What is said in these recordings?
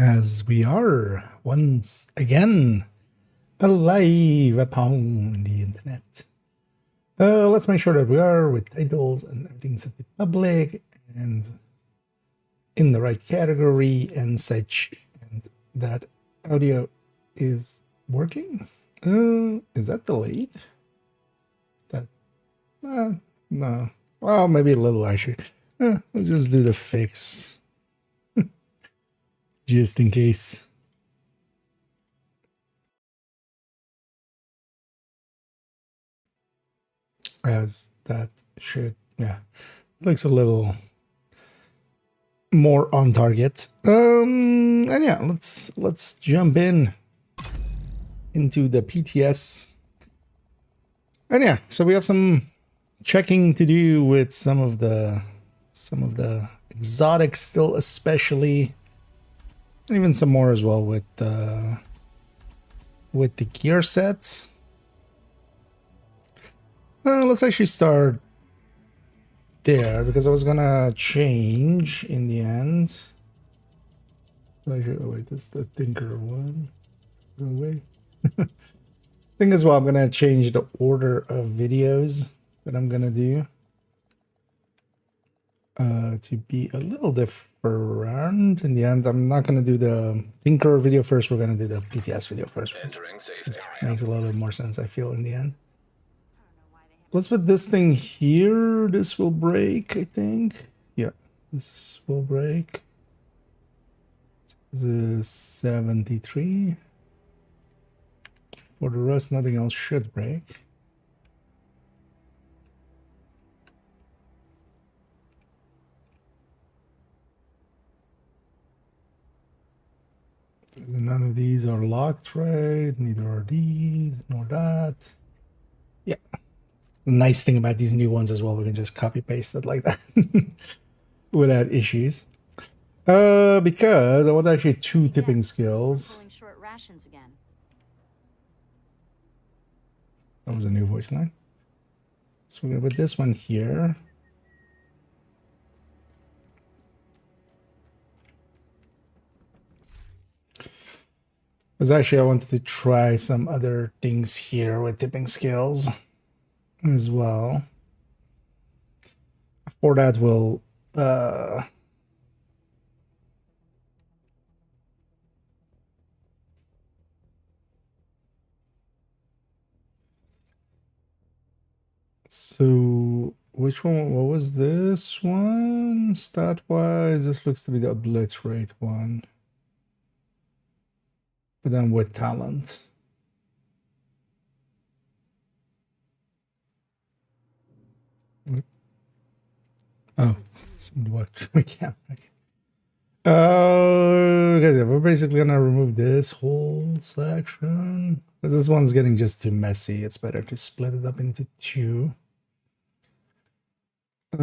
as we are once again alive upon the internet. Let's make sure that we are with titles and everything set to public and in the right category and such, and that audio is working. Is that delayed? That no. Well, maybe a little actually. Let's just do the fix just in case. As that should, yeah, looks a little more on target. And yeah, let's jump into the PTS. And yeah, so we have some checking to do with some of the exotics still, especially, and even some more as well with the gear sets. Let's actually start there because I was gonna change in the end. Actually, oh wait, this is the Thinker one. No way. Thing as well, I'm gonna change the order of videos that I'm gonna do to be a little different. In the end, I'm not gonna do the Thinker video first. We're gonna do the PTS video first. Makes a little bit more sense, I feel, in the end. Let's put this thing here. This will break, I think. Yeah, this will break. This is 73. For the rest, nothing else should break. None of these are locked, right? Neither are these, nor that. Yeah. The nice thing about these new ones as well, we can just copy paste it like that without issues. Because I want actually 2 tipping skills. Short rations again. That was a new voice line. So we're gonna put this one here. Because actually I wanted to try some other things here with tipping skills as well. For that, we'll so which one? What was this one? Stat wise, this looks to be the obliterate one, but then with talent. Oh, what? We can't. Okay. Okay, we're basically gonna remove this whole section. Because this one's getting just too messy. It's better to split it up into 2. What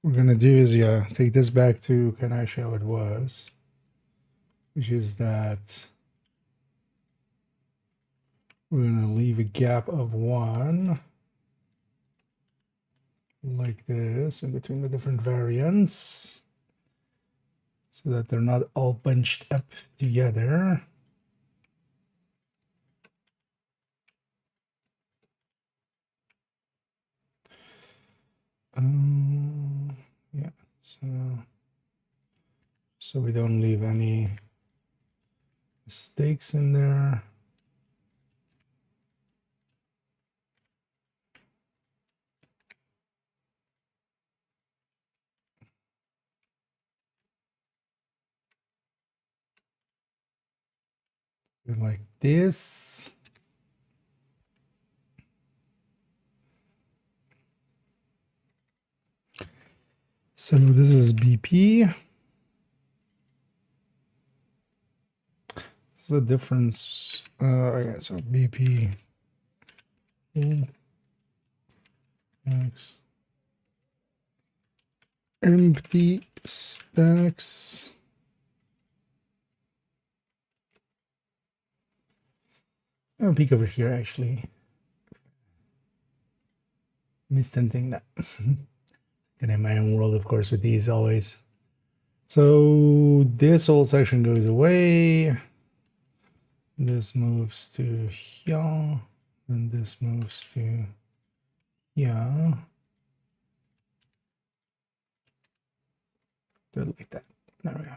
we're gonna do is, yeah, take this back to kind of how it was, which is that we're gonna leave a gap of 1 like this in between the different variants so that they're not all bunched up together. Yeah, so we don't leave any mistakes in there. Like this. So this is BP. This is the difference. Yeah, so BP. Stacks. Empty stacks. I'll peek over here actually. Missed anything? No. Get in my own world, of course, with these always. So this whole section goes away. This moves to here, and this moves to here. Do it like that. There we go.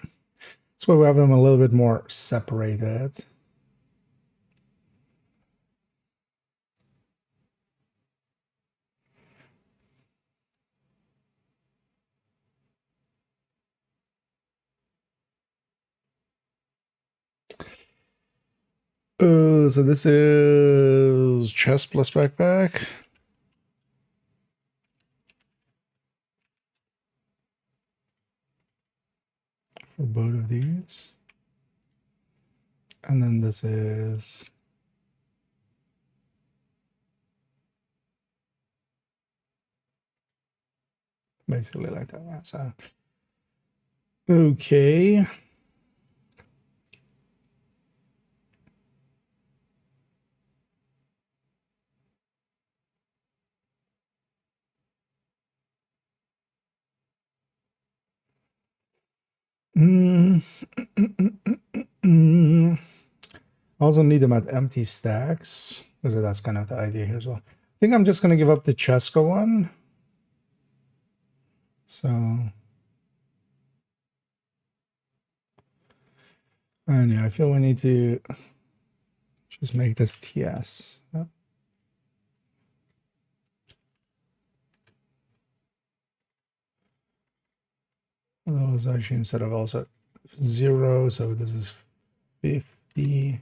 So we have them a little bit more separated. So this is chest plus backpack. For both of these. And then this is basically like that. Yeah, so okay. Also need them at empty stacks, because that's kind of the idea here as well. I think I'm just going to give up the Cheska one. So, and yeah, I feel we need to just make this TS. Yep. That was actually instead of also 0, so this is 50.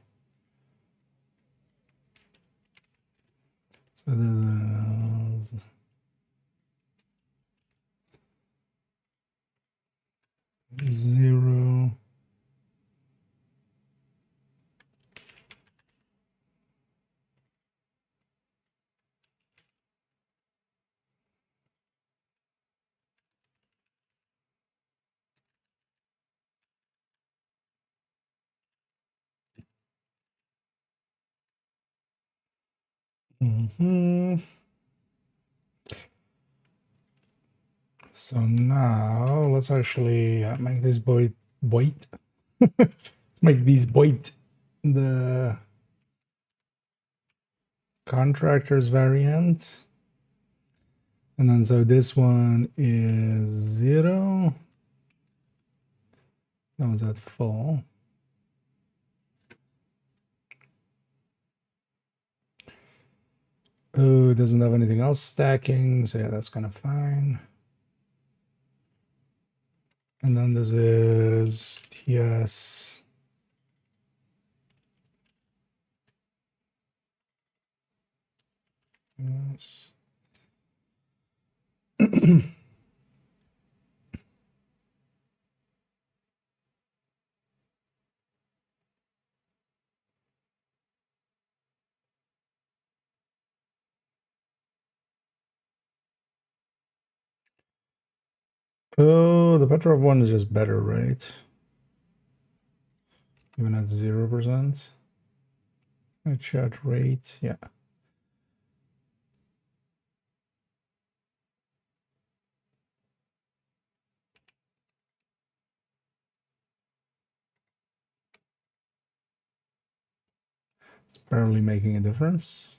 So this is 0. So now let's actually make this void. Let's make these void the contractors variant. And then so this one is 0. That was at full. Oh, it doesn't have anything else stacking, so yeah, that's kind of fine. And then this is TS. Yes. Oh, the Petrov one is just better, right? Even at 0%. Chat rate, yeah. It's barely making a difference.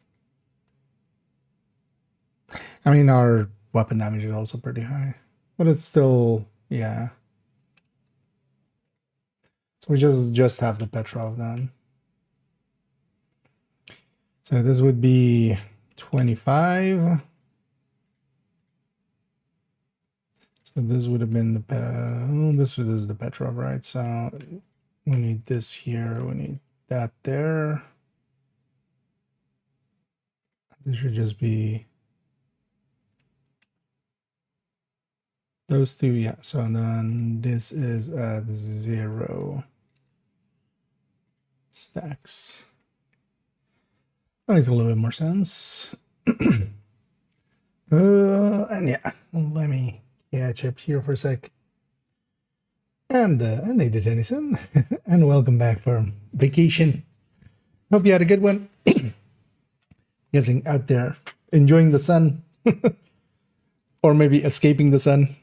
I mean, our weapon damage is also pretty high, but it's still, yeah. So we just have the Petrov then. So this would be 25. So this would have been the this is the Petrov, right? So we need this here. We need that there. This should just be those two, yeah. So then this is at 0 stacks. That makes a little bit more sense. And yeah, let me catch up here for a sec. And Ada Tennyson, and welcome back from vacation. Hope you had a good one. Guessing out there enjoying the sun, or maybe escaping the sun.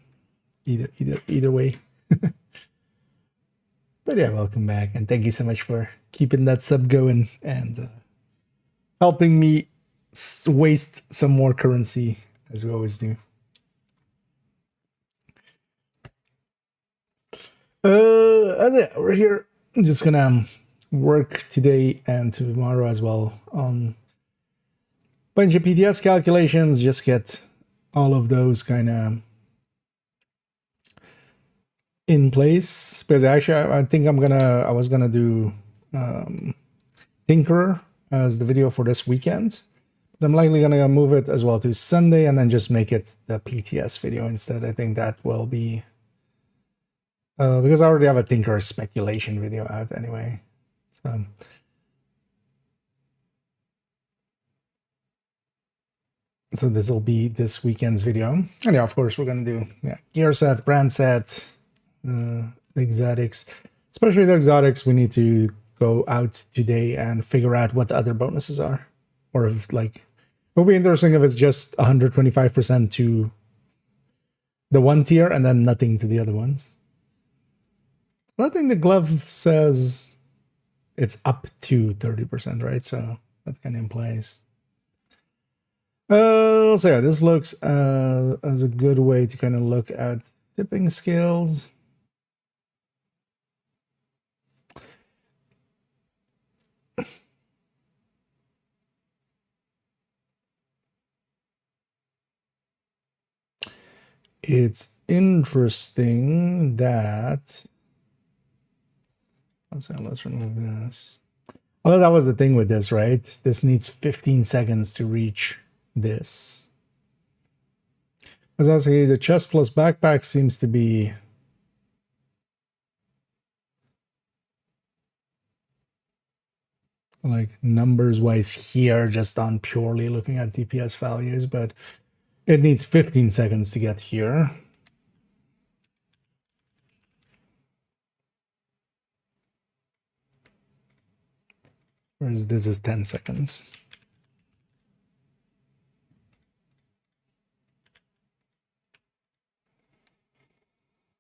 Either way. But yeah, welcome back, and thank you so much for keeping that sub going and helping me waste some more currency, as we always do. We're here. I'm just gonna work today and tomorrow as well on a bunch of PTS calculations. Just get all of those kind of in place, because actually I think I was gonna do Tinkerer as the video for this weekend, but I'm likely gonna move it as well to Sunday and then just make it the PTS video instead. I think that will be because I already have a Tinkerer speculation video out anyway. So this will be this weekend's video. And yeah, of course, we're gonna do gear set, brand set, the exotics. Especially the exotics, we need to go out today and figure out what the other bonuses are. Or if, like, it'll be interesting if it's just 125% to the one tier and then nothing to the other ones. I think the glove says it's up to 30%, right? So that kind of implies. So yeah, this looks as a good way to kind of look at tipping scales. It's interesting that let's remove this. Well, that was the thing with this, right? This needs 15 seconds to reach this. As I was saying, the chest plus backpack seems to be like numbers wise here, just on purely looking at DPS values, but it needs 15 seconds to get here. Whereas this is 10 seconds.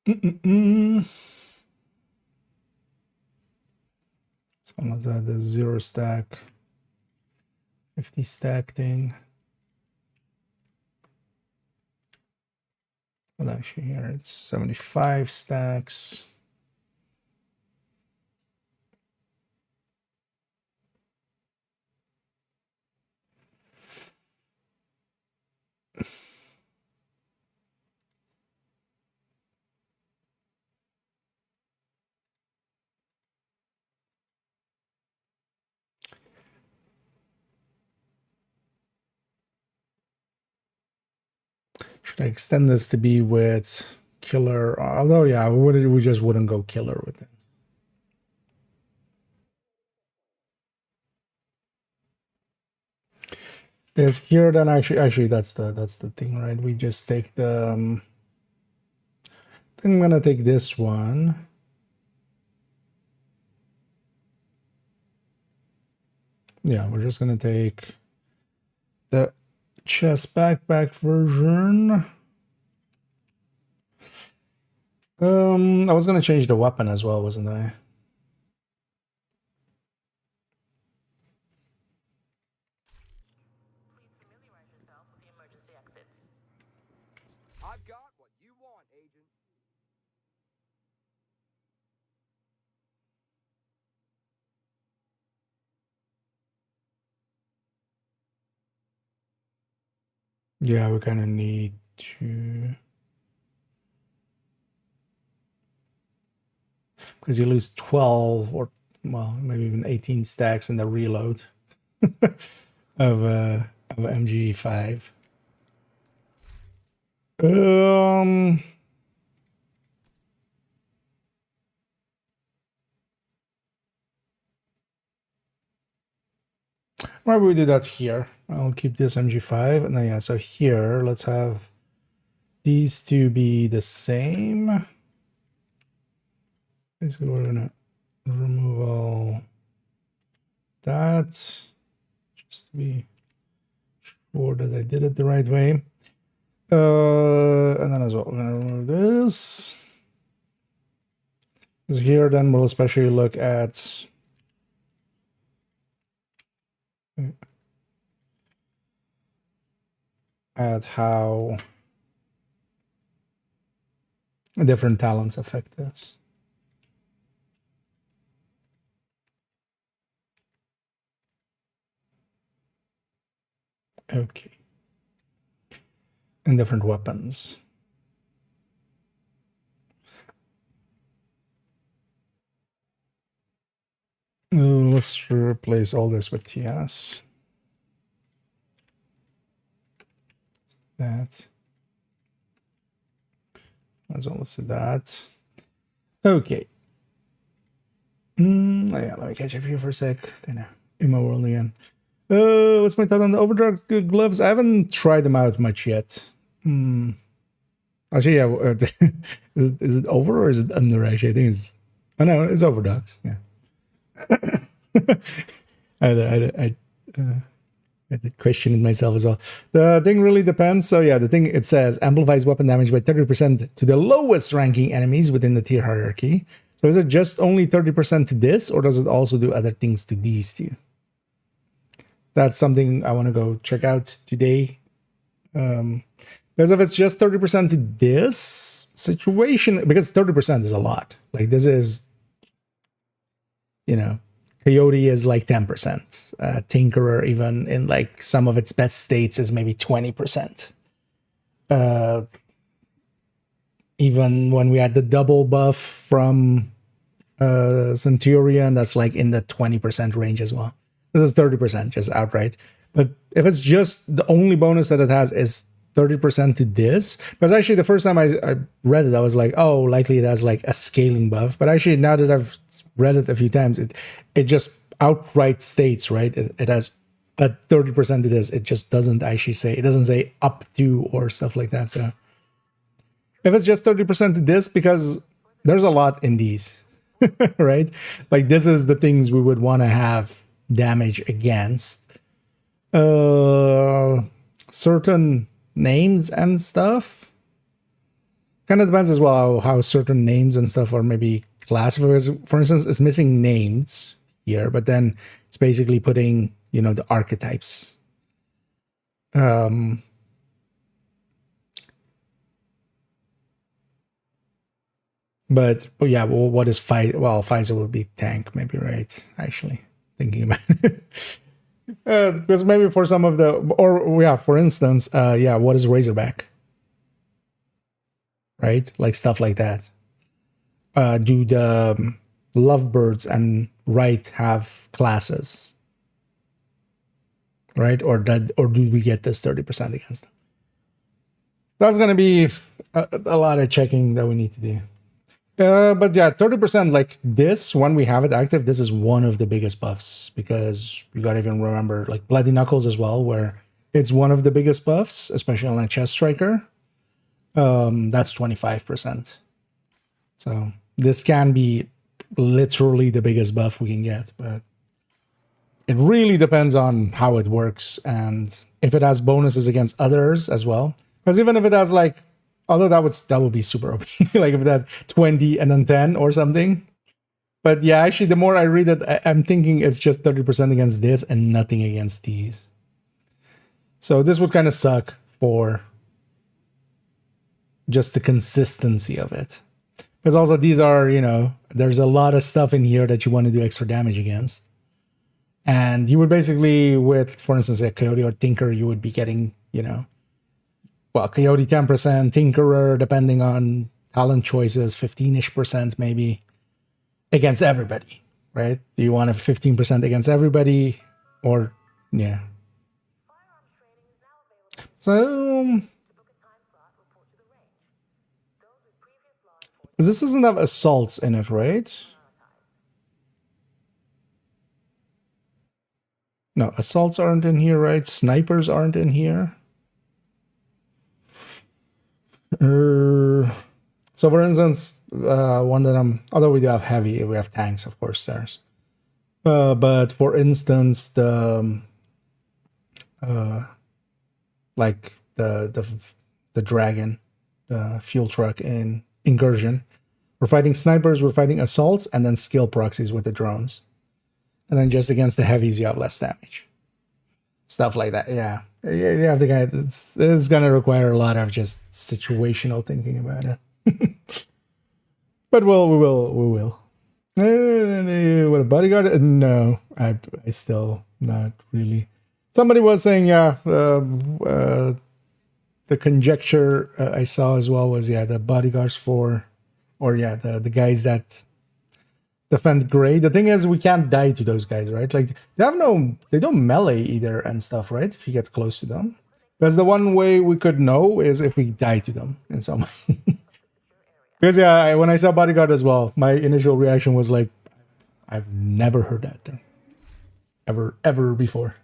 So let's add the 0 stack, 50 stack thing. Well, actually here it's 75 stacks. Should I extend this to be with killer? Although, yeah, we just wouldn't go killer with it. It's here. Then actually, that's the thing, right? We just take the. I think I'm gonna take this one. Yeah, we're just gonna take the chest backpack version. I was gonna change the weapon as well, wasn't I? I've got what you want, Agent. Yeah, we kind of need to, because you lose 12 or, well, maybe even 18 stacks in the reload of MG5. Why would we do that here? I'll keep this MG5, and then yeah, so here let's have these two be the same. Basically, we're gonna remove all that, just to be sure that I did it the right way. And then as well, we're gonna remove this. Because here, then we'll especially look at how different talents affect this. Okay. And different weapons. Let's replace all this with TS. That. As well as that. Okay. Yeah, let me catch up here for a sec. Kind of in my world again. What's my thought on the overdrive gloves? I haven't tried them out much yet. Actually, yeah. Is it over or is it under? Actually, I think it's. Oh no, it's overdose. Yeah. I had to question it myself as well. The thing really depends. So yeah, the thing, it says amplifies weapon damage by 30% to the lowest ranking enemies within the tier hierarchy. So is it just only 30% to this, or does it also do other things to these two? That's something I want to go check out today. Because if it's just 30% to this situation, because 30% is a lot. Like this is, Coyote is like 10%. Tinkerer, even in like some of its best states, is maybe 20%. Even when we had the double buff from Centurion, that's like in the 20% range as well. This is 30% just outright. But if it's just the only bonus that it has is 30% to this, because actually the first time I read it, I was like, oh, likely it has like a scaling buff. But actually now that I've read it a few times, it just outright states, right? It has a 30% to this. It just doesn't actually say, it doesn't say up to or stuff like that. So if it's just 30% to this, because there's a lot in these, right? Like this is the things we would want to have damage against. Certain names and stuff. Kind of depends as well how certain names and stuff are maybe classified. For instance, it's missing names here, but then it's basically putting, the archetypes. But yeah, well, what is Pfizer? Well, Pfizer would be tank, maybe, right? Actually, thinking about it. Because maybe for some of the, or yeah, for instance, what is Razorback? Right? Like stuff like that. Do the Lovebirds and Right have classes? Right? Or do we get this 30% against them? That's going to be a lot of checking that we need to do. But yeah, 30%, like this, when we have it active, this is one of the biggest buffs, because you gotta even remember like Bloody Knuckles as well, where it's one of the biggest buffs, especially on a chest striker. That's 25%. So this can be literally the biggest buff we can get, but it really depends on how it works and if it has bonuses against others as well. Because even if it has like, although that would be super OP, like if that 20 and then 10 or something. But yeah, actually, the more I read it, I'm thinking it's just 30% against this and nothing against these. So this would kind of suck for just the consistency of it. Because also these are, there's a lot of stuff in here that you want to do extra damage against. And you would basically, with, for instance, a Coyote or Tinker, you would be getting, Coyote 10%, Tinkerer, depending on talent choices, 15-ish% maybe, against everybody, right? Do you want a 15% against everybody? Or, yeah. So, this doesn't have assaults in it, right? No, assaults aren't in here, right? Snipers aren't in here. So for instance, one that although we do have heavy, we have tanks, of course, there's. But for instance, like the dragon, the fuel truck in Incursion, we're fighting snipers, we're fighting assaults, and then skill proxies with the drones. And then just against the heavies, you have less damage. Stuff like that, yeah. You have to kind of, it's going to require a lot of just situational thinking about it. But we will. What a bodyguard? No, I still not really. Somebody was saying, yeah, the conjecture I saw as well was, yeah, the bodyguards for, or yeah, the guys that defend gray. The thing is, we can't die to those guys, right? Like they don't melee either and stuff, right? If you get close to them, because the one way we could know is if we die to them in some way. Because yeah, when I saw bodyguard as well, my initial reaction was like, I've never heard that term ever before.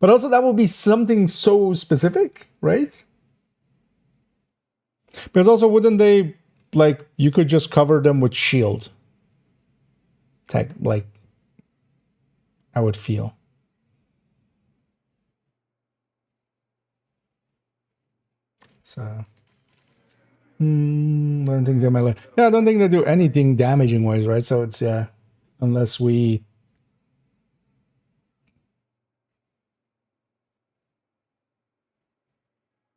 But also that would be something so specific, right? Because also wouldn't they, like, you could just cover them with shield tech, like, I would feel. So I don't think they might. Yeah, I don't think they do anything damaging wise, right? So it's, yeah, unless we.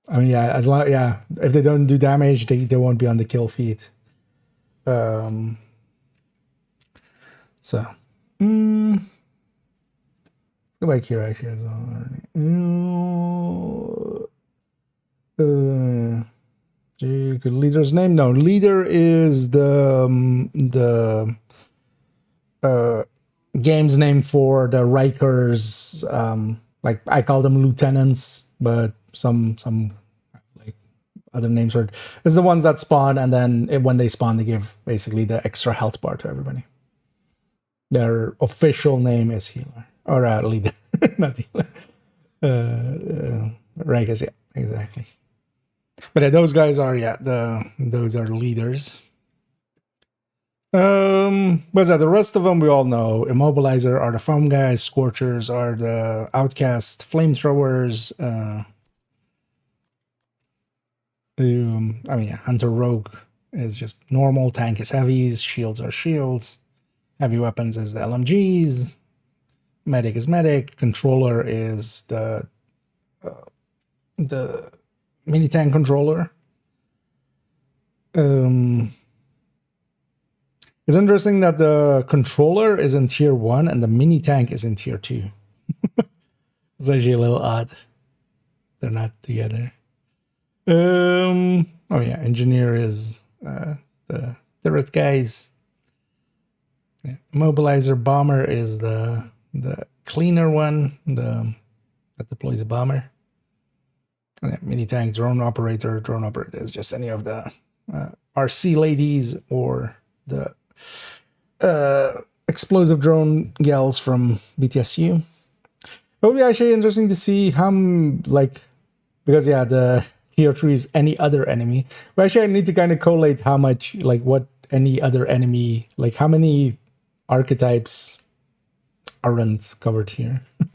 I mean, yeah, as long, yeah, if they don't do damage, they won't be on the kill feed. So, go back here actually as well. Leader's name? No, leader is the game's name for the Rikers. Like I call them lieutenants, but some like other names are. It's the ones that spawn, and then when they spawn, they give basically the extra health bar to everybody. Their official name is healer or leader, not healer. Rikers, yeah, exactly. But those guys are, yeah, those are leaders. But the rest of them we all know. Immobilizer are the foam guys. Scorchers are the outcast. Flamethrowers. I mean, yeah, Hunter Rogue is just normal. Tank is heavies. Shields are shields. Heavy weapons is the LMGs. Medic is medic. Controller is the mini tank controller. It's interesting that the controller is in tier 1 and the mini tank is in tier 2. It's actually a little odd. They're not together. Oh yeah, engineer is the turret guys. Yeah. Mobilizer bomber is the cleaner one, that deploys a bomber. And then mini tank drone operator. Drone operator is just any of the RC ladies or the explosive drone gals from BTSU. It would be actually interesting to see how, like, because yeah, the tier 3 is any other enemy. But actually, I need to kind of collate how much, like, what any other enemy, like, how many archetypes aren't covered here. I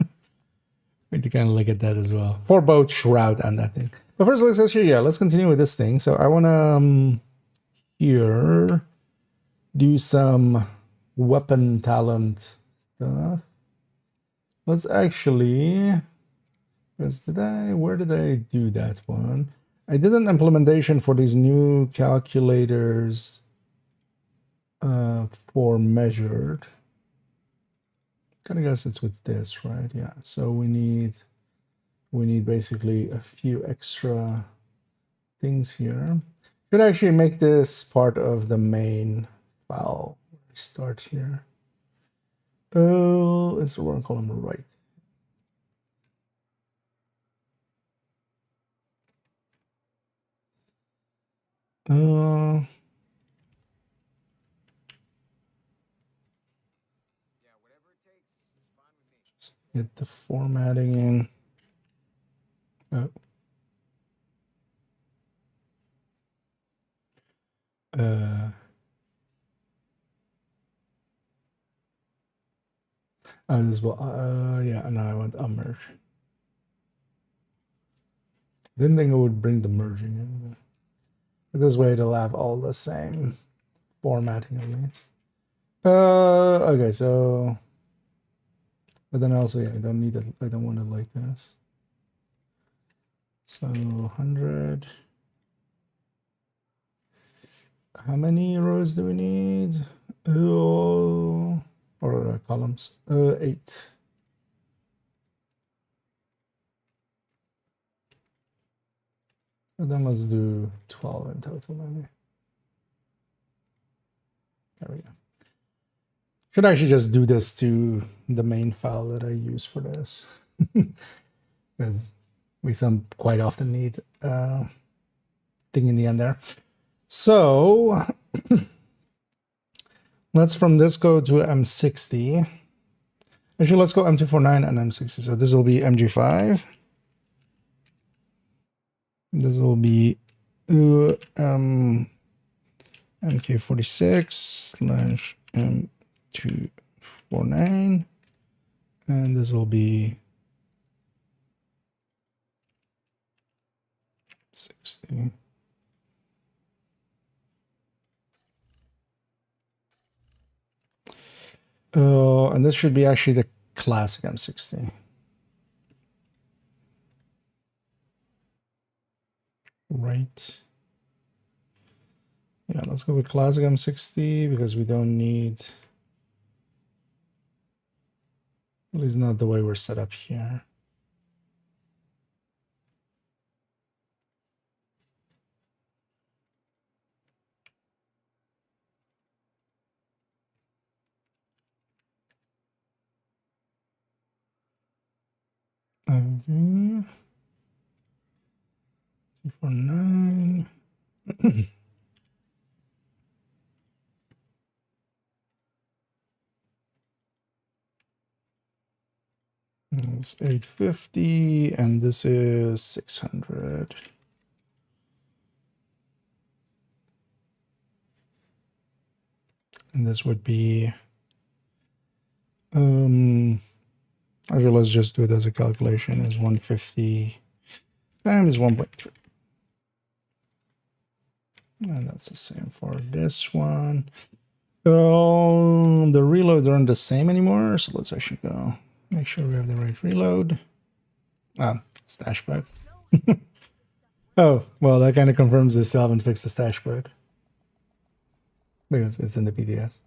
need to kind of look at that as well for both Shroud and that thing. But first, let's actually, yeah, let's continue with this thing. So I want to here do some weapon talent stuff. Let's actually, where did I do that one? I did an implementation for these new calculators for measured. Kind of guess it's with this, right? Yeah. So we need basically a few extra things here. Could actually make this part of the main file. Start here. Oh, it's the wrong column, right? Just get the formatting in. Oh. This will, yeah, and I want unmerge. Didn't think it would bring the merging in. But this way it'll have all the same formatting at least. Okay, so, but then also, yeah, I don't need it. I don't want it like this. So 100. How many rows do we need? Oh, or columns? 8. And then let's do 12 in total, maybe. There we go. Should actually just do this to the main file that I use for this, because we quite often need thing in the end there. So let's from this go to M60. Actually, let's go M249 and M60. So this will be MG5. This will be MK46 / M249, and this will be 60. And this should be actually the classic M60. Right. Yeah, let's go with classic M60 because we don't need, at least not the way we're set up here. Okay. 249. It's 850, and this is 600. And this would be, actually, let's just do it as a calculation, is 150 times 1.3. And that's the same for this one. The reloads aren't the same anymore, so let's actually go make sure we have the right reload. Stash bug. Oh, well, that kind of confirms they still haven't fixed the stash bug, because it's in the PTS.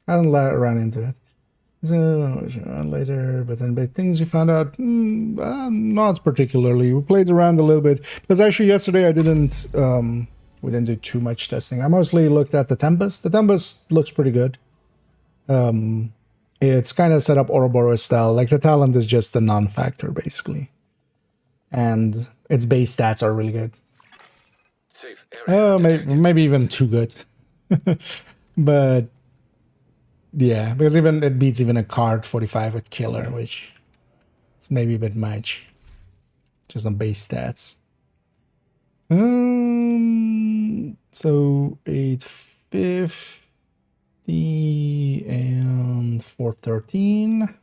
I haven't ran into it. So later, but then big things you found out, not particularly. We played around a little bit, because actually yesterday I didn't, we didn't do too much testing. I mostly looked at the Tempest. The Tempest looks pretty good. It's kind of set up Ouroboros style. Like the talent is just a non-factor basically, and its base stats are really good. Maybe even too good. But yeah, because even it beats even a card 45 with killer, which is maybe a bit much, just on base stats. So 850 and 413.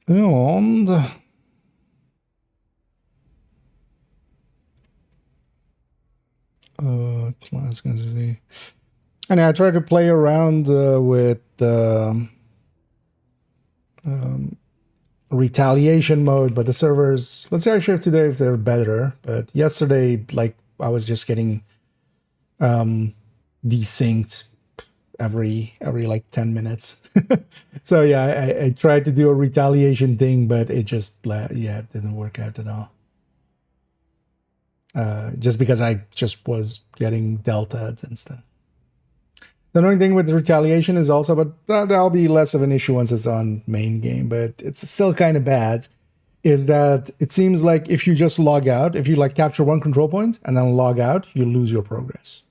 And class consistency. And I tried to play around with retaliation mode, but the servers, let's see how sure today if they're better. But yesterday, like, I was just getting desynced every like 10 minutes. So yeah, I tried to do a retaliation thing, but it just it didn't work out at all. Just because I just was getting delta and stuff. The annoying thing with retaliation is also, but that'll be less of an issue once it's on main game, but it's still kind of bad, is that it seems like if you just log out, if you like capture one control point and then log out, you lose your progress.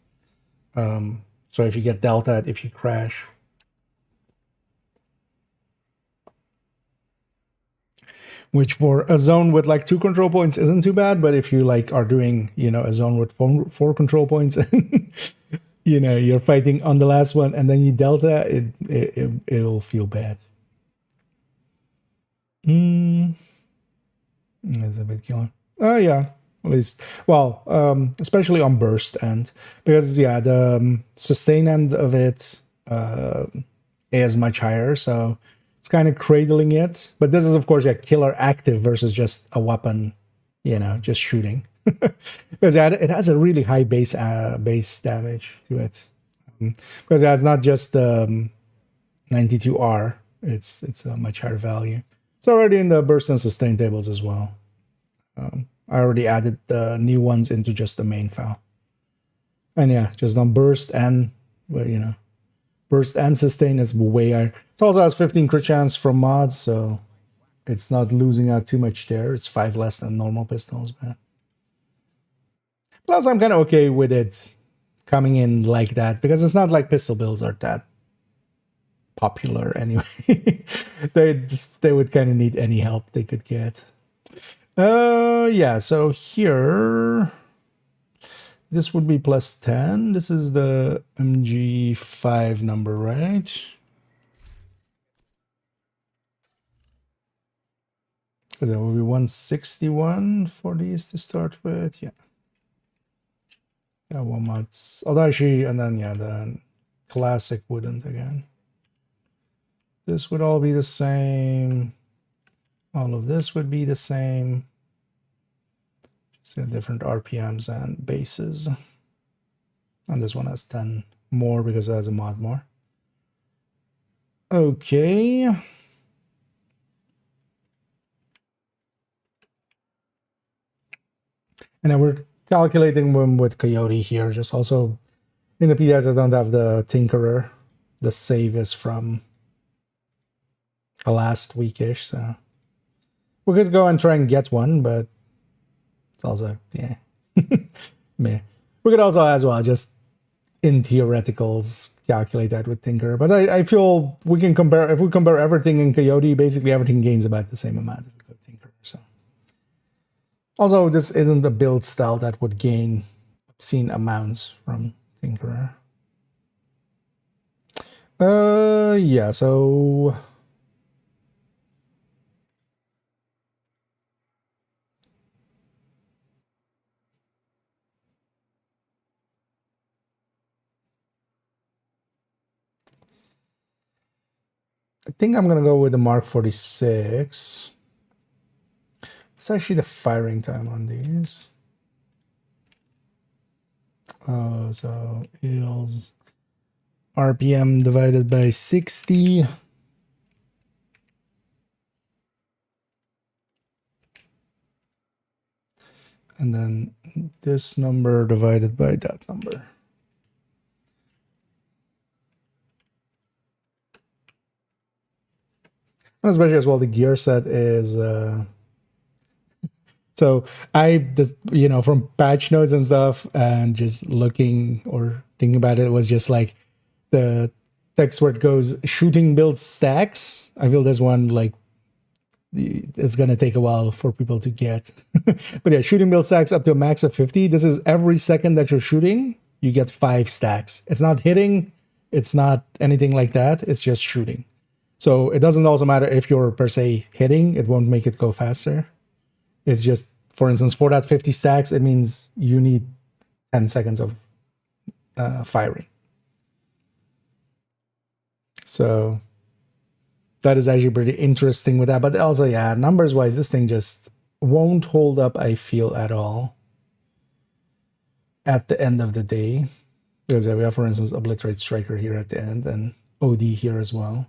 So if you get delta, if you crash. Which for a zone with like 2 control points isn't too bad, but if you like are doing, a zone with 4 control points, you know, you're fighting on the last one and then you delta, it'll feel bad. That's a bit killer. Oh yeah, at least, well, especially on burst end, because yeah, the sustain end of it is much higher, so it's kind of cradling it. But this is of course a killer active versus just a weapon, you know, just shooting. Because it has a really high base damage to it. Because it's not just 92R, it's a much higher value. It's already in the burst and sustain tables as well. I already added the new ones into just the main file. And yeah, just on burst and, well, you know, burst and sustain is way higher. It also has 15 crit chance from mods, so it's not losing out too much there. It's 5 less than normal pistols, but plus I'm kind of okay with it coming in like that, because it's not like pistol builds are that popular anyway. they would kind of need any help they could get. Yeah, so here this would be plus 10. This is the MG5 number, right? So that will be 161 for these to start with. Yeah. Yeah, one mods. Although actually, and then yeah, the classic wouldn't again. This would all be the same. All of this would be the same. Just got different RPMs and bases. And this one has 10 more because it has a mod more. Okay. And then we're calculating them with Coyote here. Just also in the PTS, I don't have the Tinkerer. The save is from last weekish, so we could go and try and get one, but it's also, yeah. Meh. We could also as well just in theoreticals calculate that with Tinker. But I feel we can compare, if we compare everything in Coyote, basically everything gains about the same amount if we go Tinker. So also, this isn't a build style that would gain obscene amounts from Tinkerer. Yeah, so I think I'm gonna go with the Mark 46. What's actually the firing time on these? Oh, so eels RPM divided by 60. And then this number divided by that number. And especially as well, the gear set is so I just, you know, from patch notes and stuff and just looking or thinking about it, was just like the text where it goes shooting build stacks. I feel this one like it's gonna take a while for people to get. But yeah, shooting build stacks up to a max of 50. This is every second that you're shooting, you get 5 stacks. It's not hitting, it's not anything like that, it's just shooting. So it doesn't also matter if you're per se hitting, it won't make it go faster. It's just, for instance, for that 50 stacks, it means you need 10 seconds of firing. So that is actually pretty interesting with that. But also, yeah, numbers wise, this thing just won't hold up, I feel, at all at the end of the day. Because we have, for instance, Obliterate Striker here at the end and OD here as well.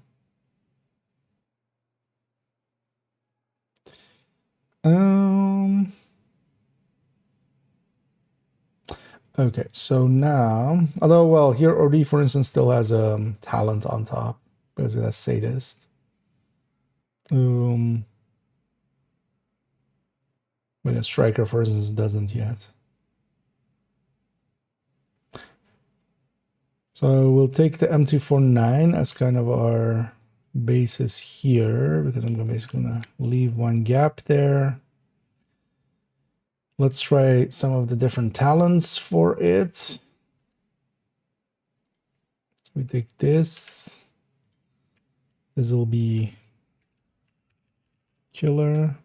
Okay, so now, although, well, here OD, for instance, still has a talent on top because it has Sadist. But a Striker, for instance, doesn't yet. So we'll take the M249 as kind of our basis here, because I'm basically gonna leave one gap there. Let's try some of the different talents for it. We take this. This will be killer.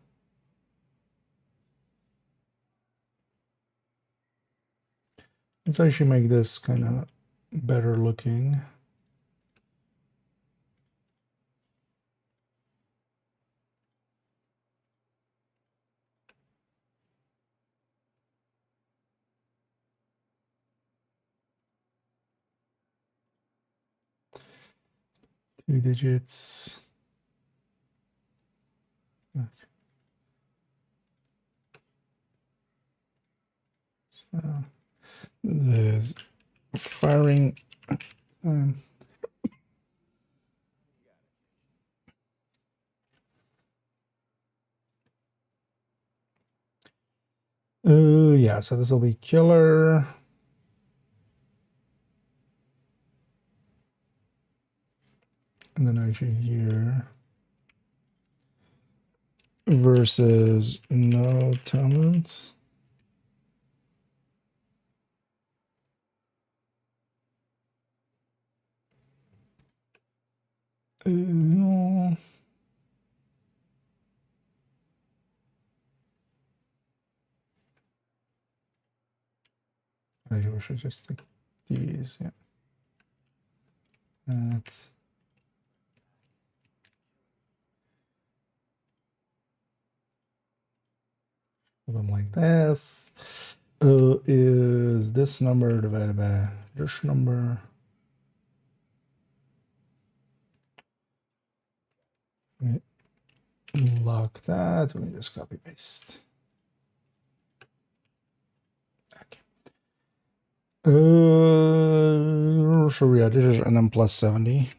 Let's actually make this kind of better looking. Two digits. Okay. So this is firing. Yeah, so this will be killer. And then actually here versus no talent. No. Actually, we should just take these, yeah. That. Them like this. Is this number divided by this number? Lock that. Let me just copy paste. Okay. So yeah, this is nm plus 70.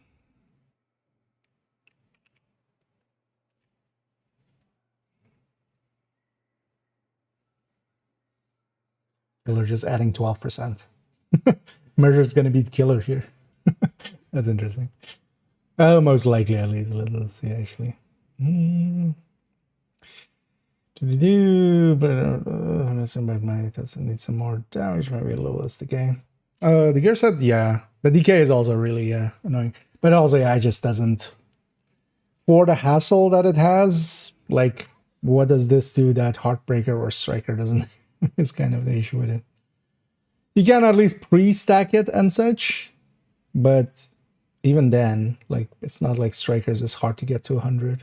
Killer just adding 12%. Murder is going to be the killer here. That's interesting. Most likely, at least. Let's see, actually. But that needs some more damage. Maybe a little less decay. The gear set, yeah. The decay is also really annoying. But also, yeah, it just doesn't. For the hassle that it has, like, what does this do that Heartbreaker or Striker doesn't? Is kind of the issue with it. You can at least pre-stack it and such, but even then, like, it's not like Strikers is hard to get to 100.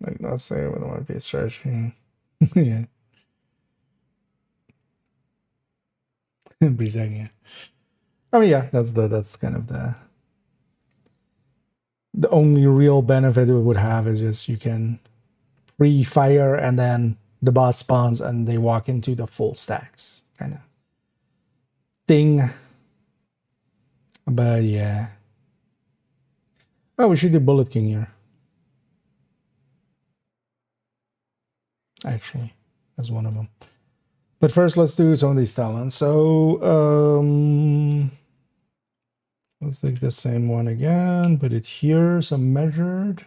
Like, let's say it would be a strategy. Yeah. Brizag, yeah. I mean, yeah, that's kind of the only real benefit it would have is just you can pre-fire and then the boss spawns and they walk into the full stacks kind of thing. But yeah. Oh, we should do Bullet King here. Actually, as one of them. But first, let's do some of these talents. So, let's take the same one again, put it here, some measured.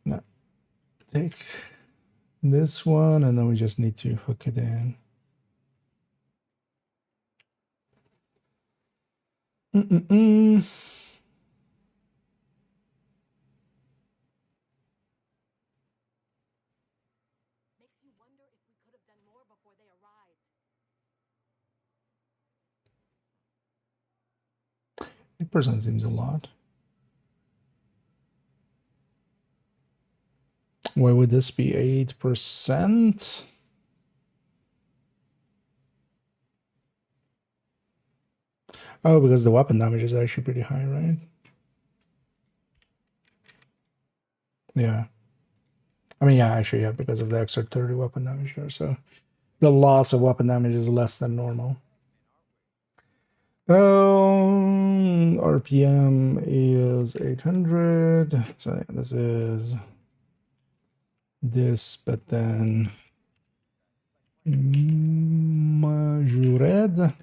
No, take this one, and then we just need to hook it in. Makes you wonder if we could have done more before they arrived. 8% seems a lot. Why would this be 8%? Oh, because the weapon damage is actually pretty high, right? Yeah. I mean, yeah, actually, yeah, because of the extra 30 weapon damage there. So the loss of weapon damage is less than normal. RPM is 800. So yeah, this is this, but then majored.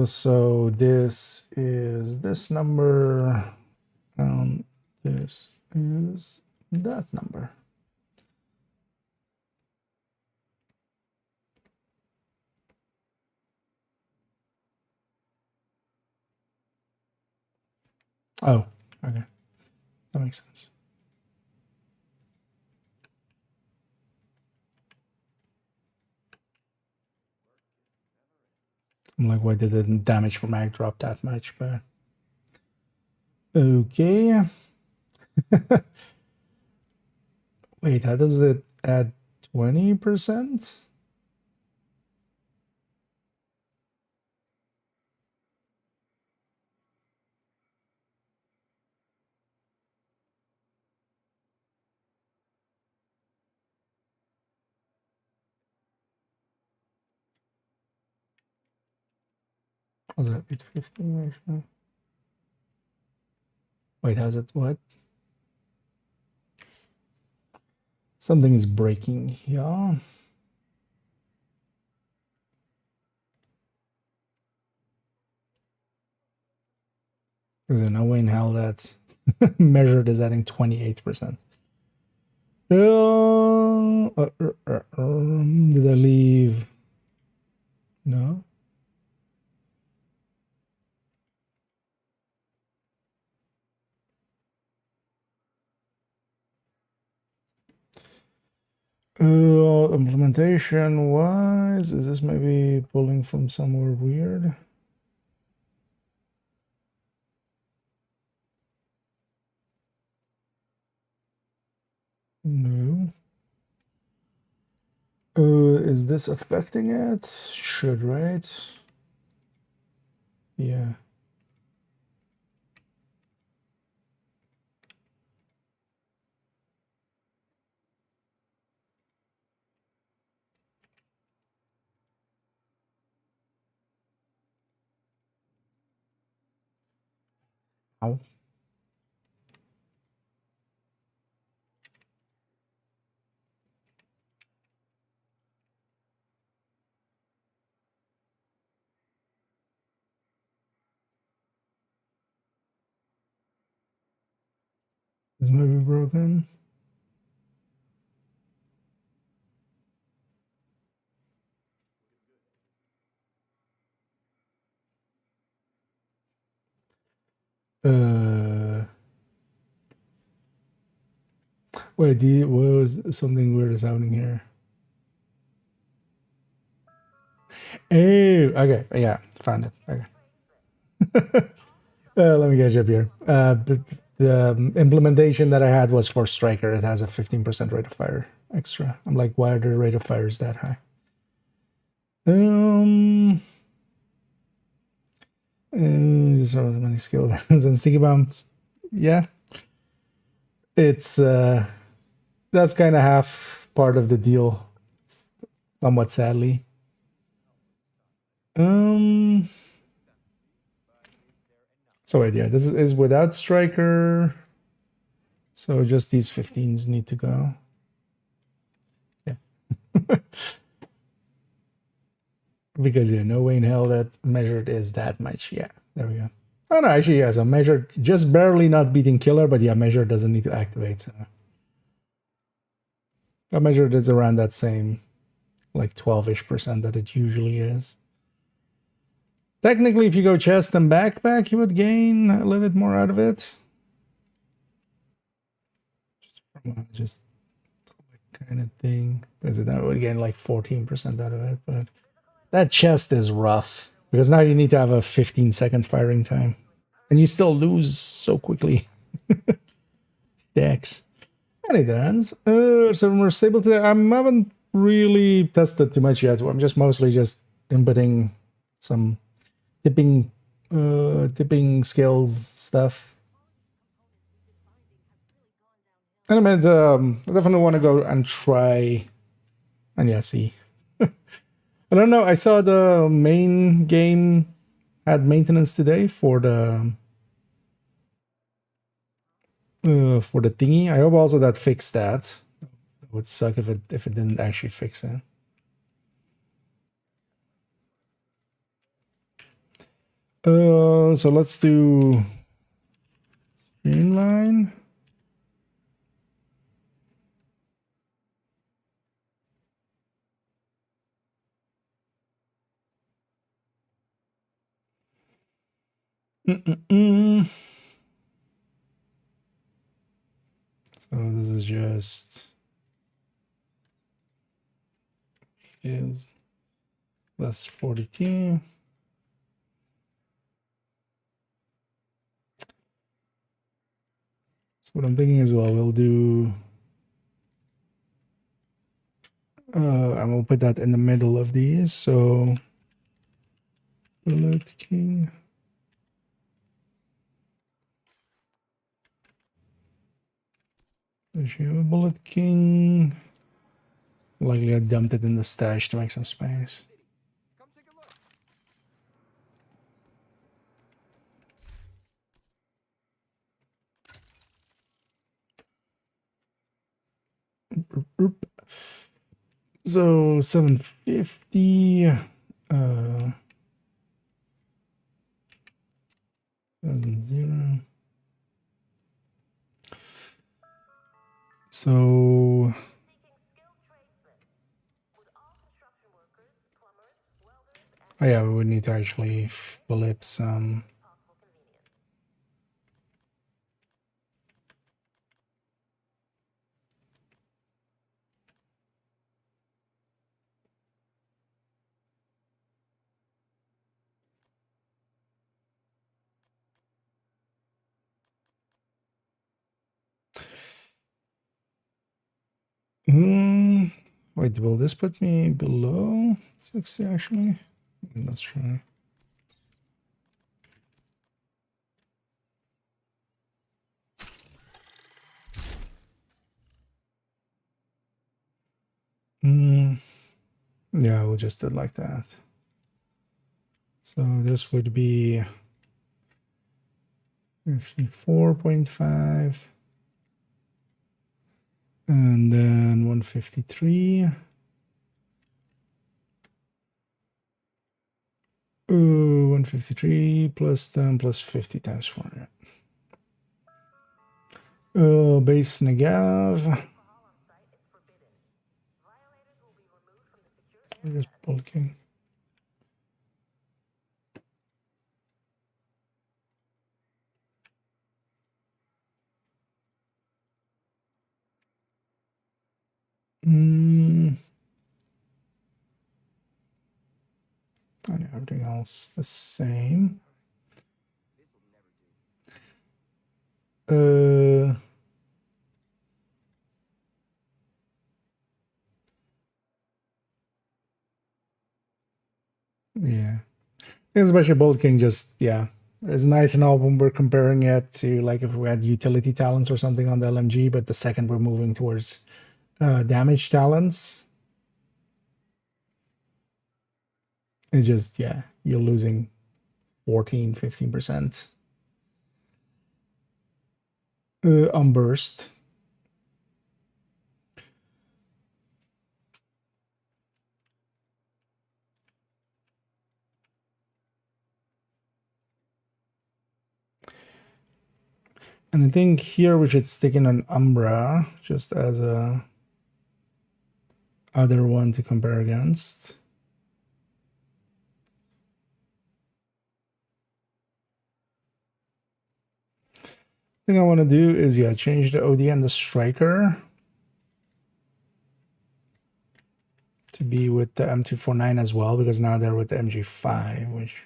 So this is this number, this is that number. Oh, okay. That makes sense. I'm like, why did the damage per mag drop that much? But okay. Wait, how does it add 20%? Was it 850 actually? Wait, how's it what? Something is breaking here. There's no way in hell that measured is adding 28%. Did I leave? No. Implementation wise, is this maybe pulling from somewhere weird? No. Is this affecting it? Should, right? Yeah. Ow. Is maybe broken? Wait, was something weird is happening here? Oh, okay, yeah, found it. Okay. Let me get you up here. The implementation that I had was for Striker. It has a 15% rate of fire extra. I'm like, why are the rate of fire is that high? So many skill rounds and sticky bombs. Yeah, it's that's kind of half part of the deal, somewhat sadly. So wait, yeah, this is without Striker. So just these 15s need to go. Yeah. Because yeah, no way in hell that measured is that much. Yeah, there we go. Oh no, actually, yeah, so measured just barely not beating killer, but yeah, measured doesn't need to activate. So I measured is around that same like 12-ish% that it usually is. Technically, if you go chest and backpack, you would gain a little bit more out of it. Just kind of thing. Because that would gain like 14% out of it. But that chest is rough. Because now you need to have a 15-second firing time. And you still lose so quickly. Dex. Any hands. So we're stable today. I haven't really tested too much yet. I'm just mostly just inputting some tipping skills stuff. And I mean, I definitely want to go and try and yeah, see. I don't know. I saw the main game had maintenance today for the thingy. I hope also that fixed that. It would suck if it didn't actually fix it. So let's do streamline. So this is just is plus 42. So what I'm thinking as well, we'll do and we'll put that in the middle of these. So bullet king. There's your bullet king. Likely I dumped it in the stash to make some space. Come take a look. Oop. So 750. 0. So oh yeah, we would need to actually flip some. Wait, will this put me below 60 actually? Let's try. Yeah, we'll just do it like that. So this would be 54.5 and then 153. 153 plus 10 plus 50 times 4. Yeah. Base negav. Just bulking. And everything else the same. Yeah. Especially Bolt King just, yeah. It's nice and all when we're comparing it to like if we had utility talents or something on the LMG, but the second we're moving towards damage talents, it just, yeah, you're losing 14-15% on burst. And I think here we should stick in an Umbra just as a other one to compare against. Thing I want to do is, yeah, change the OD and the striker to be with the M249 as well, because now they're with the MG5, which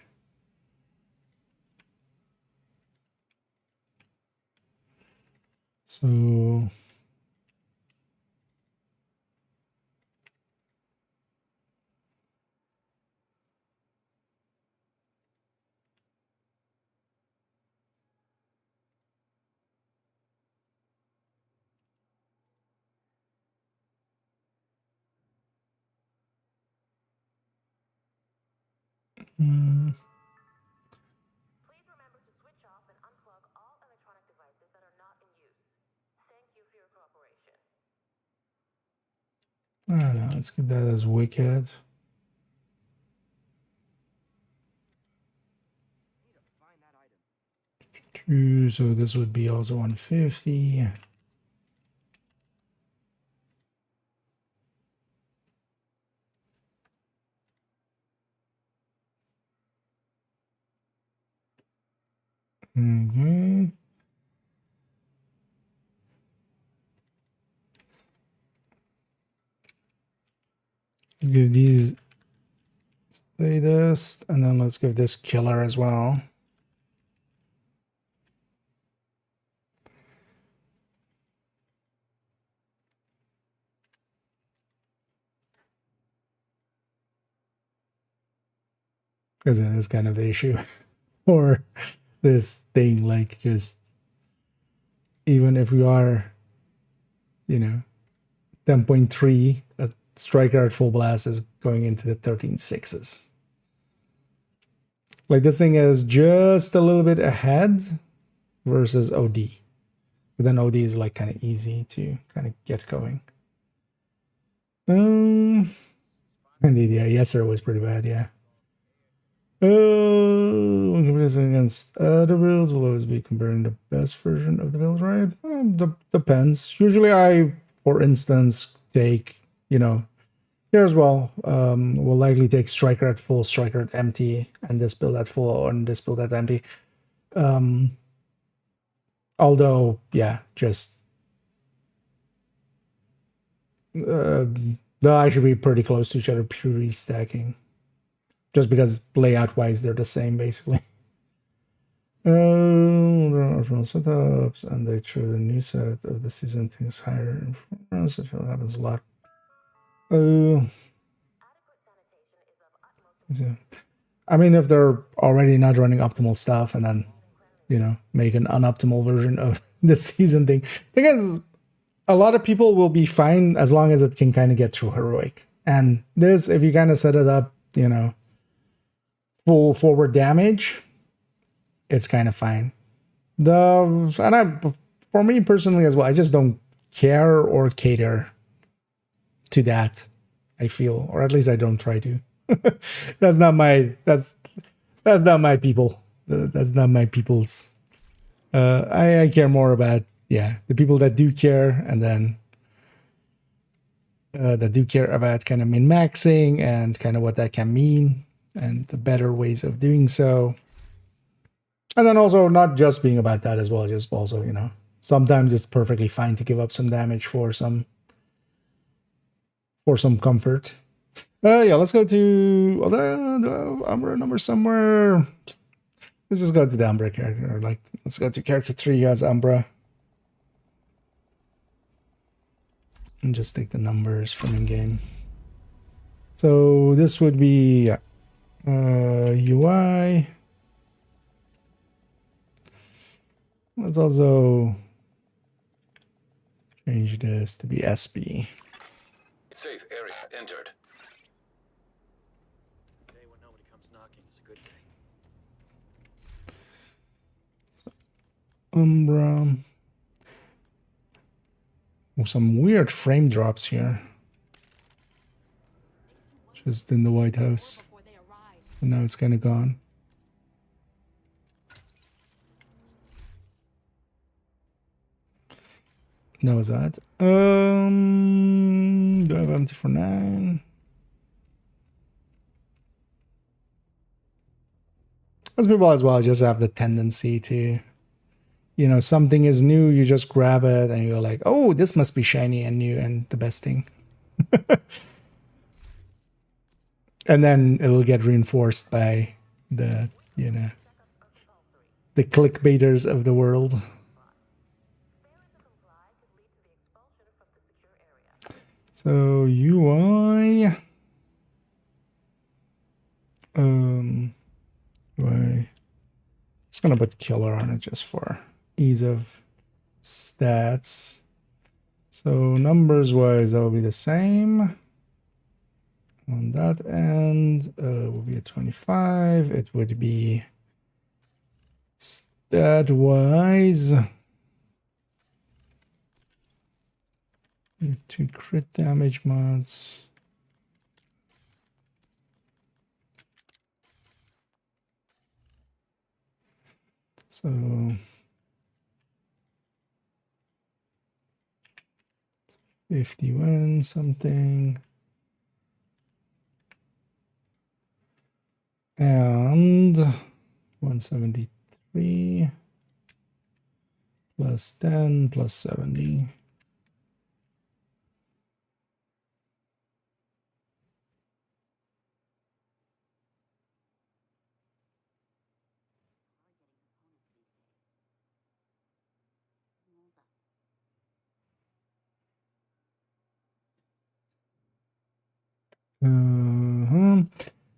so Please remember to switch off and unplug all electronic devices that are not in use. Thank you for your cooperation. I don't know, let's get that as wicked. Need to find that item. 2, so this would be also 150. give these sadist, and then let's give this killer as well. Because it is kind of the issue. Or this thing, like, just even if we are, you know, 10.3, a striker at full blast is going into the 13.6s. Like, this thing is just a little bit ahead versus OD. But then OD is like kind of easy to kind of get going. Indeed, yeah, Yeser was pretty bad, yeah. When comparison against other builds, will always be comparing the best version of the build, right? Depends. Usually I, for instance, take, you know, here as well, will likely take striker at full, striker at empty, and this build at full, and this build at empty. Although, yeah, just they'll actually be pretty close to each other, purely stacking. Just because layout-wise, they're the same, basically. There are setups, and they chose a new set of the season things higher. It happens a lot. Yeah. I mean, if they're already not running optimal stuff, and then, you know, make an unoptimal version of the season thing. Because a lot of people will be fine as long as it can kind of get through heroic. And this, if you kind of set it up, you know, full forward damage, it's kind of fine. For me personally as well, I just don't care or cater to that, I feel, or at least I don't try to. That's not my people. That's not my people's. I care more about, yeah, the people that do care, and then that do care about kind of min-maxing and kind of what that can mean and the better ways of doing so. And then also not just being about that as well, just also, you know, sometimes it's perfectly fine to give up some damage for some comfort. Yeah, let's go to the Umbra number somewhere. Let's just go to the Umbra character. Like, let's go to character 3 as Umbra. And just take the numbers from in-game. So this would be UI. Let's also change this to be SB. Safe area entered. A day when nobody comes knocking is a good day. Umbra. Oh, some weird frame drops here. Just in the White House. Before they arrive. And now it's kind of gone. That was that. Do I have empty for 9? As people as well just have the tendency to, you know, something is new, you just grab it and you're like, oh, this must be shiny and new and the best thing. And then it'll get reinforced by the, you know, the clickbaiters of the world. So UI, UI, just gonna put killer on it just for ease of stats. So numbers wise, that will be the same. On that end, will be a 25. It would be stat wise. 2 crit damage mods. So 51 something. And 173 plus 10 plus 70.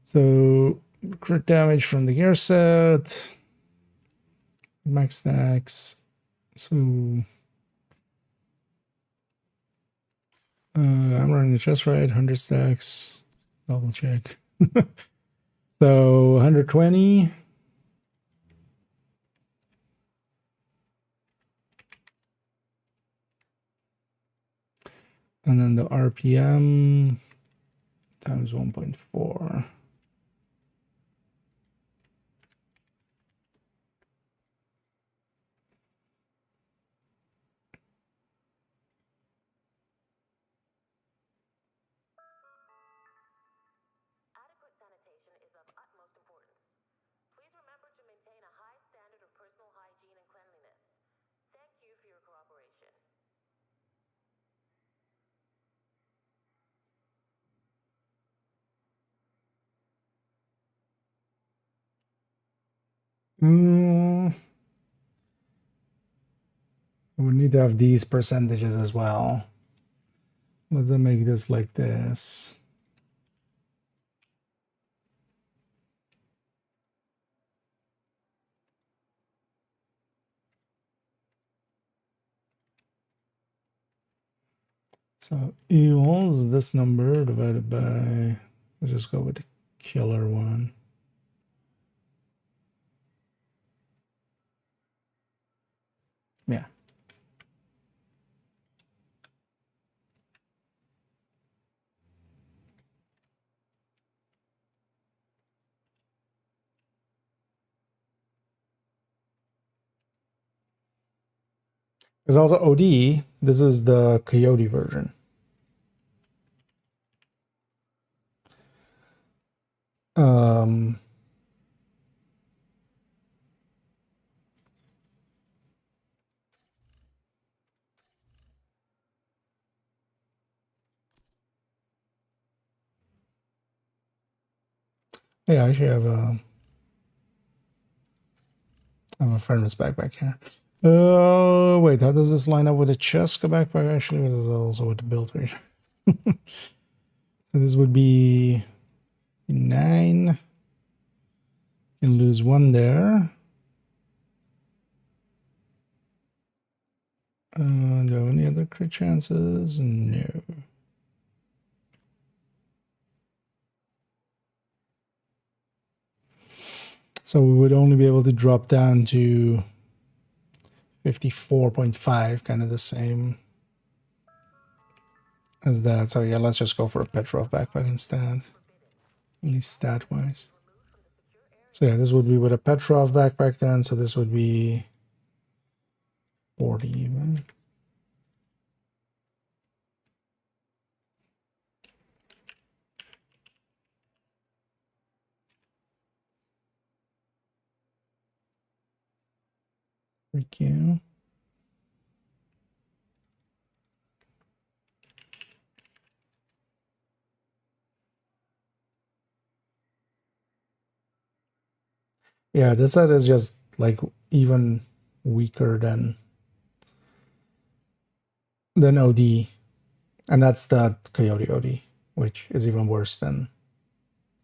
So crit damage from the gear set, max stacks. So I'm running the chest ride, 100 stacks. Double check. So 120. And then the RPM times 1.4. Adequate sanitation is of utmost importance. Please remember to maintain a high standard of personal hygiene and cleanliness. Thank you for your cooperation. We need to have these percentages as well. Let's make this like this. So equals this number divided by, let's just go with the killer one. Yeah. There's also OD. This is the Coyote version. Um, yeah, I actually have a furnace backpack here. Oh, wait, how does this line up with the Cheska backpack? Actually, this is also with the build version. So this would be 9. Can lose 1 there. Do I have any other crit chances? No. So we would only be able to drop down to 54.5, kind of the same as that. So yeah, let's just go for a Petrov backpack instead, at least stat-wise. So yeah, this would be with a Petrov backpack then, so this would be 40 even. Thank you. Yeah, this set is just like even weaker than OD, and that's the Coyote OD, which is even worse than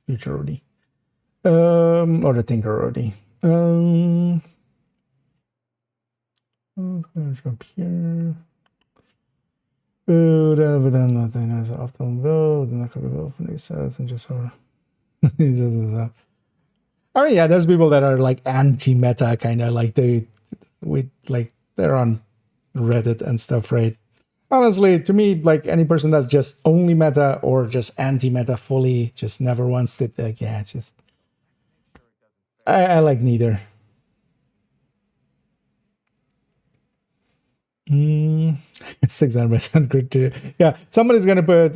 Future OD, or the Tinker OD. Up here. But then nothing is optimal build, and that could be built from these sets and just sort of. I mean, yeah, there's people that are like anti-meta, kind of like they're on Reddit and stuff, right? Honestly, to me, like any person that's just only meta or just anti-meta fully, just never wants to, like, yeah, it's just I like neither. 600% crit too. Yeah, somebody's gonna put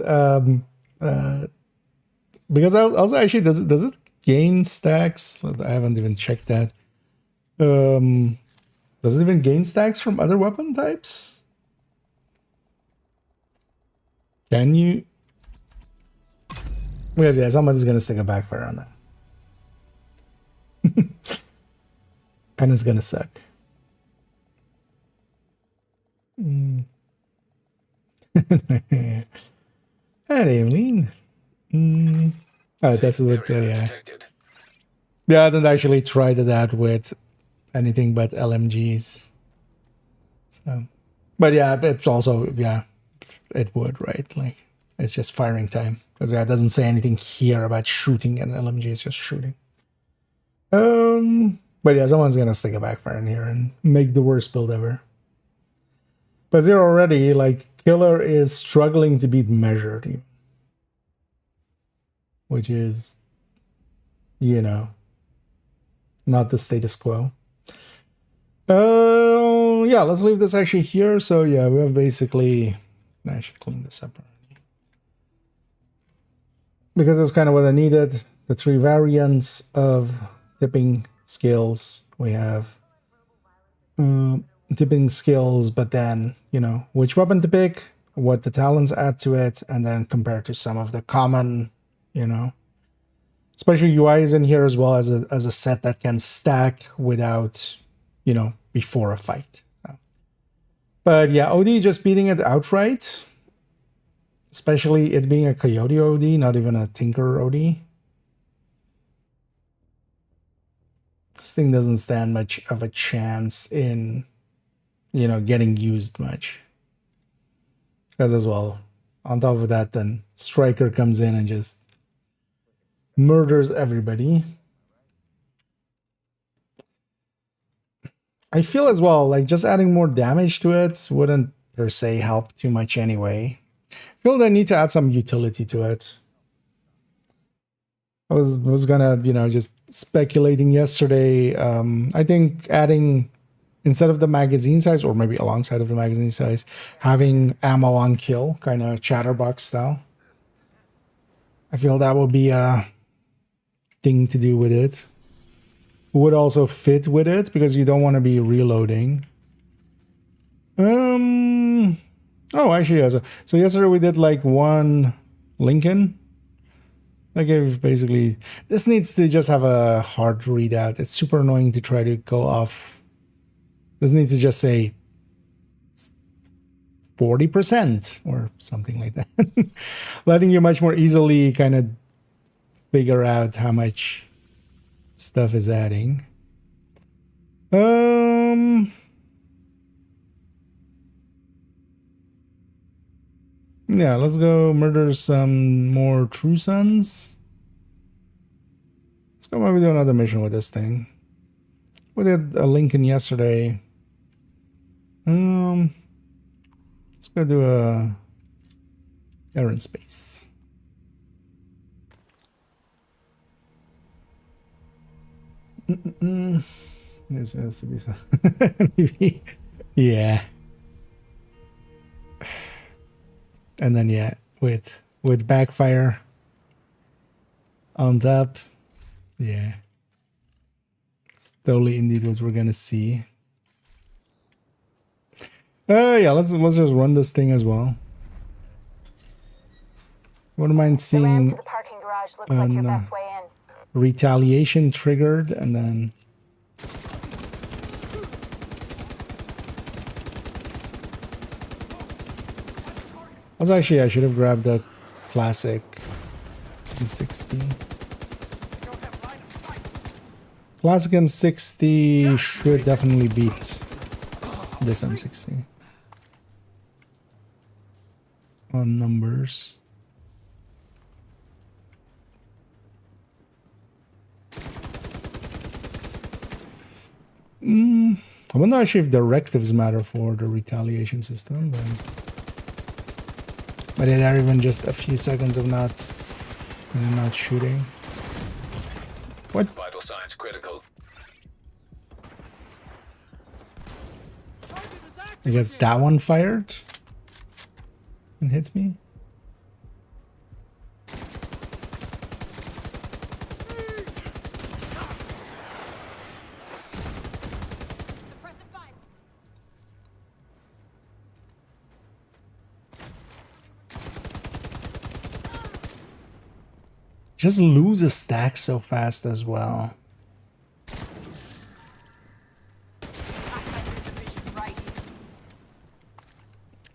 because also actually does it gain stacks? I haven't even checked that. Does it even gain stacks from other weapon types? Can you? Because yeah, somebody's gonna stick a backfire on that. And it's gonna suck. Hey, Aileen. Oh, that's Safe what, area yeah. detected. Yeah, I haven't actually tried that with anything but LMGs. So, but yeah, it's also, yeah, it would, right? Like, it's just firing time. Because it doesn't say anything here about shooting an LMG, it's just shooting. But yeah, someone's gonna stick a backfire in here and make the worst build ever. But here already, like, Killer is struggling to beat Measured, which is, you know, not the status quo. Yeah, let's leave this actually here. So yeah, we have basically, I should clean this up already. Because that's kind of what I needed. The 3 variants of tipping skills. We have tipping skills, but then, you know, which weapon to pick, what the talents add to it, and then compared to some of the common, you know, special UIs in here as well as a set that can stack without, you know, before a fight. So. But yeah, OD just beating it outright, especially it being a Coyote OD, not even a Tinker OD. This thing doesn't stand much of a chance in, you know, getting used much. Because as well, on top of that, then Striker comes in and just murders everybody. I feel as well, like just adding more damage to it wouldn't per se help too much anyway. I feel they need to add some utility to it. I was gonna, you know, just speculating yesterday. I think adding, instead of the magazine size, or maybe alongside of the magazine size, having ammo on kill, kind of chatterbox style. I feel that would be a thing to do with it. Would also fit with it because you don't want to be reloading. Oh, actually, yeah. So yesterday we did like one Lincoln. That gave basically, this needs to just have a hard readout. It's super annoying to try to go off. This needs to just say 40% or something like that. Letting you much more easily kind of figure out how much stuff is adding. Yeah, let's go murder some more True Sons. Let's go maybe do another mission with this thing. We did a Lincoln yesterday. Let's go do a air and space. There's has to be some. Maybe. Yeah. And then yeah, with backfire on top. Yeah. It's totally indeed what we're gonna see. Yeah, let's just run this thing as well. Wouldn't mind The ramp seeing to the parking garage looks like your best way in. retaliation triggered, and then actually I should have grabbed the classic M60. Classic M60 should definitely beat this M60 on numbers. I wonder actually if directives matter for the retaliation system, but they're even just a few seconds of not shooting. What? Vital signs critical. I guess that one fired and hits me. Just lose a stack so fast as well.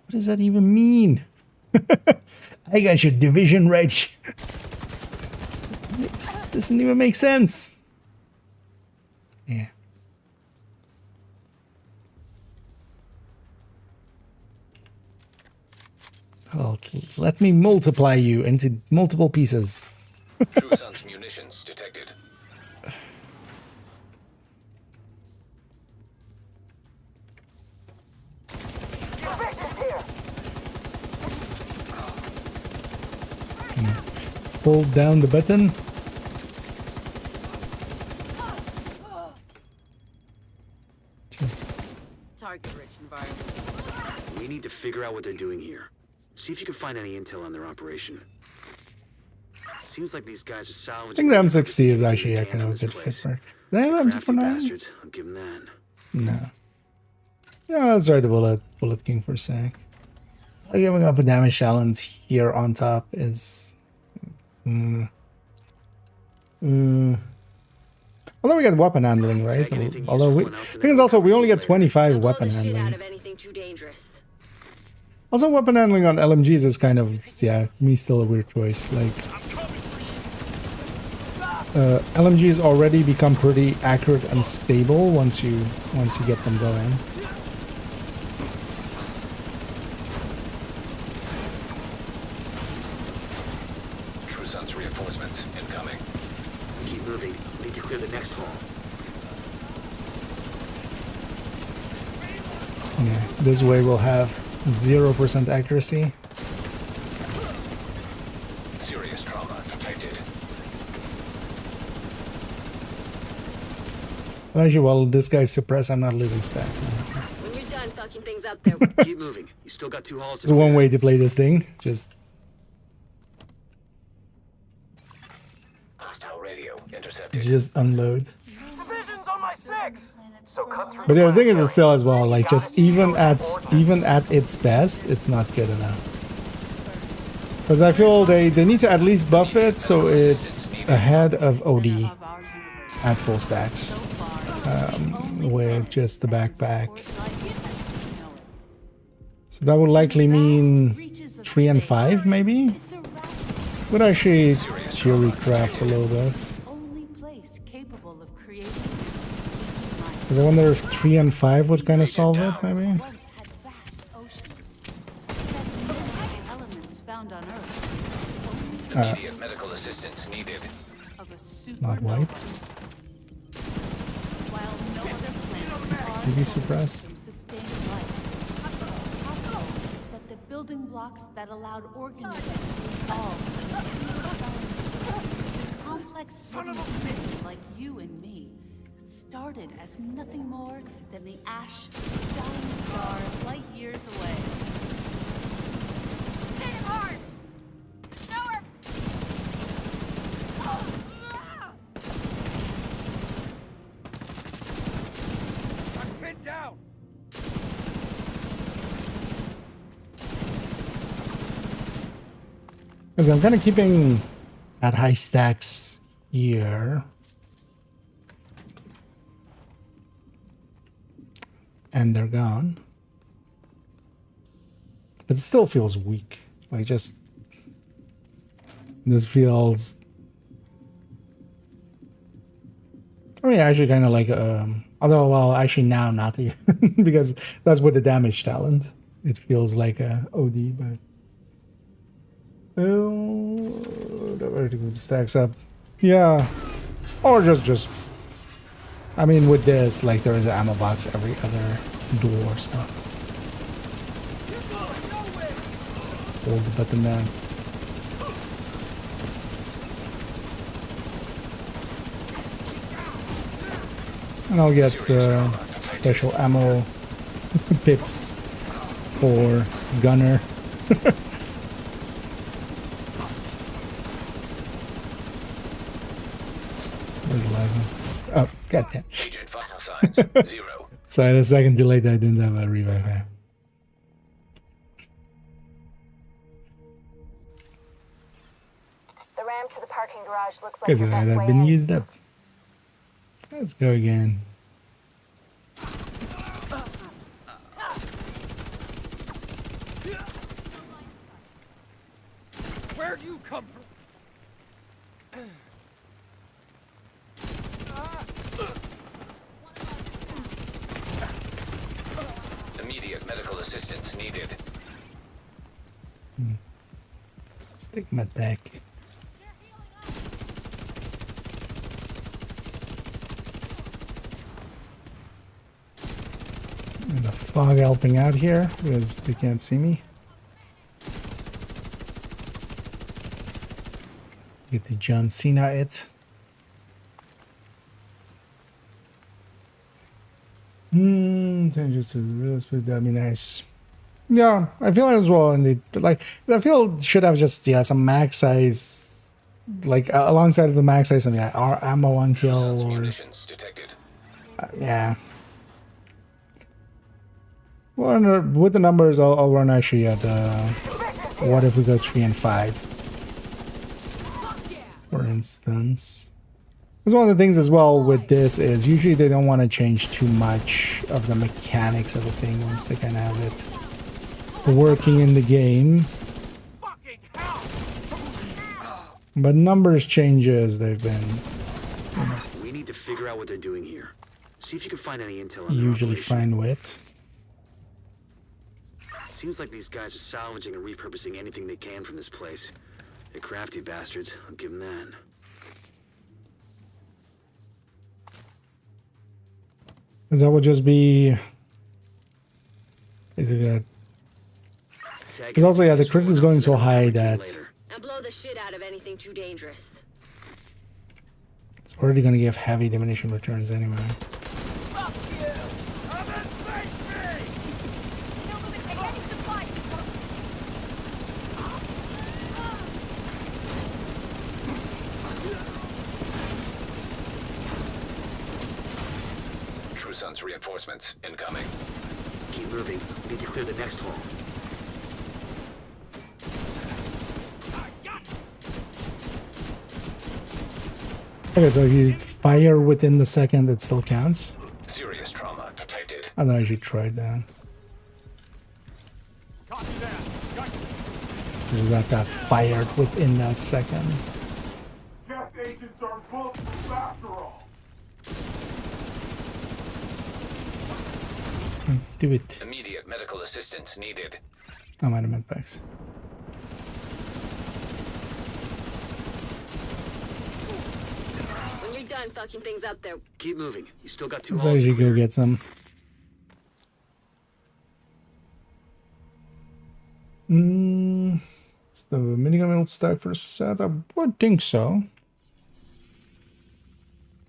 What does that even mean? I got your division right here. Doesn't even make sense. Yeah. Oh, let me multiply you into multiple pieces. True Sun's munitions detected. Hold down the button. Just Target-rich environment. We need to figure out what they're doing here. See if you can find any intel on their operation. Seems like these guys are salvaging. I think the M60 is actually a kind of a good fit for. Do they have Crafty M249? bastards. I'll give them that. No. Yeah, let's try the Bullet King for a sec. Giving up a damage challenge here on top is. Although we get weapon handling, right? Although we, I think it's also we only get 25 weapon Pull the shit out handling. of anything too dangerous. Also, weapon handling on LMGs is kind of, yeah, me still a weird choice. Like, LMGs already become pretty accurate and stable once you get them going. True Sun's reinforcements incoming. Keep moving. Need to clear the next hall. Yeah, this way we'll have 0% accuracy. Serious trauma detected. Actually, while this guy's suppressed, I'm not losing stack. When you're done fucking things up there, Keep moving. You still got 2 halls to There's one clear. way to play this thing. Just Hostile radio intercepted. unload. Division's on my 6! So cut through. But yeah, the thing is still as well, like just even at its best, it's not good enough. Because I feel they need to at least buff it so it's ahead of OD at full stacks. With just the backpack. So that would likely mean 3 and 5 maybe? Would actually theory craft a little bit. Only place capable of creating Because I wonder if 3 and 5 would kind of solve it, maybe? once had vast oceans. That elements found on Earth Immediate medical assistance needed. of a Not supernova. wipe. While no other planet Maybe is suppressed. from sustained life, possible that the building blocks that allowed organisms to evolve and the complex living things like you and me started as nothing more than the ash of a dying star light years away. Hit him hard! Show her! I'm pinned down! Because I'm kind of keeping at high stacks here. And they're gone. But it still feels weak. Like just... This feels... I mean, actually kind of like... although, well, actually now not even. Because that's with the damage talent. It feels like a OD, but... Oh, the stacks up. Yeah. Or just... I mean, with this, like, there is an ammo box every other door, so... Hold the button down. And I'll get special ammo pips for gunner. Where's the last one? Oh, goddamn. Agent vital signs 0. Sorry, a second too late. I didn't have a revive. Yeah. The ramp to the parking garage looks like Because the that best had way been in. used up. Let's go again. Where'd you come from? assistance needed. Let's take him back. And the fog helping out here because they can't see me. Get the John Cena it. Changes to the real estate, that'd be nice. Yeah, I feel as well. And like, I feel it should have just some max size, like alongside of the max size, something like ammo on kill Results or munitions detected. yeah. Well, with the numbers, I'll run actually at what if we go 3 and 5, for instance. Because one of the things as well with this is usually they don't want to change too much of the mechanics of a thing once they can have it working in the game. But numbers changes they've been We need to figure out what they're doing here. See if you can find any intel on their usually operation. fine with. Seems like these guys are salvaging and repurposing anything they can from this place. They're crafty bastards, I'll give them that. Because that would just be... Is it a... Because also, yeah, the crit is going so high that And blow the shit out of anything too dangerous. it's already going to give heavy diminution returns anyway. Fuck you! I'm in space me! Don't move and take any supplies. True Sun's reinforcements incoming. Keep moving. We need to clear the next hall. Okay, so if you fire within the second, it still counts. Serious trauma detected. I've not actually tried that. Copy that. Gotcha. Because that got fired within that second. Gas agents are bulletproof after all. Do it. Immediate medical assistance needed. I'm out of medpacks. When you're done fucking things up there, Keep moving. You still got 2 Let's halls to actually go clear. get some. Is the minigun stack for set? I would think so.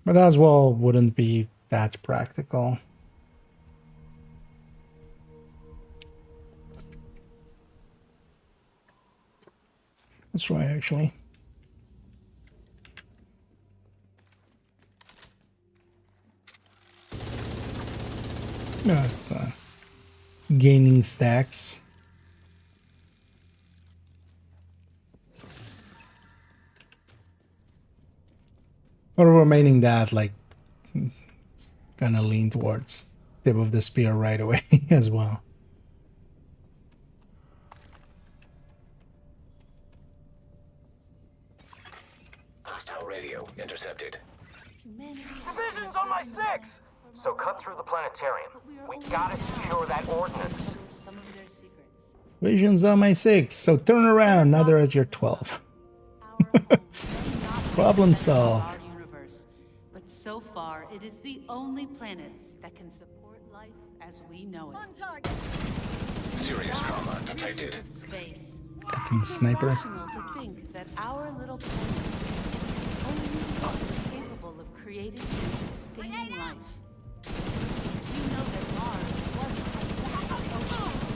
But as well wouldn't be that practical. Let's try actually. No, it's gaining stacks. Or remaining that, like, it's gonna lean towards tip of the spear right away as well. Hostile radio intercepted. Division's on my 6! So cut through the planetarium. We gotta secure that ordnance. Some of their secrets. Vision's on my 6, so turn around, now they're at your 12. Our home may not be Problem the center solved. of our universe, but so far it is the only planet that can support life as we know it. On target. Serious trauma Vast reaches detected. of space. Effing sniper. Irrational to think that our little planet is the only place capable of creating and sustaining life. You know that Mars once had vast oceans,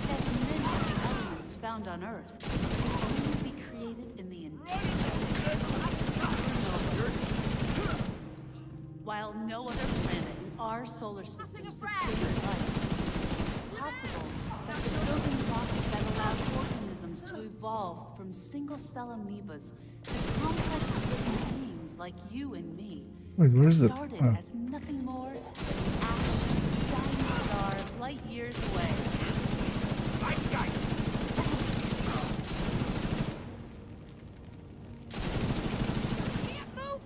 that many of the elements found on Earth could only be created in the interior of supernova. While no other planet in our solar system sustains life, it's possible that the building blocks that allowed organisms to evolve from single-cell amoebas to complex living beings like you and me Wait, where's the... started Oh. as nothing more than an ash, dying star light years away. Can't move.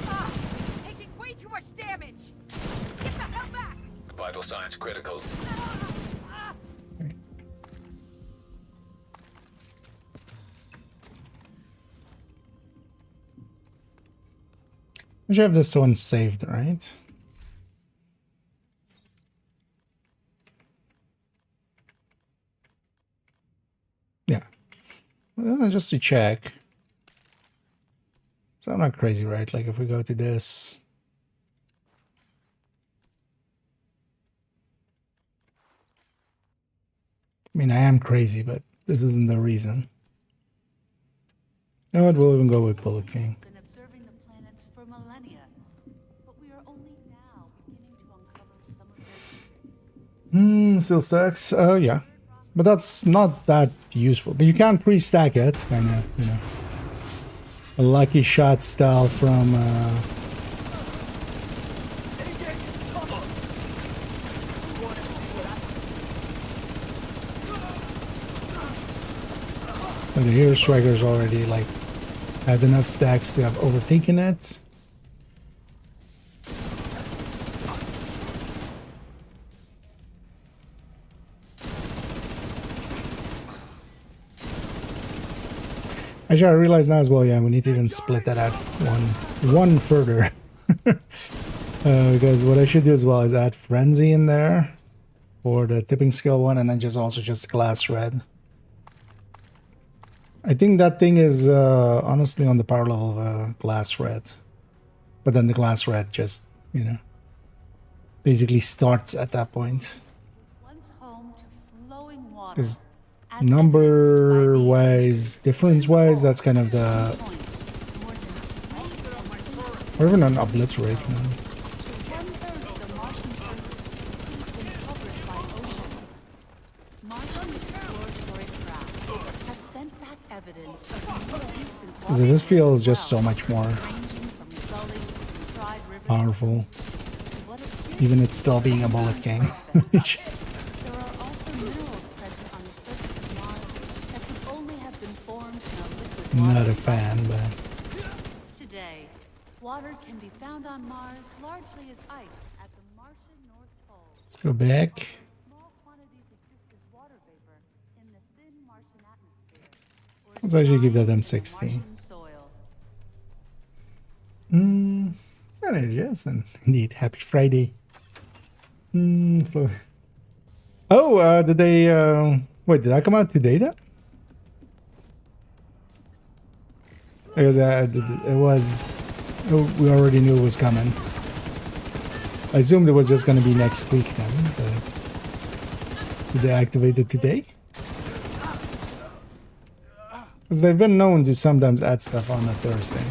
Ah, taking way too much damage. Get the hell back. Vital signs critical. I should have this one saved, right? Yeah. Just to check. So I'm not crazy, right? Like if we go to this. I mean, I am crazy, but this isn't the reason. You know what? We'll even go with Bullet King. Been observing the planets for millennia, but we are only now beginning to uncover some of their secrets. Still sucks. Oh, yeah. But that's not that useful. But you can pre-stack it, kind of, you know. A lucky shot style from... But here, Striker's already, like, had enough stacks to have overtaken it. Actually, I realize now as well, yeah, we need to even split that out one further. Because what I should do as well is add Frenzy in there for the tipping skill one, and then just glass red. I think that thing is honestly on the power level of glass red. But then the glass red just, you know, basically starts at that point. Once home to flowing water. Because number-wise, difference-wise, that's kind of the... Or even an obliterate, man. So this feels just so much more powerful. Even it's still being a Bullet King. Which There are also minerals present on the surface of Mars that could only have been formed in a liquid water. not a fan, but... Today, water can be found on Mars largely as ice at the Martian North Pole. Let's go back. Small quantities exist as water vapor in the thin Martian atmosphere. Or as Let's actually give that brine in the M60. Martian soil. And yes, and indeed, happy Friday. Oh, did they, wait, did that come out today then? Because it was, we already knew it was coming. I assumed it was just going to be next week then, but did they activate it today? Because they've been known to sometimes add stuff on a Thursday.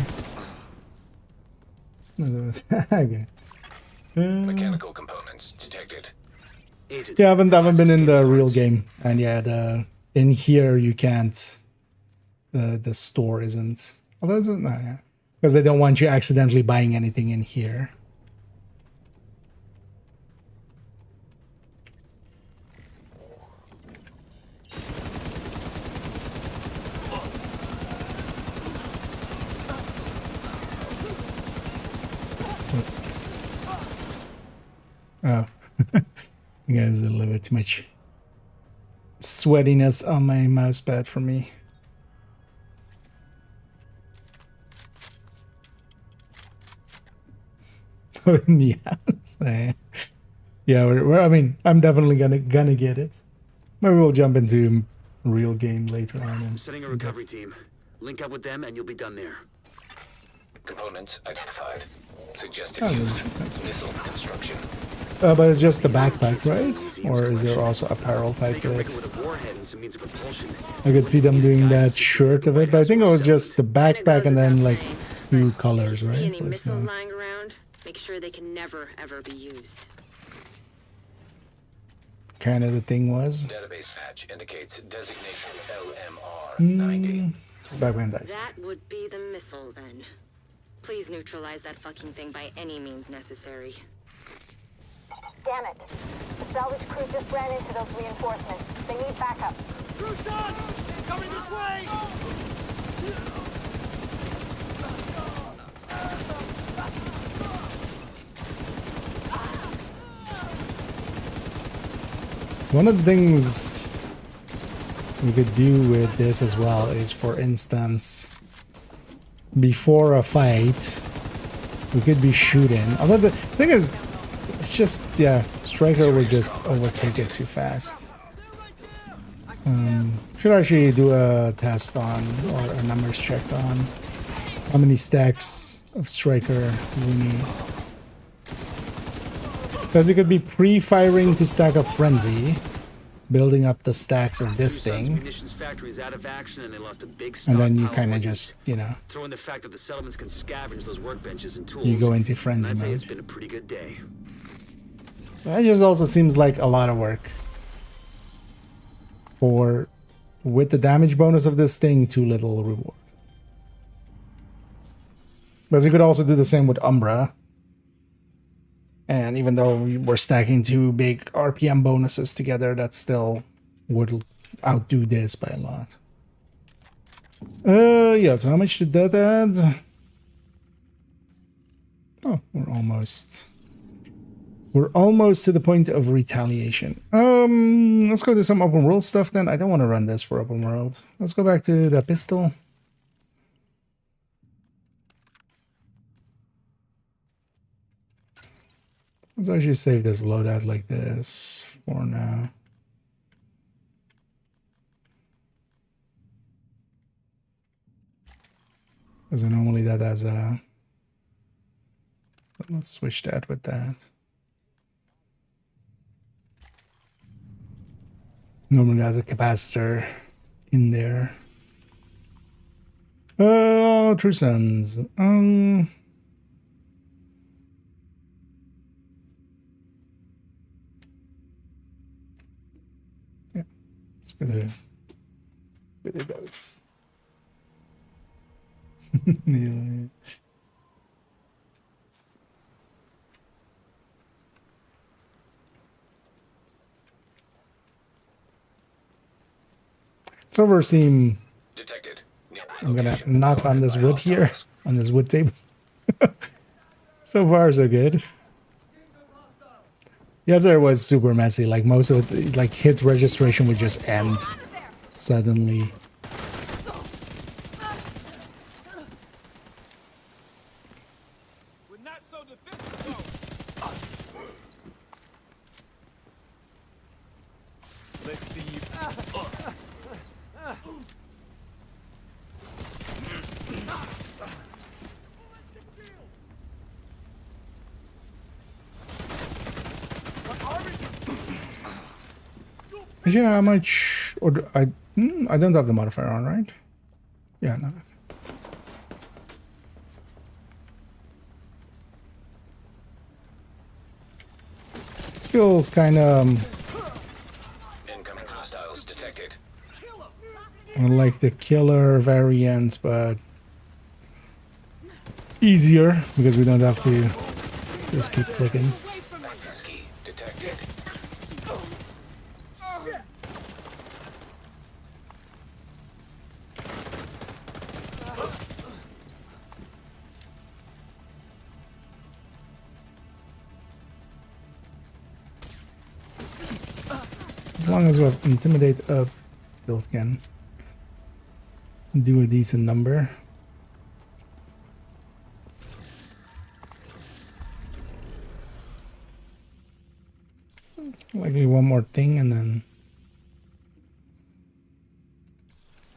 Okay. Mechanical components detected. Yeah, I haven't been in the real game, and yeah, in here you can't. The store isn't. Although it's no, yeah, because they don't want you accidentally buying anything in here. Oh, I think there's a little bit too much sweatiness on my mouse pad for me. In the house, yeah. I mean, I'm definitely gonna get it. Maybe we'll jump into real game later on. I'm setting a recovery team. Link up with them, and you'll be done there. Components identified. Suggested Oh, use. Missile construction. But it's just the backpack, right? Or is there also apparel tied to it? With a warhead and some means of propulsion. I could see them doing that shirt of it, but I think it was just the backpack and then like two colors, See right? any Was missiles the- lying around? Make sure they can never, ever be used. kind of the thing was. Database match indicates designation LMR-90. Back when that. That would be the missile, then. Please neutralize that fucking thing by any means necessary. Damn it. The salvage crew just ran into those reinforcements. They need backup. Crew shots! Coming this way! One of the things we could do with this as well is, for instance, before a fight, we could be shooting. Although the thing is, it's just, yeah, Striker would just overtake it too fast. Should actually do a test on, or a numbers check on, how many stacks of Striker we need. Because it could be pre-firing to stack up Frenzy, building up the stacks of this thing, and then you kind of just, you know, Throw in the fact that the settlements can scavenge those workbenches and tools. you go into Frenzy I'd say it's mode. been a pretty good day. That just also seems like a lot of work. For, with the damage bonus of this thing, too little reward. Because you could also do the same with Umbra. And even though we're stacking two big RPM bonuses together, that still would outdo this by a lot. Yeah, so how much did that add? Oh, we're almost to the point of retaliation. Let's go to some open world stuff then. I don't want to run this for open world. Let's go back to the pistol. Let's actually save this loadout like this for now. Because normally that has a... Let's switch that with that. Normally has a capacitor in there. True Sons. Yeah, just gonna get it out. Yeah. Server seem. Detected. I'm gonna knock on this wood here, on this wood table. So far, so good. Yesterday was super messy. Like most of it, like hit registration would just end suddenly. Let's see. Yeah, how much? Or do I don't have the modifier on, right? Yeah, no. This feels kind of Incoming hostiles detected. like the killer variant, but easier because we don't have to just keep clicking. Access key detected. As long as we have intimidate up, still can do a decent number. Likely one more thing and then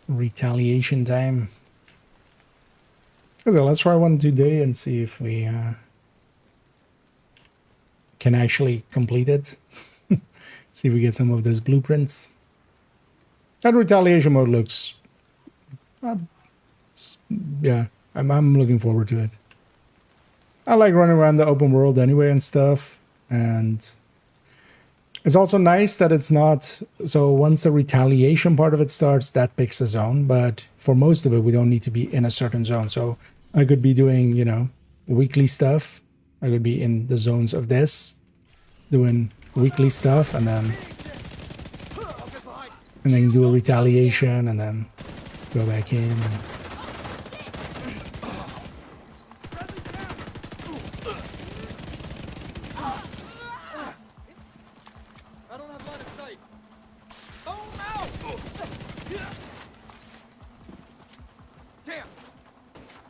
retaliation time. So let's try one today and see if we can actually complete it. See if we get some of those blueprints. That retaliation mode looks... yeah, I'm looking forward to it. I like running around the open world anyway and stuff. And it's also nice that it's not... So once the retaliation part of it starts, that picks a zone. But for most of it, we don't need to be in a certain zone. So I could be doing, you know, weekly stuff. I could be in the zones of this, doing weekly stuff, and then do a retaliation, and then go back in. I don't have line of sight.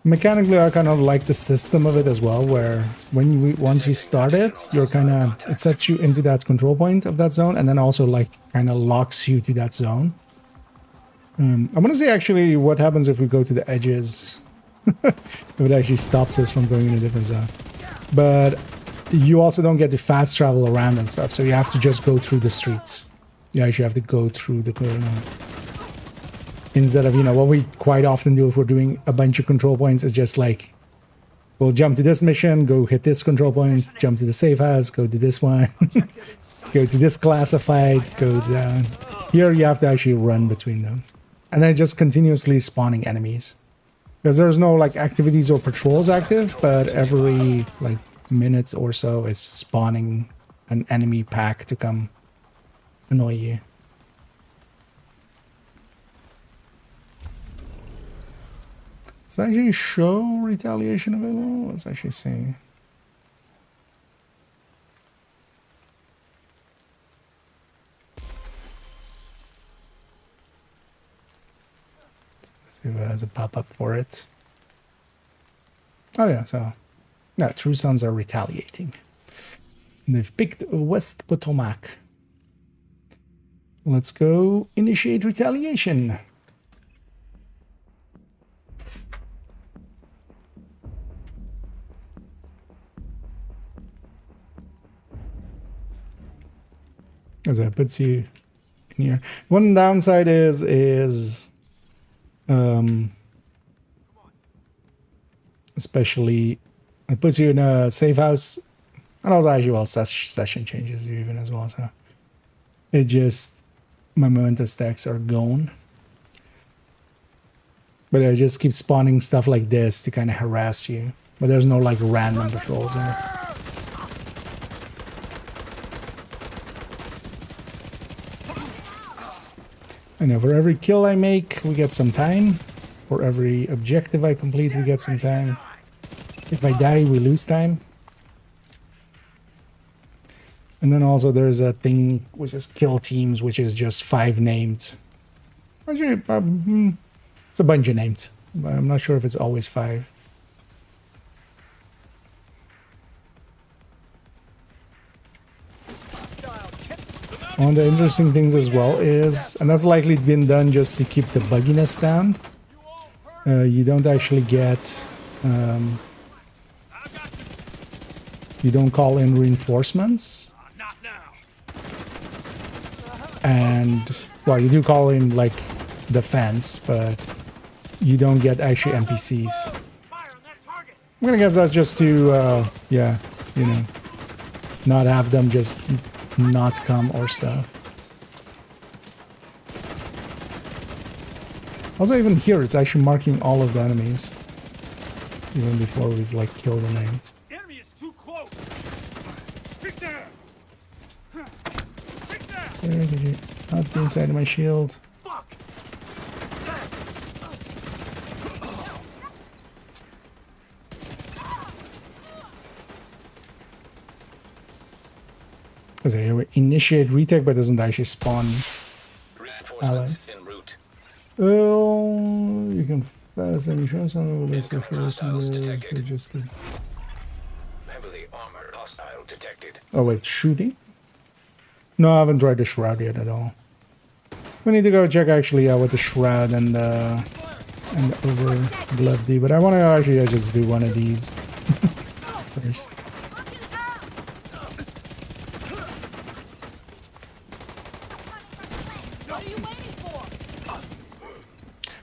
Mechanically, I kind of like the system of it as well, where once you start it, you're kind of, it sets you into that control point of that zone, and then also like kind of locks you to that zone. I want to see actually what happens if we go to the edges. If it actually stops us from going in a different zone. But you also don't get to fast travel around and stuff, so you have to just go through the streets. You actually have to go through the... instead of, you know, what we quite often do if we're doing a bunch of control points is just like, we'll jump to this mission, go hit this control point, jump to the safe house, go to this one, go to this classified, go down. Here you have to actually run between them. And then just continuously spawning enemies. Because there's no like activities or patrols active, but every like minute or so it's spawning an enemy pack to come annoy you. Does that actually show retaliation available? Let's actually see. Who has a pop-up for it? Oh yeah, so no, True Sons are retaliating. And they've picked West Potomac. Let's go initiate retaliation. As that puts you in here. One downside is especially it puts you in a safe house, and also actually well session changes you even as well, so it just my memento stacks are gone. But I just keep spawning stuff like this to kind of harass you, but there's no like random patrols there. I know, for every kill I make, we get some time. For every objective I complete, we get some time. If I die, we lose time. And then also there's a thing which is kill teams, which is just 5 named. Actually, it's a bunch of names. I'm not sure if it's always 5. One of the interesting things as well is, and that's likely been done just to keep the bugginess down, you don't actually get, you don't call in reinforcements. And, well, you do call in, like, defense, but you don't get actually NPCs. I'm gonna guess that's just to, yeah, you know, not have them just not come or stuff. Also, even here, it's actually marking all of the enemies, even before we've like killed the names. Enemy is too close. Pick down. Sorry, did you not be inside of my shield? Fuck. Because I initiate retake, but doesn't actually spawn allies. En route. Oh, you can pass any shots on the Incoming hostiles detected. just. Heavily armored hostile detected. Oh wait, shooting? No, I haven't tried the shroud yet at all. We need to go check actually with the shroud and the over glove D, but I want to actually just do one of these first.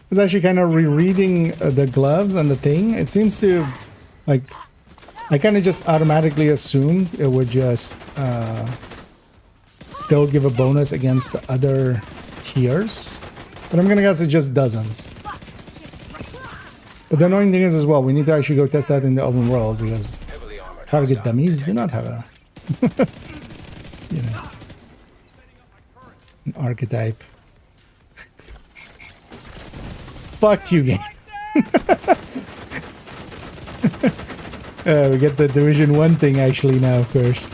I was actually kind of rereading the gloves and the thing. It seems to, like, I kind of just automatically assumed it would just still give a bonus against the other tiers. But I'm gonna guess it just doesn't. But the annoying thing is as well, we need to actually go test that in the open world because target dummies do not have a, you know, an archetype. Fuck you, game. We get the Division 1 thing actually now, of course.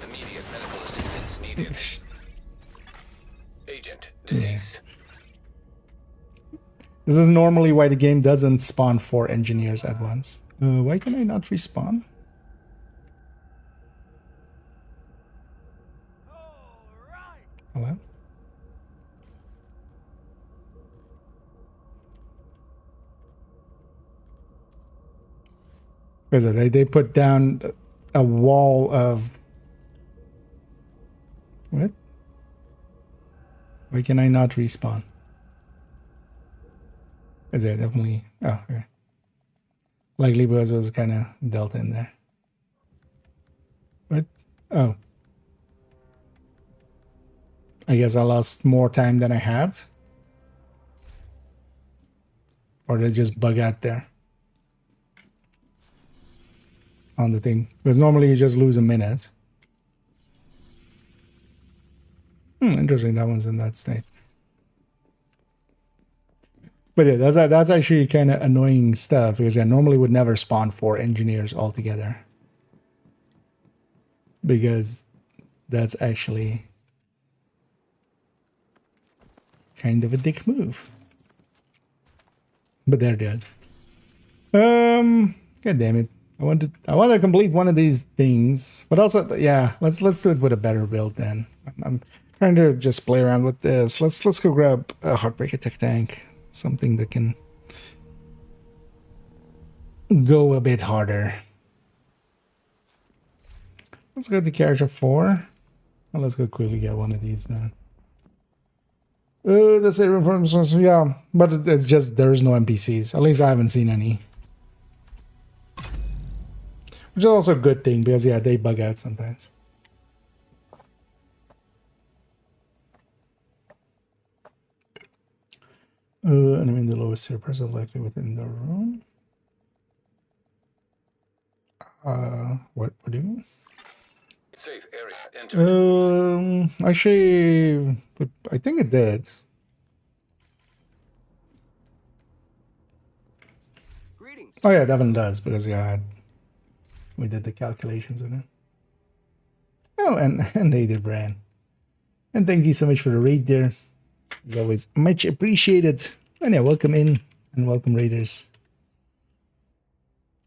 Immediate medical assistance needed. Agent, deceased. This is normally why the game doesn't spawn 4 engineers at once. Why can I not respawn? Hello? Because they put down a wall of... What? Why can I not respawn? Is it definitely... Oh, okay. Likely because it was kind of dealt in there. What? Oh. I guess I lost more time than I had. Or did it just bug out there? On the thing. Because normally you just lose a minute. Interesting, that one's in that state. But yeah, that's actually kind of annoying stuff, because I normally would never spawn 4 engineers altogether. Because that's actually kind of a dick move. But they're dead. God damn it. I want to complete one of these things. But also, yeah, let's do it with a better build then. I'm trying to just play around with this. Let's go grab a Heartbreaker Tech Tank. Something that can go a bit harder. Let's go to character 4. Well, let's go quickly get one of these then. The saving from yeah, but it's just there's no NPCs. At least I haven't seen any. Which is also a good thing, because yeah, they bug out sometimes. Enemy in the lowest tier person likely within the room. What do you mean? Safe area. Enter. Actually, I think it did. Greetings. Oh yeah, Devin does, because yeah, we did the calculations with it. Oh, and they did, Bran. And thank you so much for the raid there. As always, much appreciated. And yeah, welcome in and welcome raiders.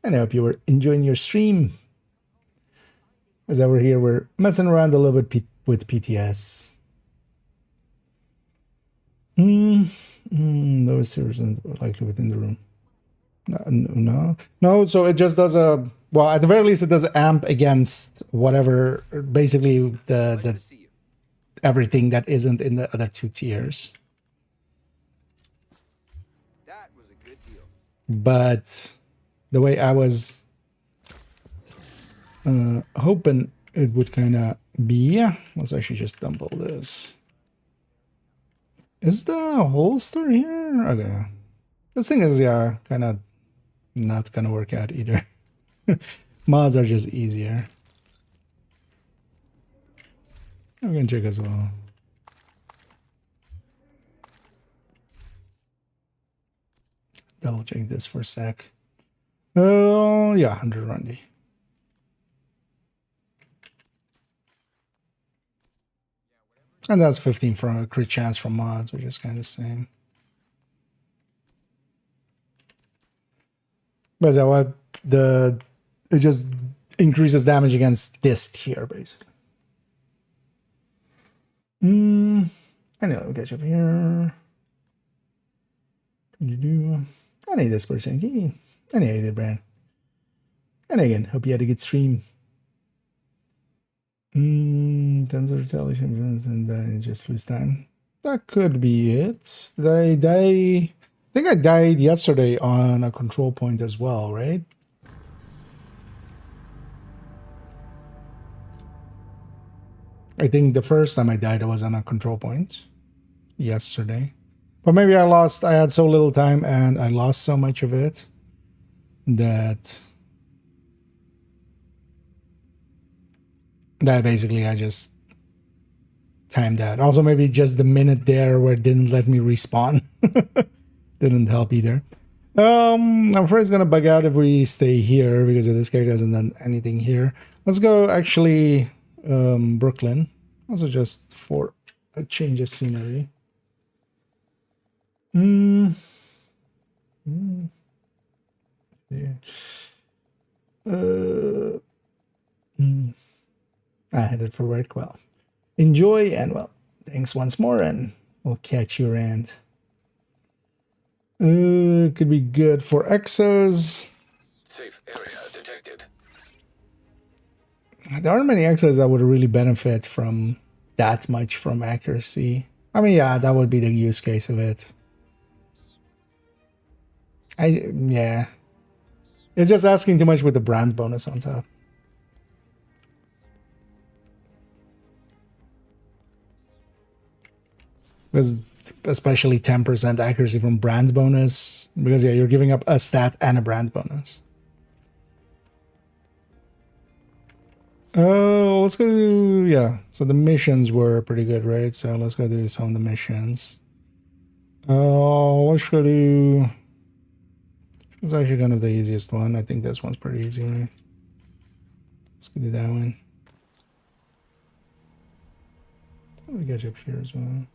And I hope you were enjoying your stream. As over here, we're messing around a little bit with PTS. Those servers likely within the room. No. So it just does a, well, at the very least, it does amp against whatever, basically the everything that isn't in the other 2 tiers. That was a good deal. But the way I was hoping it would kind of be, let's actually just dump all this. Is the holster here? Okay. This thing is, yeah, kind of not gonna work out either. Mods are just easier. We can check as well. Double check this for a sec. Oh, yeah, 100 Randy. And that's 15 for a crit chance from mods, which is kind of the same. But yeah, what it just increases damage against this tier, basically. Anyway, we'll catch up here. I need this person key. Anyway, the brand. And again, hope you had a good stream. Tons of television and then just lose time. That could be it. Did I think I died yesterday on a control point as well, right? I think the first time I died, I was on a control point yesterday. But maybe I had so little time and I lost so much of it that basically I just timed that. Also, maybe just the minute there where it didn't let me respawn didn't help either. I'm afraid it's gonna bug out if we stay here because this character hasn't done anything here. Let's go actually Brooklyn. Also just for a change of scenery. Yeah. I headed for work. Well, enjoy, and well, thanks once more, and we'll catch you around. Could be good for exos. Safe area detected. There aren't many exos that would really benefit from that much from accuracy. I mean, yeah, that would be the use case of it. Yeah. It's just asking too much with the brand bonus on top. Because especially 10% accuracy from brand bonus. Because yeah, you're giving up a stat and a brand bonus. Oh, let's go do, yeah. So the missions were pretty good, right? So let's go do some of the missions. Let's go do... It's actually kind of the easiest one. I think this one's pretty easy, right? Let's go do that one. Let me get up here as well.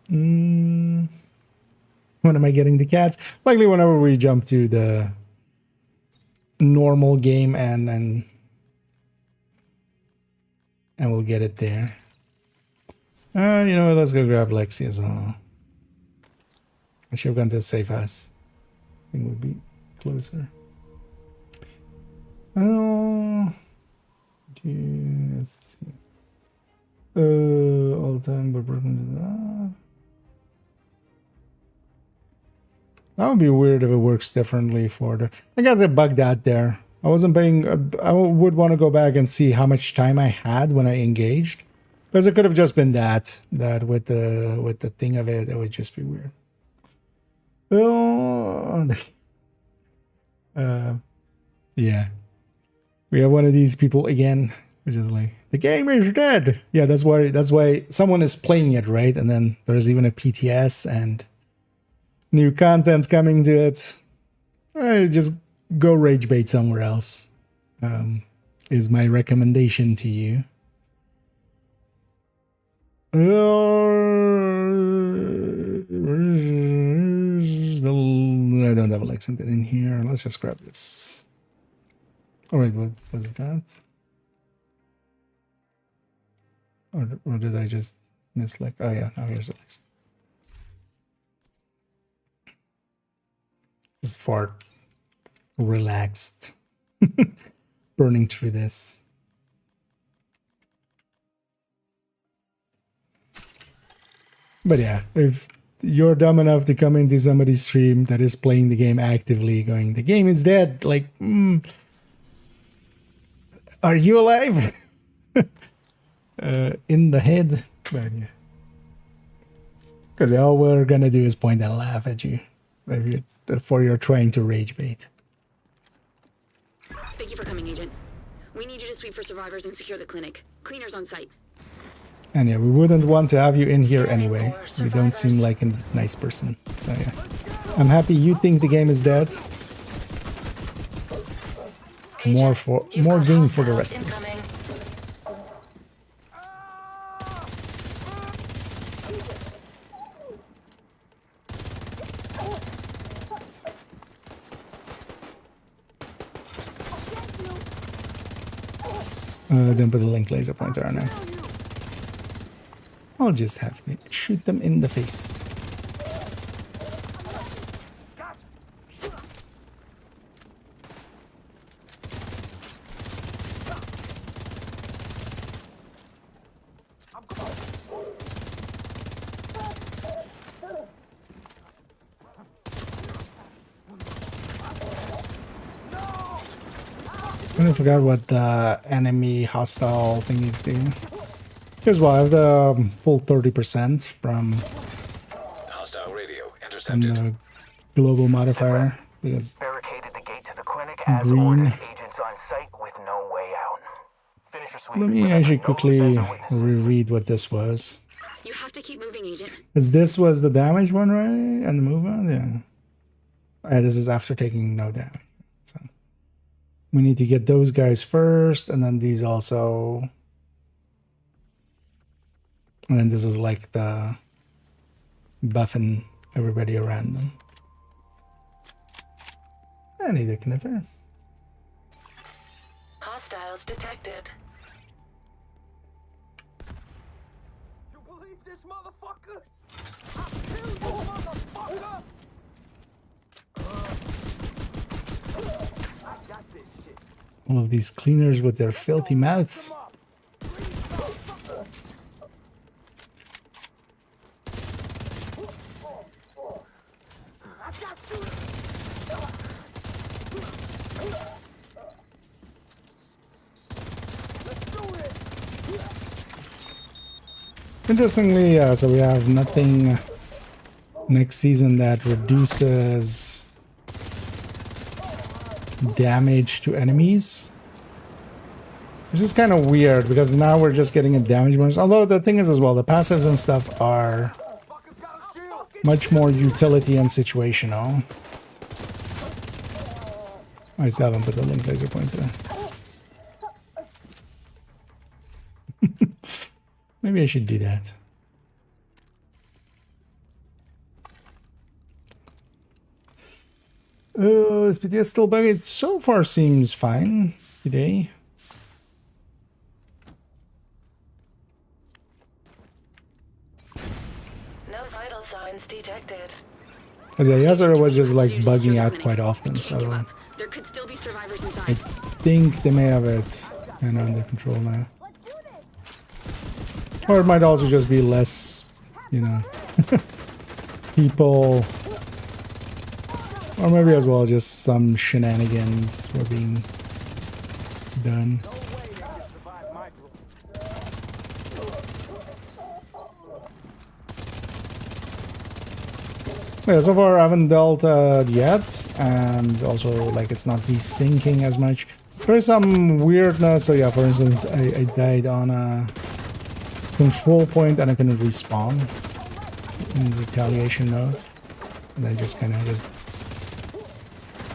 When am I getting the cats? Likely whenever we jump to the normal game and we'll get it there. You know what? Let's go grab Lexi as well. I should have gone to a safe house. I think would be closer. Let's see. All time, but broken. That would be weird if it works differently for the... I guess I bugged out there. I wasn't paying... I would want to go back and see how much time I had when I engaged. Because it could have just been that with the thing of it, it would just be weird. Yeah. We have one of these people again, which is like, the game is dead. Yeah, that's why someone is playing it, right? And then there's even a PTS and new content coming to it. Just go rage bait somewhere else. Is my recommendation to you. I don't have a Lexington in here. Let's just grab this. All right, what was that? Or did I just miss like? Oh yeah, now here's the Lexington. Just for relaxed, burning through this. But yeah, if you're dumb enough to come into somebody's stream that is playing the game actively, going, the game is dead, like, are you alive? In the head. But yeah. Because all we're gonna do is point and laugh at you for you're trying to rage bait. Thank you for coming, Agent. We need you to sweep for survivors and secure the clinic. Cleaners on site. And yeah, we wouldn't want to have you in here anyway. You don't seem like a nice person. So yeah. I'm happy you think the game is dead. More game for the rest of us. Don't put a link laser pointer on there. I'll just have to shoot them in the face. I forgot what the enemy hostile thingies do. Here's why I have the full 30% from Hostile radio intercepted. the global modifier because Barricaded the gate to the clinic as green. ordered. Agents on site with no way out. Finish your sweep. Let me actually quickly reread what this was. You have to keep moving, Agent. Because this was the damage one, right? And the movement, yeah. This is after taking no damage. So we need to get those guys first, and then these also. And then this is like the buff and everybody around them. And neither can it. Hostiles detected. You believe this motherfucker? I'll kill you, motherfucker! I got this shit. All of these cleaners with their filthy mouths. Interestingly, so we have nothing next season that reduces damage to enemies, which is kind of weird because now we're just getting a damage bonus. Although the thing is as well, the passives and stuff are much more utility and situational. I still haven't put the link laser pointer. Maybe I should do that. Is PTS still buggy? It so far seems fine today. No vital signs detected. Because yeah, yesterday was just like bugging out quite often, so There could still be survivors I inside. think they may have it kind of under control now. Or it might also just be less, you know, people, or maybe as well just some shenanigans were being done. Yeah, so far I haven't dealt yet, and also like it's not desyncing as much. There's some weirdness. So yeah, for instance, I died on a control point and I couldn't respawn in retaliation mode. And then just kind of just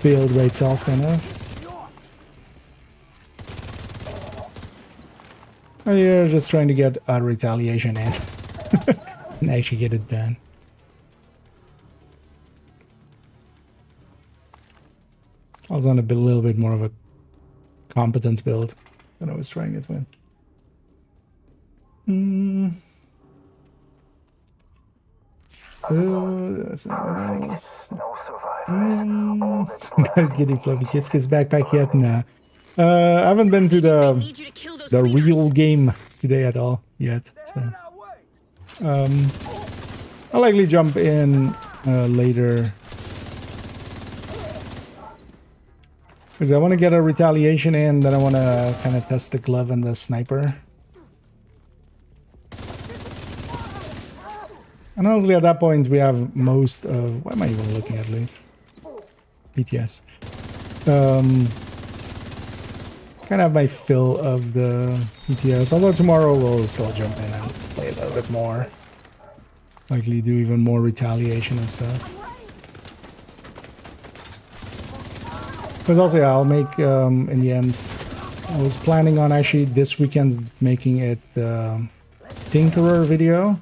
build by itself kind of. And you're just trying to get a retaliation in and actually get it done. I was on a little bit more of a competent build than I was trying it with. That's nice. Getting fluffy Kiska's backpack yet? Nah. I haven't been to the real game today at all yet. So I'll likely jump in later. Because I want to get a retaliation in, then I want to kind of test the glove and the sniper. And honestly, at that point, we have most of... What am I even looking at late? PTS. Kind of have my fill of the PTS. Although tomorrow we'll still jump in and play a little bit more. Likely do even more retaliation and stuff. Because also, yeah, I'll make, in the end, I was planning on actually this weekend making it Tinkerer video.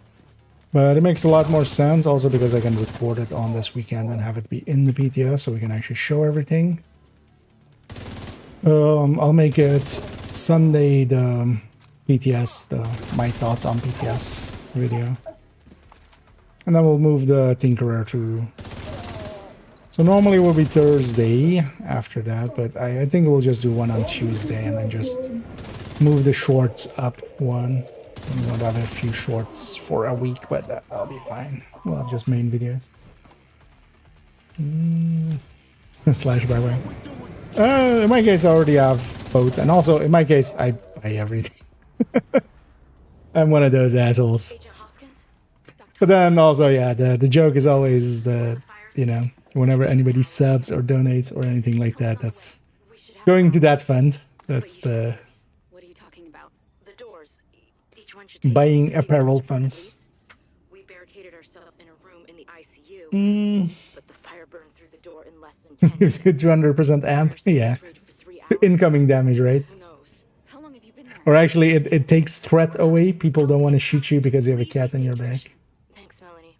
But it makes a lot more sense also because I can record it on this weekend and have it be in the PTS so we can actually show everything. I'll make it Sunday, the PTS, my thoughts on PTS video. And then we'll move the Tinkerer to... So normally it will be Thursday after that, but I think we'll just do one on Tuesday and then just move the shorts up one. We won't have a few shorts for a week, but that'll be fine. We'll have just main videos. Slash by way. In my case, I already have both, and also in my case, I buy everything. I'm one of those assholes. But then also, yeah, the joke is always that, you know, whenever anybody subs or donates or anything like that, that's going to that fund. That's the What are you talking about? The doors. Each one should take buying apparel funds. We barricaded ourselves in a room in the ICU, but the fire burned through the door in less than 10 It was good 200% amp. Yeah. To incoming damage, right? Who knows? How long have you been there? Or actually, it takes threat away. People don't want to shoot you because you have a cat on your back. Thanks, Melanie.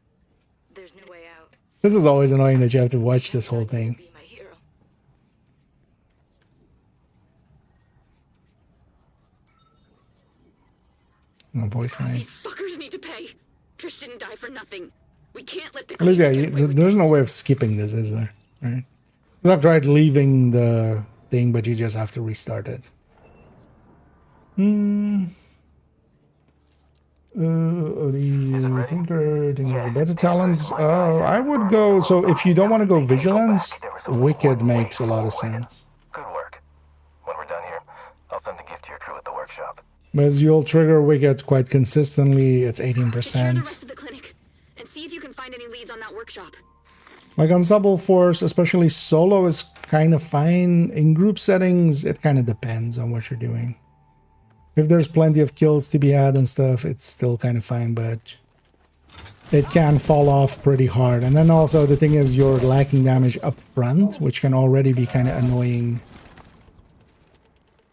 There's no way out. This is always annoying that you have to watch this whole thing. Be my hero. No voice line. These fuckers need to pay. Trish didn't die for nothing. We can't let the At least, yeah, cleaners get away with there's this. no way of skipping this, is there? Right? Because I've tried leaving the thing, but you just have to restart it. The Tinker, Tinker's a better talent. I would go, so if you don't want to go Vigilance, Wicked makes a lot of sense. Good work. When we're done here, I'll send a gift to your crew at the workshop. Because you'll trigger Wicked quite consistently, it's Secure the 18%. rest of the clinic and see if you can find any leads on that workshop. Like Ensemble Force, especially solo, is kind of fine. In group settings, it kind of depends on what you're doing. If there's plenty of kills to be had and stuff, it's still kind of fine, but it can fall off pretty hard. And then also the thing is you're lacking damage up front, which can already be kind of annoying.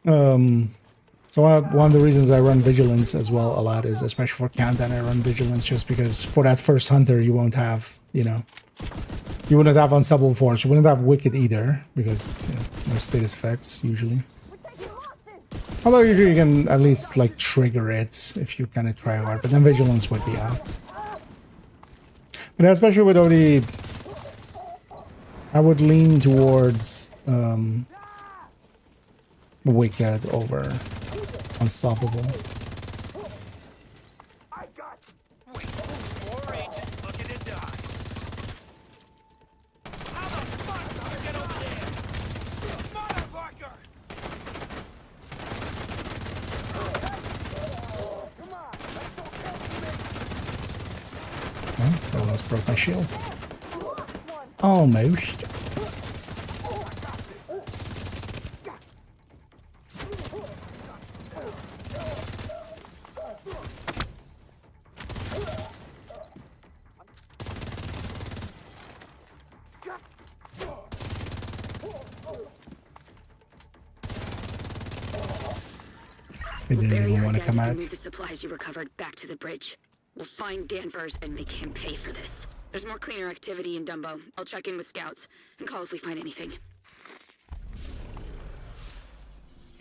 So one of the reasons I run Vigilance as well a lot is, especially for Countdown, I run Vigilance just because for that first Hunter you won't have, you know, you wouldn't have Unstoppable Force, you wouldn't have Wicked either, because, you know, no status effects usually. Although usually you can at least like trigger it if you kind of try hard, but then Vigilance would be out. But especially with OD, I would lean towards Wicked over Unstoppable. I got. Wait, 4 agents looking to die. How the fuck do you get over there? Motherfucker! Oh, that almost broke my shield. Almost. He didn't even want to come out. Move the supplies you recovered back to the bridge. We'll find Danvers and make him pay for this. There's more cleaner activity in Dumbo. I'll check in with scouts and call if we find anything.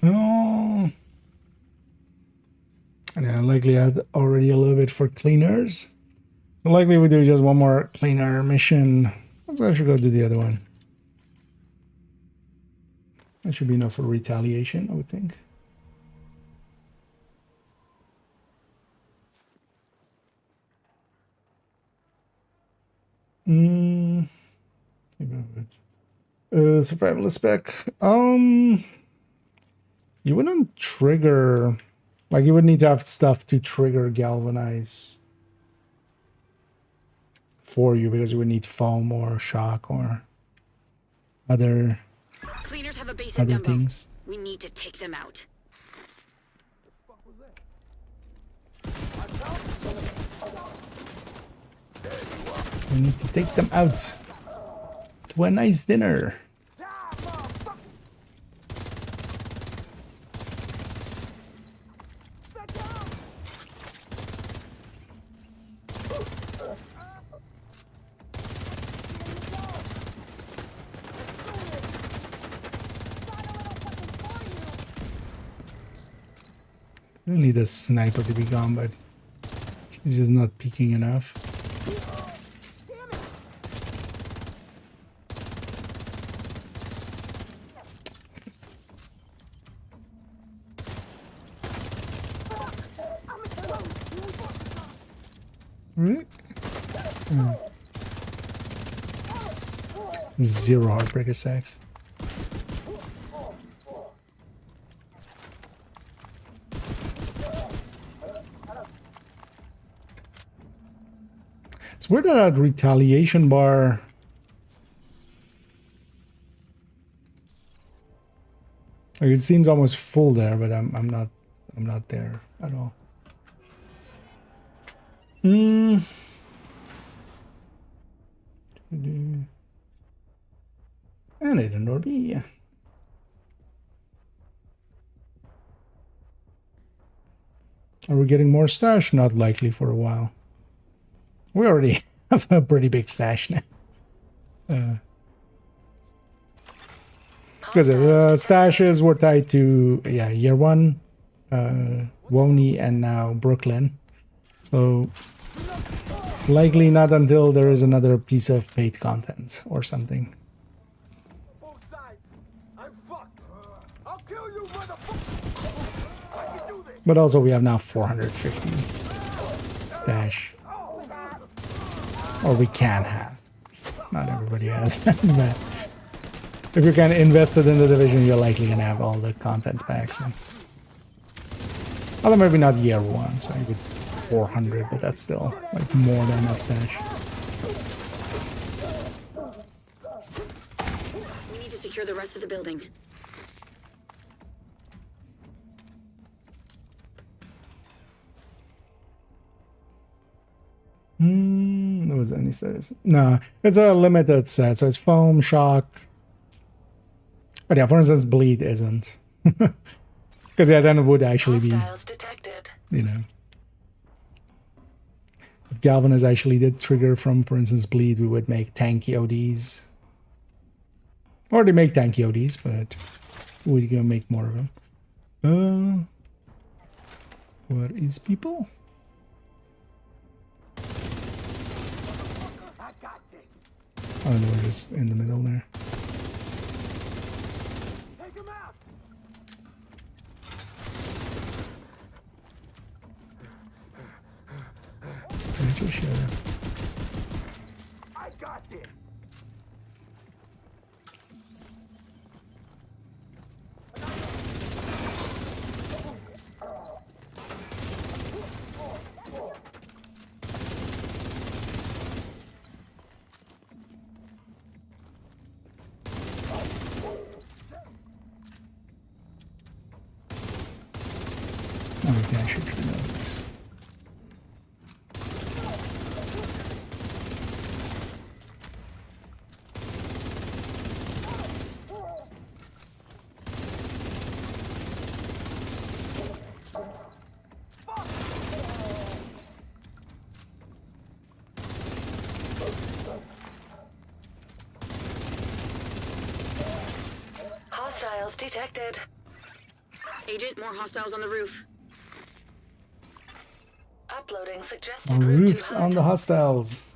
Oh. And I likely had already a little bit for cleaners. So likely we do just one more cleaner mission. Let's actually go do the other one. That should be enough for retaliation, I would think. Survivalist spec. You wouldn't trigger, like you would need to have stuff to trigger galvanize for you, because you would need foam or shock or other Cleaners have a base in Dumbo. things. We need to take them out. We need to take them out to a nice dinner. We need a sniper to be gone, but she's just not peeking enough. Really? Zero Heartbreaker sacks. It's weird that retaliation bar. Like it seems almost full there, but I'm not there at all. And it indoor B. Are we getting more stash? Not likely for a while. We already have a pretty big stash now. Because the stashes were tied to, yeah, year one, Woney, and now Brooklyn. So likely not until there is another piece of paid content or something. Both sides. I'm fucked. I'll kill you, motherfucker. I can do this. But also we have now 450 stash. Or we can have. Not everybody has that, but if you're kind of invested in the division, you're likely gonna have all the contents back. So, although maybe not year one, so maybe 400, but that's still like more than enough stash. We need to secure the rest of the building. Was any size? No, it's a limited set, so it's foam, shock. But yeah, for instance, bleed isn't. Because yeah, then it would actually be, you know, if Galvanize actually did trigger from, for instance, bleed, we would make tanky ODs. Or they make tanky ODs, but we're gonna make more of them. Where is people? Oh no, we're just in the middle there. Take him out. I got this. Okay, I should know this. Hostiles detected. Agent, more hostiles on the roof. Uploading suggested On route roofs to on the hostiles.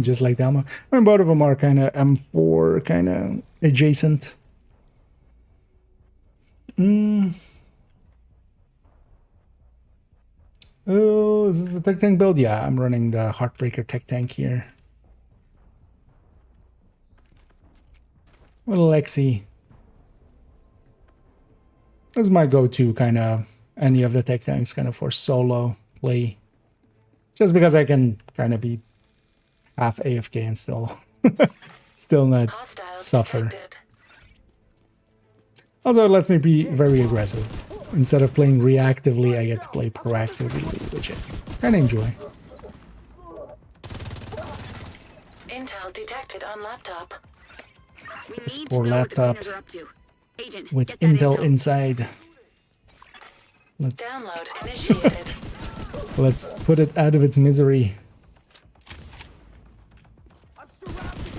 Just like Delma. I mean, both of them are kind of M4, kind of adjacent. Oh, is this the tech tank build? Yeah, I'm running the Heartbreaker tech tank here. Little Lexi. This is my go-to kind of any of the tech tanks kind of for solo play. Just because I can kind of be half AFK and still not suffer. detected. Also, it lets me be very aggressive. Instead of playing reactively, I get to play proactively, which I kind of enjoy. Intel detected on laptop. We This need poor to know what the laptop cleaners are up to. Agent, with get that Intel inside. Download initiated. Let's put it out of its misery. I'm surrounded.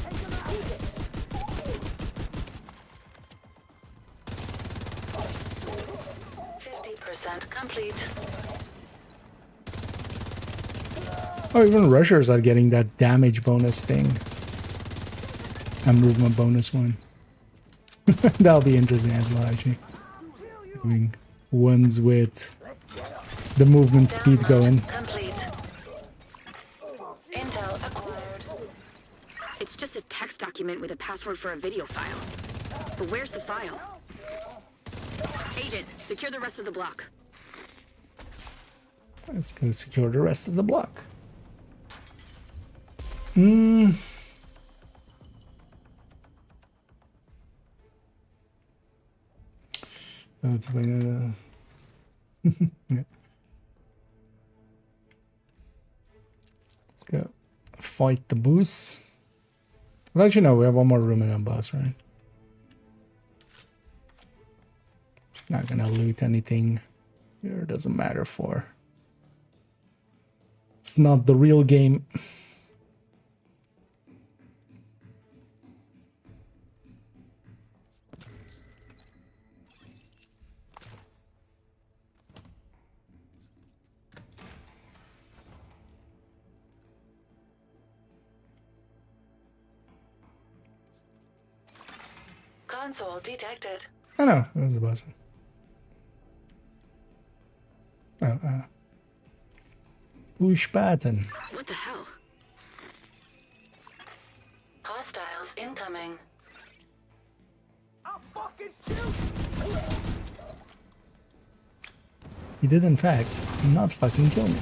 Take him out. 50% complete. Oh, even rushers are getting that damage bonus thing. A movement bonus one. That'll be interesting as well, actually. Doing ones with the movement speed going. Complete. Intel acquired. It's just a text document with a password for a video file. But where's the file? Agent, secure the rest of the block. Let's go secure the rest of the block. Let's bring yeah. Let's go fight the boss. Well, actually, no, we have one more room in that boss, right? Not gonna loot anything here, doesn't matter for It's not the real game. Console detected. I know, that was the buzzer. Oh, push button. What the hell? Hostiles incoming. I'll fucking shoot! He did, in fact, not fucking kill me.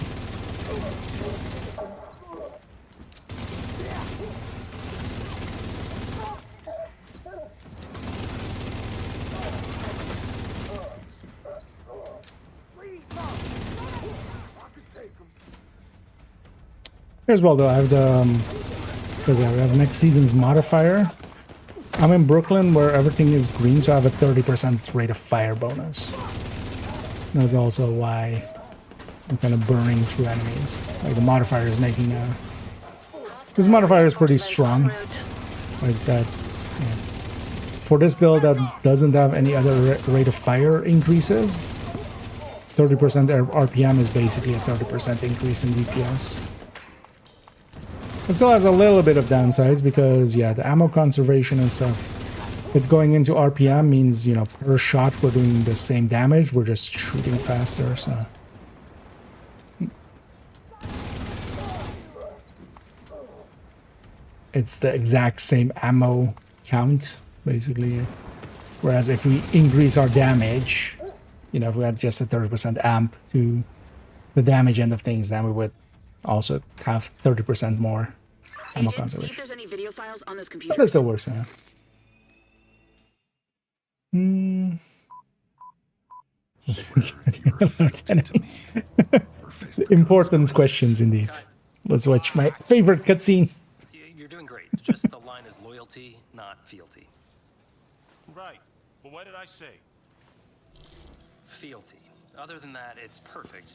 Here's well though, I have the because I have next season's modifier. I'm in Brooklyn where everything is green, so I have a 30% rate of fire bonus. That's also why I'm kind of burning through enemies. Like the modifier is making a... This modifier is pretty strong. Like that. Yeah. For this build that doesn't have any other rate of fire increases, 30% RPM is basically a 30% increase in DPS. It still has a little bit of downsides because, yeah, the ammo conservation and stuff. It's going into RPM means, you know, per shot we're doing the same damage. We're just shooting faster, so... It's the exact same ammo count, basically. Whereas if we increase our damage, you know, if we had just a 30% amp to the damage end of things, then we would also have 30% more ammo conservation. See if there's any video files on those But computers. it still works out. Enemies. Important questions indeed. Let's watch my favorite cutscene. You're doing great. Just the line is loyalty, not fealty. Right. But what did I say? Fealty. Other than that, it's perfect.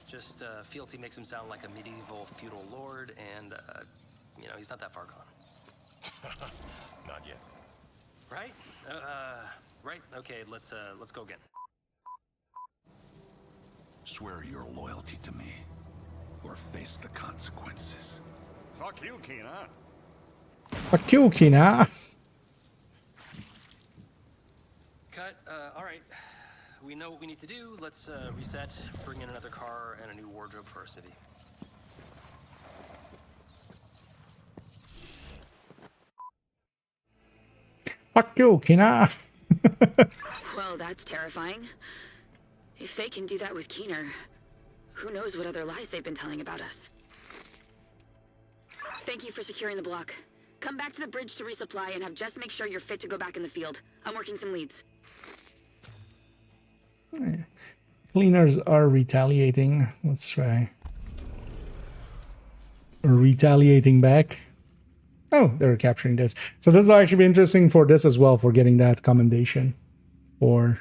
Just fealty makes him sound like a medieval feudal lord, and you know, he's not that far gone. Not yet. Right? Right. Okay. Let's go again. Swear your loyalty to me, or face the consequences. Fuck you, Kina. Fuck you, Kina. Cut. All right. We know what we need to do. Let's reset, bring in another car and a new wardrobe for our city. Fuck you, Kina. Well, that's terrifying. If they can do that with Keener, who knows what other lies they've been telling about us. Thank you for securing the block. Come back to the bridge to resupply and have Jess make sure you're fit to go back in the field. I'm working some leads. Cleaners are retaliating. Let's try. Retaliating back. Oh, they're capturing this. So this will actually be interesting for this as well, for getting that commendation. For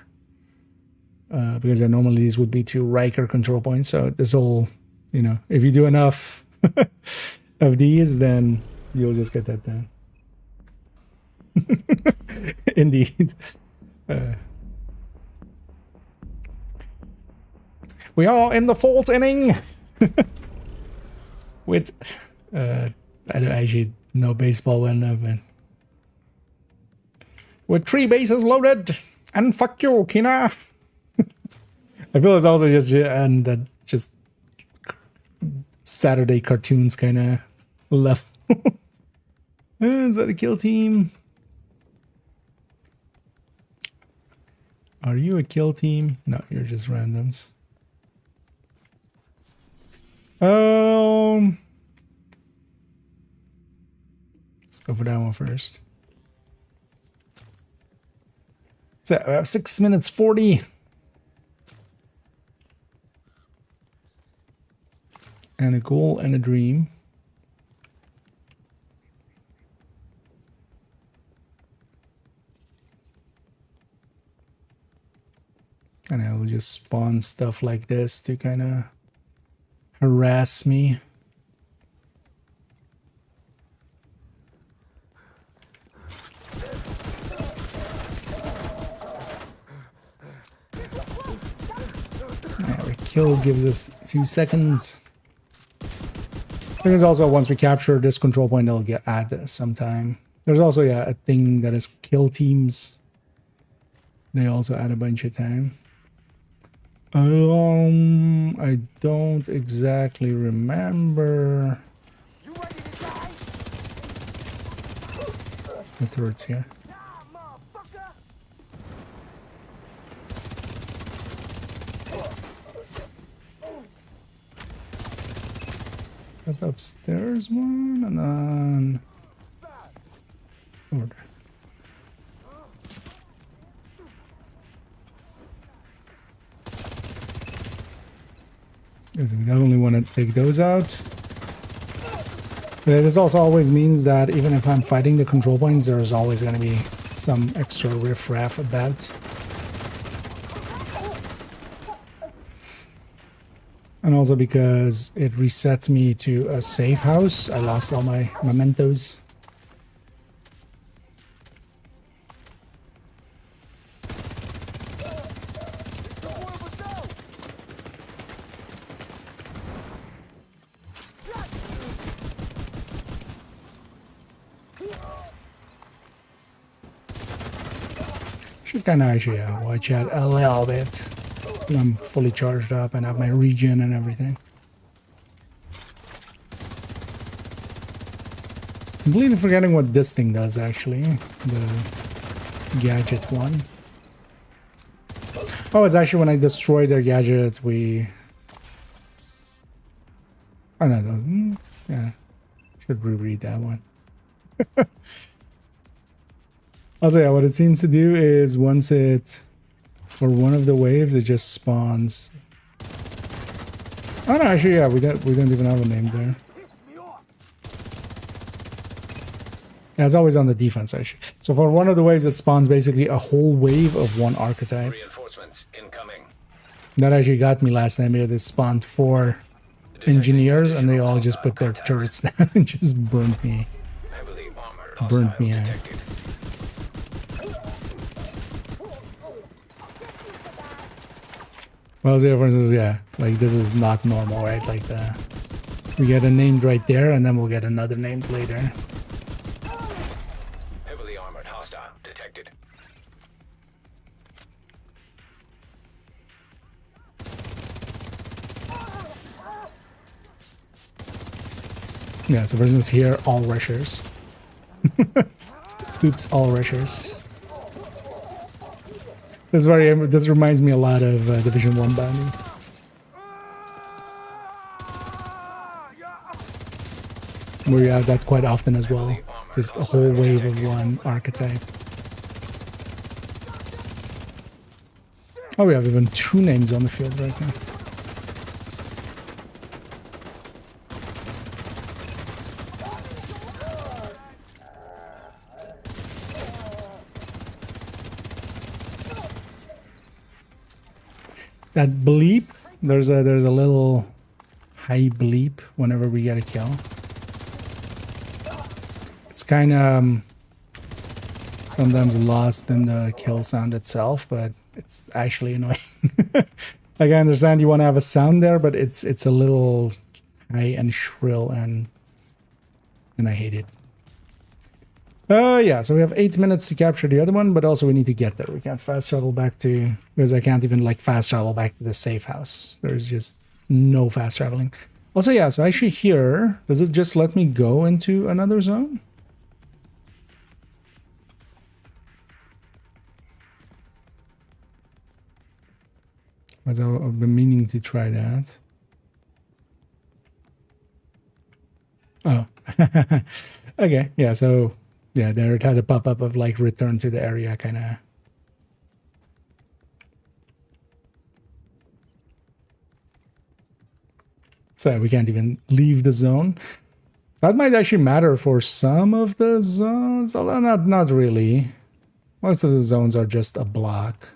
because normally these would be 2 Riker control points. So this will, you know, if you do enough of these, then you'll just get that done. Indeed. We are in the 4th inning with I don't actually know baseball well enough, man. With 3 bases loaded and fuck you, Kina. I feel it's also just and that just Saturday cartoons kind of level. Is that a kill team? Are you a kill team? No, you're just randoms. Let's go for that one first. So we have 6 minutes 40. And a goal and a dream. And I'll just spawn stuff like this to kind of harass me. Every kill gives us 2 seconds. I think it's also once we capture this control point, it'll get added sometime. There's also a thing that is kill teams. They also add a bunch of time. I don't exactly remember. The turret's here. That upstairs one, and then over there. Because we definitely want to take those out. But this also always means that even if I'm fighting the control points, there's always going to be some extra riff-raff about. And also because it resets me to a safe house, I lost all my mementos. Should kind of actually watch out a little bit. I'm fully charged up and have my regen and everything. Completely forgetting what this thing does actually. The gadget one. Oh, it's actually when I destroy their gadget, we... I don't know. Yeah. Should reread that one. Also, yeah, what it seems to do is once it... For one of the waves, it just spawns. Oh no, actually, yeah, we don't even have a name there. Yeah, it's always on the defense, actually. So for one of the waves, it spawns basically a whole wave of one archetype. Reinforcements incoming. That actually got me last time. They spawned 4 engineers, and they all just put their turrets down and just burnt me. Burnt me out. Well, so for instance, yeah, like this is not normal, right? Like we get a named right there, and then we'll get another named later. Heavily armored hostile detected. Yeah, so for instance here, all rushers. Oops, all rushers. This reminds me a lot of Division 1 bounty. Where you have that quite often as well. Just a whole wave of one archetype. Oh, we have even 2 names on the field right now. That bleep, there's a little high bleep whenever we get a kill. It's kind of sometimes lost in the kill sound itself, but it's actually annoying. Like I understand you want to have a sound there, but it's a little high and shrill, and I hate it. Yeah, so we have 8 minutes to capture the other one, but also we need to get there. We can't fast travel back to... Because I can't even, like, fast travel back to the safe house. There's just no fast traveling. Also, yeah, so actually here, does it just let me go into another zone? I've been meaning to try that. Oh. Okay, yeah, so... Yeah, there it had a pop-up of like return to the area kind of. So we can't even leave the zone. That might actually matter for some of the zones, although not really. Most of the zones are just a block.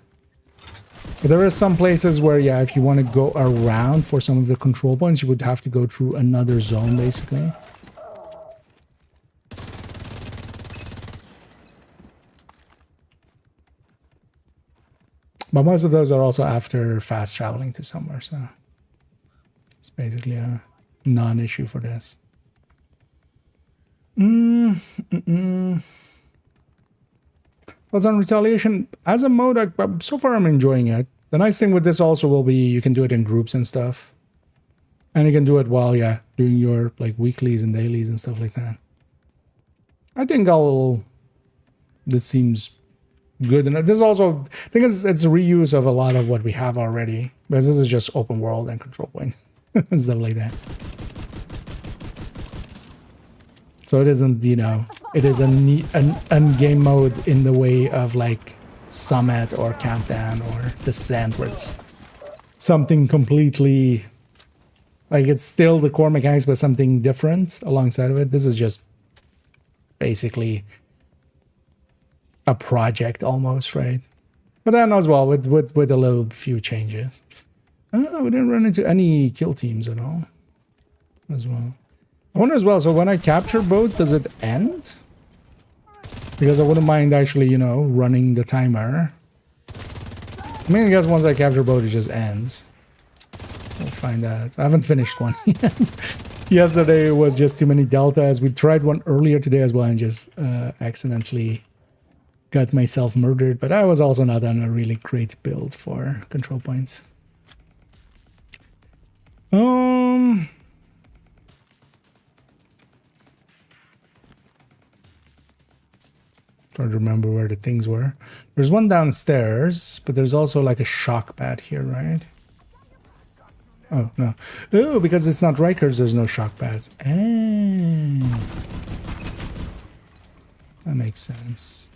But there are some places where, yeah, if you want to go around for some of the control points, you would have to go through another zone, basically. But most of those are also after fast traveling to somewhere, so it's basically a non-issue for this. What's on Retaliation? As a mode, so far I'm enjoying it. The nice thing with this also will be you can do it in groups and stuff. And you can do it while, yeah, doing your like weeklies and dailies and stuff like that. I think this seems good. And this also, I think it's a reuse of a lot of what we have already. Because this is just open world and control point and stuff like that. So it isn't, you know, it is an game mode in the way of like Summit or Countdown or Descent, where it's something completely, like it's still the core mechanics but something different alongside of it. This is just basically a project almost, right? But then as well with a little few changes. We didn't run into any kill teams at all as well. I wonder as well, so when I capture boat, does it end? Because I wouldn't mind actually, you know, running the timer. I mean, I guess once I capture boat, it just ends. We'll find out. I haven't finished one yet. Yesterday was just too many deltas. We tried one earlier today as well and just accidentally got myself murdered. But I was also not on a really great build for control points. Trying to remember where the things were. There's one downstairs, but there's also like a shock pad here, right? Oh, no. Oh, because it's not Rikers, there's no shock pads. Oh. That makes sense.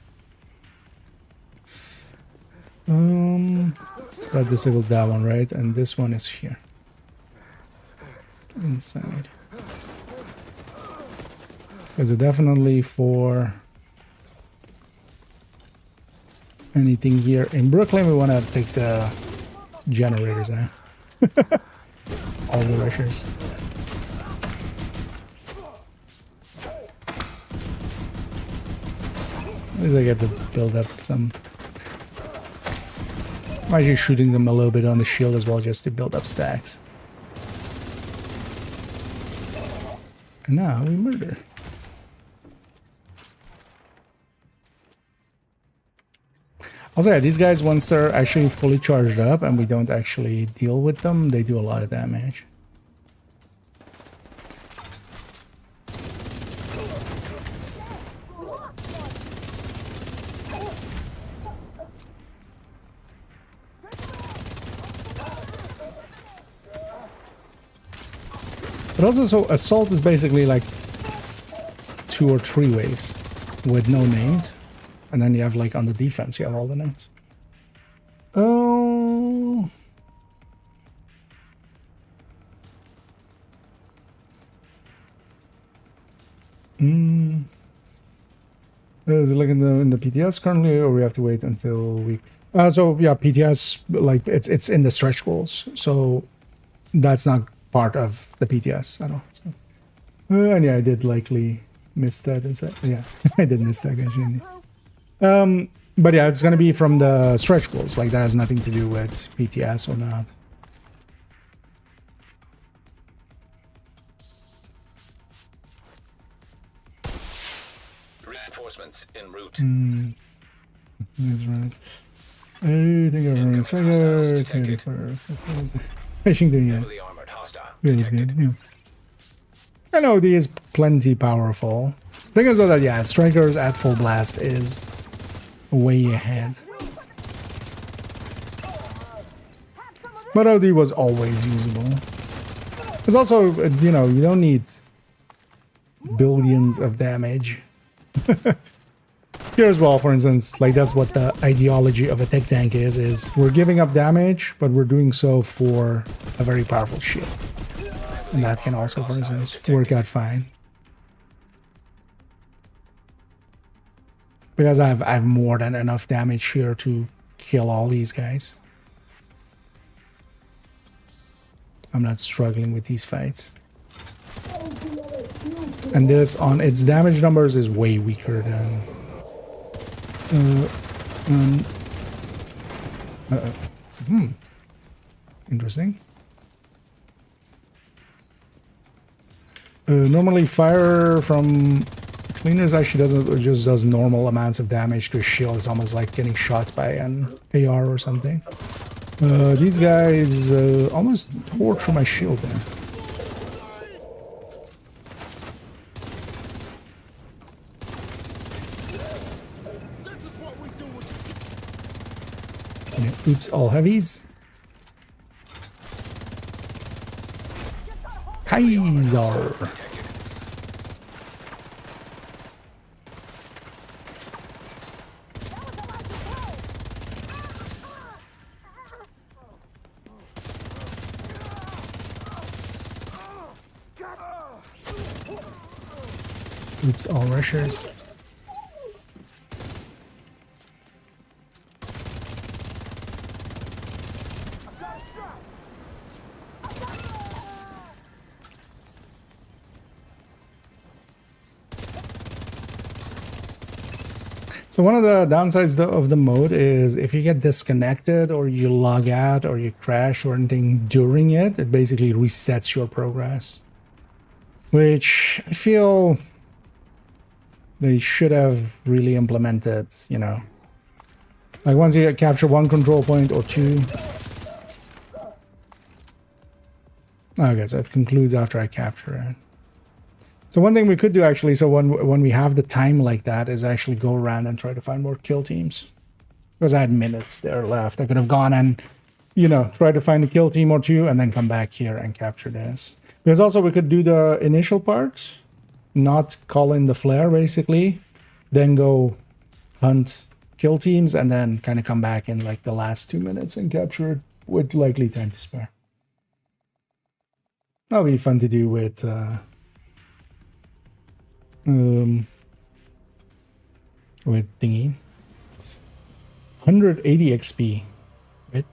So that disabled that one, right? And this one is here. Inside. Is it definitely for anything here in Brooklyn? We want to take the generators now. All the rushers. At least I get to build up some. I'm actually shooting them a little bit on the shield as well, just to build up stacks. And now we murder. Also, yeah, these guys, once they're actually fully charged up and we don't actually deal with them, they do a lot of damage. But also, so assault is basically like 2 or 3 waves with no names. And then you have like on the defense, you have all the names. Oh. Is it like in the PTS currently, or we have to wait until we? So yeah, PTS, like it's in the stretch goals, so that's not part of the PTS at all. So. And yeah, I did likely miss that. Yeah, I did miss that actually. But yeah, it's gonna be from the stretch goals. Like that has nothing to do with PTS or not. Reinforcements en route. That's right. I think I'm running trigger. Fishing doing it. Really good. Yeah. I know he is plenty powerful. Thing is though that yeah, strikers at full blast is way ahead. But OD was always usable. It's also, you know, you don't need billions of damage. Here as well, for instance, like that's what the ideology of a tech tank is we're giving up damage, but we're doing so for a very powerful shield. And that can also, for instance, work out fine. Because I have more than enough damage here to kill all these guys. I'm not struggling with these fights. And this on its damage numbers is way weaker than interesting. Normally fire from cleaners actually just does normal amounts of damage to a shield. It's almost like getting shot by an AR or something. These guys almost tore through my shield there. Oops, all heavies. Kaiser. Oops, all rushers. So one of the downsides of the mode is if you get disconnected or you log out or you crash or anything during it, it basically resets your progress. Which I feel they should have really implemented, you know. Like once you capture one control point or two. Okay, so it concludes after I capture it. So one thing we could do actually, so when we have the time like that, is actually go around and try to find more kill teams. Because I had minutes there left. I could have gone and, you know, try to find a kill team or two and then come back here and capture this. Because also we could do the initial part, not call in the flare basically, then go hunt kill teams and then kind of come back in like the last 2 minutes and capture it with likely time to spare. That'll be fun to do with thingy. 180 XP. Right?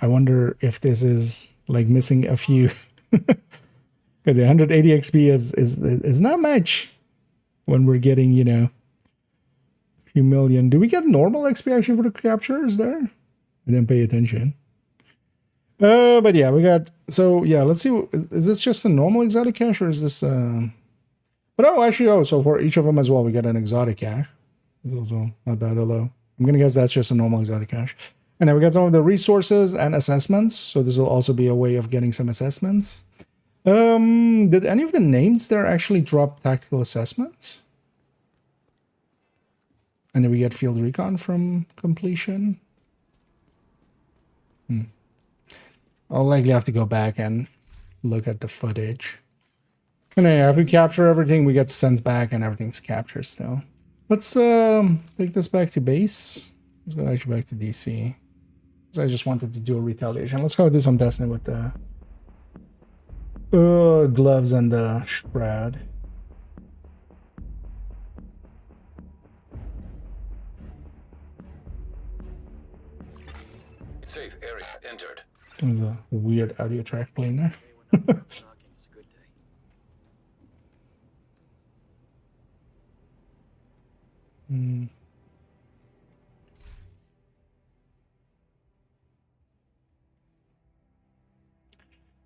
I wonder if this is like missing a few. Because 180 XP is not much when we're getting, you know, a few million. Do we get normal XP actually for the capture? Is there? I didn't pay attention. But yeah, we got, so yeah, let's see, is this just a normal exotic cache or is this, but oh, actually, oh, so for each of them as well, we got an exotic cache. It's also not bad, although I'm going to guess that's just a normal exotic cache. And then we got some of the resources and assessments. So this will also be a way of getting some assessments. Did any of the names there actually drop tactical assessments? And then we get field recon from completion. I'll likely have to go back and look at the footage. And then if we capture everything, we get sent back and everything's captured still. Let's take this back to base. Let's go actually back to DC. So I just wanted to do a retaliation. Let's go do some testing with the gloves and the shroud. Safe area entered. There's a weird audio track playing there.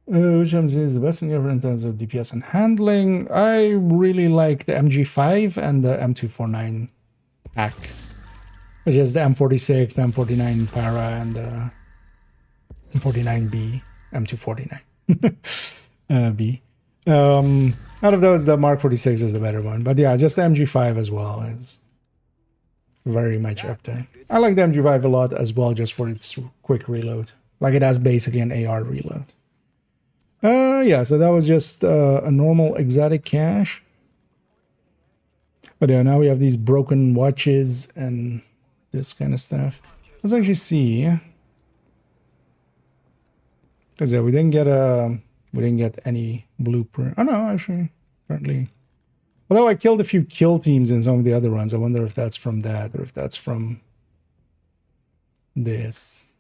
Which MG is the best in ever in terms of DPS and handling? I really like the MG5 and the M249 pack, which is the M46, the M49 Para, and the M49B, M249 B. Out of those, the Mark 46 is the better one, but yeah, just the MG5 as well is very much up there. I like the MG5 a lot as well, just for its quick reload. Like it has basically an AR reload. Yeah, so that was just a normal exotic cache. But yeah, now we have these broken watches and this kind of stuff. Let's actually see. Because yeah, we didn't get any blueprint. Oh no, actually, apparently. Although I killed a few kill teams in some of the other runs, I wonder if that's from that or if that's from this.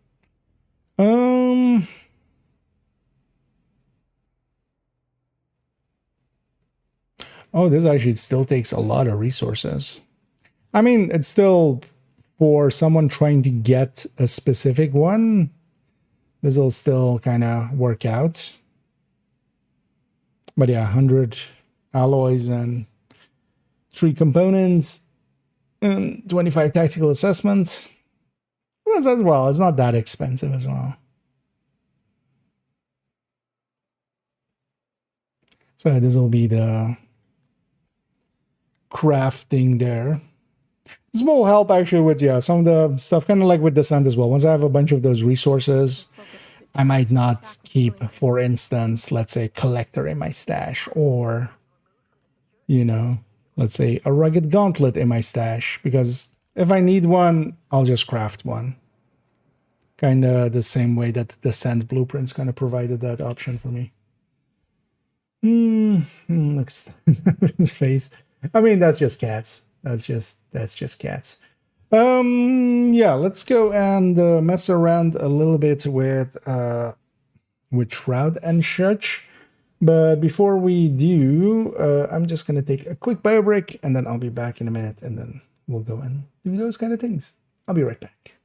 Oh, this actually still takes a lot of resources. I mean, it's still for someone trying to get a specific one. This will still kind of work out. But yeah, 100 alloys and 3 components and 25 tactical assessments. Well, it's not that expensive as well. So this will be the crafting there. This will help actually with, yeah, some of the stuff, kind of like with Descent as well. Once I have a bunch of those resources, I might not keep, for instance, let's say collector in my stash, or, you know, let's say a rugged gauntlet in my stash, because if I need one, I'll just craft one. Kind of the same way that the Descent blueprints kind of provided that option for me. Looks his face. I mean, that's just cats. That's just cats. Yeah, let's go and mess around a little bit with Shroud and such. But before we do, I'm just gonna take a quick bio break, and then I'll be back in a minute, and then we'll go and do those kind of things. I'll be right back.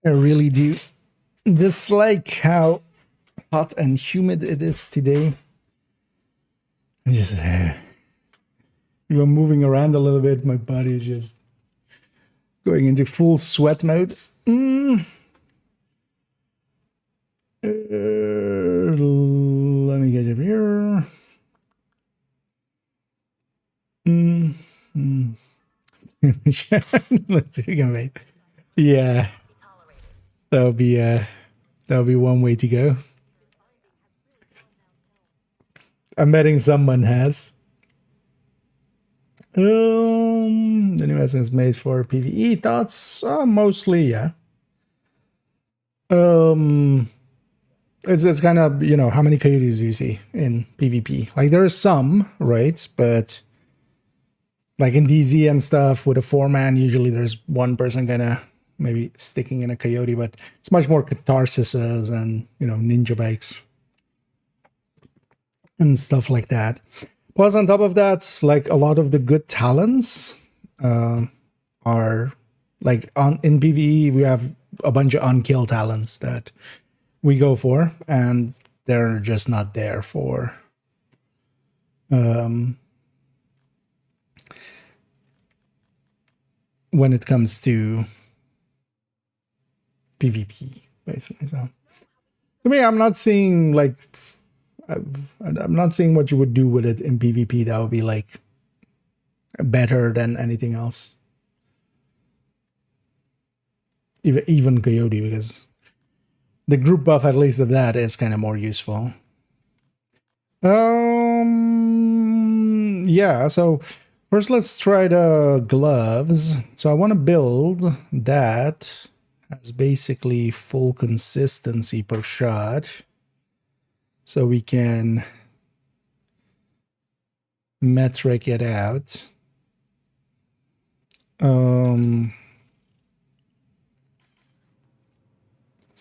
I really do dislike how hot and humid it is today. I'm just moving around a little bit. My body is just going into full sweat mode. Let me get up here. Let's see, yeah, that'll be one way to go. I'm betting someone has. The new essence is made for PvE. Thoughts? Mostly, yeah. It's kind of, you know, how many coyotes do you see in PvP? Like, there are some, right? But like in DZ and stuff with a 4-man, usually there's one person gonna maybe sticking in a coyote, but it's much more catharsis and, you know, ninja bikes. and stuff like that. Plus, on top of that, like a lot of the good talents are like in PvE, we have a bunch of unkill talents that we go for, and they're just not there for when it comes to PvP, basically. So to me, I'm not seeing like I'm not seeing what you would do with it in PvP that would be like better than anything else. Even Coyote, because the group buff, at least of that, is kind of more useful. Yeah, so first let's try the gloves. So I want to build that as basically full consistency per shot, so we can metric it out.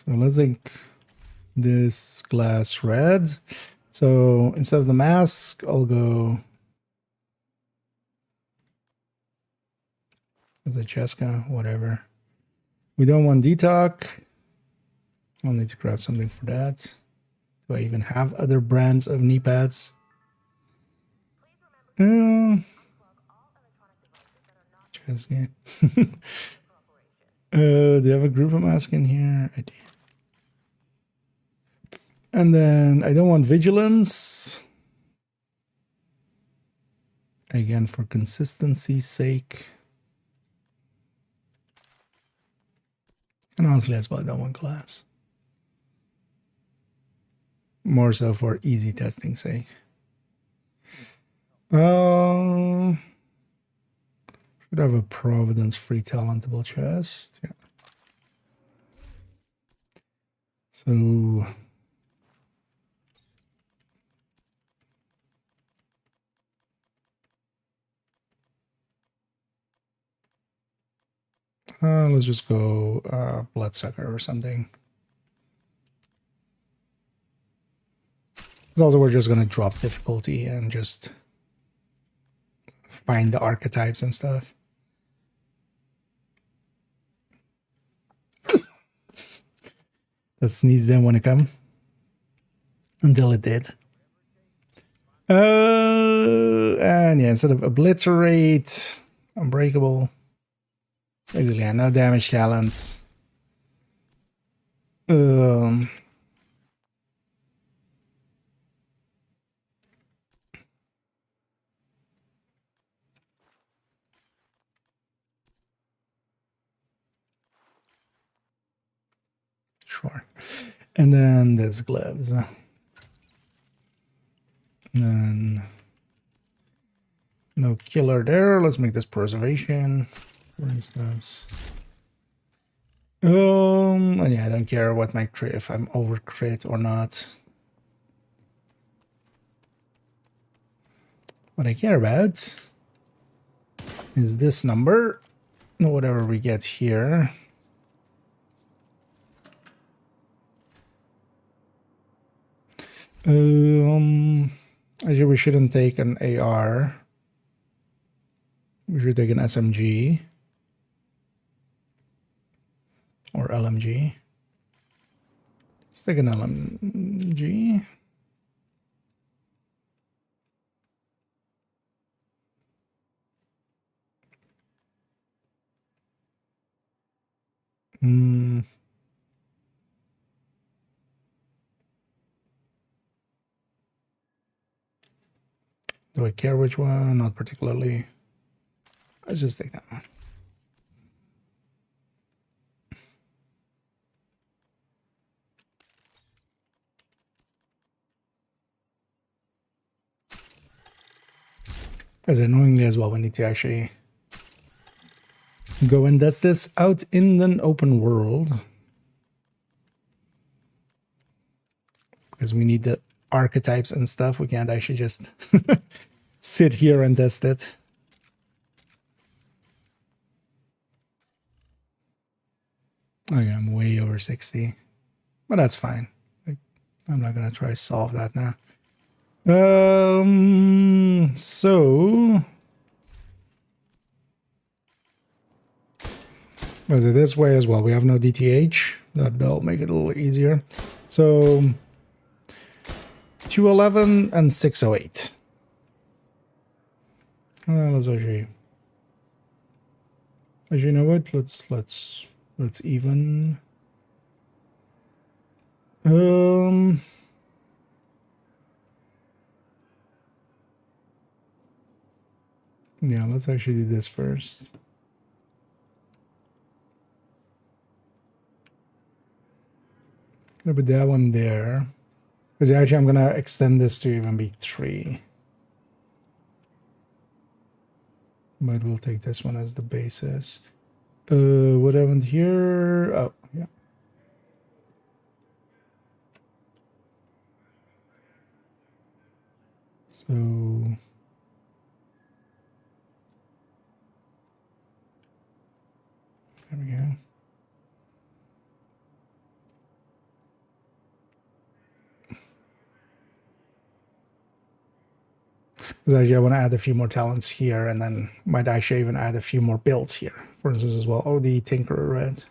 So let's make this glass red. So instead of the mask, I'll go as a Cheska, whatever. We don't want detox. I'll need to grab something for that. Do I even have other brands of knee pads? Cheska. Do you have a group of mask in here? I do. And then I don't want vigilance. Again, for consistency's sake. And honestly, that's why I don't want glass. More so for easy testing sake. Should have a Providence free talentable chest. Yeah. So let's just go Bloodsucker or something. Because also we're just going to drop difficulty and just find the archetypes and stuff. That sneeze didn't want to come until it did. And yeah, instead of obliterate, unbreakable. Basically, no damage talents. Sure. And then there's gloves. And then no killer there. Let's make this preservation, for instance. And yeah, I don't care what my crit, if I'm over crit or not. What I care about is this number, whatever we get here. Actually, we shouldn't take an AR. We should take an SMG or LMG. Let's take an LMG. Do I care which one? Not particularly. Let's just take that one. As annoyingly as well, we need to actually go and test this out in an open world. Because we need the archetypes and stuff. We can't actually just sit here and test it. Okay, I'm way over 60. But that's fine. I'm not going to try to solve that now. So was it this way as well? We have no DTH. That'll make it a little easier. So 211 and 608. Let's actually you know what? Let's even. Yeah, let's actually do this first. Gonna put that one there. Because actually I'm gonna extend this to even be 3. But we'll take this one as the basis. What happened here? Oh, yeah. So there we go. Because actually I want to add a few more talents here, and then might actually even add a few more builds here, for instance, as well. Oh, the Tinkerer Red.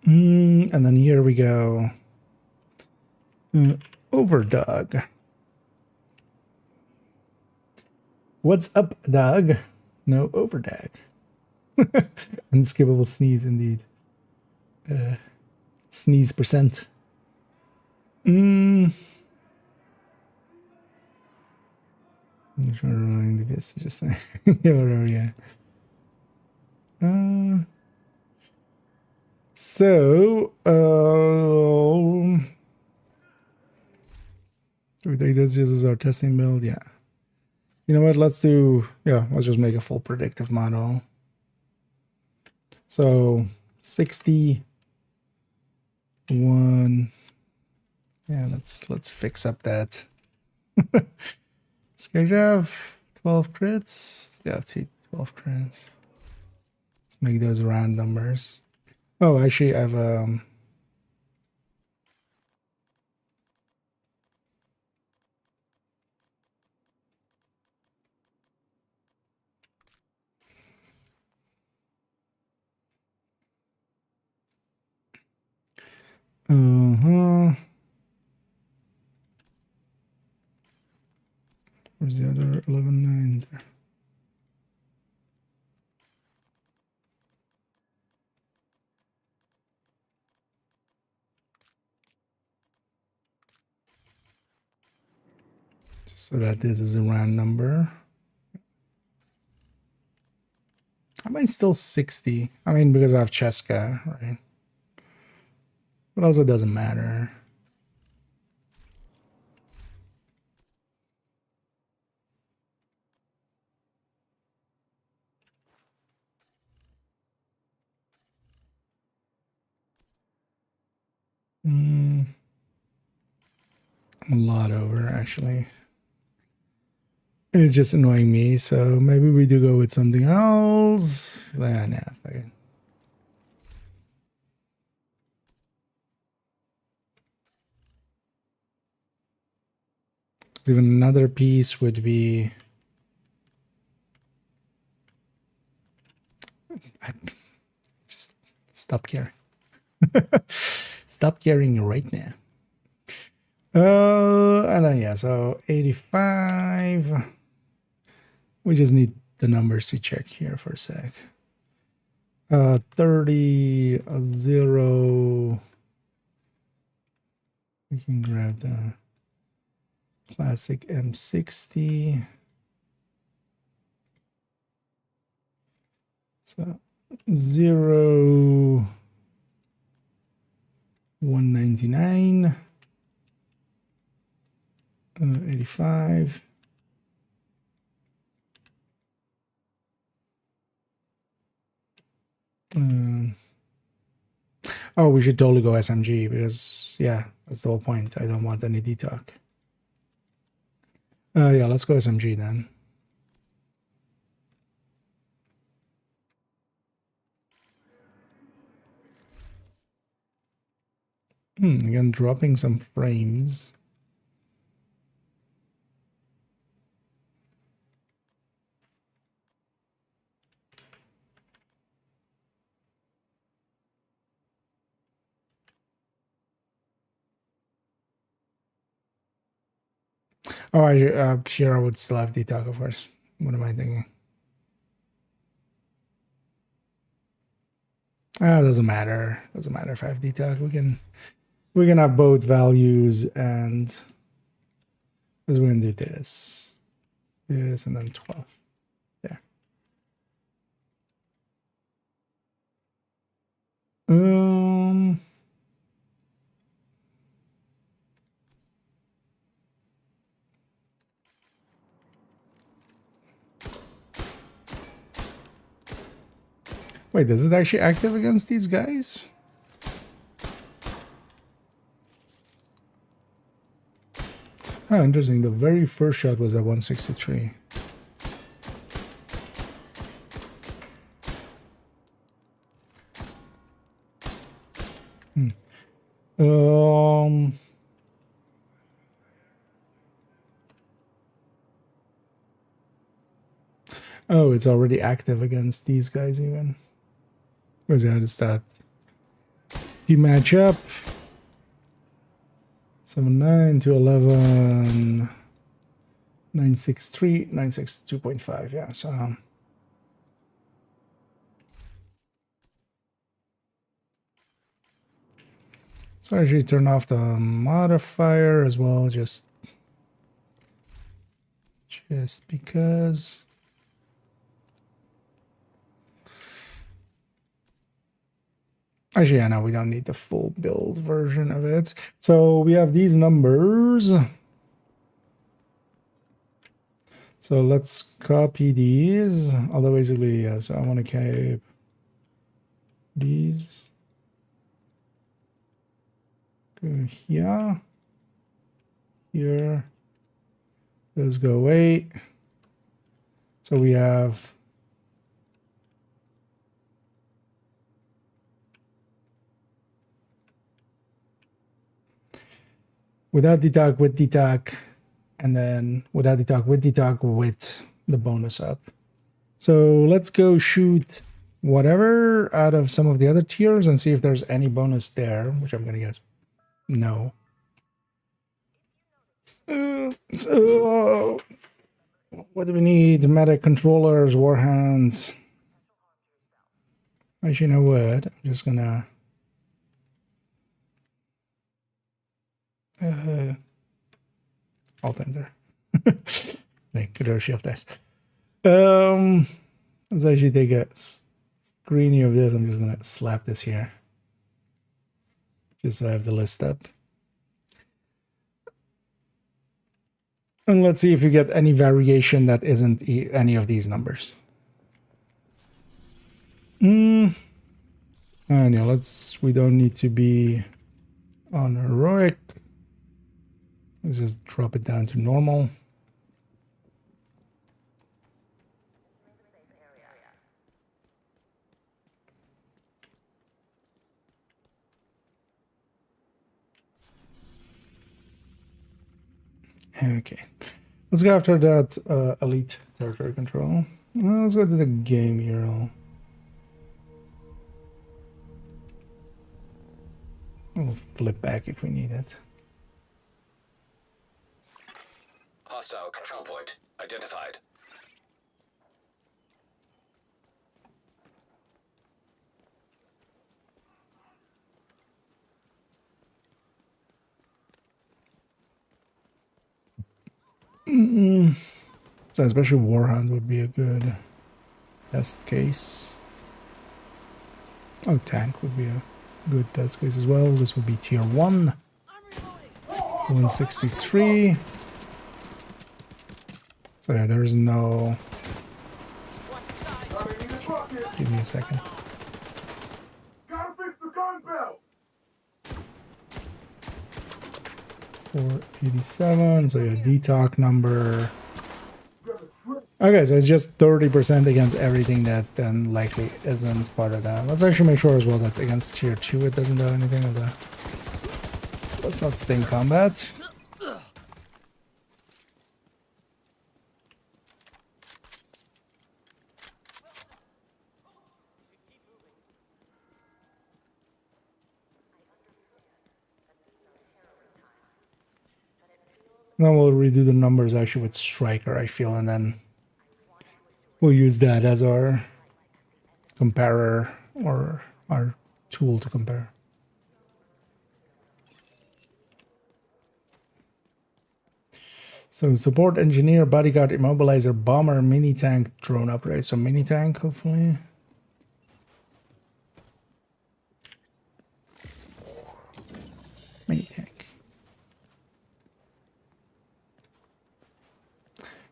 And then here we go. Overdog. What's up, dog? No overdog. Unskippable sneeze, indeed. Sneeze percent. I'm trying to run this. Just saying. Yeah, whatever. Yeah. So, do we take this just as our testing build? Yeah. You know what? Let's do. Yeah, let's just make a full predictive model. So 61. Yeah, let's fix up that. Scare have 12 crits. Yeah, 12 crits. Let's make those round numbers. Oh, actually, I have Where's the other 11.9 there? Just so that this is a round number. I might still 60. I mean, because I have Cheska, right? But also doesn't matter. I'm a lot over, actually. It's just annoying me, so maybe we do go with something else. Nah, fuck it. Even another piece would be. Just stop caring. Stop caring right now. And then yeah, so 85. We just need the numbers to check here for a sec. 30, 0. We can grab the classic M60. So 0, 199, 85. Oh, we should totally go SMG because, yeah, that's the whole point. I don't want any DTOC. Yeah, let's go SMG then. Again, dropping some frames. Oh, here I would still have detox, of course. What am I thinking? Ah, doesn't matter. Doesn't matter if I have detox. We can have both values, and we're gonna do this, and then 12. There. Wait, is it actually active against these guys? Oh, interesting. The very first shot was at 163. Oh, it's already active against these guys even. Where's that? Is that? You match up. 7-9 to 11. 963, 962.5. Yeah, so. So I actually turn off the modifier as well, just because. Actually, I know we don't need the full build version of it. So we have these numbers. So let's copy these. Although basically, yeah, so I want to keep these. Go here. Here. Those go away. So we have without detox, with detox, and then without detox, with detox, with the bonus up. So let's go shoot whatever out of some of the other tiers and see if there's any bonus there, which I'm gonna guess no. So what do we need? Medic controllers, warhounds. Actually, you know what? I'm just gonna Alt enter. Nee, Control Shift S. Let's actually take a screening of this. I'm just gonna slap this here, just so I have the list up. And let's see if we get any variation that isn't any of these numbers. And yeah, we don't need to be on heroic. Let's just drop it down to normal. Okay, let's go after that elite territory control. Well, let's go to the game hero. We'll flip back if we need it. Hostile control point identified. So especially Warhound would be a good test case. Oh, tank would be a good test case as well. This would be tier 1. 163. So yeah, there's no... Give me a second. 487, so yeah, detox number. Okay, so it's just 30% against everything that then likely isn't part of that. Let's actually make sure as well that against tier 2 it doesn't do anything of that. Let's not stay in combat. Then we'll redo the numbers actually with Striker, I feel, and then we'll use that as our comparer or our tool to compare. So support engineer, bodyguard, immobilizer, bomber, mini tank, drone operator. So mini tank, hopefully. Mini tank.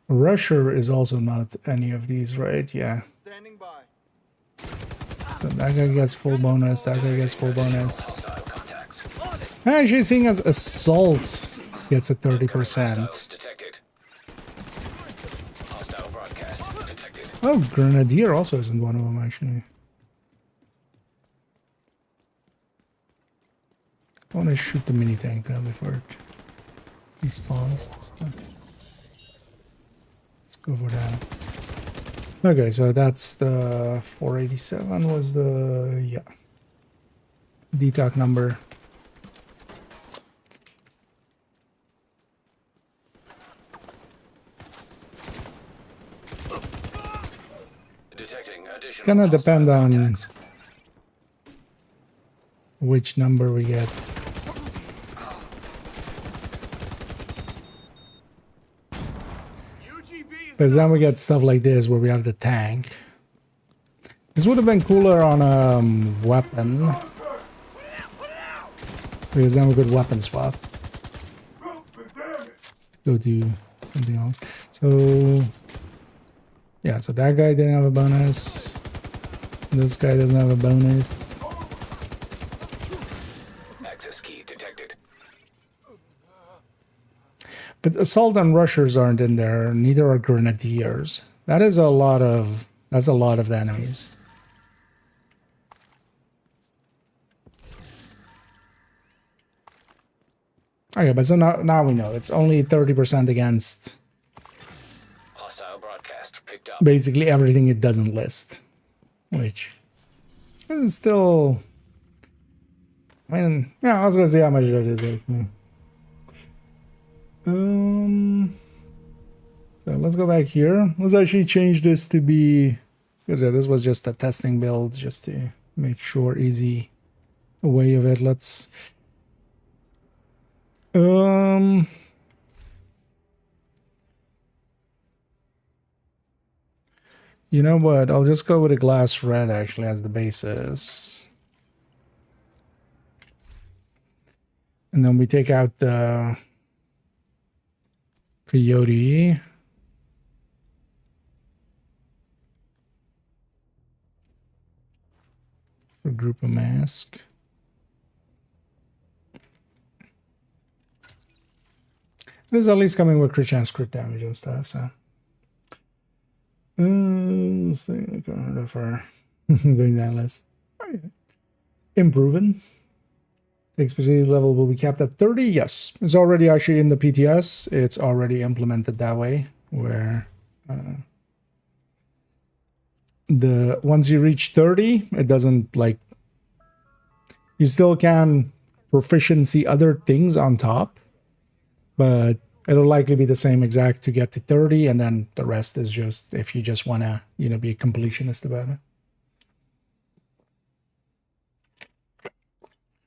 Rusher is also not any of these, right? Yeah. Standing by. So that guy gets full bonus, that guy gets full bonus. Actually, seeing as assault gets a 30%. Oh, Grenadier also isn't one of them, actually. I want to shoot the mini tank though before it respawns. So let's go for that. Okay, so that's the 487 was the, yeah, DTOC number. It's gonna depend on which number we get. Because then we get stuff like this where we have the tank. This would have been cooler on a weapon. Because then we could weapon swap. Go do something else. So yeah, so that guy didn't have a bonus. This guy doesn't have a bonus. Access key detected. But assault and rushers aren't in there. Neither are grenadiers. That is a lot of. That's a lot of the enemies. Okay, but so now we know it's only 30% against. Hostile broadcast picked up. Basically everything it doesn't list, which is still. I mean, yeah, let's go see how much that is. So let's go back here. Let's actually change this to be, because yeah, this was just a testing build just to make sure easy way of it. Let's you know what? I'll just go with a glass red actually as the basis. And then we take out the Coyote. For group of mask. It is at least coming with crit chance, crit damage and stuff, so. Let's think for going down less. Improving. Expertise level will be capped at 30. Yes, it's already actually in the PTS. It's already implemented that way, where the once you reach 30, it doesn't like. You still can proficiency other things on top, but it'll likely be the same exact to get to 30, and then the rest is just if you just want to, you know, be a completionist about it.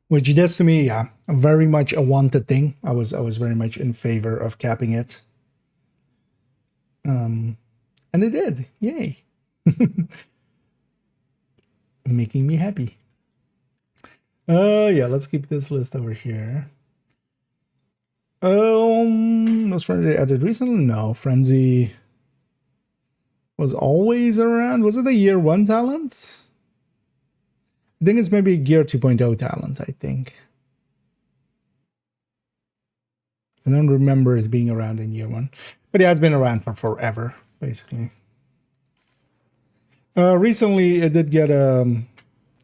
Which does to me, yeah, very much a wanted thing. I was very much in favor of capping it. And it did. Yay. Making me happy. Yeah, let's keep this list over here. Was Frenzy added recently? No, Frenzy was always around. Was it a year 1 talent? I think it's maybe Gear 2.0 talent, I think. I don't remember it being around in year 1. But yeah, it's been around for forever, basically. Recently, it did get a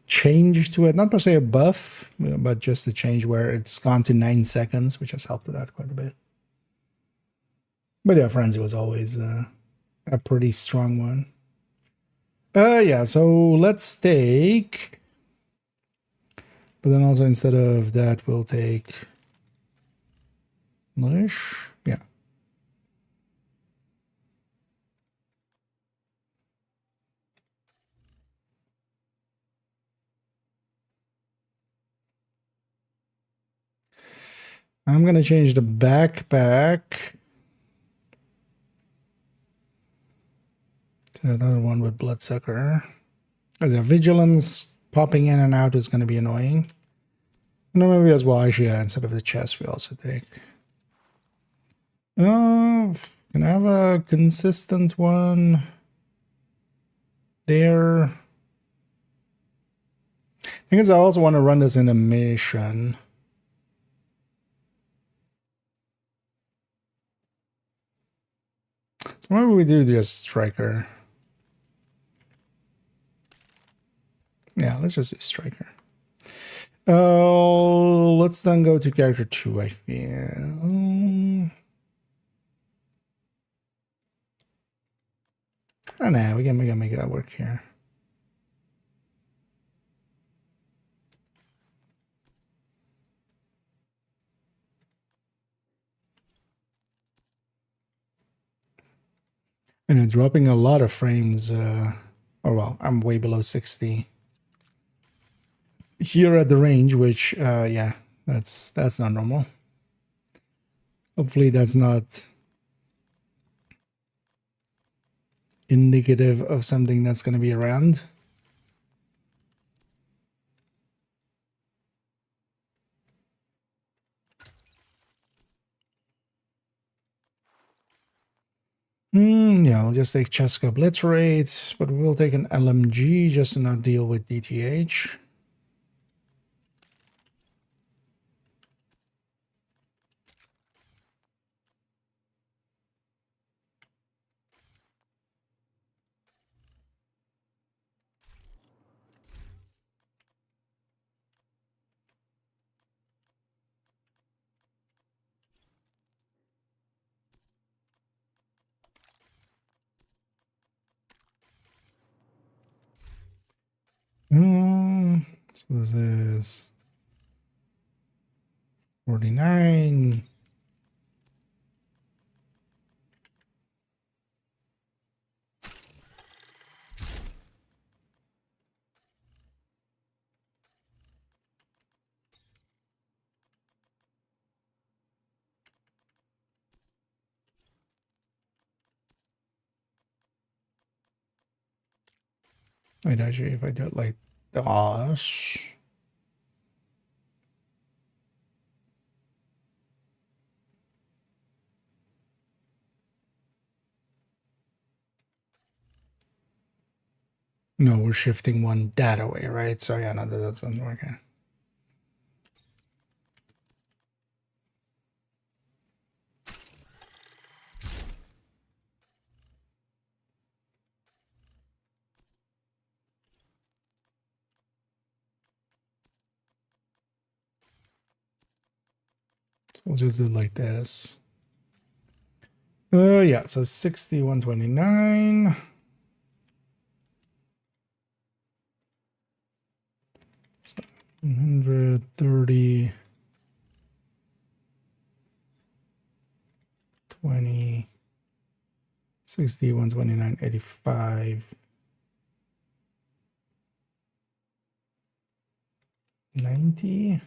change to it. Not per se a buff, but just a change where it's gone to 9 seconds, which has helped with that quite a bit. But yeah, Frenzy was always a pretty strong one. Yeah, so let's take... But then also instead of that, we'll take Lish. Yeah, I'm gonna change the backpack to another one with bloodsucker. As a vigilance popping in and out is gonna be annoying. No, maybe as well. Actually, yeah, instead of the chest, we also take. Oh, can I have a consistent one there? I think I also want to run this in a mission. So maybe we do just striker. Yeah, let's just do striker. Oh, let's then go to character 2, I feel. Oh no, we can make that work here. And dropping a lot of frames. Oh well, I'm way below 60 here at the range, which yeah, that's not normal. Hopefully that's not indicative of something that's going to be around. Yeah, I'll just take Cheska Obliterate, but we'll take an LMG just to not deal with DTH. So this is 49. Wait, actually, if I do it like this. No, we're shifting one that away, right? So yeah, no, that doesn't work. So we'll just do it like this. Yeah, so 60, 129. 130, 20, 60, 129, 85, 90.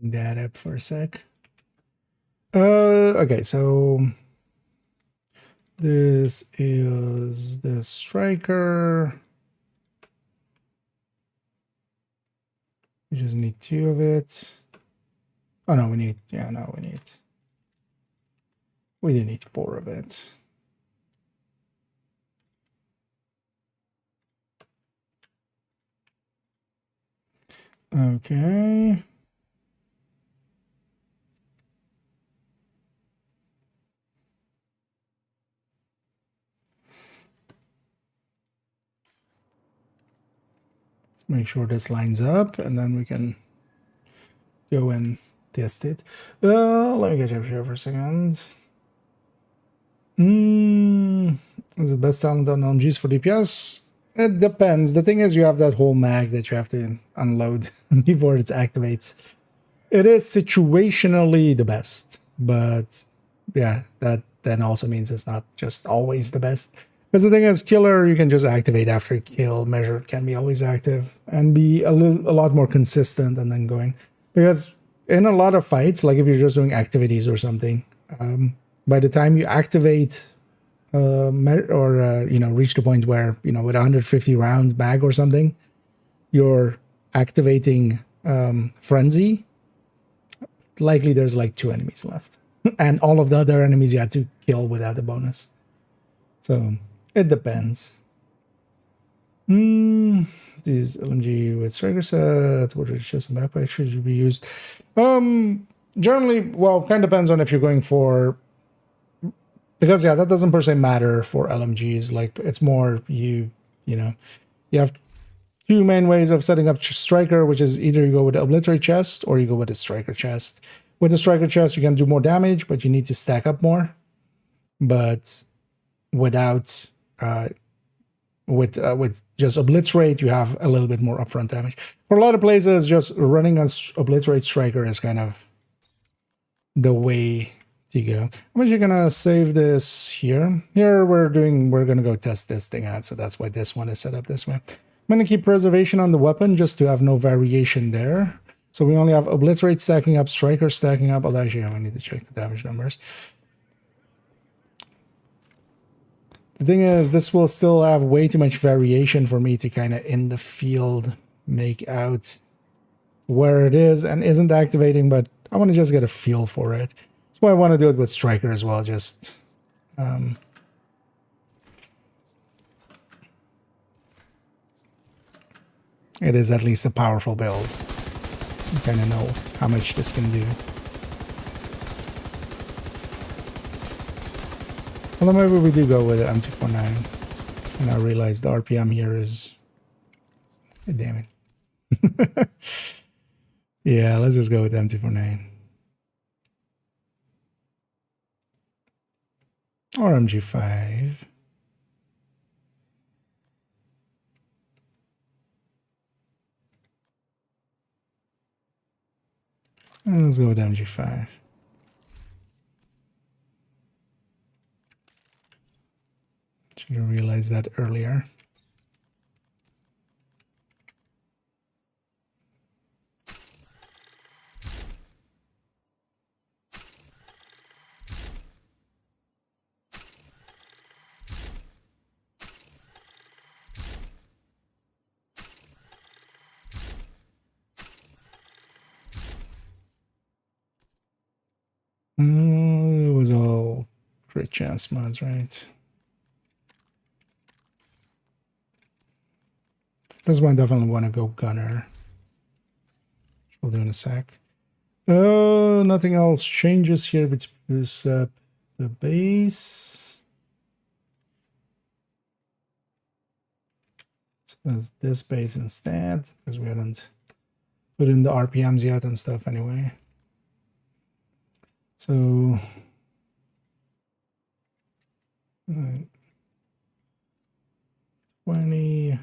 That up for a sec. Okay, so this is the striker. We just need 2 of it. Oh no, we need, yeah, no, we didn't need 4 of it. Okay. Let's make sure this lines up and then we can go and test it. Let me get up here for a second. Is it best talent on LMGs for DPS? It depends. The thing is, you have that whole mag that you have to unload before it activates. It is situationally the best, but yeah, that then also means it's not just always the best. Because the thing is, killer you can just activate after a kill. Measured can be always active and be a lot more consistent and then going. Because in a lot of fights, like if you're just doing activities or something, by the time you activate reach the point where, with 150 round mag or something, you're activating frenzy, likely there's like 2 enemies left. And all of the other enemies you had to kill without the bonus. So it depends. These LMG with striker set, what is just a backpack should be used? Generally, well, kind of depends on if you're going for, because yeah, that doesn't per se matter for LMGs. Like it's more you have 2 main ways of setting up striker, which is either you go with the obliterate chest or you go with the striker chest. With the striker chest, you can do more damage, but you need to stack up more. But without with just obliterate, you have a little bit more upfront damage. For a lot of places, just running on obliterate striker is kind of the way to go. I'm actually gonna save this here. Here we're gonna go test this thing out, so that's why this one is set up this way. I'm gonna keep preservation on the weapon just to have no variation there. So we only have obliterate stacking up, striker stacking up. Although actually I need to check the damage numbers. The thing is, this will still have way too much variation for me to kind of in the field make out where it is and isn't activating, but I want to just get a feel for it. That's why I want to do it with striker as well. Just it is at least a powerful build. You kind of know how much this can do. Well, maybe we do go with the M249. And I realize the RPM here is... damn it. Yeah, let's just go with the M249. Or MG5. And let's go with MG5. Should have realized that earlier. It was all crit chance mods, right? This one definitely want to go gunner, which we'll do in a sec. Nothing else changes here except the base. So that's this base instead, because we haven't put in the RPMs yet and stuff anyway. So 20,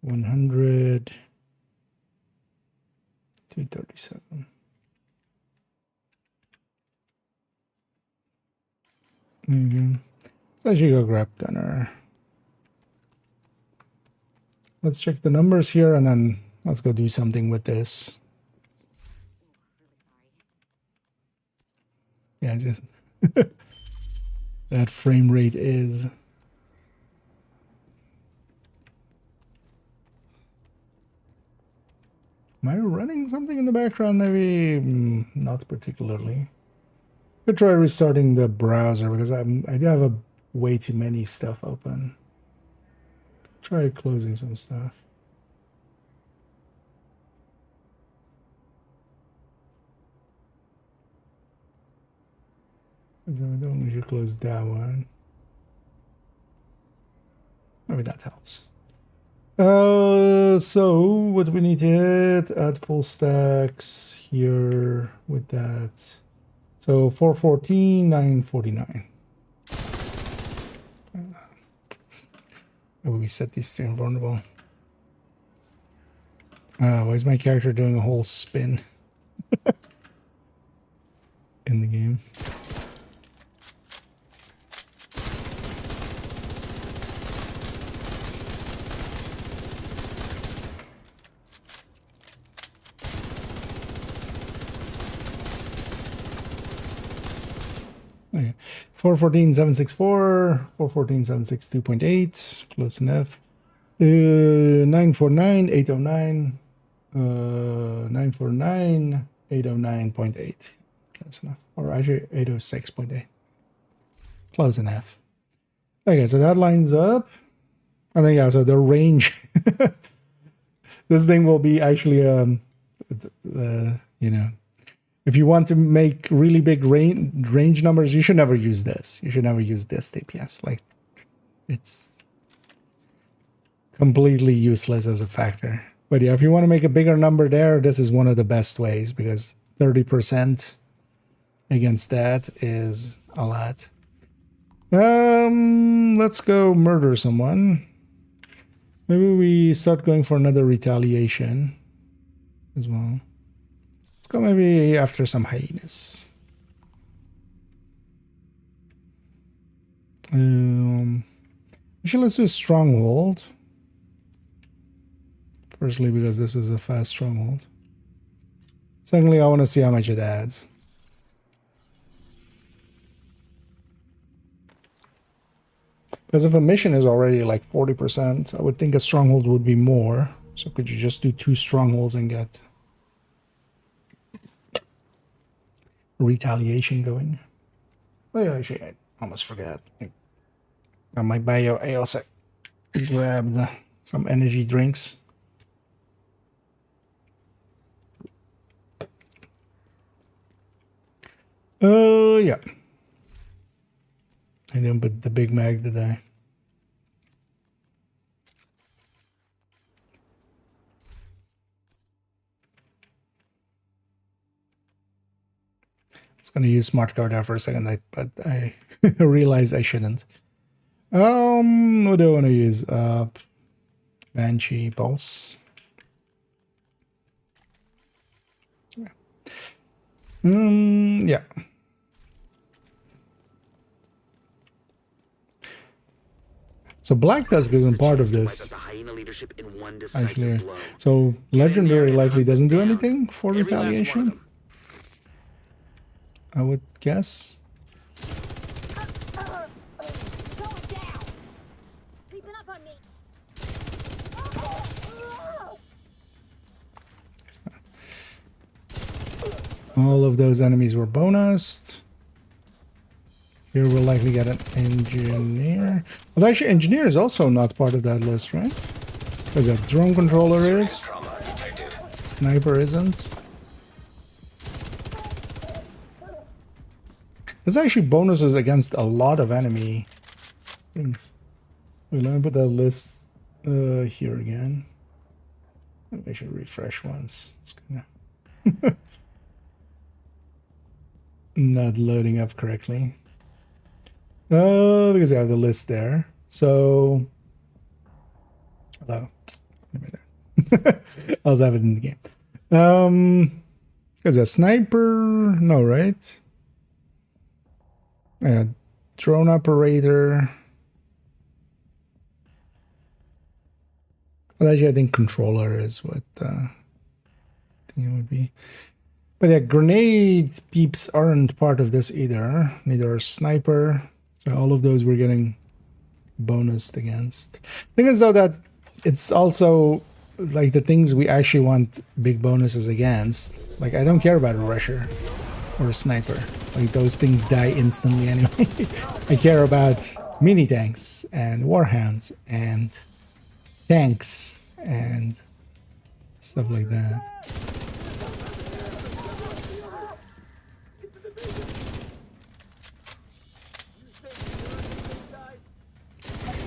100, 237. So I should go grab gunner. Let's check the numbers here and then let's go do something with this. Yeah, just that frame rate is. Am I running something in the background? Maybe not particularly. Could try restarting the browser because I do have way too many stuff open. Try closing some stuff. So I don't need to close that one. Maybe that helps. So what do we need to hit? Add full stacks here with that. So 414, 949. Oh, we set these to invulnerable. Why is my character doing a whole spin in the game? Okay. 414.764, 414.762.8, close enough. 949.809, 949.809.8, close enough. Or actually 806.8, close enough. Okay, so that lines up. I think, yeah, so the range, this thing will be actually, you know, if you want to make really big range numbers, you should never use this. You should never use this DPS. Like, it's completely useless as a factor. But yeah, if you want to make a bigger number there, this is one of the best ways, because 30% against that is a lot. Let's go murder someone. Maybe we start going for another retaliation as well. Let's go maybe after some hyenas. Actually, let's do a stronghold. Firstly, because this is a fast stronghold. Secondly, I want to see how much it adds. Because if a mission is already like 40%, I would think a stronghold would be more. So could you just do 2 strongholds and get retaliation going? Oh yeah, actually, I almost forgot. On my bio, I also grabbed some energy drinks. Oh yeah. I didn't put the Big Mac, did I? I was gonna use smart card there for a second, but I realized I shouldn't. What do I want to use? Banshee Pulse. Yeah. So Black Tusk isn't part of this. Actually, so Legendary likely doesn't do anything for retaliation, I would guess. All of those enemies were bonused. Here we'll likely get an engineer. Well, actually, engineer is also not part of that list, right? Because a drone controller is. Sniper isn't. There's actually bonuses against a lot of enemy things. Wait, let me put that list here again. I should refresh once. It's gonna not loading up correctly. Because I have the list there. So, hello. I also have it in the game. Is a sniper? No, right? Drone operator. Well, actually, I think controller is what I think it would be. But yeah, grenade peeps aren't part of this either. Neither are sniper. So all of those we're getting bonused against. Thing is though that it's also like the things we actually want big bonuses against. Like I don't care about a rusher or a sniper. Like those things die instantly anyway. I care about mini tanks and warhounds and tanks and stuff like that.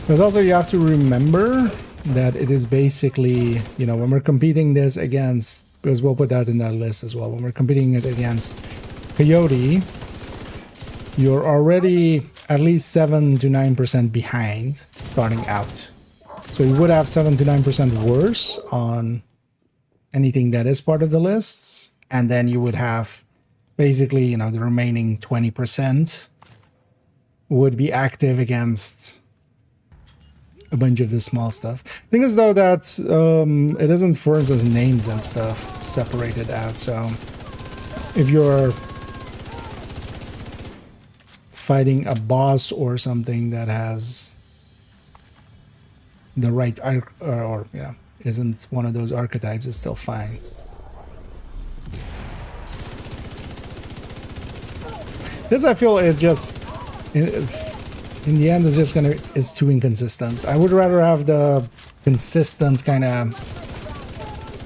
Because also you have to remember that it is basically, you know, when we're competing this against, because we'll put that in that list as well, when we're competing it against Coyote, you're already at least 7 to 9% behind starting out. So you would have 7 to 9% worse on anything that is part of the lists. And then you would have basically, you know, the remaining 20% would be active against a bunch of the small stuff. Thing is though that it isn't, for instance, names and stuff separated out. So if you're fighting a boss or something that has the right or you know, isn't one of those archetypes, it's still fine. This I feel is just in the end is too inconsistent. I would rather have the consistent kind of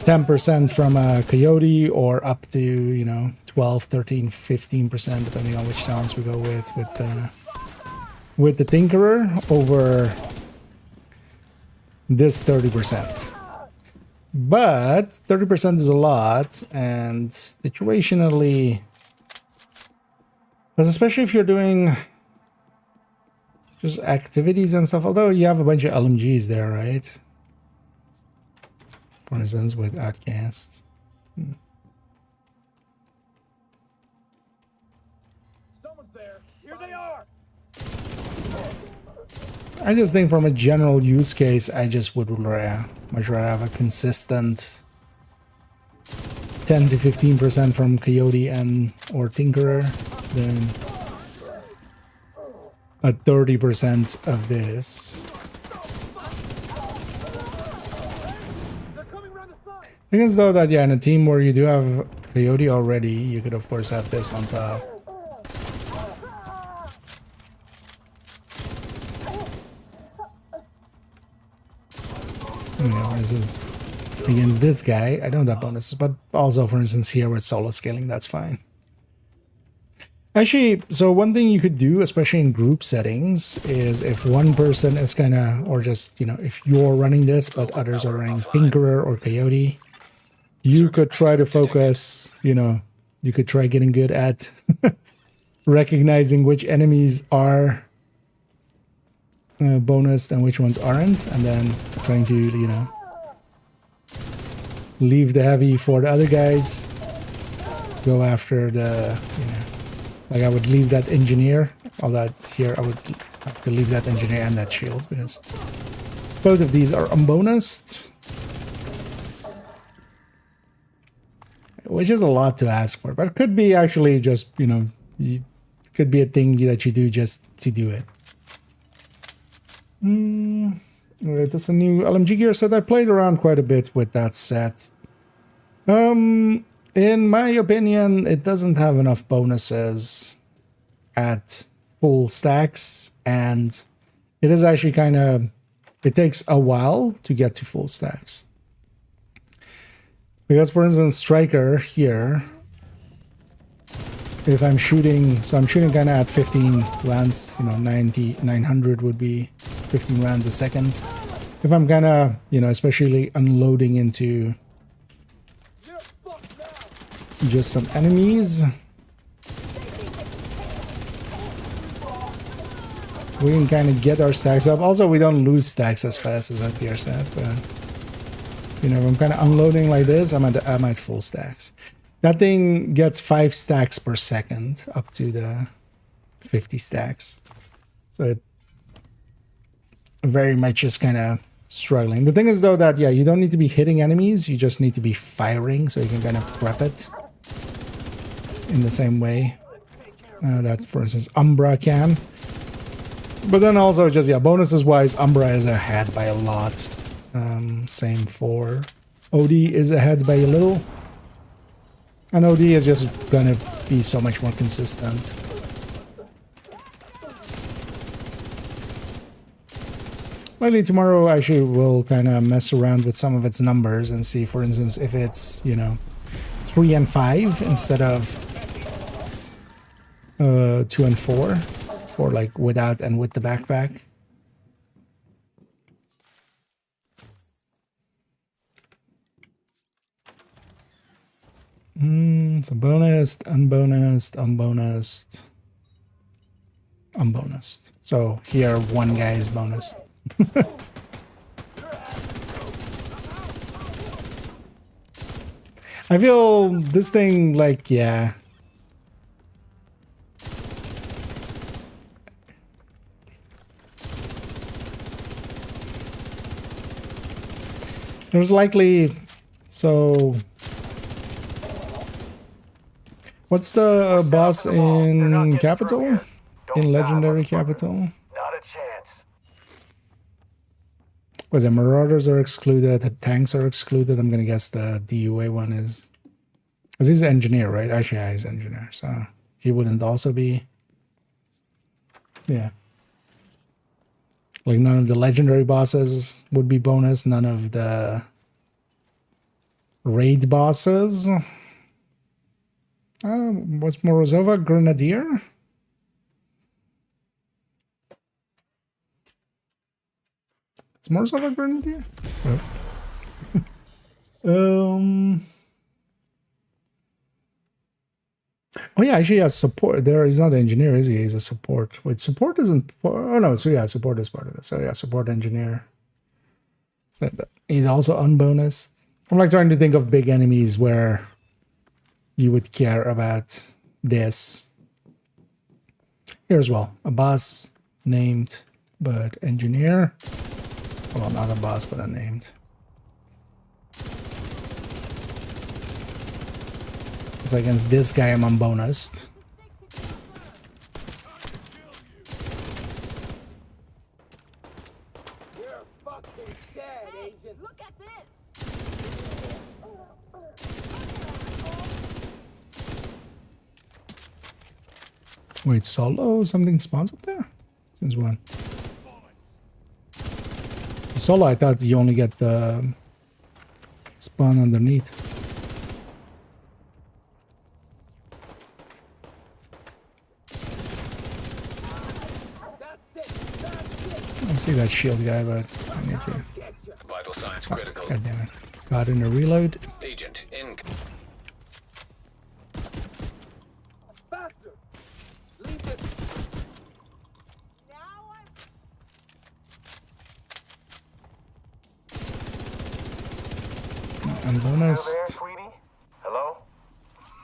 10% from a coyote or up to, you know, 12, 13, 15% depending on which towns we go with the Tinkerer over this 30%. But 30% is a lot, and situationally, because especially if you're doing just activities and stuff, although you have a bunch of LMGs there, right? For instance, with Outcast. Someone's there. Here they are. I just think from a general use case, I just would much rather have a consistent 10 to 15% from Coyote and or Tinkerer than a 30% of this. Thing is though that, yeah, in a team where you do have Coyote already, you could of course have this on top. You know, this is against this guy. I don't have bonuses, but also, for instance, here with solo scaling, that's fine. Actually, so one thing you could do, especially in group settings, is if one person is kind of, or just, you know, if you're running this, but others are running Tinkerer or Coyote, you could try to focus, you know, you could try getting good at recognizing which enemies are bonus and which ones aren't, and then trying to, you know, leave the heavy for the other guys, go after the, you know, like I would leave that engineer, although here I would have to leave that engineer and that shield because both of these are unbonused, which is a lot to ask for, but it could be actually just, you know, it could be a thing that you do just to do it. Alright, that's a new LMG gear set. I played around quite a bit with that set. In my opinion, it doesn't have enough bonuses at full stacks, and it is actually kind of, it takes a while to get to full stacks. Because, for instance, Striker here, if I'm shooting, so I'm shooting kind of at 15 rounds, you know, 900 would be 15 rounds a second. If I'm kind of, you know, especially unloading into just some enemies, we can kind of get our stacks up. Also, we don't lose stacks as fast as that gear set, but, you know, if I'm kind of unloading like this, I'm at full stacks. That thing gets 5 stacks per second up to the 50 stacks. So it very much is kind of struggling. The thing is though that, yeah, you don't need to be hitting enemies, you just need to be firing, so you can kind of prep it in the same way that, for instance, Umbra can. But then also just, yeah, bonuses wise, Umbra is ahead by a lot. Same for OD is ahead by a little. And OD is just gonna be so much more consistent. Likely tomorrow actually we'll kind of mess around with some of its numbers and see, for instance, if it's, you know, 3 and 5 instead of 2 and 4, or like without and with the backpack. So bonused, unbonused, unbonused, unbonused. So here one guy is bonused. I feel this thing like, yeah. There's likely, so what's the boss in Capital? In Legendary Capital? Not a chance. Was it Marauders are excluded, the tanks are excluded? I'm gonna guess the DUA one is. Because he's an engineer, right? Actually, yeah, he's an engineer, so he wouldn't also be. Yeah. Like none of the legendary bosses would be bonus, none of the raid bosses. What's Morozova? Grenadier? Is Morozova Grenadier? Oh yeah, actually has support. There, he's not an engineer, is he? He's a support. Wait, support isn't. Oh no, so yeah, support is part of this. So yeah, support engineer. So he's also unbonused. I'm like trying to think of big enemies where you would care about this. Here as well, a boss named but engineer. Well, not a boss, but unnamed. So against this guy, I'm unbonused. You're fucking dead, Agent. Look at this. Wait, solo? Something spawns up there? Since when? Solo, I thought you only get the spawn underneath. I see that shield guy, but I need to. Vital signs critical. God damn it. Got in a reload. Agent in. Faster. Leave this. Now I'm bonused. sweetie? Hello?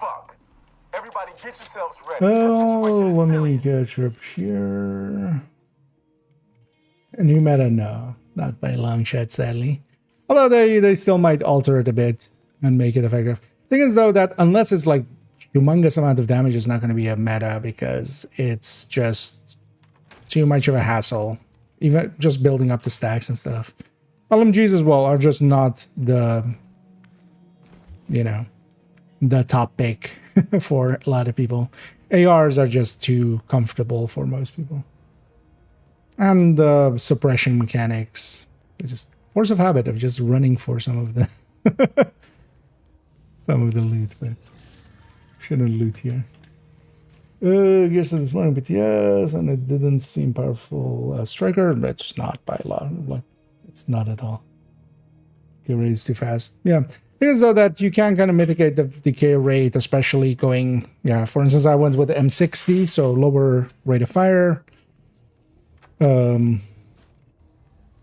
Fuck. Everybody get yourselves ready. Oh, let me get you up here. A new meta, no. Not by a long shot, sadly. Although they still might alter it a bit and make it effective. Thing is, though, that unless it's like humongous amount of damage, it's not going to be a meta because it's just too much of a hassle. Even just building up the stacks and stuff. LMGs as well are just not the, you know, the top pick for a lot of people. ARs are just too comfortable for most people. And the suppression mechanics, just force of habit of just running for some of the loot, but shouldn't loot here. Gears this morning PTS, and it didn't seem powerful. Striker, it's not by a lot. Like, it's not at all. Get raised too fast. Yeah, things though that you can kind of mitigate the decay rate, especially going. Yeah, for instance, I went with M60, so lower rate of fire.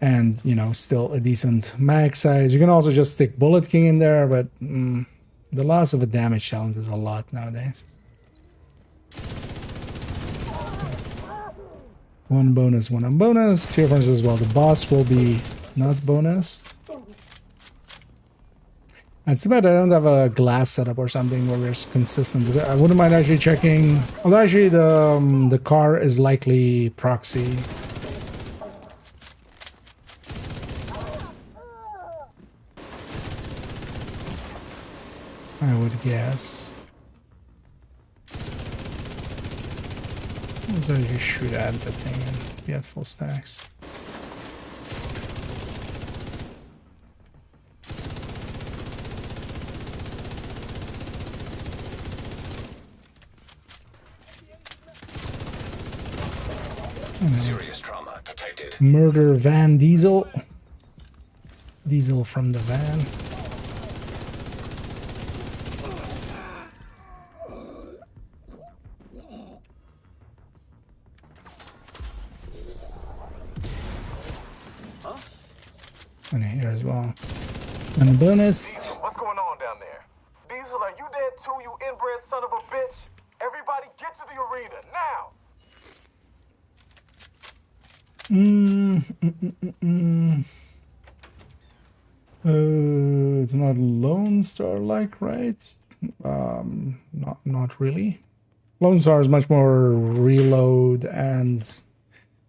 And, you know, still a decent mag size. You can also just stick Bullet King in there, but the loss of a damage talent is a lot nowadays. One bonus, one unbonused. Here, for instance, well, the boss will be not bonused. It's too bad I don't have a glass setup or something where we're consistent with it. I wouldn't mind actually checking. Although actually the car is likely proxy. I would guess. Let's actually shoot at the thing and get full stacks. Serious trauma detected. Murder Van Diesel. Diesel from the van. And here as well. Unbonused. What's going on down there? It's not Lone Star like, right? Not really. Lone Star is much more reload and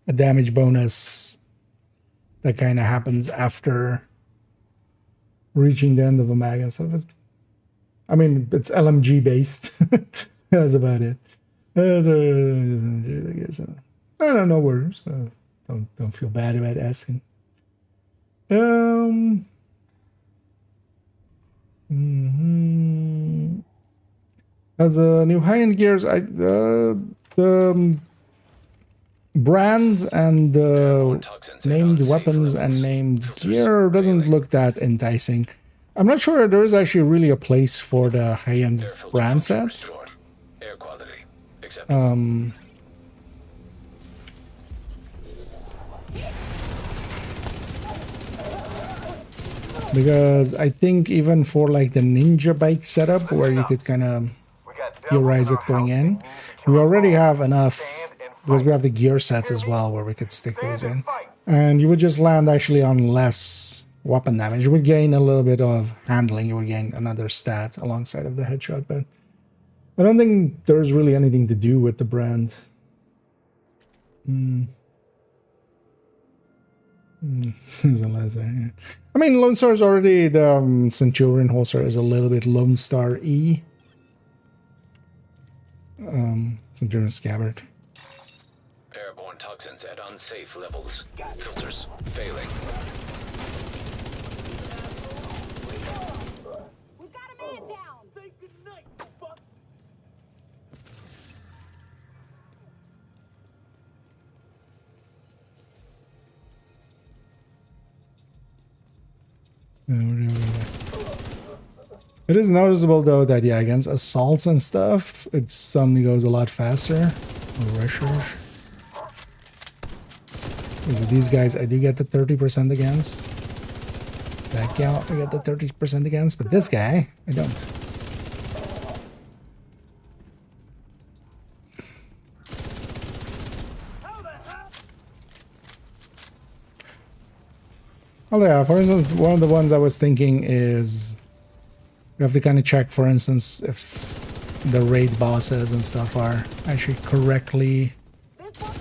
a damage bonus that kind of happens after reaching the end of a mag and stuff. I mean, it's LMG based. That's about it. I don't know words. Don't feel bad about asking. As a new high-end gears, the brand and named weapons and named gear doesn't look that enticing. I'm not sure there is actually really a place for the high-end brand sets. Air quality. Because I think even for like the ninja bike setup where you could kind of theorize it going in, we already have enough because we have the gear sets as well where we could stick those in. And you would just land actually on less weapon damage. You would gain a little bit of handling. You would gain another stat alongside of the headshot, but I don't think there's really anything to do with the brand. I mean, Lone Star is already the Centurion holster is a little bit Lone Star E. Centurion scabbard. Airborne toxins at unsafe levels. Filters failing. We got a man down. Say goodnight, fuck. It is noticeable though that yeah, against assaults and stuff, it suddenly goes a lot faster. Rushers. So these guys, I do get the 30% against. That gal, I get the 30% against, but this guy, I don't. Oh yeah, for instance, one of the ones I was thinking is you have to kind of check, for instance, if the raid bosses and stuff are actually correctly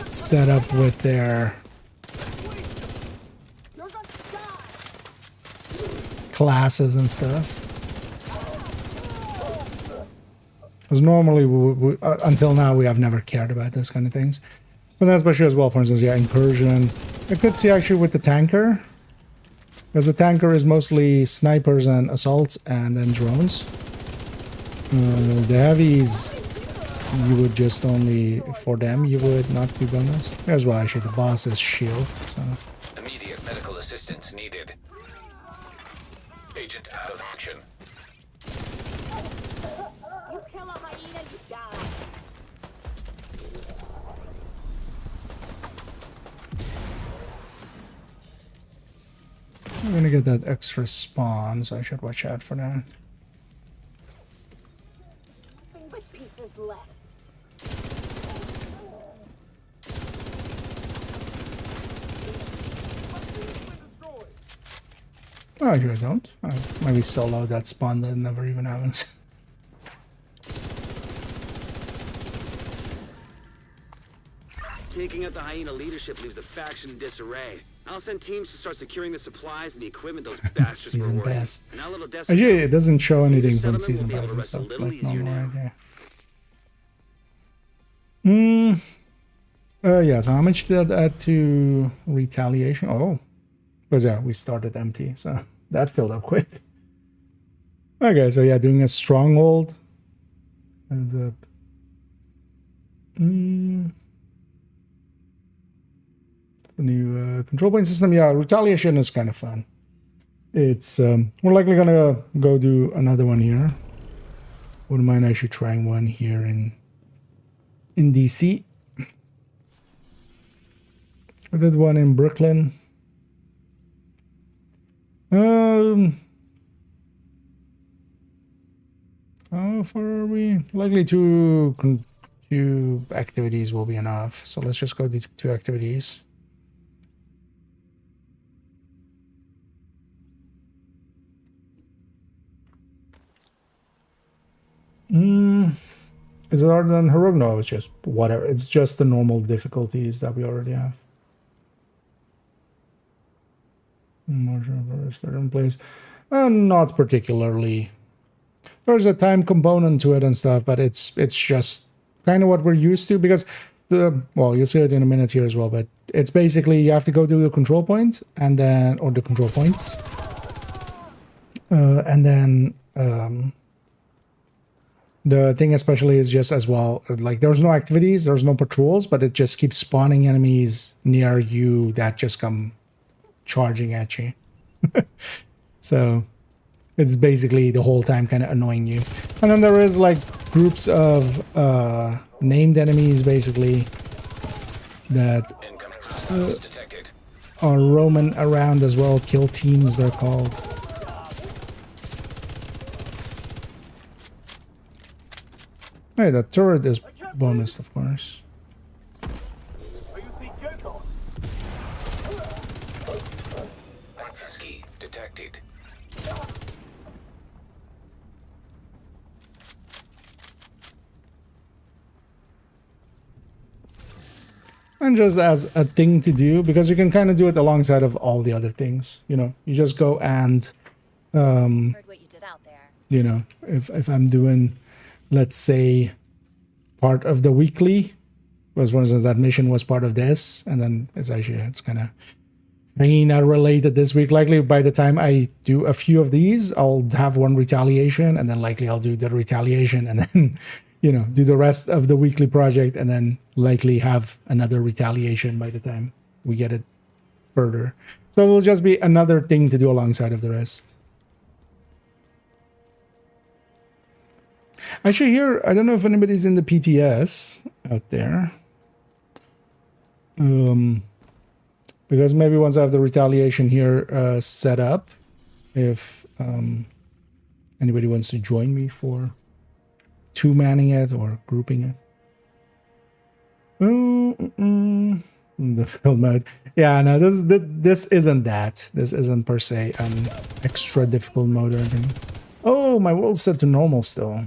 set up with their classes and stuff. Because normally, until now, we have never cared about those kind of things. But that's especially as well, for instance, yeah, incursion. I could see actually with the tanker. Because the tanker is mostly snipers and assaults and then drones. The heavies, you would just only, for them, you would not do bonus. There's well actually the boss's shield. So. Immediate medical assistance needed. Agent out of action. You kill a hyena, you die. I'm gonna get that extra spawn, so I should watch out for that. Nothing but pieces left. Oh, I sure don't. Maybe solo that spawn that never even happens. Taking out the hyena leadership leaves the faction in disarray. I'll send teams to start securing the supplies and the equipment those bastards Season were hoarding. pass. And that little desk Actually, it doesn't show anything from settlement season will be able pass to and rest a stuff little like easier normal, now. yeah. Yeah, so how much did that add to retaliation? Oh, because yeah, we started empty, so that filled up quick. Okay, so yeah, doing a stronghold. And the new control point system. Yeah, retaliation is kind of fun. It's we're likely gonna go do another one here. Wouldn't mind actually trying one here in DC. I did one in Brooklyn. How far are we? Likely two activities will be enough. So let's just go do 2 activities. Is it harder than Heroic? No, it's just whatever. It's just the normal difficulties that we already have. Start in place. Not particularly. There's a time component to it and stuff, but it's just kind of what we're used to, because well, you'll see it in a minute here as well, but it's basically you have to go to the control point and then, or the control points, and then the thing especially is just as well, like there's no activities, there's no patrols, but it just keeps spawning enemies near you that just come charging at you. So it's basically the whole time kind of annoying you. And then there is like groups of named enemies basically that are roaming around as well. Kill teams, they're called. Hey, the turret is bonus, of course. Access key detected. And just as a thing to do, because you can kind of do it alongside of all the other things, you know, you just go and, Heard what you did out there. you know, if I'm doing, let's say, part of the weekly, was for instance, that mission was part of this, and then it's kind of not related this week. Likely by the time I do a few of these, I'll have one retaliation, and then likely I'll do the retaliation, and then, you know, do the rest of the weekly project, and then likely have another retaliation by the time we get it further. So it'll just be another thing to do alongside of the rest. Actually here, I don't know if anybody's in the PTS out there. Because maybe once I have the retaliation here set up, if anybody wants to join me for two-manning it or grouping it. The field mode. Yeah, no, this isn't that. This isn't per se an extra difficult mode or anything. Oh, my world's set to normal still.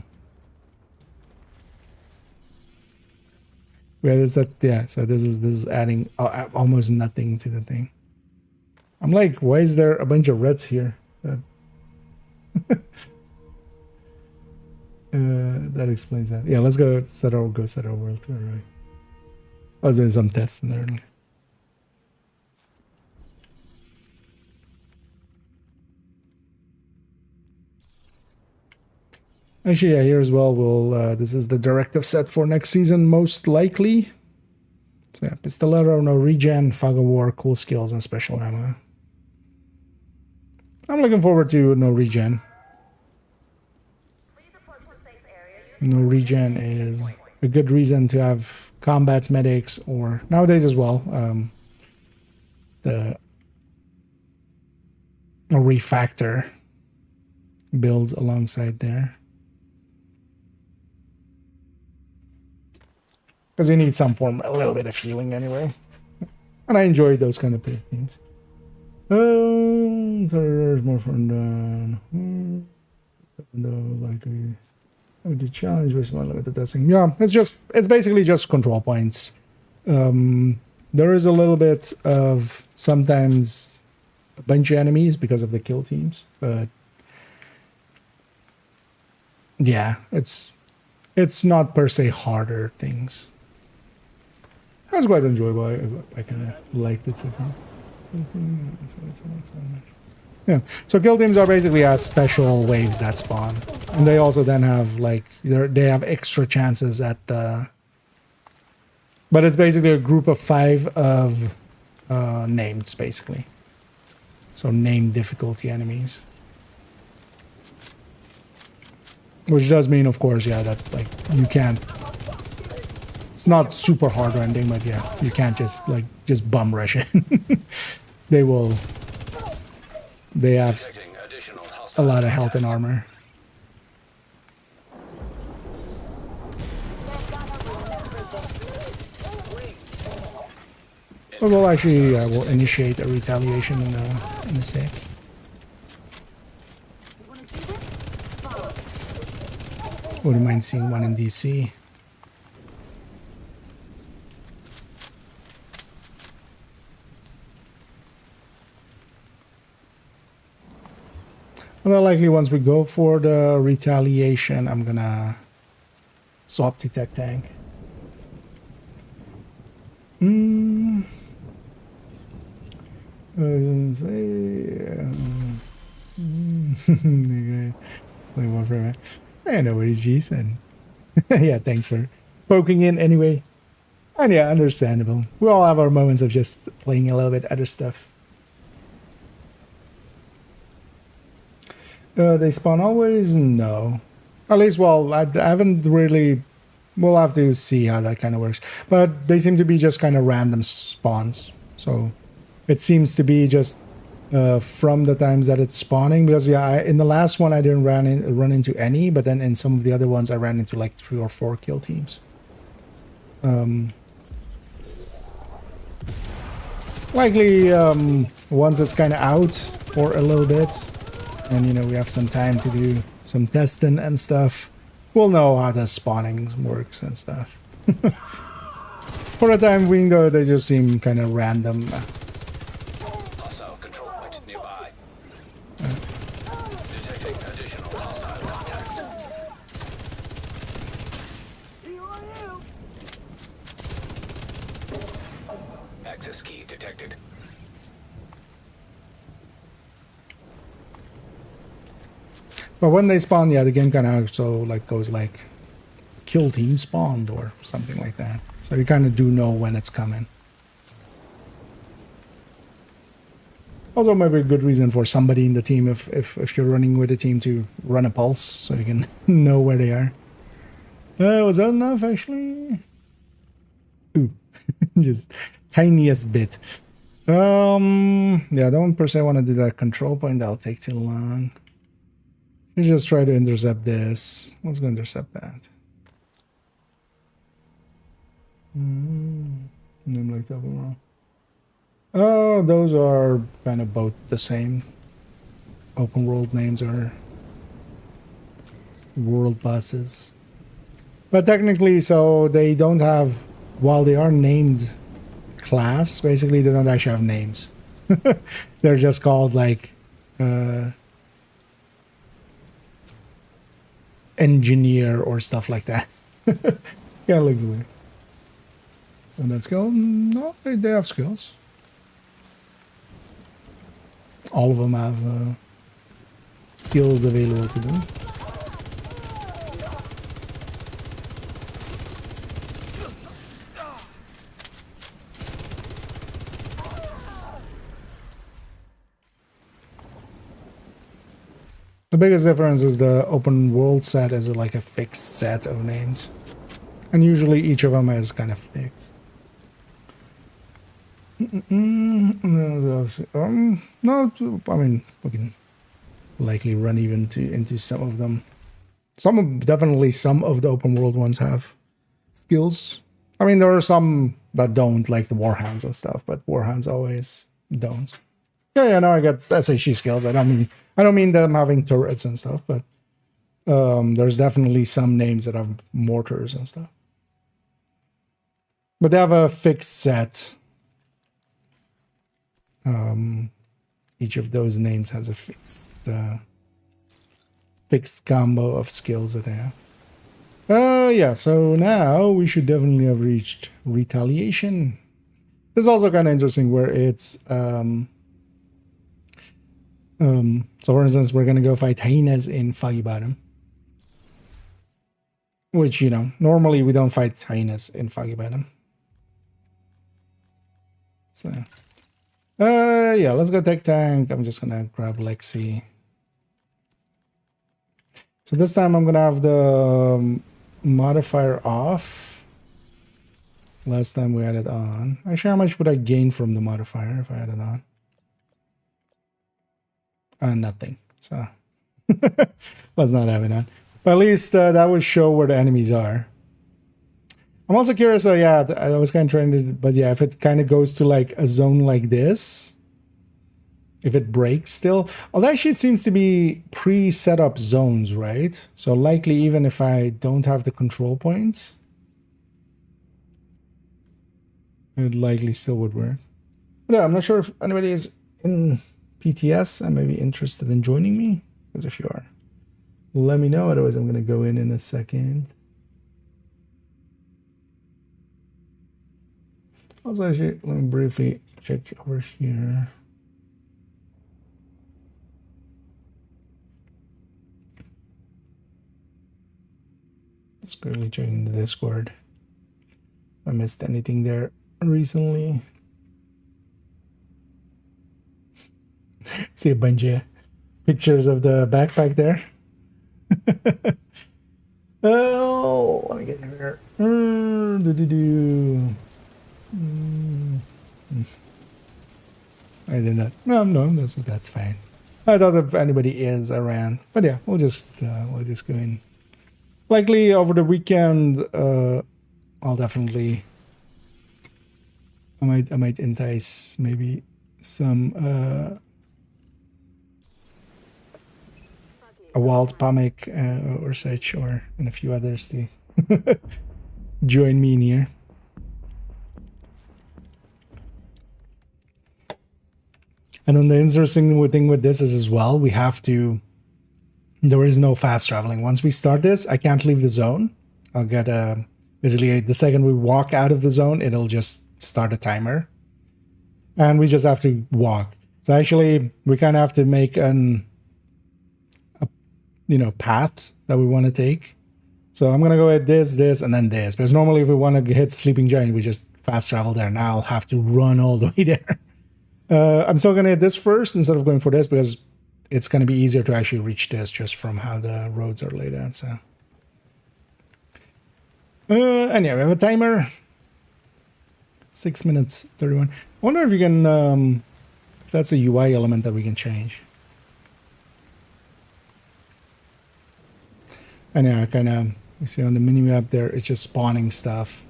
Yeah, so this is adding almost nothing to the thing. I'm like, why is there a bunch of reds here? That explains that. Yeah, let's go set our world tour, right? I was doing some tests in there. Actually, yeah, here as well, this is the directive set for next season, most likely. So yeah, Pistolero, no regen, Fog of War, cool skills, and special ammo. I'm looking forward to no regen. No regen is a good reason to have combat medics, or nowadays as well, the refactor builds alongside there. Because you need some form, a little bit of healing anyway. And I enjoy those kind of things. There's more from the likely the challenge with one limited testing. Yeah, it's basically just control points. There is a little bit of sometimes a bunch of enemies because of the kill teams, but yeah, it's not per se harder things. That's quite enjoyable. I kind of liked it so far. Yeah, so kill teams are basically special waves that spawn, and they also then have like they have extra chances at the. But it's basically a group of 5 of names, basically. So named difficulty enemies, which does mean, of course, yeah, that like you can't. It's not super hard or anything, but yeah, you can't just bum rush it. They have a lot of health and armor. But we'll actually we'll initiate a retaliation in a sec. Wouldn't mind seeing one in DC. Well, likely once we go for the retaliation, I'm gonna swap to tech tank. Explain more for me. I know what he's Jason. Yeah, thanks for poking in anyway. And yeah, understandable. We all have our moments of just playing a little bit other stuff. They spawn always? No. At least, well, I haven't really... We'll have to see how that kind of works. But they seem to be just kind of random spawns. So it seems to be just from the times that it's spawning. Because, yeah, in the last one, I didn't run into any. But then in some of the other ones, I ran into like 3 or 4 kill teams. Likely once it's kind of out for a little bit. And, you know, we have some time to do some testing and stuff. We'll know how the spawning works and stuff. For the time being, though, they just seem kind of random. Hostile control point nearby. Detecting additional hostile contacts. Access key detected. But when they spawn, yeah, the game kind of also like goes like kill team spawned or something like that. So you kind of do know when it's coming. Also, maybe a good reason for somebody in the team if you're running with a team to run a pulse so you can know where they are. Was that enough actually? Ooh, just tiniest bit. Yeah, I don't per se want to do that control point. That'll take too long. Let's just try to intercept this. Let's go intercept that. Like that overall. Oh, those are kind of both the same. Open world names are world bosses. But technically, so they don't have, while they are named class, basically they don't actually have names. They're just called like engineer or stuff like that. Kind of looks weird. And that skill? No, they have skills. All of them have skills available to them. The biggest difference is the open world set is like a fixed set of names. And usually each of them is kind of fixed. No, I mean, we can likely run even into some of them. Definitely some of the open world ones have skills. I mean, there are some that don't, like the Warhounds and stuff, but Warhounds always don't. Yeah, no, I get SHE skills. I don't mean them having turrets and stuff, but there's definitely some names that have mortars and stuff. But they have a fixed set. Each of those names has a fixed combo of skills that they have. Yeah, so now we should definitely have reached retaliation. This is also kind of interesting where it's so for instance, we're gonna go fight hyenas in Foggy Bottom. Which, you know, normally we don't fight hyenas in Foggy Bottom. So yeah, let's go tech tank. I'm just gonna grab Lexi. So this time I'm gonna have the modifier off. Last time we had it on. Actually, how much would I gain from the modifier if I had it on? Nothing. So let's not have it on. But at least that would show where the enemies are. I'm also curious. So yeah, I was kind of trying to, but yeah, if it kind of goes to like a zone like this, if it breaks still. Although actually it seems to be pre-set up zones, right? So likely even if I don't have the control points, it likely still would work. But yeah, I'm not sure if anybody is in PTS and maybe interested in joining me. Because if you are, let me know. Otherwise, I'm going to go in a second. Also, actually, let me briefly check over here. Just quickly checking the Discord. If I missed anything there recently. See a bunch of pictures of the backpack there. Oh, let me get here. I did not. No, that's fine. I thought if anybody is around, but yeah, we'll just go in. Likely over the weekend, I'll definitely. I might entice maybe some a wild pamic or such, or and a few others to join me in here. And then the interesting thing with this is as well, we have to. There is no fast traveling. Once we start this, I can't leave the zone. I'll get basically the second we walk out of the zone, it'll just start a timer, and we just have to walk. So actually, we kind of have to make a path that we want to take. So I'm gonna go at this, and then this. Because normally, if we want to hit Sleeping Giant, we just fast travel there. Now I'll have to run all the way there. I'm still gonna hit this first instead of going for this because it's gonna be easier to actually reach this just from how the roads are laid out. So, and yeah, we have a timer. 6 minutes 31. I wonder if you can, if that's a UI element that we can change. And yeah, kind of, you see on the mini map there, it's just spawning stuff.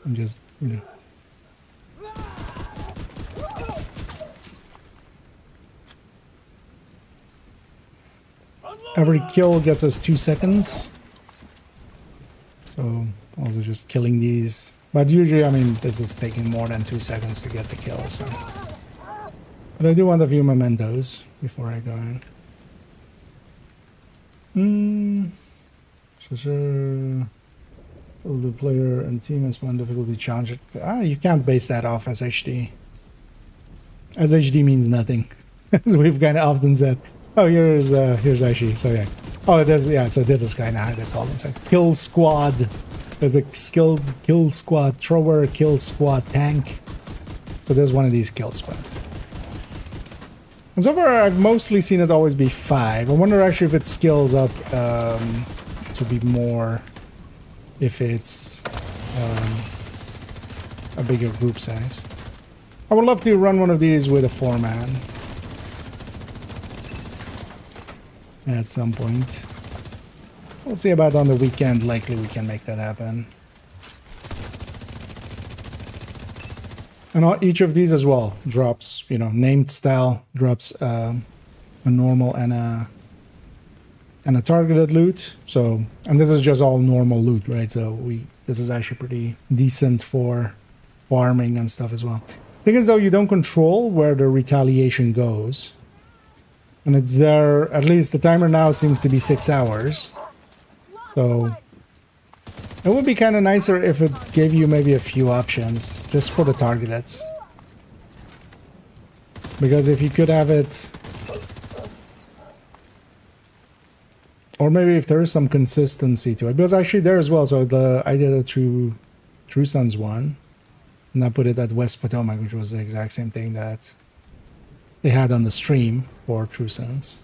I'm just, Every kill gets us 2 seconds. So, also just killing these. But usually, I mean, this is taking more than 2 seconds to get the kill, so. But I do want a few mementos before I go in. The player and team and spawn difficulty challenge. You can't base that off as HD. As HD means nothing. As we've kind of often said. Oh, here's actually, so yeah. Oh, there's, yeah, so this is kind of how they call them. So kill squad. There's a skilled kill squad thrower, kill squad tank. So there's one of these kill squads. And so far, I've mostly seen it always be 5. I wonder actually if it scales up to be more if it's a bigger group size. I would love to run one of these with a 4-man. At some point. We'll see about on the weekend. Likely we can make that happen. And each of these as well drops, named style, drops a normal and a targeted loot. So, and this is just all normal loot, right? So this is actually pretty decent for farming and stuff as well. Thing is though, you don't control where the retaliation goes. And it's there, at least the timer now seems to be 6 hours. So it would be kind of nicer if it gave you maybe a few options just for the targeted. Because if you could have it, or maybe if there is some consistency to it, because actually there as well. So I did a True Sons one, and I put it at West Potomac, which was the exact same thing that they had on the stream for True Sons.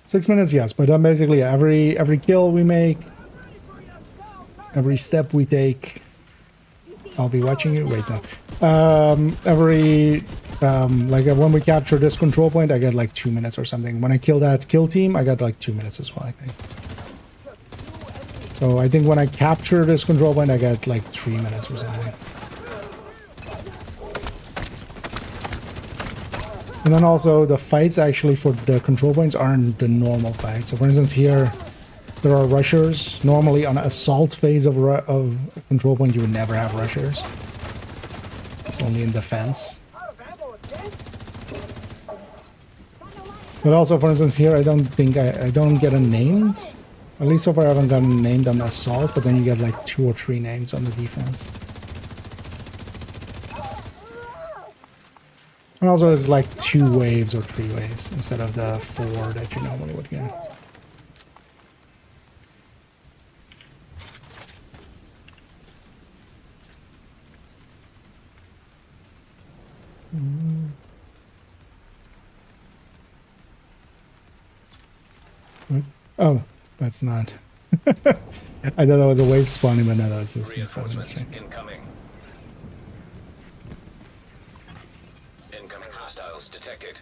6 minutes, yes, but basically every kill we make, every step we take, I'll be watching you. Wait, no. Like when we capture this control point, I get like 2 minutes or something. When I kill that kill team, I got like 2 minutes as well, I think. So I think when I capture this control point, I get like 3 minutes or something. And then also the fights actually for the control points aren't the normal fights. So for instance here, there are rushers. Normally on assault phase of control point, you would never have rushers. It's only in defense. But also, for instance, here I don't think I don't get a named. At least so far I haven't gotten named on assault, but then you get like 2 or 3 names on the defense. And also it's like 2 waves or 3 waves instead of the 4 that you normally would get. Oh, that's not. I thought that was a wave spawning, but no, that was just Reinforcements incoming. Incoming hostiles detected.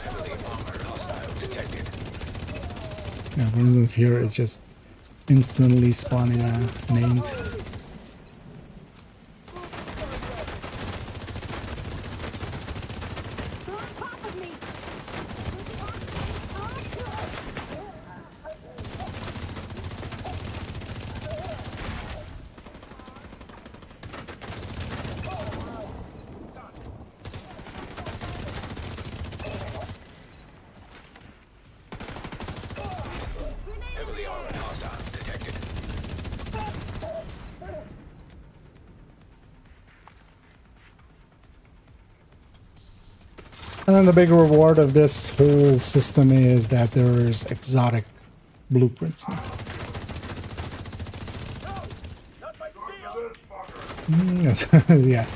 Heavily armored hostile detected. Yeah, for instance, here it's just instantly spawning a named. Heavily armored hostile detected. And then the big reward of this whole system is that there's exotic blueprints. Yes, yeah.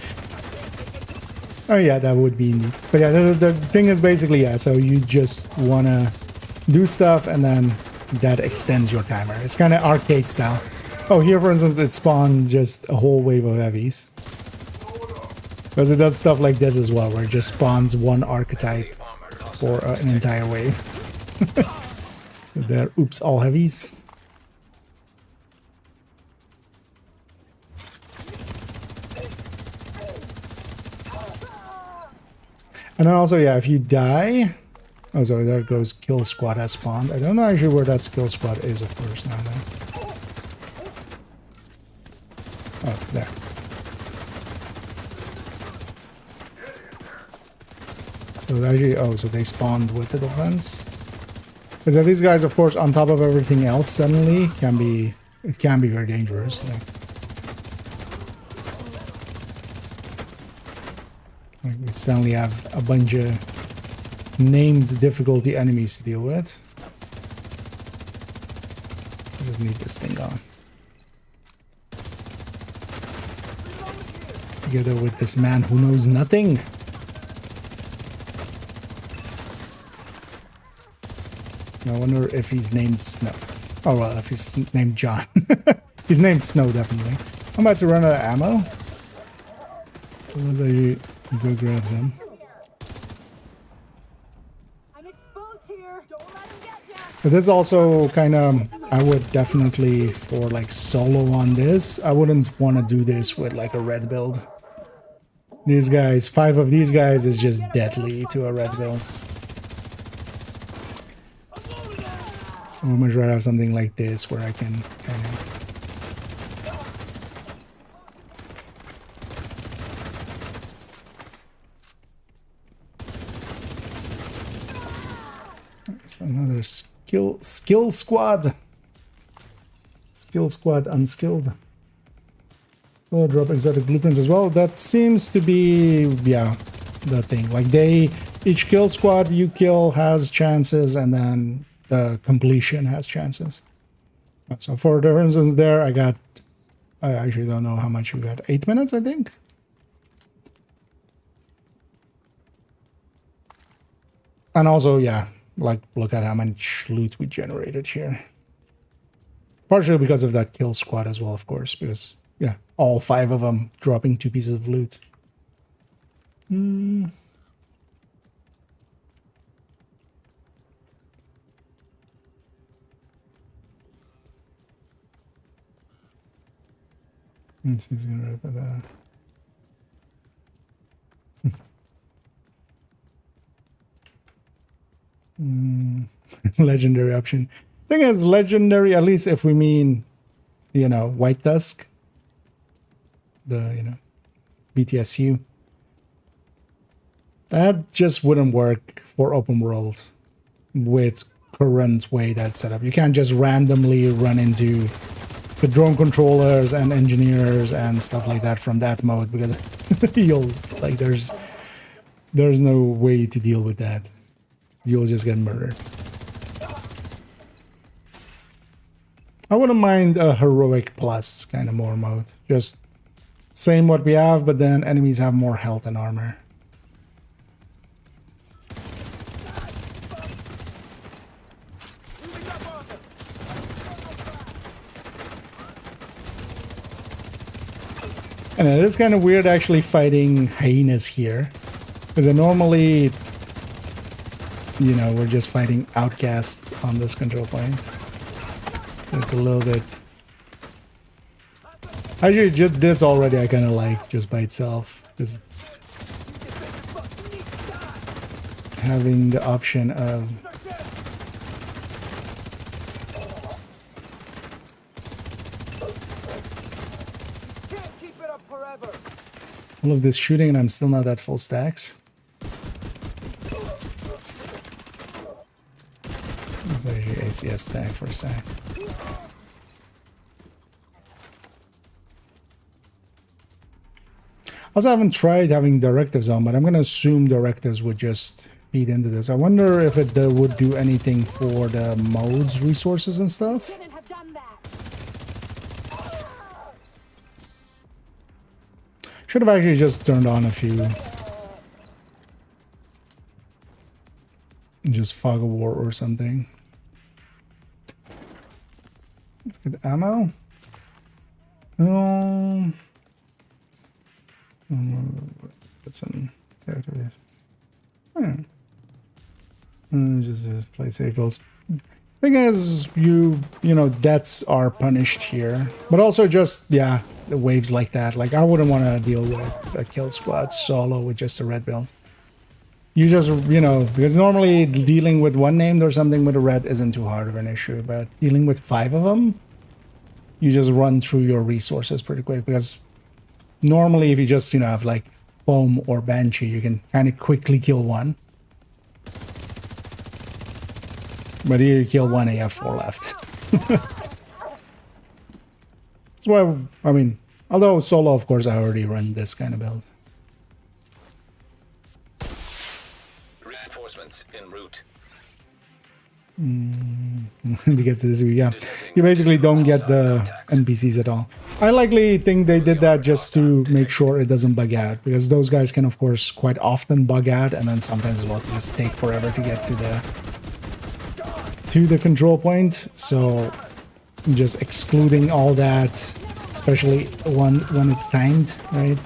Oh yeah, that would be neat. But yeah, the thing is basically, yeah, so you just want to do stuff and then that extends your timer. It's kind of arcade style. Oh, here for instance, it spawns just a whole wave of heavies. Because it does stuff like this as well, where it just spawns one archetype for an entire wave. There, oops, all heavies. And then also, yeah, if you die... Oh, so there goes kill squad has spawned. I don't know actually where that kill squad is, of course, now though. Oh, there. So actually, oh, so they spawned with the defense. Because these guys, of course, on top of everything else, suddenly it can be very dangerous. Like we suddenly have a bunch of named difficulty enemies to deal with. I just need this thing on. Together with this man who knows nothing. I wonder if he's named Snow. Oh well, if he's named John. He's named Snow, definitely. I'm about to run out of ammo. So whether you go grab some. But this also kind of, I would definitely, for like solo on this, I wouldn't want to do this with like a red build. These guys, 5 of these guys is just deadly to a red build. I would much rather have something like this where I can kind of... That's another skill squad. Skill squad unskilled. Oh, drop exotic blueprints as well. That seems to be, yeah, the thing. Like each kill squad you kill has chances, and then the completion has chances. So for instance there, I actually don't know how much we got. 8 minutes, I think. And also, yeah, like look at how much loot we generated here. Partially because of that kill squad as well, of course, because yeah, all 5 of them dropping 2 pieces of loot. Let's see, he's gonna wrap it up. Legendary option. Thing is, legendary, at least if we mean, you know, White Tusk, the, you know, BTSU, that just wouldn't work for open world with current way that's set up. You can't just randomly run into the drone controllers and engineers and stuff like that from that mode, because you'll, like, there's no way to deal with that. You'll just get murdered. I wouldn't mind a heroic plus kind of more mode. Just same what we have, but then enemies have more health and armor. And it is kind of weird actually fighting hyenas here, because normally, you know, we're just fighting outcasts on this control point. So it's a little bit... Actually, just this already I kind of like, just by itself. Just having the option of... all of this shooting, and I'm still not at full stacks. Let's actually ACS stack for a sec. Also, I haven't tried having directives on, but I'm going to assume directives would just feed into this. I wonder if it would do anything for the modes, resources, and stuff. Should have actually just turned on a few. Just fog of war or something. Let's get ammo. Put some activities. Just play safe goals. Thing is, you know, deaths are punished here, but also just, yeah, the waves like that. Like, I wouldn't want to deal with a kill squad solo with just a red build. You just, you know, because normally dealing with one named or something with a red isn't too hard of an issue, but dealing with 5 of them, you just run through your resources pretty quick, because normally if you just, you know, have like foam or banshee, you can kind of quickly kill one. But here you kill one and you have 4 left. That's why, I mean, although solo, of course, I already run this kind of build. Reinforcements en route. To get to this, yeah, you basically don't get the NPCs at all. I likely think they did that just to make sure it doesn't bug out, because those guys can, of course, quite often bug out, and then sometimes it will just take forever to get to the control point. So just excluding all that, especially when it's timed, right?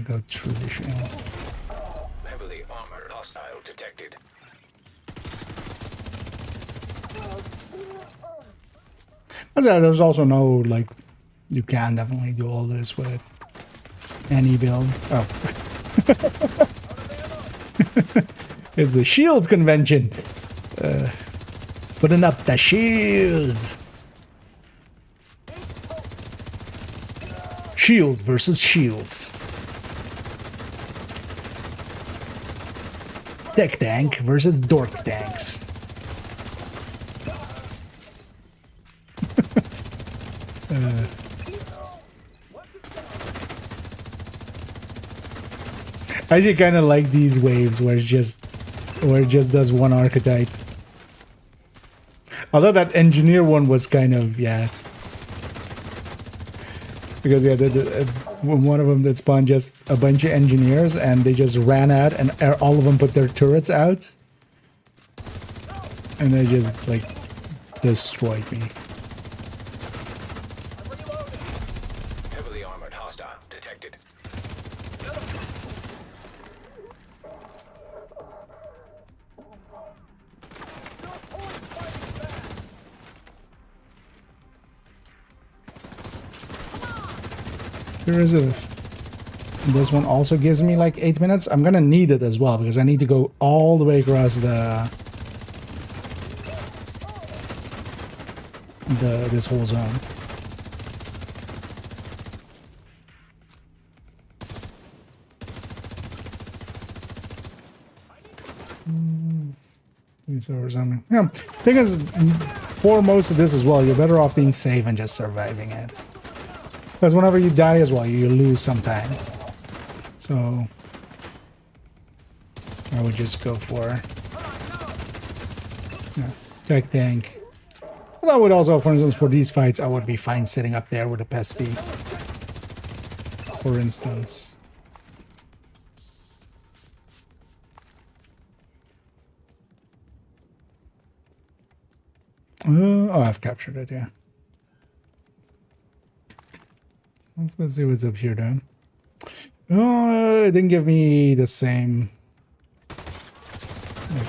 Go through the shield. Heavily armored hostile detected. There's also no, like, you can definitely do all this with any build. Oh. It's a shield convention. Putting up the shields. Shield versus shields. Tech tank versus dork tanks. I actually kind of like these waves where it just does one archetype. Although that engineer one was kind of, yeah. Because yeah, one of them that spawned just a bunch of engineers and they just ran out and all of them put their turrets out. And they just like destroyed me. Heavily armored hostile detected. There is a... This one also gives me like 8 minutes. I'm gonna need it as well because I need to go all the way across this whole zone. Or something. Yeah, thing is, for most of this as well, you're better off being safe and just surviving it. Because whenever you die as well, you lose some time. So I would just go for tech tank. Well, I would also, for instance, for these fights, I would be fine sitting up there with a pesty, for instance. Oh, I've captured it, yeah. Let's see what's up here, then. Oh, it didn't give me the same... like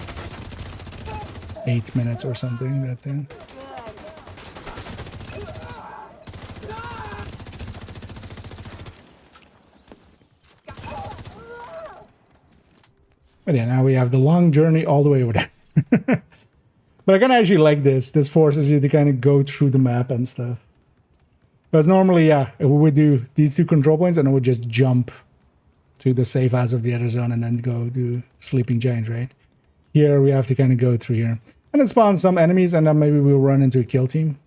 8 minutes or something, that thing. But yeah, now we have the long journey all the way over there. But I kind of actually like this. This forces you to kind of go through the map and stuff. Because normally, yeah, if we would do these 2 control points and I would just jump to the safe house of the other zone and then go to Sleeping Giant, right? Here we have to kind of go through here. And it spawns some enemies and then maybe we'll run into a kill team.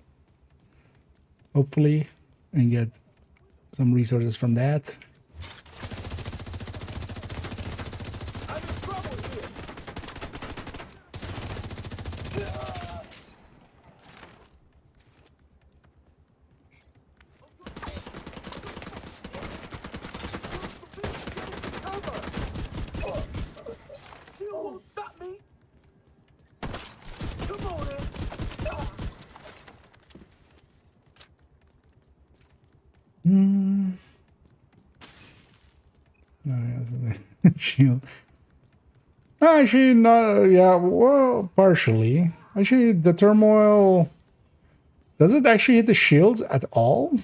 Hopefully. And get some resources from that. Shield. Actually, no, yeah, well, partially. Actually, the turmoil... Does it actually hit the shields at all?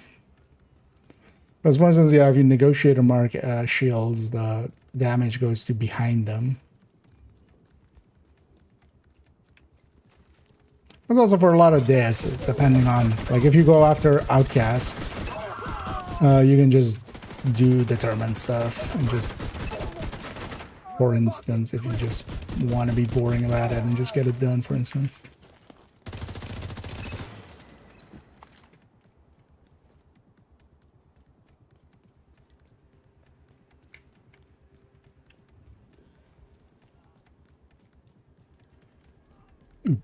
Because, for instance, yeah, if you negotiator mark shields, the damage goes to behind them. That's also for a lot of this, depending on... Like, if you go after Outcast, you can just do determined stuff and just... For instance, if you just want to be boring about it and just get it done, for instance. Ooh.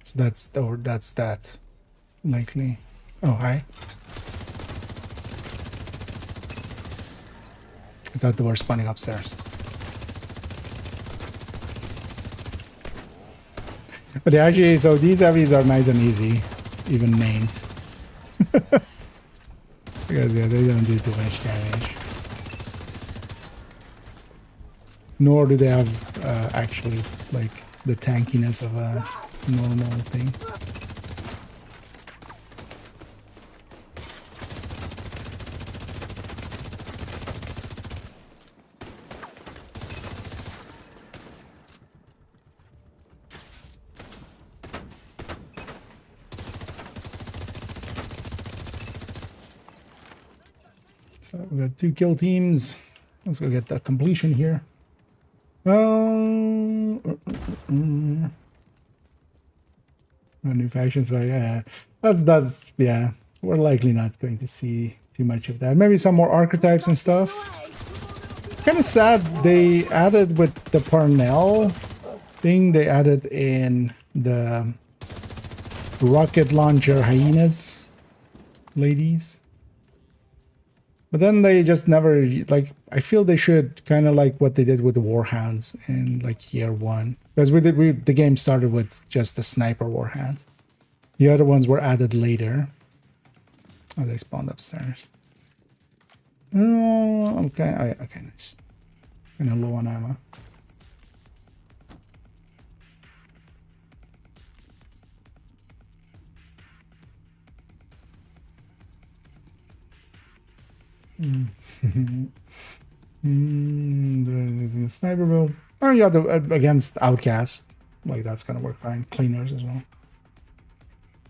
So that's that. Likely. Oh, hi. I thought they were spawning upstairs. But actually, so these heavies are nice and easy, even named. Because yeah, they don't do too much damage. Nor do they have actually like the tankiness of a normal thing. So we got 2 kill teams. Let's go get the completion here. New factions, so yeah, that's yeah. We're likely not going to see too much of that. Maybe some more archetypes and stuff. Kind of sad they added with the Parnell thing. They added in the rocket launcher hyenas ladies. But then they just never, like, I feel they should kind of like what they did with the Warhounds in like year 1. Because the game started with just the sniper Warhound. The other ones were added later. Oh, they spawned upstairs. Oh, okay. Okay, nice. Kind of low on ammo. There's a sniper build. Oh, yeah, against Outcast. Like, that's gonna work fine. Cleaners as well.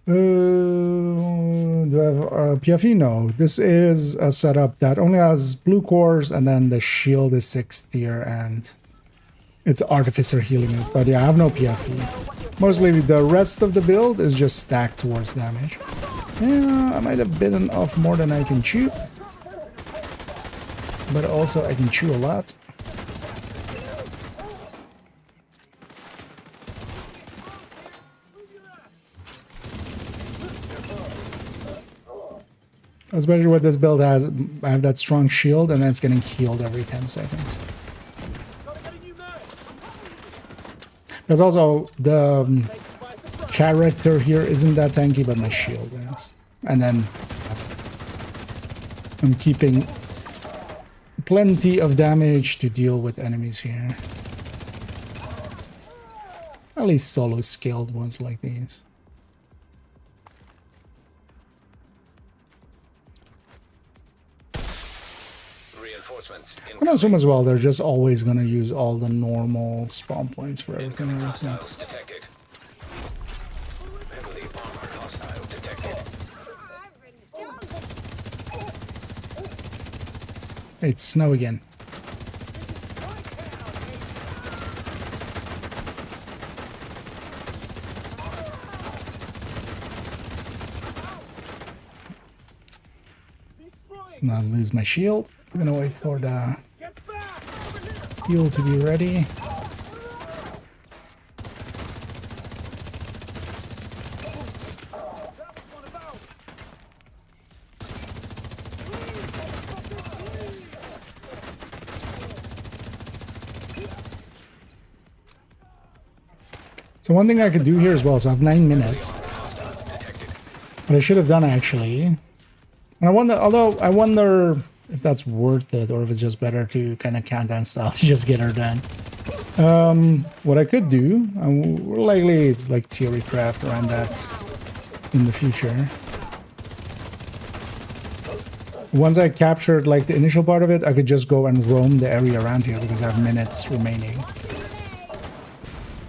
Do I have PFE? No. This is a setup that only has blue cores, and then the shield is 6th tier, and it's Artificer healing it. But yeah, I have no PFE. Mostly the rest of the build is just stacked towards damage. Yeah, I might have bitten off more than I can chew. But also I can chew a lot. Especially what this build has, I have that strong shield and then it's getting healed every 10 seconds. There's also the character here isn't that tanky, but my shield is. And then I'm keeping plenty of damage to deal with enemies here. At least solo scaled ones like these. And I assume as well they're just always going to use all the normal spawn points for everything. It's snow again. Let's not lose my shield. I'm gonna wait for the heal to be ready. So one thing I could do here as well, so I have 9 minutes. What I should have done actually, and I wonder, although I wonder if that's worth it or if it's just better to kind of countdown style to just get her done. What I could do, we're likely like theory craft around that in the future. Once I captured like the initial part of it, I could just go and roam the area around here because I have minutes remaining.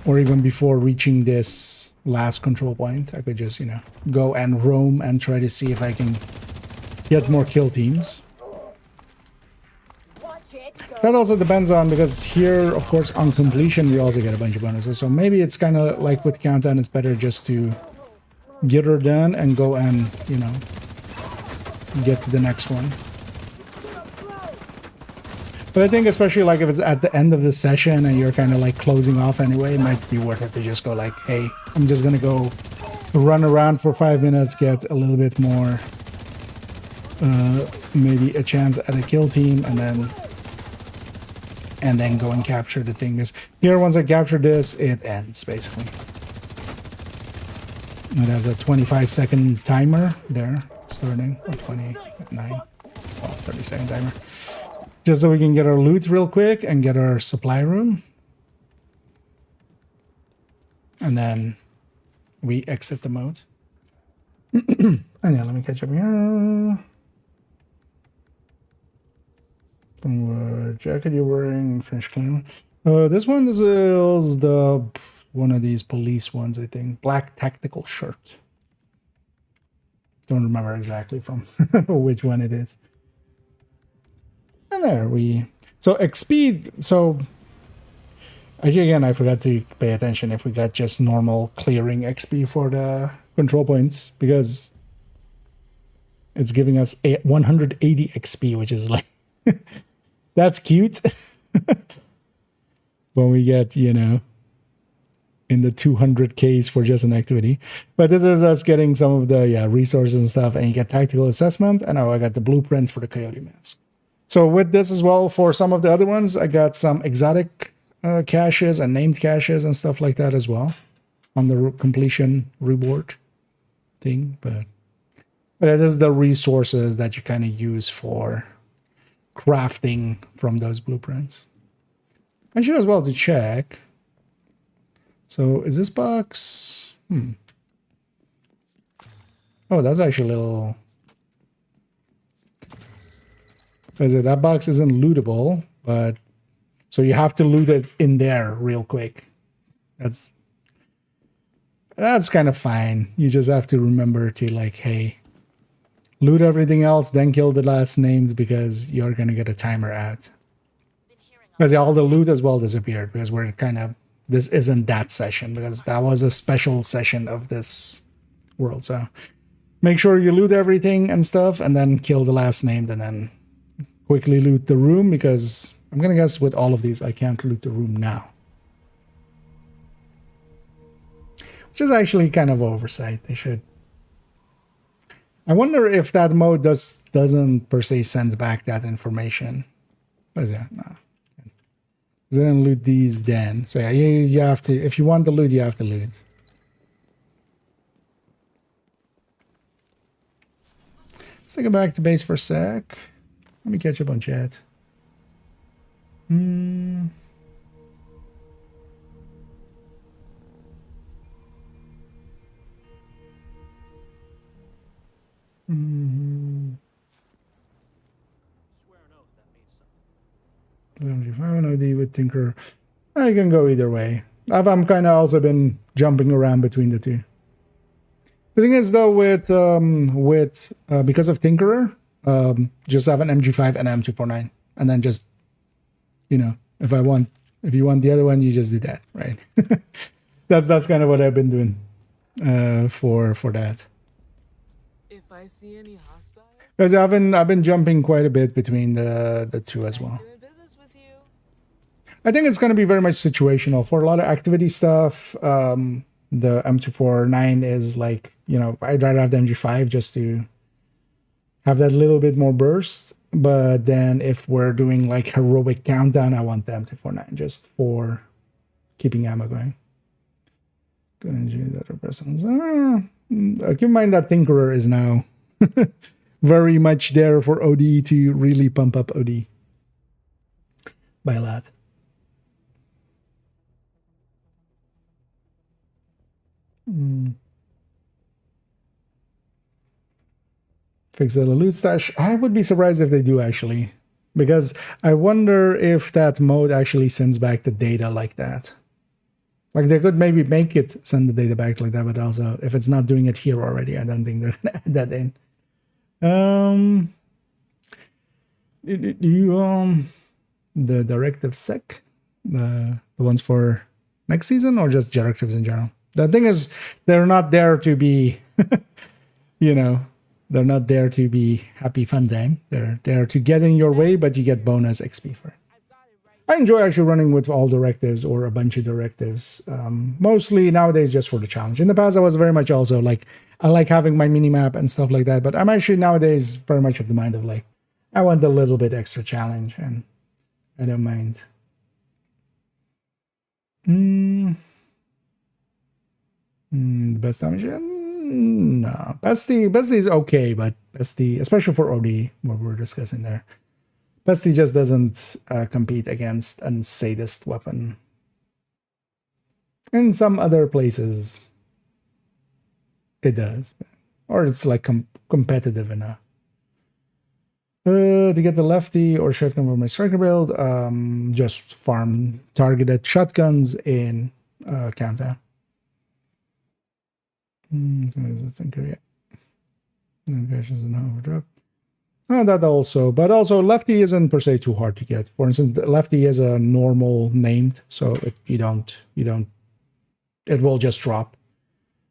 Or even before reaching this last control point, I could just, you know, go and roam and try to see if I can get more kill teams. That also depends on, because here, of course, on completion, we also get a bunch of bonuses. So maybe it's kind of like with Countdown, it's better just to get her done and go and, you know, get to the next one. But I think especially like if it's at the end of the session and you're kind of like closing off anyway, it might be worth it to just go like, hey, I'm just going to go run around for 5 minutes, get a little bit more, maybe a chance at a kill team, and then go and capture the thing. Because here, once I capture this, it ends basically. It has a 25-second timer there, starting, or 29, 30-second timer. Just so we can get our loot real quick and get our supply room. And then we exit the mode. And yeah, let me catch up here. Jacket you're wearing, French clan. This one is the one of these police ones, I think. Black tactical shirt. Don't remember exactly from which one it is. And there we, so XP, so actually again I forgot to pay attention if we got just normal clearing XP for the control points, because it's giving us 180 XP, which is like that's cute. When we get, you know, in the 200Ks for just an activity. But this is us getting some of the resources and stuff, and you get tactical assessment, and now I got the blueprint for the coyote mask. So with this as well, for some of the other ones, I got some exotic caches and named caches and stuff like that as well on the completion reward thing. But it is the resources that you kind of use for crafting from those blueprints. I should as well to check. So is this box? Oh, that's actually a little... That box isn't lootable, but... So you have to loot it in there real quick. That's kind of fine. You just have to remember to like, hey, loot everything else, then kill the last names because you're going to get a timer at. Because all the loot as well disappeared because we're kind of... This isn't that session because that was a special session of this world. So make sure you loot everything and stuff and then kill the last named and then quickly loot the room because I'm going to guess with all of these, I can't loot the room now. Which is actually kind of oversight. They should... I wonder if that mode doesn't per se send back that information. What is that? No. Then loot these then. So yeah, you have to, if you want the loot, you have to loot. Let's take it back to base for a sec. Let me catch up on chat. If I have an OD with Tinker, I can go either way. I've kind of also been jumping around between the two. The thing is though, with because of Tinkerer, just have an MG5 and M249, and then just, you know, if you want the other one, you just do that, right? that's kind of what I've been doing for that. If I see any hostile, because I've been jumping quite a bit between the two as well. I think it's going to be very much situational. For a lot of activity stuff, the M249 is like, you know, I'd rather have the MG5 just to have that little bit more burst. But then if we're doing like heroic countdown, I want the M249 just for keeping ammo going. Keep in mind that Tinkerer is now very much there for OD to really pump up OD by a lot. Fix the loot stash. I would be surprised if they do actually, because I wonder if that mode actually sends back the data like that. Like they could maybe make it send the data back like that, but also if it's not doing it here already, I don't think they're gonna add that in. The directive sec, the ones for next season, or just directives in general? The thing is, they're not there to be, you know, they're not there to be happy fun time. They're there to get in your way, but you get bonus XP for it. I enjoy actually running with all directives or a bunch of directives. Mostly nowadays just for the challenge. In the past, I was very much also like, I like having my mini-map and stuff like that, but I'm actually nowadays very much of the mind of like, I want a little bit extra challenge and I don't mind. Best damage? No. Bestie is okay, but Bestie, especially for OD, what we're discussing there, Bestie just doesn't compete against a sadist weapon. In some other places, it does. Or it's like competitive enough. To get the lefty or shotgun for my striker build, just farm targeted shotguns in countdown. Oh, that also, but also lefty isn't per se too hard to get. For instance, lefty is a normal named, so you don't, it will just drop.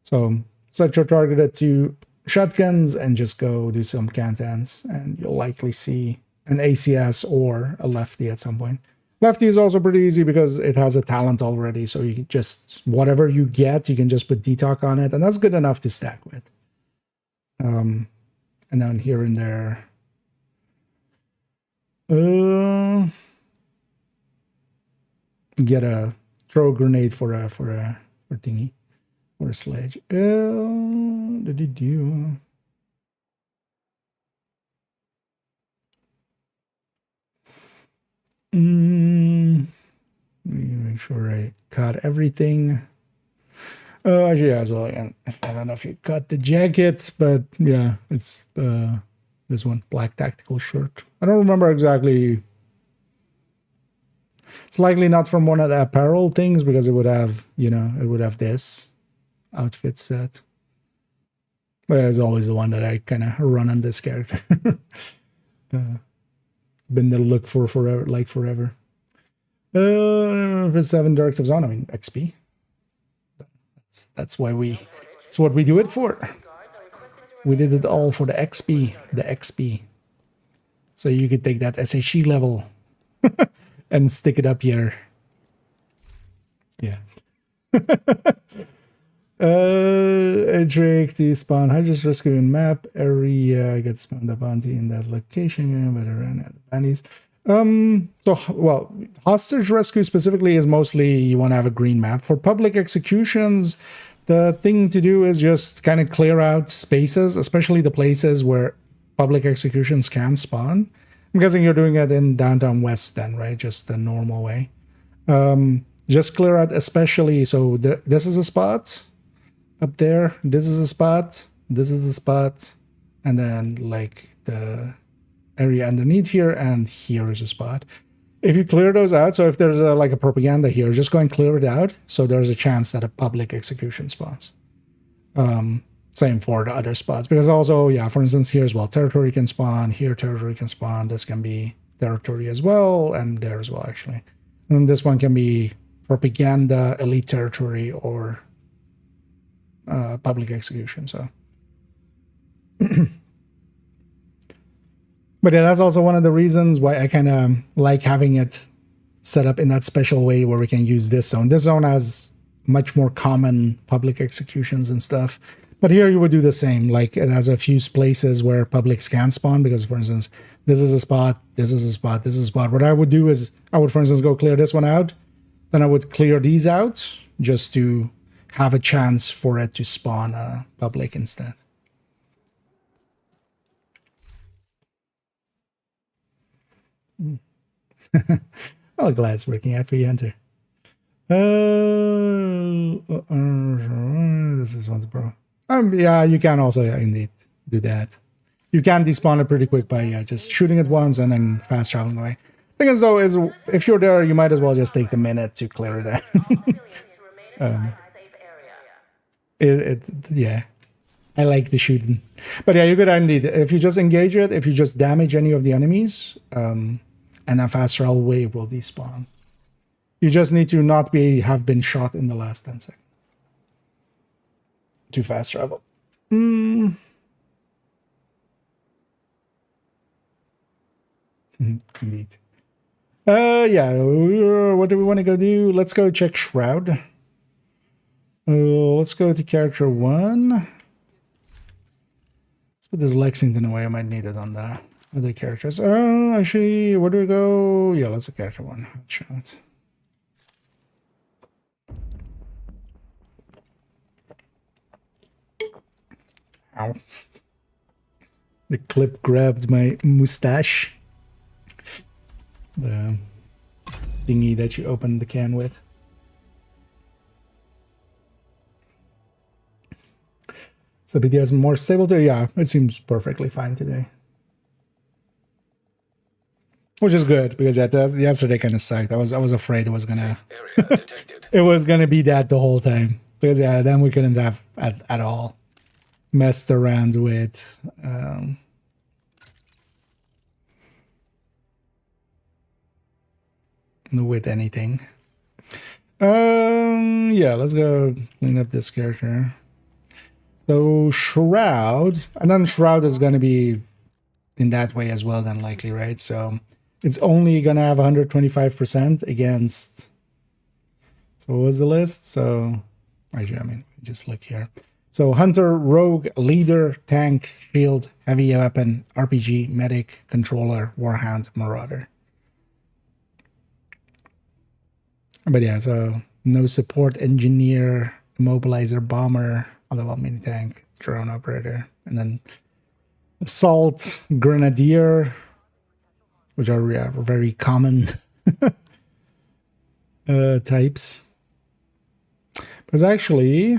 So set your targeted to shotguns and just go do some countdowns, and you'll likely see an ACS or a lefty at some point. Lefty is also pretty easy because it has a talent already. So you can just, whatever you get, you can just put detox on it. And that's good enough to stack with. And then here and there. Get a throw grenade for thingy. Or a sledge. Did you do? Make sure I cut everything. Actually, as well. And I don't know if you cut the jackets, but yeah, it's this one, black tactical shirt. I don't remember exactly. It's likely not from one of the apparel things because it would have, you know, it would have this outfit set. But it's always the one that I kind of run on this character. It's been the look for forever, like forever. For 7 directives on, I mean XP. That's why it's what we do it for. We did it all for the XP. So you could take that SHE level and stick it up here. Yeah. A trick to spawn Hydras rescue in map area. Get spawned a bounty in that location. Better run at the bounties. So, well, hostage rescue specifically is mostly you want to have a green map. For public executions, the thing to do is just kind of clear out spaces, especially the places where public executions can spawn. I'm guessing you're doing it in downtown West then, right? Just the normal way. Just clear out especially, so this is a spot up there, this is a spot, this is a spot, and then like the area underneath here, and here is a spot. If you clear those out, so if there's like a propaganda here, just go and clear it out, so there's a chance that a public execution spawns. Same for the other spots, because also, yeah, for instance, here as well, territory can spawn, here territory can spawn, this can be territory as well, and there as well, actually. And this one can be propaganda, elite territory, or public execution, so. But yeah, that's also one of the reasons why I kind of like having it set up in that special way where we can use this zone. This zone has much more common public executions and stuff. But here you would do the same. Like it has a few places where publics can spawn because, for instance, this is a spot, this is a spot, this is a spot. What I would do is I would, for instance, go clear this one out. Then I would clear these out just to have a chance for it to spawn a public instead. Oh, glad it's working out for you, Hunter. This is one's bro. Yeah, you can also indeed do that. You can despawn it pretty quick by just shooting it once and then fast traveling away. Thing is though, is if you're there, you might as well just take the minute to clear it out. Yeah. I like the shooting. But yeah, you could indeed, if you just engage it, if you just damage any of the enemies, and then fast travel away will despawn. You just need to not have been shot in the last 10 seconds. To fast travel. Indeed. Yeah, what do we want to go do? Let's go check Shroud. Let's go to character 1. Let's put this Lexington away. I might need it on the other characters. Actually, where do we go? Yeah, let's go character 1. Shot. Ow. The clip grabbed my mustache. The thingy that you open the can with. So PTS more stable too? Yeah, it seems perfectly fine today. Which is good, because yesterday kind of sucked. I was afraid it was gonna it was gonna be that the whole time. Because yeah, then we couldn't have at all messed around with anything. Yeah, let's go clean up this character. So Shroud, and then Shroud is going to be in that way as well, then likely, right? So it's only gonna have 125% against. So what was the list? So actually, I mean, just look here. So hunter, rogue, leader, tank, shield, heavy weapon, RPG, medic, controller, warhound, marauder. But yeah, so no support, engineer, immobilizer, bomber, other mini tank, drone operator, and then assault, grenadier, which are very common types. Because actually,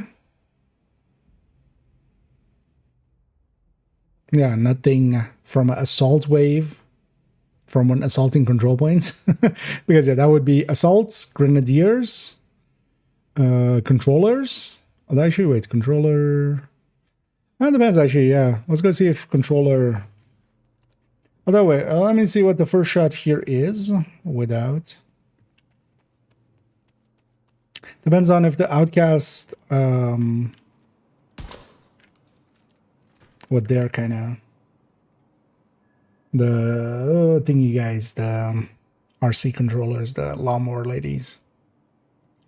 yeah, nothing from an assault wave from when assaulting control points. Because yeah, that would be assaults, grenadiers, controllers. Oh, actually, wait, controller. That depends, actually, yeah. Let's go see if controller. Although, wait, let me see what the first shot here is without. Depends on if the outcast, what they're kind of. The thingy guys, the RC controllers, the lawnmower ladies.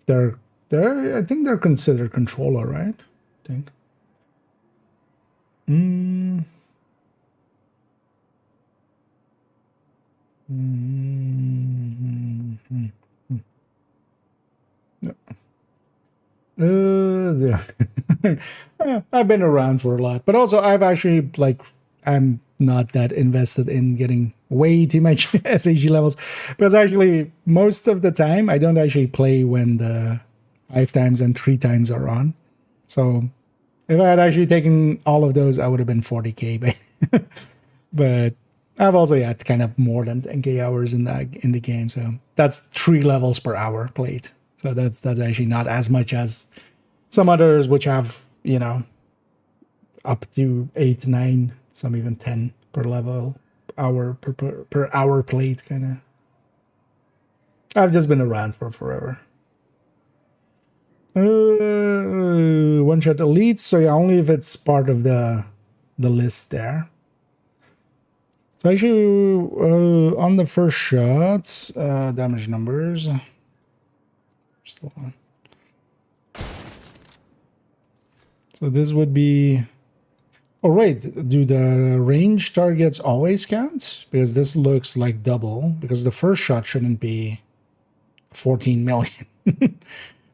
I think they're considered controller, right? I think. No. I've been around for a lot, but also I've actually I'm not that invested in getting way too much SAG levels, because actually most of the time I don't actually play when the 5 times and 3 times are on. So if I had actually taken all of those, I would have been 40k. But I've also had kind of more than 10k hours in the game, so that's 3 levels per hour played. So that's actually not as much as some others, which have, you know, up to 8, 9, some even 10 per level, hour per hour played, kind of. I've just been around for forever. One shot elites, so yeah, only if it's part of the list there. So actually, on the first shot, damage numbers. Still on. So this would be. Oh, right. Do the range targets always count? Because this looks like double. Because the first shot shouldn't be 14 million.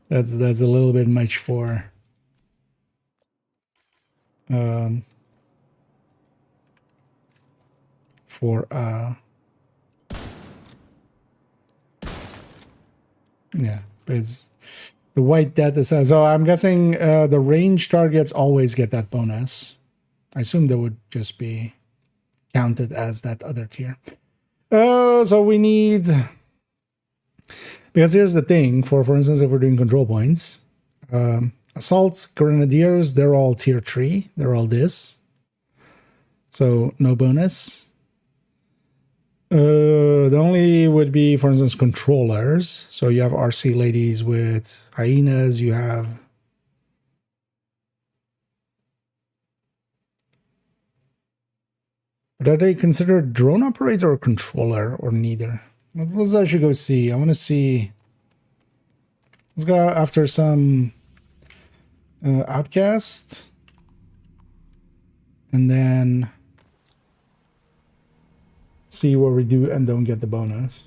That's a little bit much for. Yeah, but it's the white death. So I'm guessing the range targets always get that bonus. I assume that would just be counted as that other tier. So we need, because here's the thing, for instance, if we're doing control points, assault, grenadiers, they're all tier 3. They're all this. So no bonus. The only would be, for instance, controllers. So you have RC ladies with hyenas, you have. But are they considered drone operator or controller or neither? Let's actually go see. I want to see. Let's go after some outcast. And then see what we do and don't get the bonus.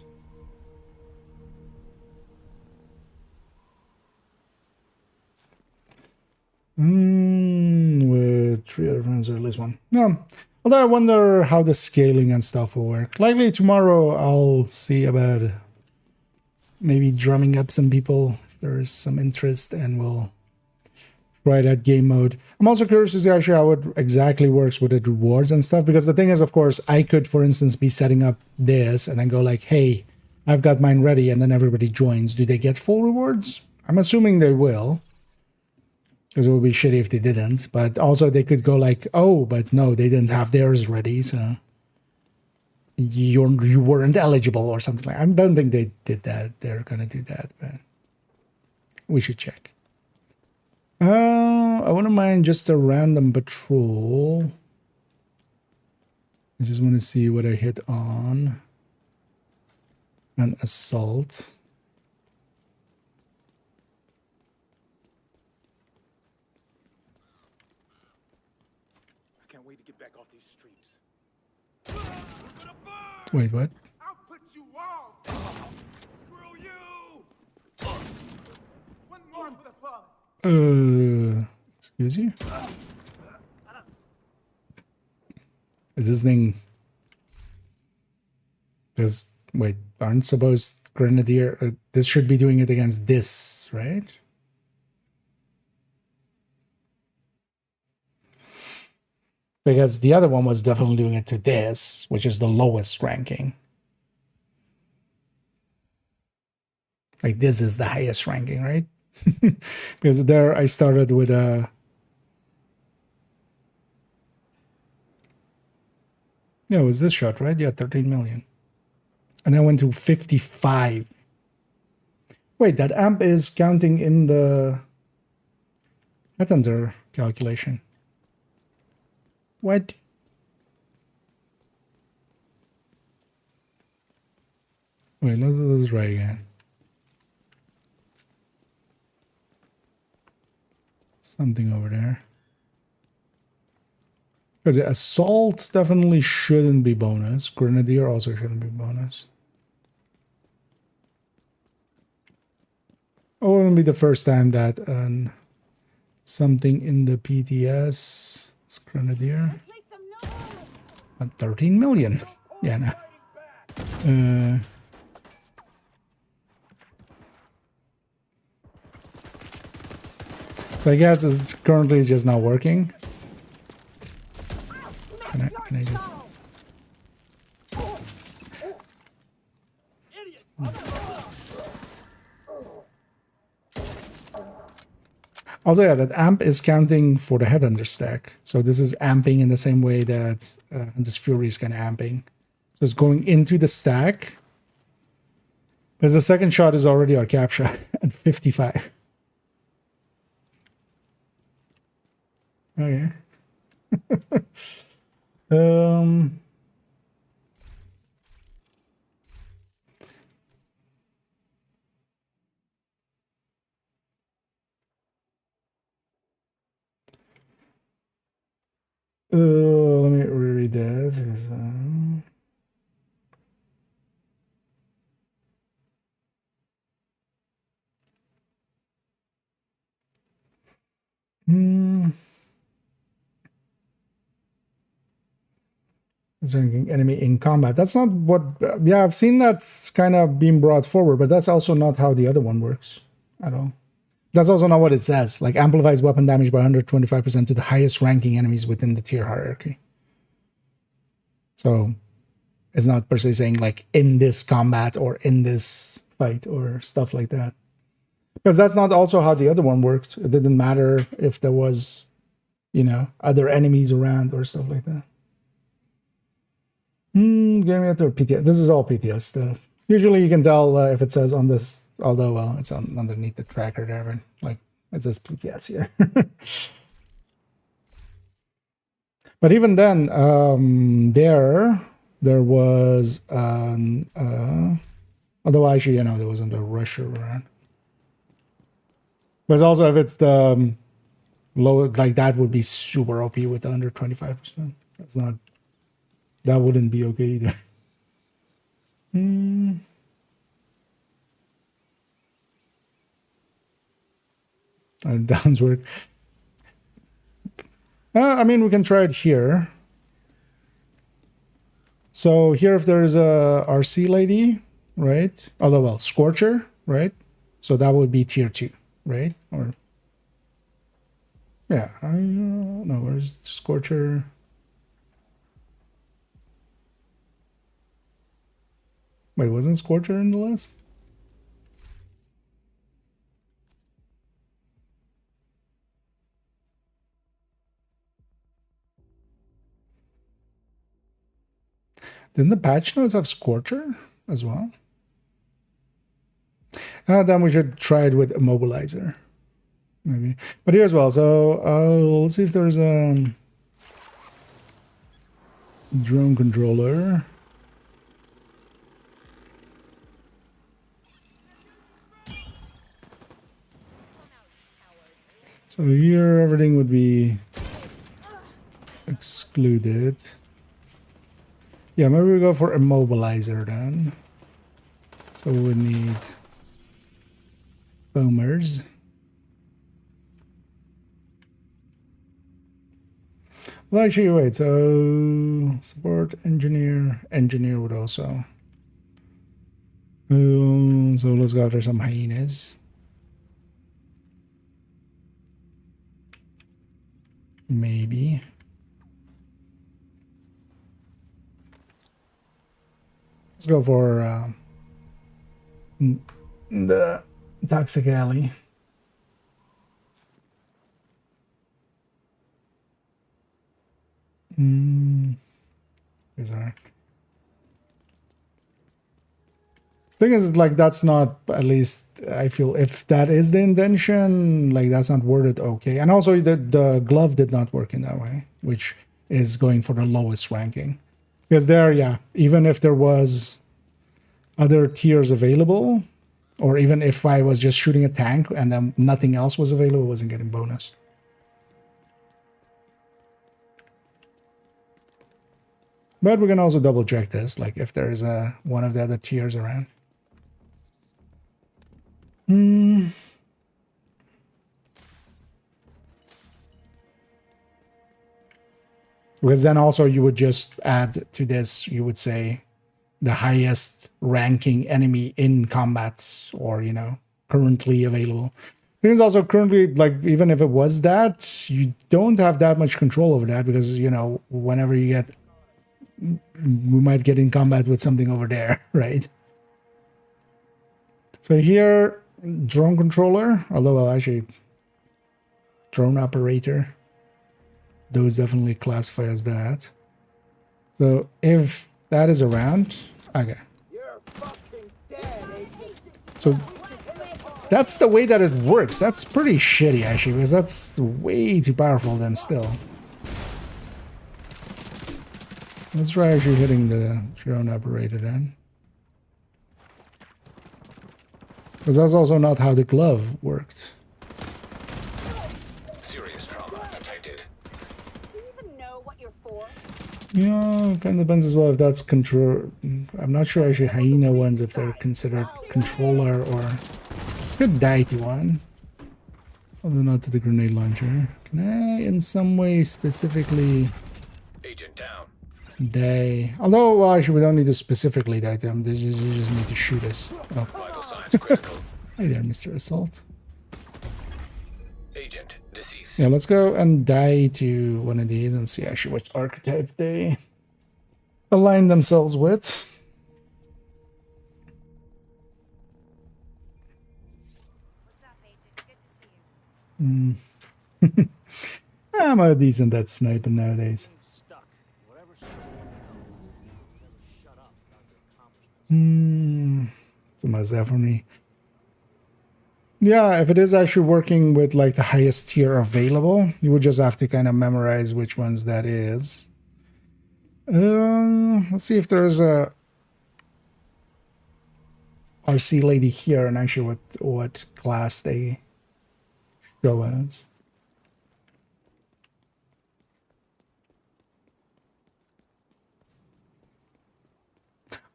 With 3 other friends or at least 1. No. Although I wonder how the scaling and stuff will work. Likely tomorrow I'll see about maybe drumming up some people if there's some interest, and we'll try that game mode. I'm also curious to see actually how it exactly works with the rewards and stuff, because the thing is, of course, I could, for instance, be setting up this and then go like, hey, I've got mine ready, and then everybody joins. Do they get full rewards? I'm assuming they will, because it would be shitty if they didn't. But also they could go like, oh, but no, they didn't have theirs ready, so you weren't eligible or something like that. I don't think they did that. They're gonna do that, but we should check. I wouldn't mind just a random patrol. I just want to see what I hit on. and assault. I can't wait to get back off these streets. Wait, what? I'll put you all. Screw you. One more for the father. Excuse you? Is this thing... Because, wait, aren't supposed Grenadier... this should be doing it against this, right? Because the other one was definitely doing it to this, which is the lowest ranking. Like, this is the highest ranking, right? Because there I started with a... Yeah, it was this shot, right? Yeah, 13 million. And then went to 55. Wait, that amp is counting in the Headhunter calculation. What? Wait, let's try again. Something over there. Because assault definitely shouldn't be bonus. Grenadier also shouldn't be bonus. It wouldn't be the first time that something in the PTS. It's Grenadier. 13 million. Yeah, no. So I guess it's currently just not working. Can I just... Also, yeah, that amp is counting for the Headhunter stack. So this is amping in the same way that this Fury is kind of amping. So it's going into the stack. Because the second shot is already our capture at 55. Okay. Let me reread that. Ranking enemy in combat. That's not what... yeah, I've seen that's kind of being brought forward, but that's also not how the other one works at all. That's also not what it says. Like, amplifies weapon damage by 125% to the highest ranking enemies within the tier hierarchy. So, it's not per se saying, like, in this combat or in this fight or stuff like that. Because that's not also how the other one worked. It didn't matter if there was, you know, other enemies around or stuff like that. Game or PTS. This is all PTS stuff. Usually you can tell if it says on this, although, well, it's underneath the tracker there, but like, it says PTS here. But even then, there was, although actually, you know, there wasn't a rusher around. But also if it's the low, like that would be super OP with under 25%. That's not, that wouldn't be okay either. Downs work. I mean, we can try it here. So here, if there is a RC lady, right? Although, well, Scorcher, right? So that would be tier 2, right? Or yeah, I don't know. Where's Scorcher? Wait, wasn't Scorcher in the list? Didn't the patch notes have Scorcher as well? Then we should try it with Immobilizer, maybe. But here as well. So let's see if there's a drone controller. So here everything would be excluded. Yeah, maybe we go for immobilizer then. So we would need foamers. Well, actually, wait, so support engineer would also. So let's go after some hyenas. Maybe. Let's go for the Toxic Alley. Here's our thing is, like, that's not, at least I feel, if that is the intention, like, that's not worded okay. And also the glove did not work in that way, which is going for the lowest ranking. Because there, yeah, even if there was other tiers available, or even if I was just shooting a tank and then nothing else was available, I wasn't getting bonus. But we can also double check this, like if there is one of the other tiers around. Because then also you would just add to this, you would say the highest ranking enemy in combat, or, you know, currently available. Because also currently, like, even if it was that, you don't have that much control over that, because, you know, whenever you get, we might get in combat with something over there, right? So here, drone controller, although, well, actually, drone operator, those definitely classify as that. So if that is around, okay. So that's the way that it works. That's pretty shitty, actually, because that's way too powerful then still. Let's try actually hitting the drone operator then. Because that's also not how the glove worked. Serious trauma detected. Do you even know what you're for? Yeah, kind of depends as well if that's control. I'm not sure actually hyena ones, if they're considered controller, or could die to one. Although not to the grenade launcher. Can I in some way specifically Agent down. die? Although, well, actually we don't need to specifically die to them. You just need to shoot us. Oh. Vital signs critical. Hi there, Mr. Assault. Agent deceased. Yeah, let's go and die to one of these and see actually which archetype they align themselves with. I'm a decent at sniping nowadays. So much that for me. Yeah, if it is actually working with like the highest tier available, you would just have to kind of memorize which ones that is. Let's see if there's a RC lady here and actually what class they show as.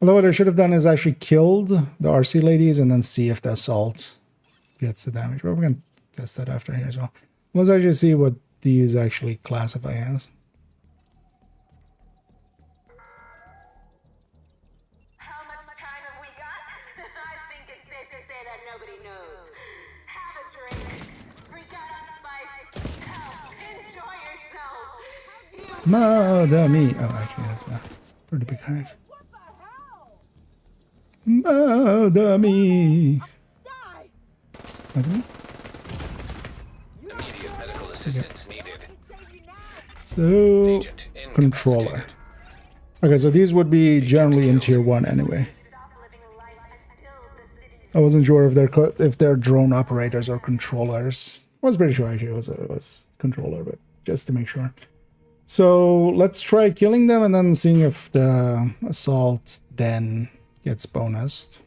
Although what I should have done is actually killed the RC ladies and then see if the assault gets the damage. But we're going to test that after here as well. Let's actually see what these actually classify as. How much time have we got? I think it's safe to say that nobody knows. Have a drink. Freak out on spice. Help. Enjoy yourself. Murder me. Oh, actually, that's a pretty big hive. Murder me. Immediate medical assistance needed. So, controller. Okay, so these would be generally in tier 1 anyway. I wasn't sure if they're drone operators or controllers. I was pretty sure actually it was controller, but just to make sure. So let's try killing them and then seeing if the assault then gets bonused.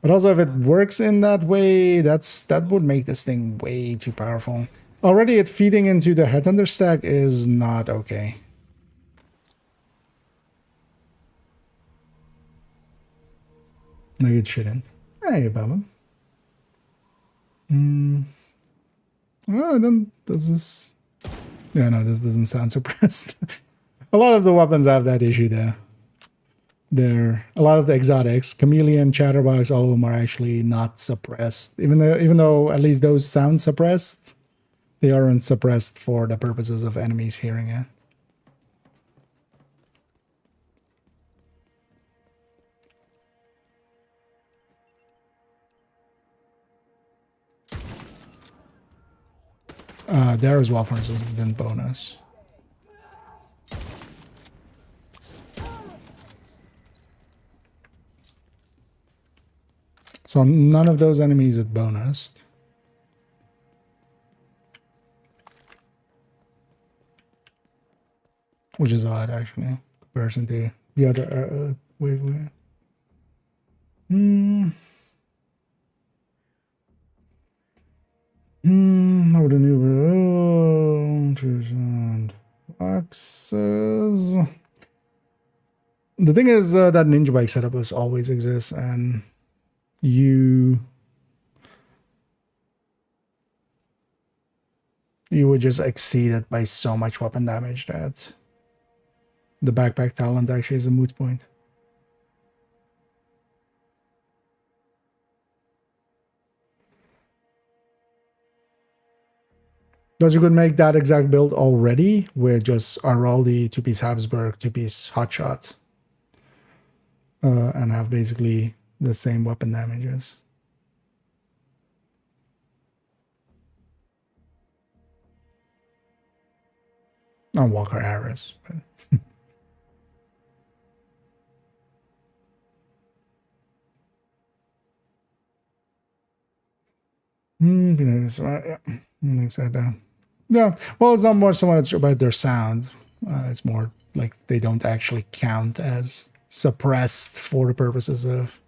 But also, if it works in that way, that would make this thing way too powerful. Already, it feeding into the headhunter stack is not okay. Like it shouldn't. Hey, Baba. Oh, then does this? Yeah, no, this doesn't sound suppressed. A lot of the weapons have that issue there. A lot of the exotics, chameleon, chatterbox, all of them are actually not suppressed. Even though at least those sound suppressed, they aren't suppressed for the purposes of enemies hearing it. There as well, for instance, then bonus. So none of those enemies are bonused. Which is odd, actually, in comparison to the other wave. How the new boxes. The thing is that ninja bike setup always exists, and you would just exceed it by so much weapon damage that the backpack talent actually is a moot point. Because you could make that exact build already with just Araldi, 2-piece Habsburg, 2-piece Hotshot, and have basically the same weapon damages. On Walker Harris, but yeah, well, it's not more so much about their sound. It's more like they don't actually count as suppressed for the purposes of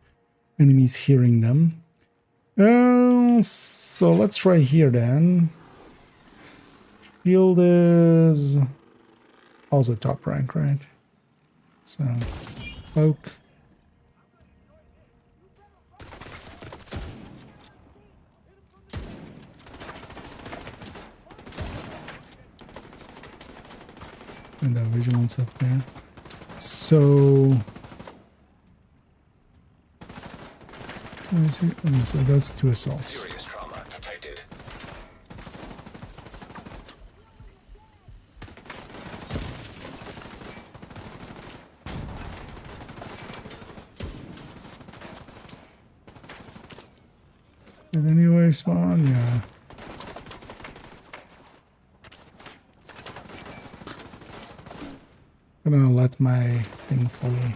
enemies hearing them. So let's try here then. Shield is also top rank, right? So, poke. And the vigilance up there. So, let me see. Oh, so that's 2 assaults. Serious trauma detected. Did anyway spawn? Yeah. I'm gonna let my thing fully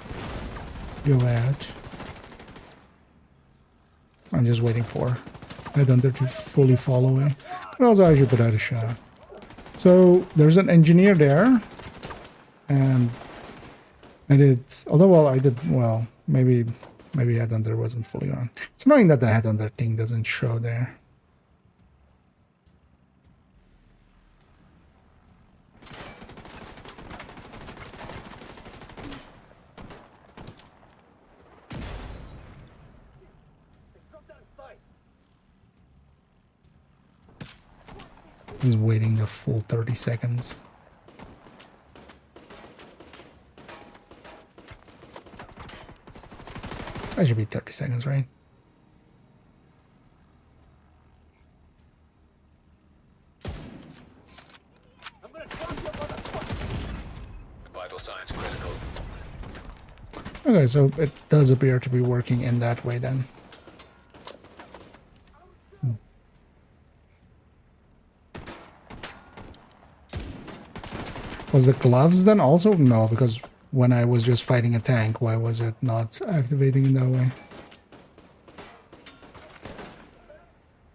go out. I'm just waiting for Headhunter to fully fall away. But also I should put out a shot. So there's an engineer there. And I did, although well I did, well, maybe Headhunter wasn't fully on. It's annoying that the Headhunter thing doesn't show there. Just waiting the full 30 seconds. That should be 30 seconds, right? Vital signs critical. Okay, so it does appear to be working in that way then. Was the gloves then also? No, because when I was just fighting a tank, why was it not activating in that way?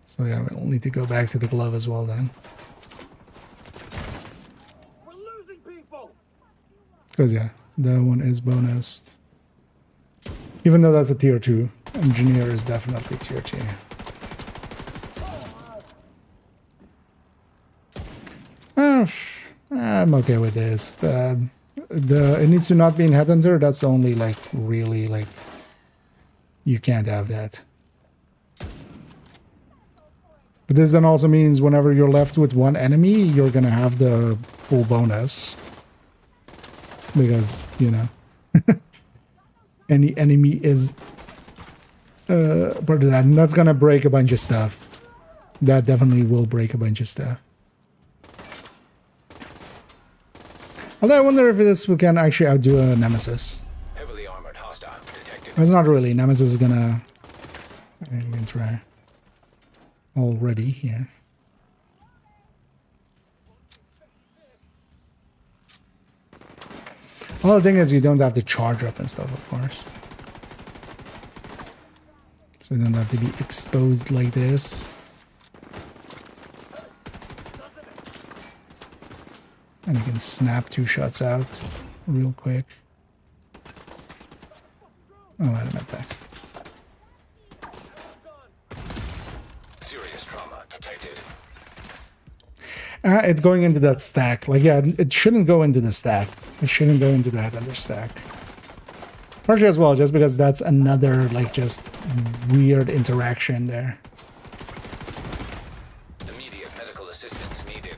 So yeah, we'll need to go back to the glove as well then. Because yeah, that one is bonused. Even though that's a tier 2 Engineer is definitely tier 2. I'm okay with this. It needs to not be in Headhunter. That's only like really like you can't have that. But this then also means whenever you're left with one enemy, you're gonna have the full bonus. Because, you know, any enemy is part of that. And that's gonna break a bunch of stuff. That definitely will break a bunch of stuff. Although I wonder if this we can actually outdo a Nemesis. Heavily armored hostile detected. That's not really. Nemesis is gonna... I think we can try. Already here. Well, the thing is you don't have to charge up and stuff, of course. So you don't have to be exposed like this. And you can snap 2 shots out real quick. Oh, I don't have that. Serious trauma detected. It's going into that stack. Like, yeah, it shouldn't go into the stack. It shouldn't go into that other stack. Partially as well, just because that's another, like, just weird interaction there. Immediate medical assistance needed.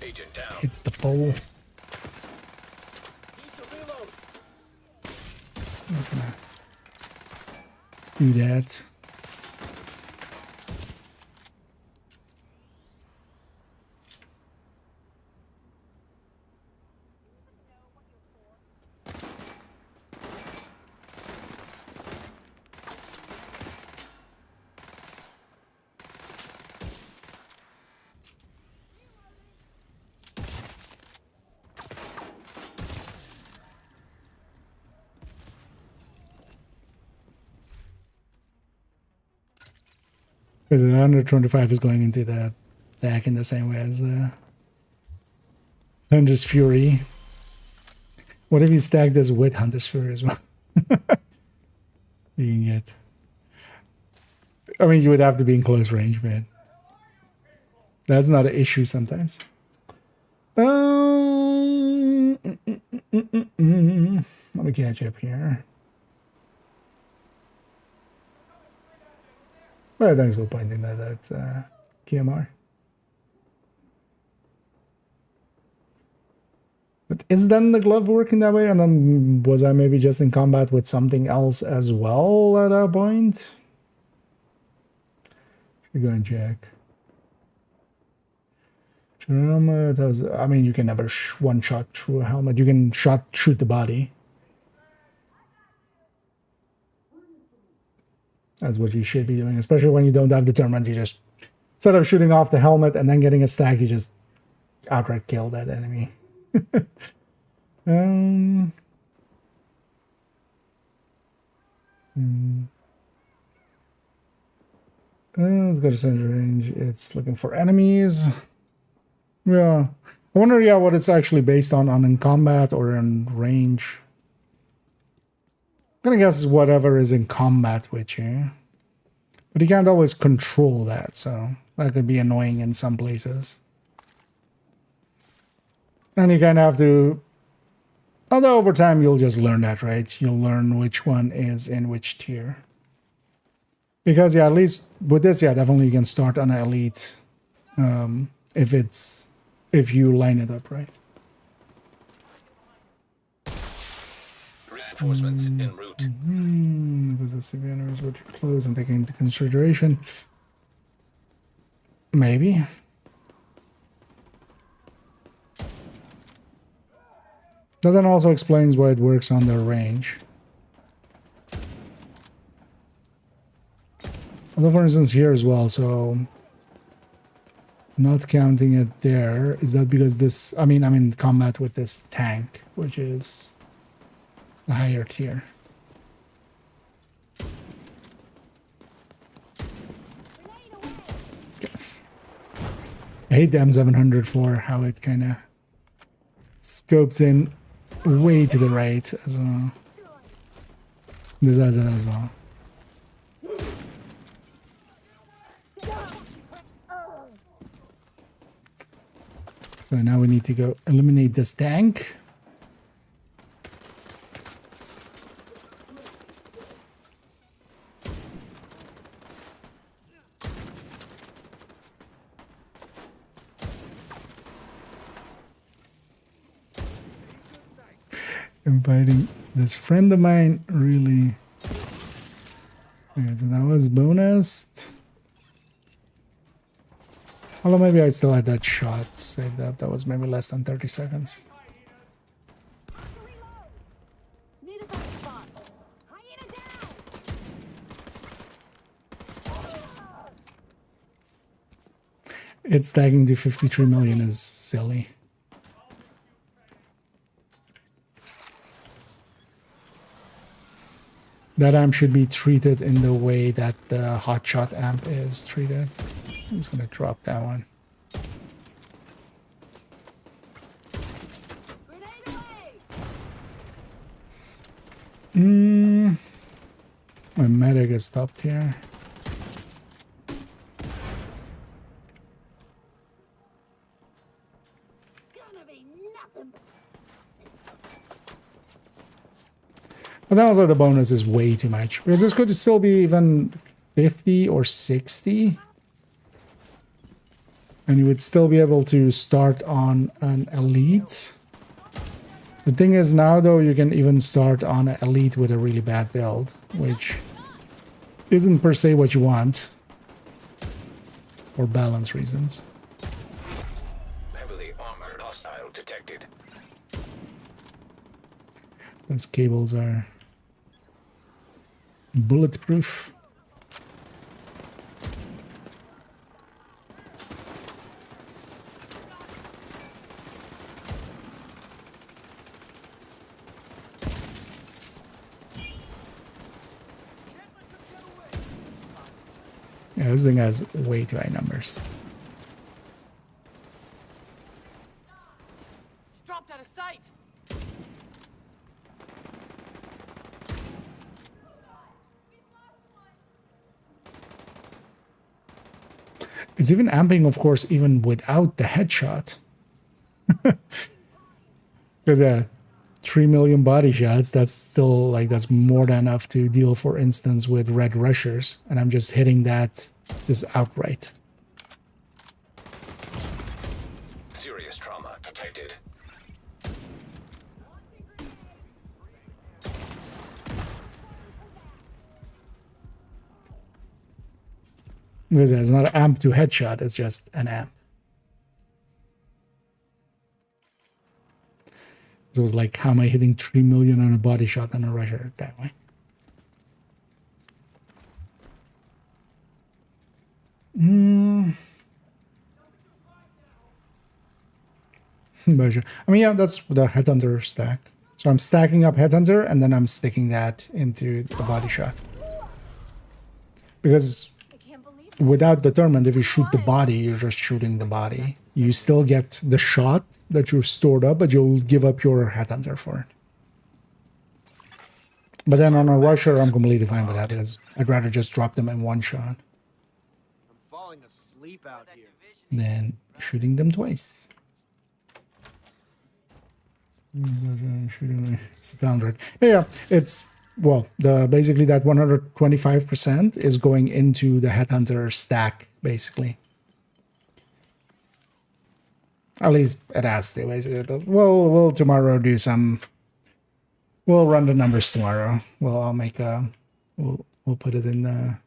Agent down. Hit the pole. I'm just gonna do that. Because the 125 is going into the stack in the same way as Hunter's Fury. What if you stack this with Hunter's Fury as well? You can get... I mean, you would have to be in close range, man. That's not an issue sometimes. Let me catch up here. Well, thanks for pointing that out, KMR. But is then the glove working that way? And then was I maybe just in combat with something else as well at that point? Should go and check. Helmet has, I mean, you can never one shot through a helmet. You can shoot the body. That's what you should be doing, especially when you don't have determined. You just, instead of shooting off the helmet and then getting a stack, you just outright kill that enemy. Let's go to center range. It's looking for enemies. Yeah. I wonder, yeah, what it's actually based on in combat or in range. I'm gonna guess whatever is in combat with you. But you can't always control that, so that could be annoying in some places. And you kind of have to... Although over time you'll just learn that, right? You'll learn which one is in which tier. Because, yeah, at least with this, yeah, definitely you can start on an elite. If you line it up right. Reinforcements en route. Because the civilians were too close and taking into consideration. Maybe. That then also explains why it works on their range. Although, for instance, here as well, so not counting it there. Is that because this... I mean, I'm in combat with this tank, which is the higher tier. Okay. I hate the M700 for how it kind of scopes in way to the right as well. This has that as well. So now we need to go eliminate this tank. Inviting this friend of mine really. Okay, so that was bonus. Although maybe I still had that shot saved up. That was maybe less than 30 seconds. It's stacking to 53 million is silly. That amp should be treated in the way that the hotshot amp is treated. I'm just gonna drop that one. My medic is stopped here. But then also the bonus is way too much. Because this could still be even 50 or 60. And you would still be able to start on an elite. The thing is now though, you can even start on an elite with a really bad build. Which isn't per se what you want. For balance reasons. Heavily armored hostile detected. Those cables are bulletproof. Yeah, this thing has way too high numbers. He's dropped out of sight. It's even amping, of course, even without the headshot. Because 3 million body shots, that's still like, that's more than enough to deal, for instance, with red rushers. And I'm just hitting that just outright. Serious trauma detected. Because it's not an amp to headshot, it's just an amp. So it was like, how am I hitting 3 million on a body shot and a rusher that way? I mean, yeah, that's the Headhunter stack. So I'm stacking up Headhunter and then I'm sticking that into the body shot. Because without determined, if you shoot the body, you're just shooting the body. You still get the shot that you've stored up, but you'll give up your Headhunter for it. But then on a rusher, I'm completely fine with that because I'd rather just drop them in one shot I'm falling asleep out here. than shooting them twice. Standard. Yeah, it's, well, the basically that 125% is going into the Headhunter stack, basically. At least it has to, basically. We'll tomorrow do some. We'll run the numbers tomorrow. Well, I'll make a. We'll put it in the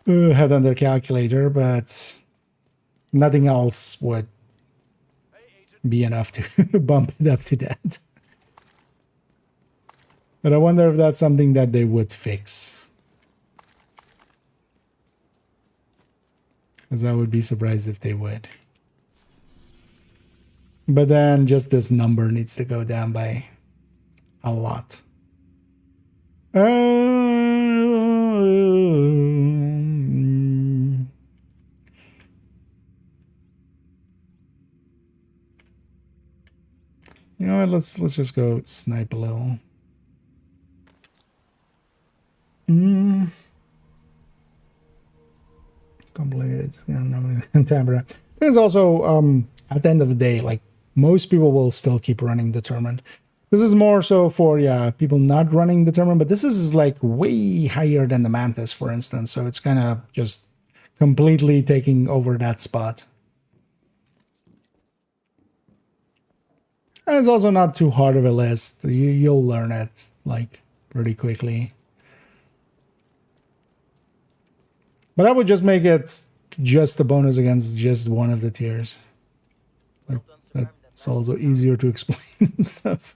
Headhunter calculator, but nothing else would be enough to bump it up to that. But I wonder if that's something that they would fix. Because I would be surprised if they would. But then just this number needs to go down by a lot. You know what, let's just go snipe a little. Tamper. There's also at the end of the day, like most people will still keep running Determined. This is more so for people not running Determined, but this is like way higher than the Mantis, for instance. So it's kind of just completely taking over that spot. And it's also not too hard of a list. You'll learn it like pretty quickly. But I would just make it just a bonus against just one of the tiers. Like, that's also easier to explain and stuff.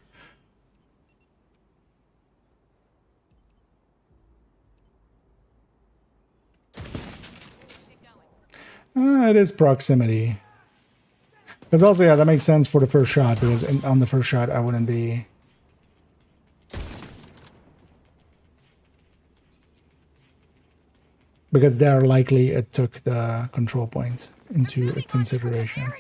It is proximity. Because also, yeah, that makes sense for the first shot, because on the first shot, I wouldn't be... Because there likely it took the control point into consideration.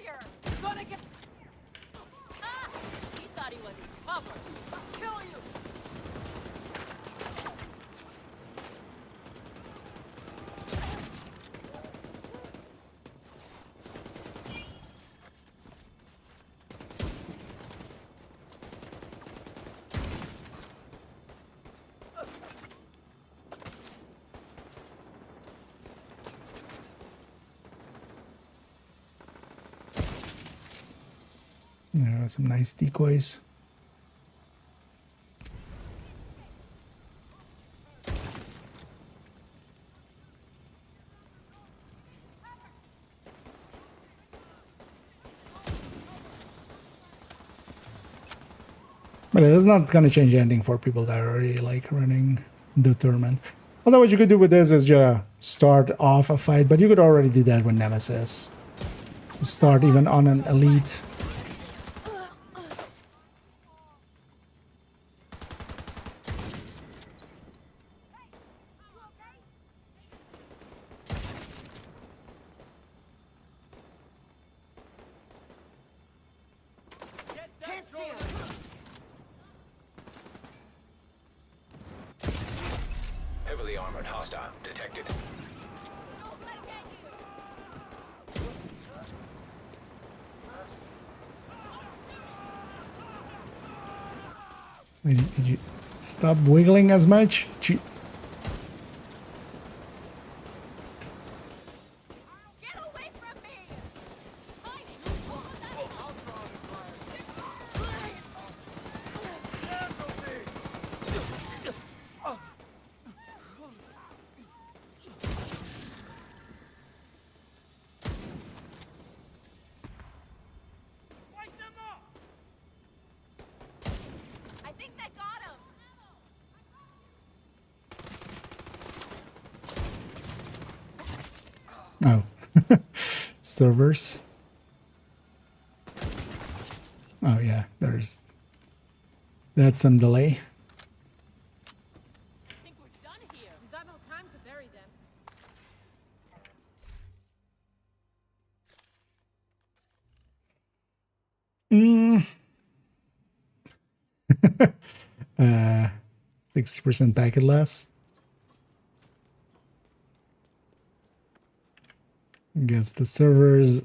Some nice decoys. But it's not going to change anything for people that are already like running Determined. Although what you could do with this is just start off a fight, but you could already do that with Nemesis. Start even on an elite. Heavily armored hostile detected. Did you stop wiggling as much? Oh, servers. Oh yeah, that's some delay. I think we're done here. We got no time to bury them. 60% packet loss. I guess the servers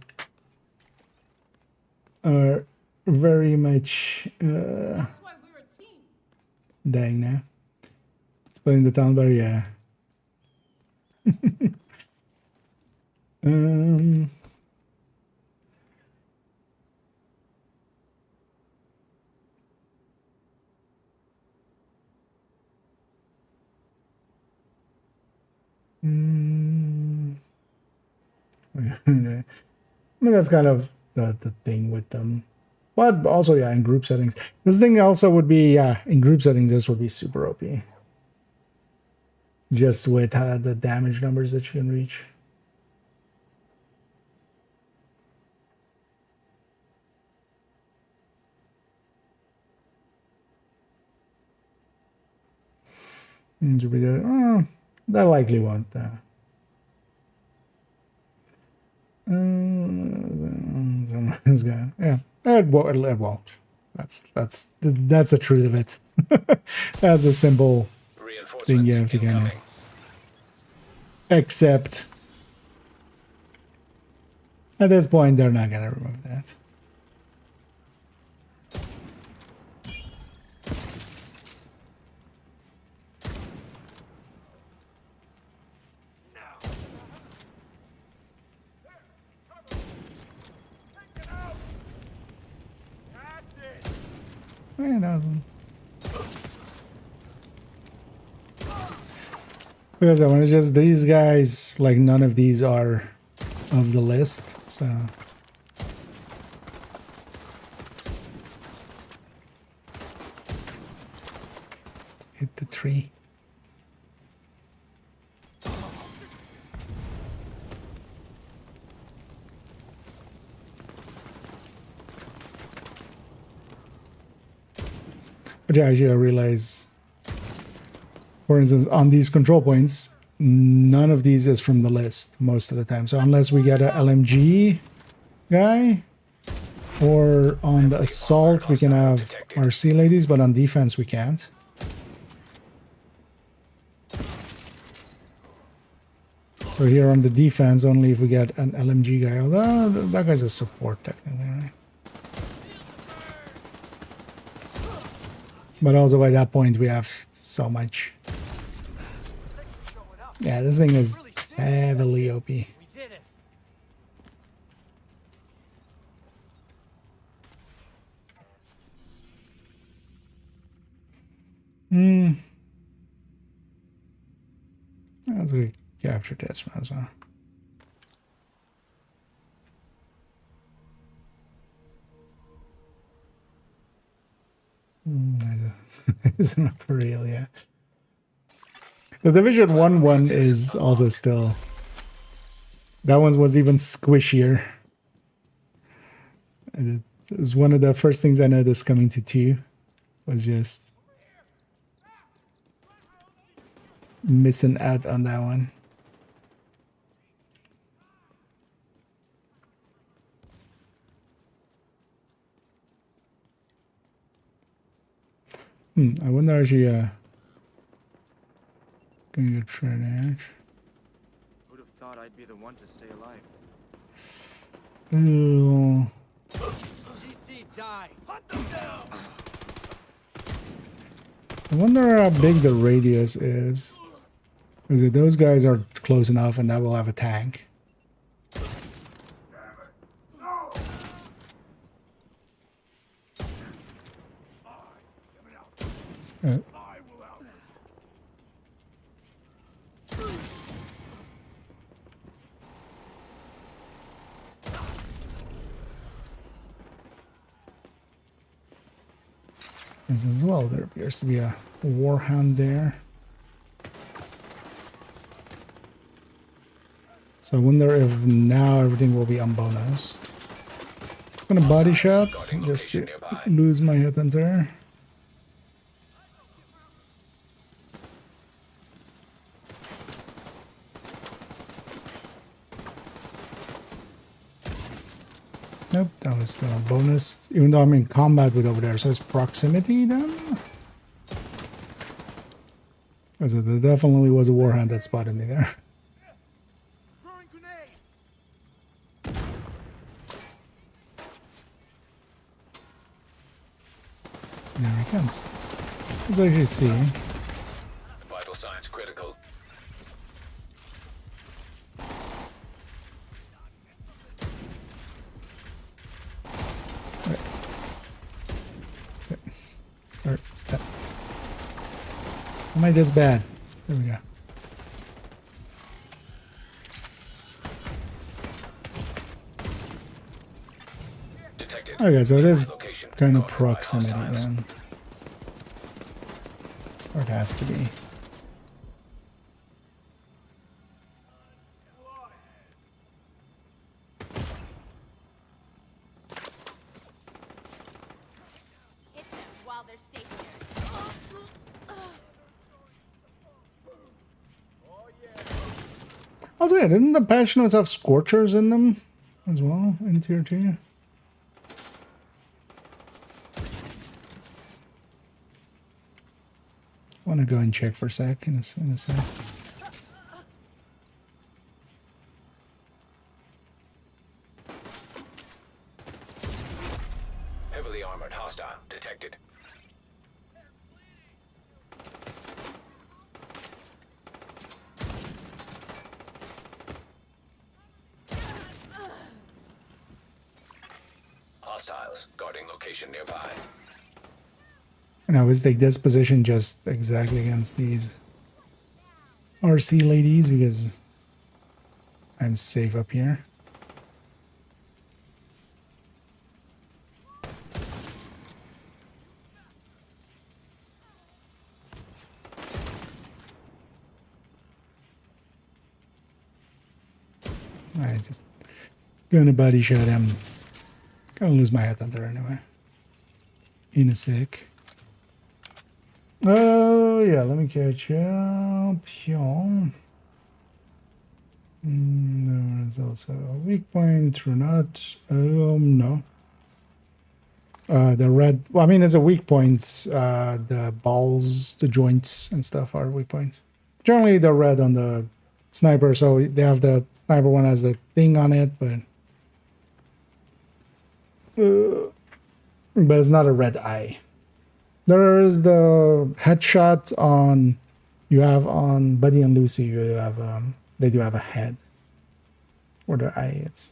are very much dying now. Let's put in the town bar, yeah. I mean, that's kind of the thing with them. But also, yeah, in group settings. This thing also would be, yeah, in group settings, this would be super OP. Just with the damage numbers that you can reach. That likely won't. This guy, yeah, it won't. That's the truth of it. That's a simple thing you have to kind of accept. At this point, they're not gonna remove that. Yeah, that was one. Because I want to just these guys, like none of these are of the list, so hit the tree. But yeah, actually I realize, for instance, on these control points, none of these is from the list most of the time. So unless we get a LMG guy, or on the assault we can have RC ladies, but on defense we can't. So here on the defense, only if we get an LMG guy, although that guy's a support technically, right? But also by that point we have so much. Yeah, this thing is heavily OP. We did it. Let's go capture this one as well. It's not for real, yeah. The Division 1 one is also still... That one was even squishier. And it was one of the first things I noticed coming to 2. Was just... missing out on that one. I wonder actually, gonna get trash. Would have thought I'd be the one to stay alive. Ooh. GC dies. Hunt them down. I wonder how big the radius is. Is it those guys are close enough and that will have a tank? As well, there appears to be a warhound there. So I wonder if now everything will be unbonused. I'm gonna body shot just to lose my head hunter. Nope, that was still a bonus, even though I'm in combat with over there. So it's proximity then? Because there definitely was a warhound that spotted me there. There he comes. Let's actually see. Vital signs critical. Sorry, step. Am I this bad? There we go. Detected. Okay, so it is kind of proximity then. Or it has to be. Hit them while they're stationary. Also, yeah, didn't the patch notes have scorchers in them as well in tier 2? I want to go and check for a sec in a sec. Heavily armored hostile detected. Hostiles guarding location nearby. And I always take this position just exactly against these RC ladies because I'm safe up here. I just gonna body shot him. Gonna lose my headhunter anyway. In a sec. Oh yeah, let me catch up. Yeah. There's also a weak point or not. No. The red, well, I mean, it's a weak point. The balls, the joints and stuff are weak points. Generally, they're red on the sniper, so they have the sniper one has the thing on it, but it's not a red eye. There is the headshot on you have on Buddy and Lucy. You have they do have a head where their eye is.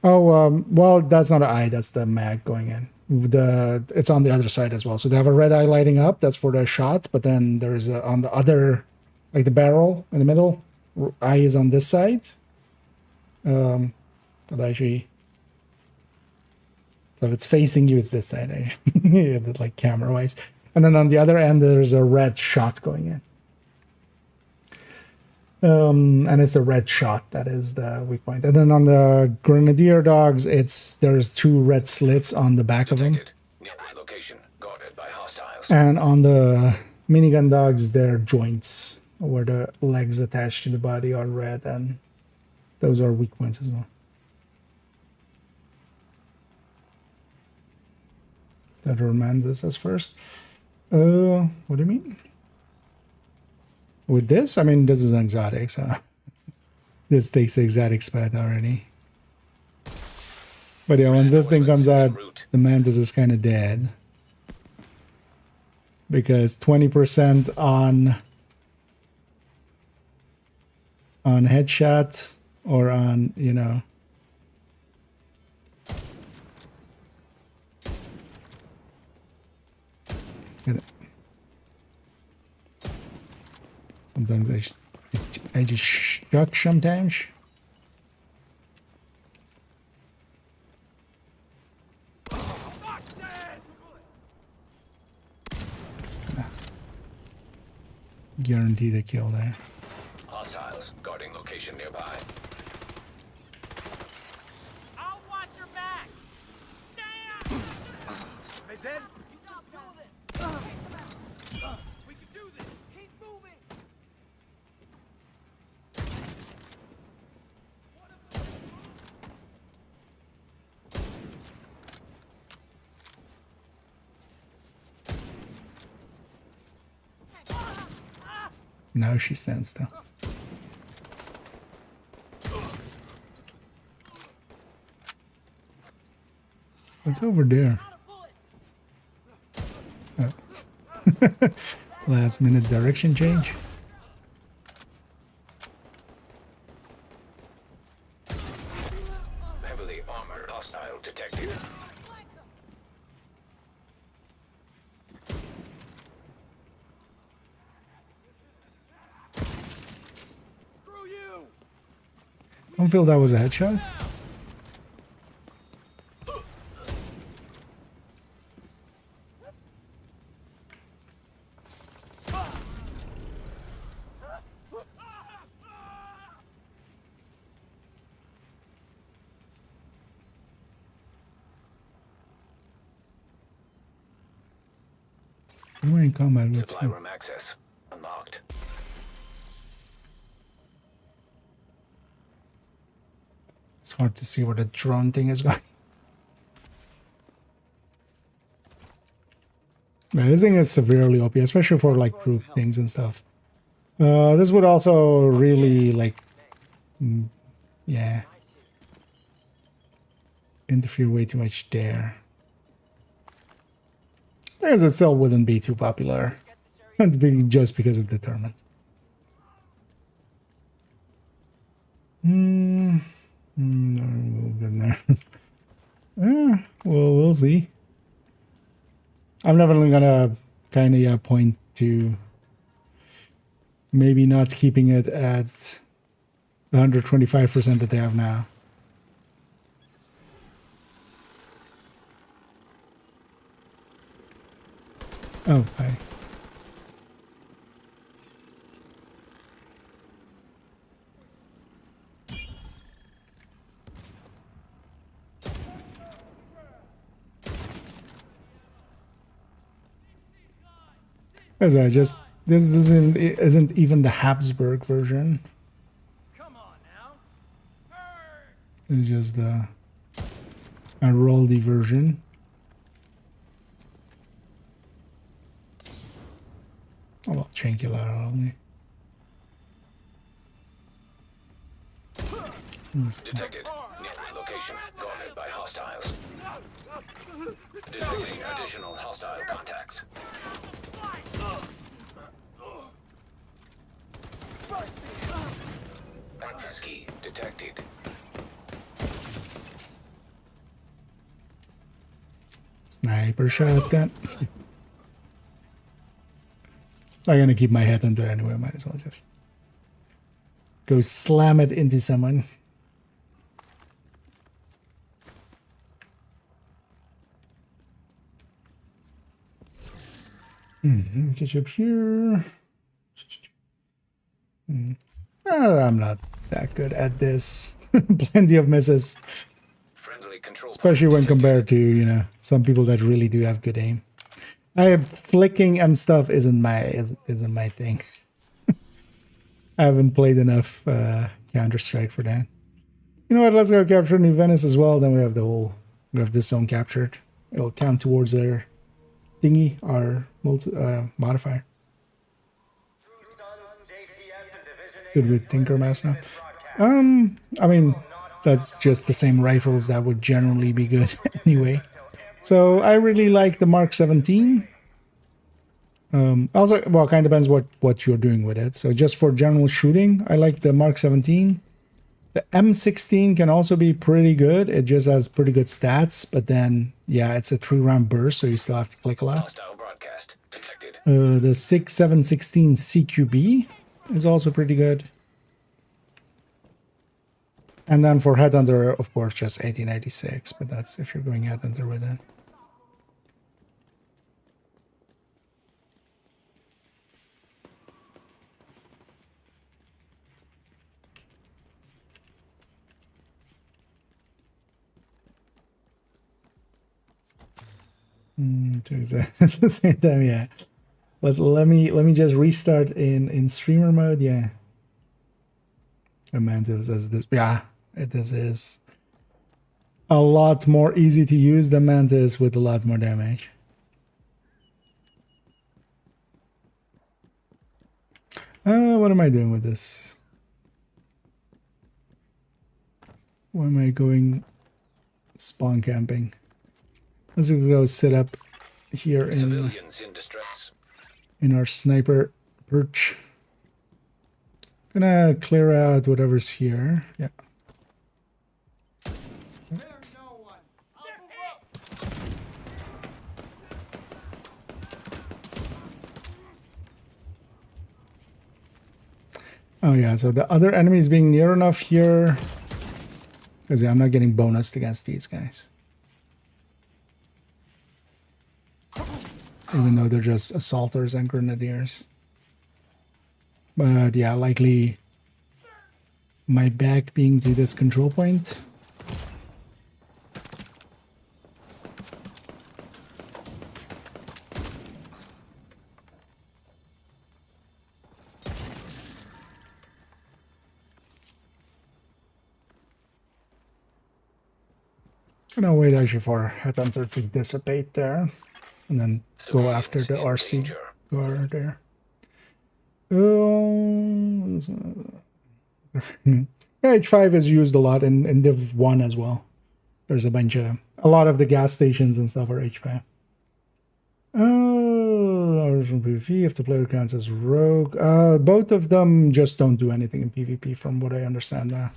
Well, that's not an eye. That's the mag going in. It's on the other side as well. So they have a red eye lighting up. That's for the shot. But then there's on the other, like the barrel in the middle, eye is on this side. Actually, so if it's facing you, it's this side. Like camera wise. And then on the other end, there's a red shot going in. And it's a red shot that is the weak point. And then on the Grenadier dogs, there's two red slits on the back of them. Location guarded by hostiles. And on the minigun dogs, they're joints where the legs attached to the body are red, and those are weak points as well. That remind this as first. What do you mean? With this, I mean, this is an exotic, so this takes the exotic spot already. But yeah, once this thing comes out, the Mantis is kind of dead. Because 20% on headshot or on, you know, sometimes I just shock sometimes. Just gonna guarantee the kill there. Hostiles guarding location nearby. I'll watch your back. Damn! They dead? Stop doing this. We can do this. Keep moving. Now she stands still. What's over there? Oh. Last minute direction change. Heavily armored hostile detected. Screw you. Don't feel that was a headshot. We're in combat with Supply room access unlocked. It's hard to see where the drone thing is going. Yeah, this thing is severely OP, especially for like group things and stuff. This would also really like Yeah. Interfere way too much there. As it still wouldn't be too popular. Just because of the tournament. Move in there. Well, we'll see. I'm definitely gonna kind of point to maybe not keeping it at the 125% that they have now. Oh, hi. As I just, this isn't even the Habsburg version. Come on now. It's just the Aroldi version. Oh, well, Tranquillar only. Detected. Nearby location. Guarded by hostiles. Detecting additional hostile contacts. Access key detected. Sniper shotgun. I'm gonna keep my head under anyway, might as well just go slam it into someone. Get you up here. I'm not that good at this. Plenty of misses. Especially when compared to, you know, some people that really do have good aim. Flicking and stuff isn't my thing. I haven't played enough Counter-Strike for that. You know what? Let's go capture New Venice as well. Then we have this zone captured. It'll count towards their thingy, our modifier. Good with Tinker Mass now. I mean, that's just the same rifles that would generally be good anyway. So I really like the Mark 17. Also, well, it kind of depends what you're doing with it. So just for general shooting, I like the Mark 17. The M16 can also be pretty good. It just has pretty good stats, but then, yeah, it's a 3-round burst, so you still have to click a lot. The 6716 CQB is also pretty good. And then for Headhunter, of course, just 1886, but that's if you're going Headhunter with it. At the same time, yeah. But let me just restart in streamer mode. Yeah. Mantis as this. Yeah, this is a lot more easy to use than Mantis with a lot more damage. What am I doing with this? Why am I going spawn camping? Let's just go sit up here in our sniper perch. Gonna clear out whatever's here. Yeah. Oh yeah, so the other enemies being near enough here. Because yeah, I'm not getting bonused against these guys. Even though they're just assaulters and grenadiers. But yeah, likely my back being to this control point. I'm gonna wait actually for Headhunter to dissipate there. And then go after the RC guard there. Yeah, H5 is used a lot in Div 1 as well. There's a lot of the gas stations and stuff are H5. Original PvP, if the player counts as rogue. Both of them just don't do anything in PvP from what I understand now.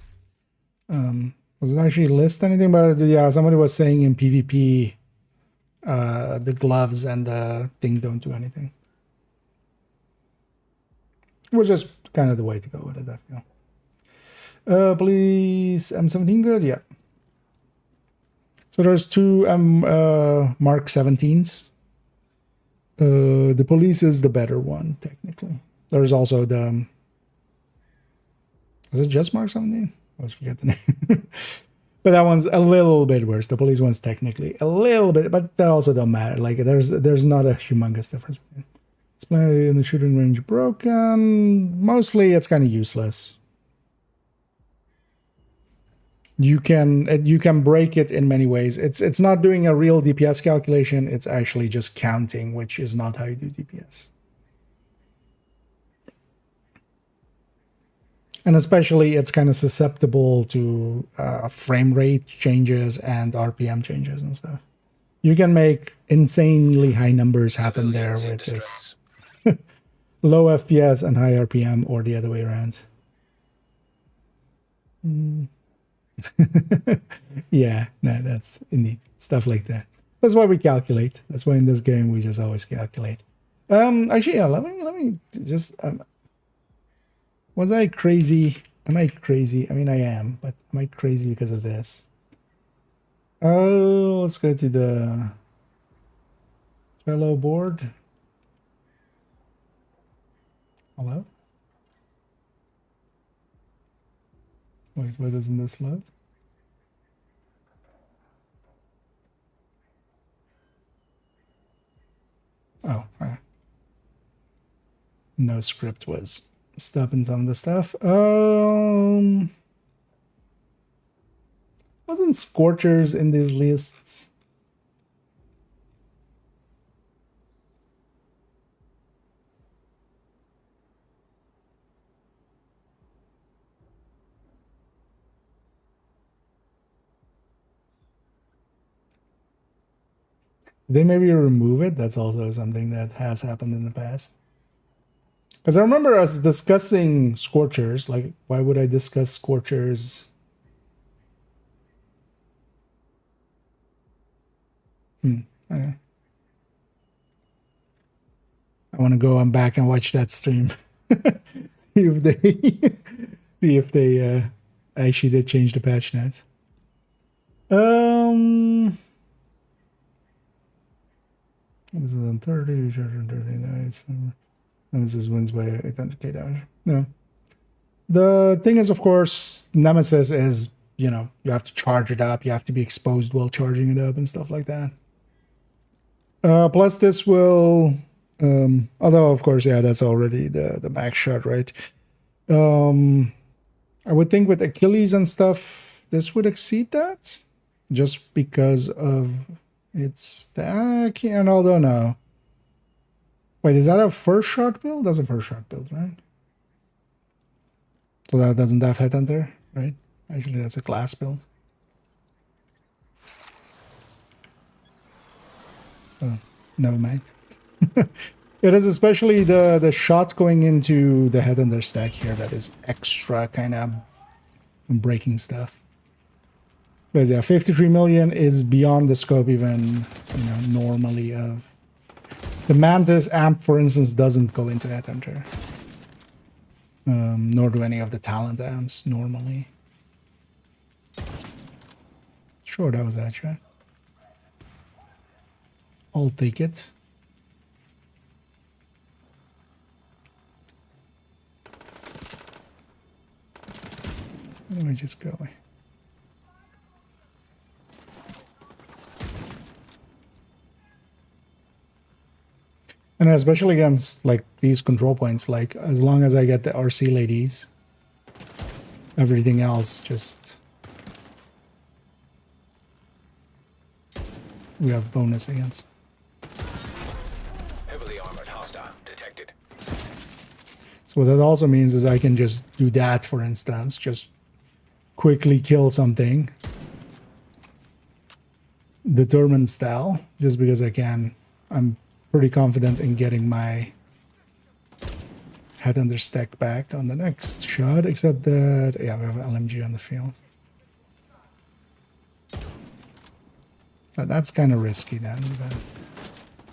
Does it actually list anything? But yeah, somebody was saying in PvP, the gloves and the thing don't do anything. Which is kind of the way to go with it, I feel. Police M17 good? Yeah. So there's two Mark 17s. The police is the better one, technically. There's also the... Is it just Mark 17? I always forget the name. But that one's a little bit worse. The police one's technically a little bit, but that also don't matter. Like, there's not a humongous difference between. Display in the shooting range broken. Mostly it's kind of useless. You can break it in many ways. It's not doing a real DPS calculation. It's actually just counting, which is not how you do DPS. And especially it's kind of susceptible to frame rate changes and RPM changes and stuff. You can make insanely high numbers happen there with just low FPS and high RPM, or the other way around. Yeah, no, that's indeed stuff like that. That's why we calculate. That's why in this game we just always calculate. Actually, yeah, let me just was I crazy? Am I crazy? I mean, I am, but am I crazy because of this? Oh, let's go to the Trello board. Hello? Wait, why doesn't this load? Oh, no script was stopping some of the stuff. Wasn't Scorchers in these lists? They maybe remove it. That's also something that has happened in the past. Because I remember us discussing Scorchers. Like, why would I discuss Scorchers? Okay. I want to go on back and watch that stream. see if they actually did change the patch notes. This is on 30, charge on 30 nights. And this is wins by 800k damage. No. The thing is, of course, Nemesis is, you know, you have to charge it up. You have to be exposed while charging it up and stuff like that. Plus this will, although of course, yeah, that's already the max shot, right? I would think with Achilles and stuff, this would exceed that. Just because of its, I can't, although no. Wait, is that a first shot build? That's a first shot build, right? So that doesn't have Headhunter, right? Actually, that's a glass build. So, never mind. It is especially the shot going into the Headhunter stack here that is extra kind of breaking stuff. But yeah, 53 million is beyond the scope even, you know, normally of. The Mantis amp, for instance, doesn't go into Headhunter. Nor do any of the talent amps normally. Sure, that was that, right? I'll take it. Let me just go away. And especially against like these control points, like as long as I get the RC ladies, everything else just we have bonus against. Heavily armored hostile detected. So what that also means is I can just do that, for instance, just quickly kill something. Determined style, just because I can. I'm pretty confident in getting my head under stack back on the next shot, except that, yeah, we have an LMG on the field. So that's kind of risky then, but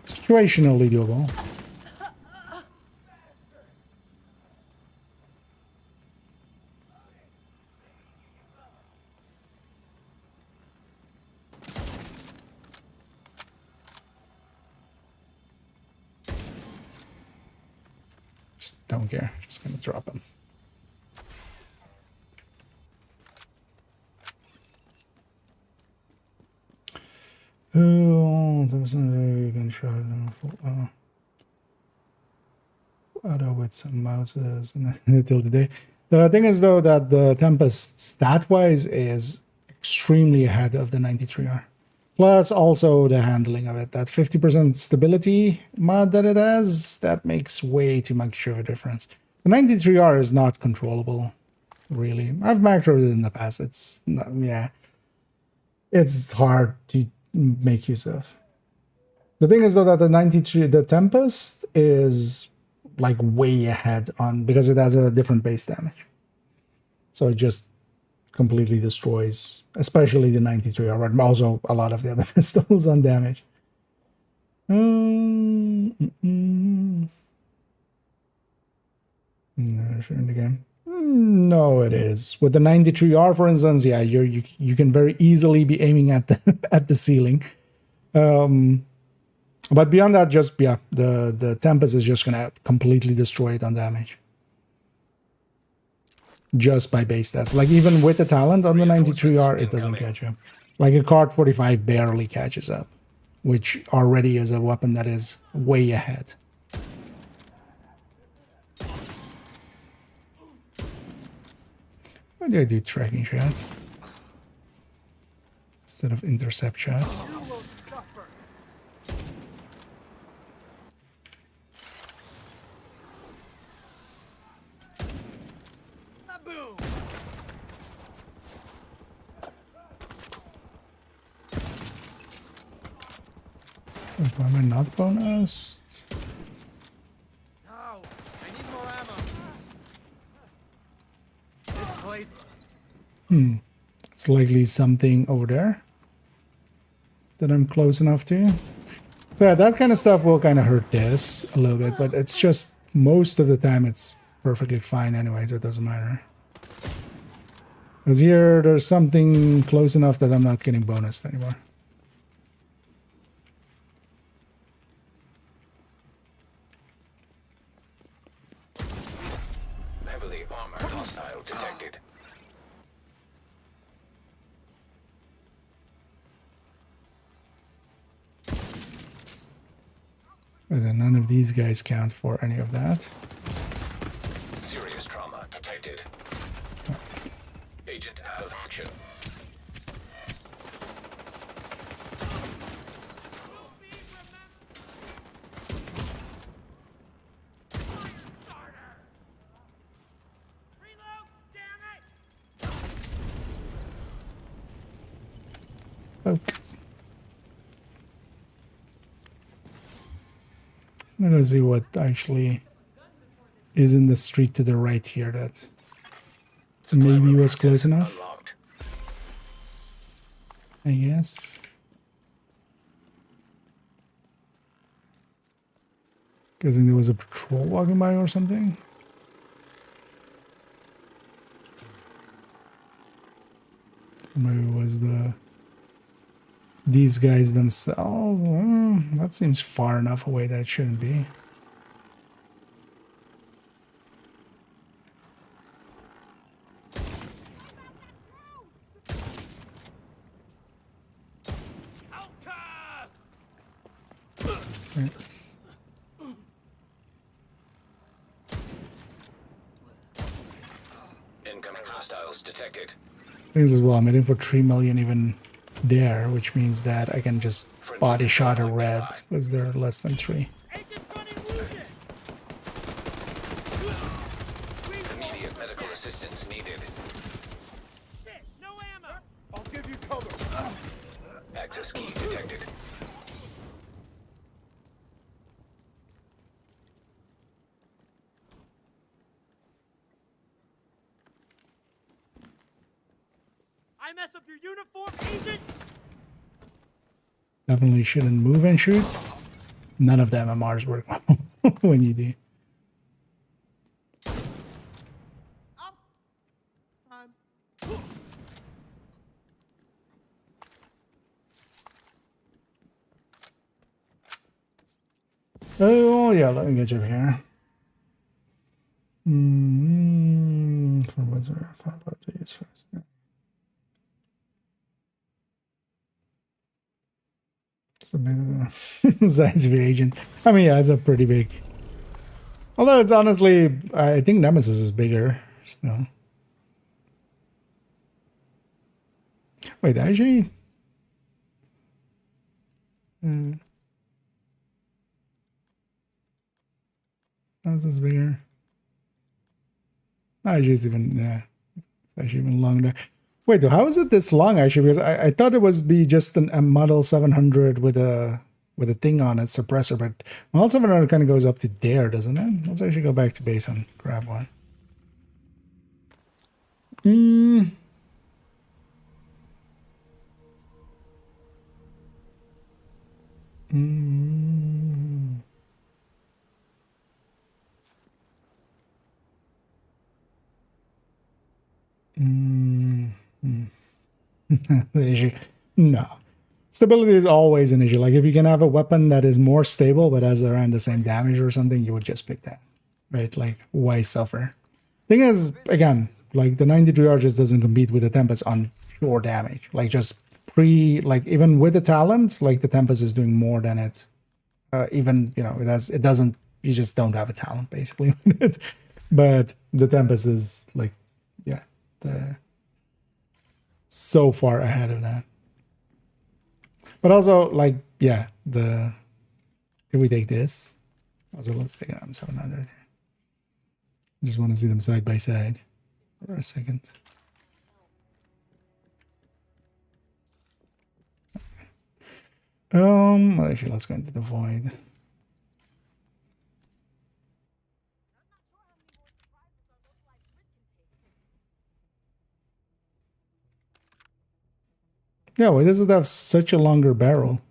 situationally doable. Don't care. Just gonna drop him. Oh, there was another gunshot. Auto with some mouses until today. The thing is, though, that the Tempest stat-wise is extremely ahead of the 93R. Plus, also the handling of it. That 50% stability mod that it has, that makes way too much of a difference. The 93R is not controllable, really. I've macroed it in the past. It's not, yeah, it's hard to make use of. The thing is, though, that the Tempest is like way ahead on, because it has a different base damage. So it just completely destroys, especially the 93R, but also a lot of the other pistols on damage. No, sure in the game. No, it is. With the 93R, for instance, yeah, you can very easily be aiming at the at the ceiling. But beyond that, just, yeah, the Tempest is just gonna completely destroy it on damage. Just by base stats. Like, even with the talent on the 93R, it doesn't catch up. Like, a Card 45 barely catches up, which already is a weapon that is way ahead. Why do I do tracking shots instead of intercept shots? Why am I not bonused? No, I need more ammo. This place. It's likely something over there that I'm close enough to. So yeah, that kind of stuff will kind of hurt this a little bit, but it's just, most of the time it's perfectly fine anyway, so it doesn't matter. Because here, there's something close enough that I'm not getting bonused anymore. Heavily armored hostile detected. None of these guys count for any of that. Serious trauma detected. Agent out of action. Oh. I'm gonna see what actually is in the street to the right here that maybe was close enough. I guess. Guessing there was a patrol walking by or something. Maybe it was these guys themselves. That seems far enough away that it shouldn't be. Right. Incoming hostiles detected. Things as well, I'm hitting for 3 million even there, which means that I can just body shot a red because they're less than 3. Immediate medical assistance needed. Access key detected. I mess up your uniform, agent! Definitely shouldn't move and shoot. None of the MMRs work when you do. Oh yeah, let me get you over here. For what's our days first? It's a bit of a size of your agent. I mean, yeah, it's a pretty big. Although it's honestly, I think Nemesis is bigger still. Wait, actually. Nemesis is bigger. Actually, it's even, yeah, it's actually even longer. Wait, how is it this long actually? Because I thought it was be just a model 700 with a thing on it, suppressor, but model 700 kind of goes up to there, doesn't it? Let's actually go back to base and grab one. The issue. No. Stability is always an issue. Like if you can have a weapon that is more stable but has around the same damage or something, you would just pick that. Right? Like why suffer? Thing is, again, like the 93R just doesn't compete with the Tempest on pure damage. Like just like even with the talent, like the Tempest is doing more than it. Even, you know, it doesn't, you just don't have a talent basically with it. But the Tempest is like, yeah, so far ahead of that. But also, like, yeah, if we take this, also let's take it on 700. Just want to see them side by side for a second. Actually, let's go into the void. Yeah, why does it have such a longer barrel?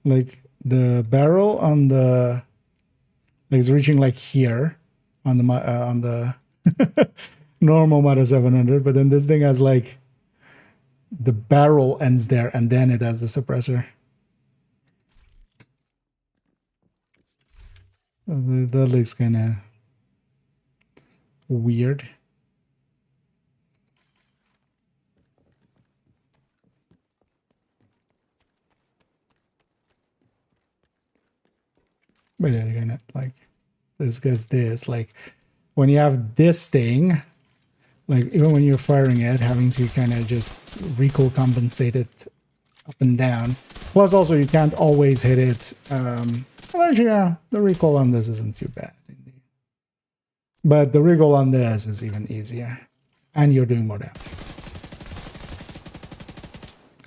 Like the barrel on the, like it's reaching like here on the normal Model 700, but then this thing has like the barrel ends there and then it has the suppressor. That looks kind of weird. But again, like this guy's this, like when you have this thing, like even when you're firing it, having to kind of just recoil compensate it up and down. Plus also you can't always hit it. Well, actually, yeah, the recoil on this isn't too bad. But the recoil on this is even easier. And you're doing more damage.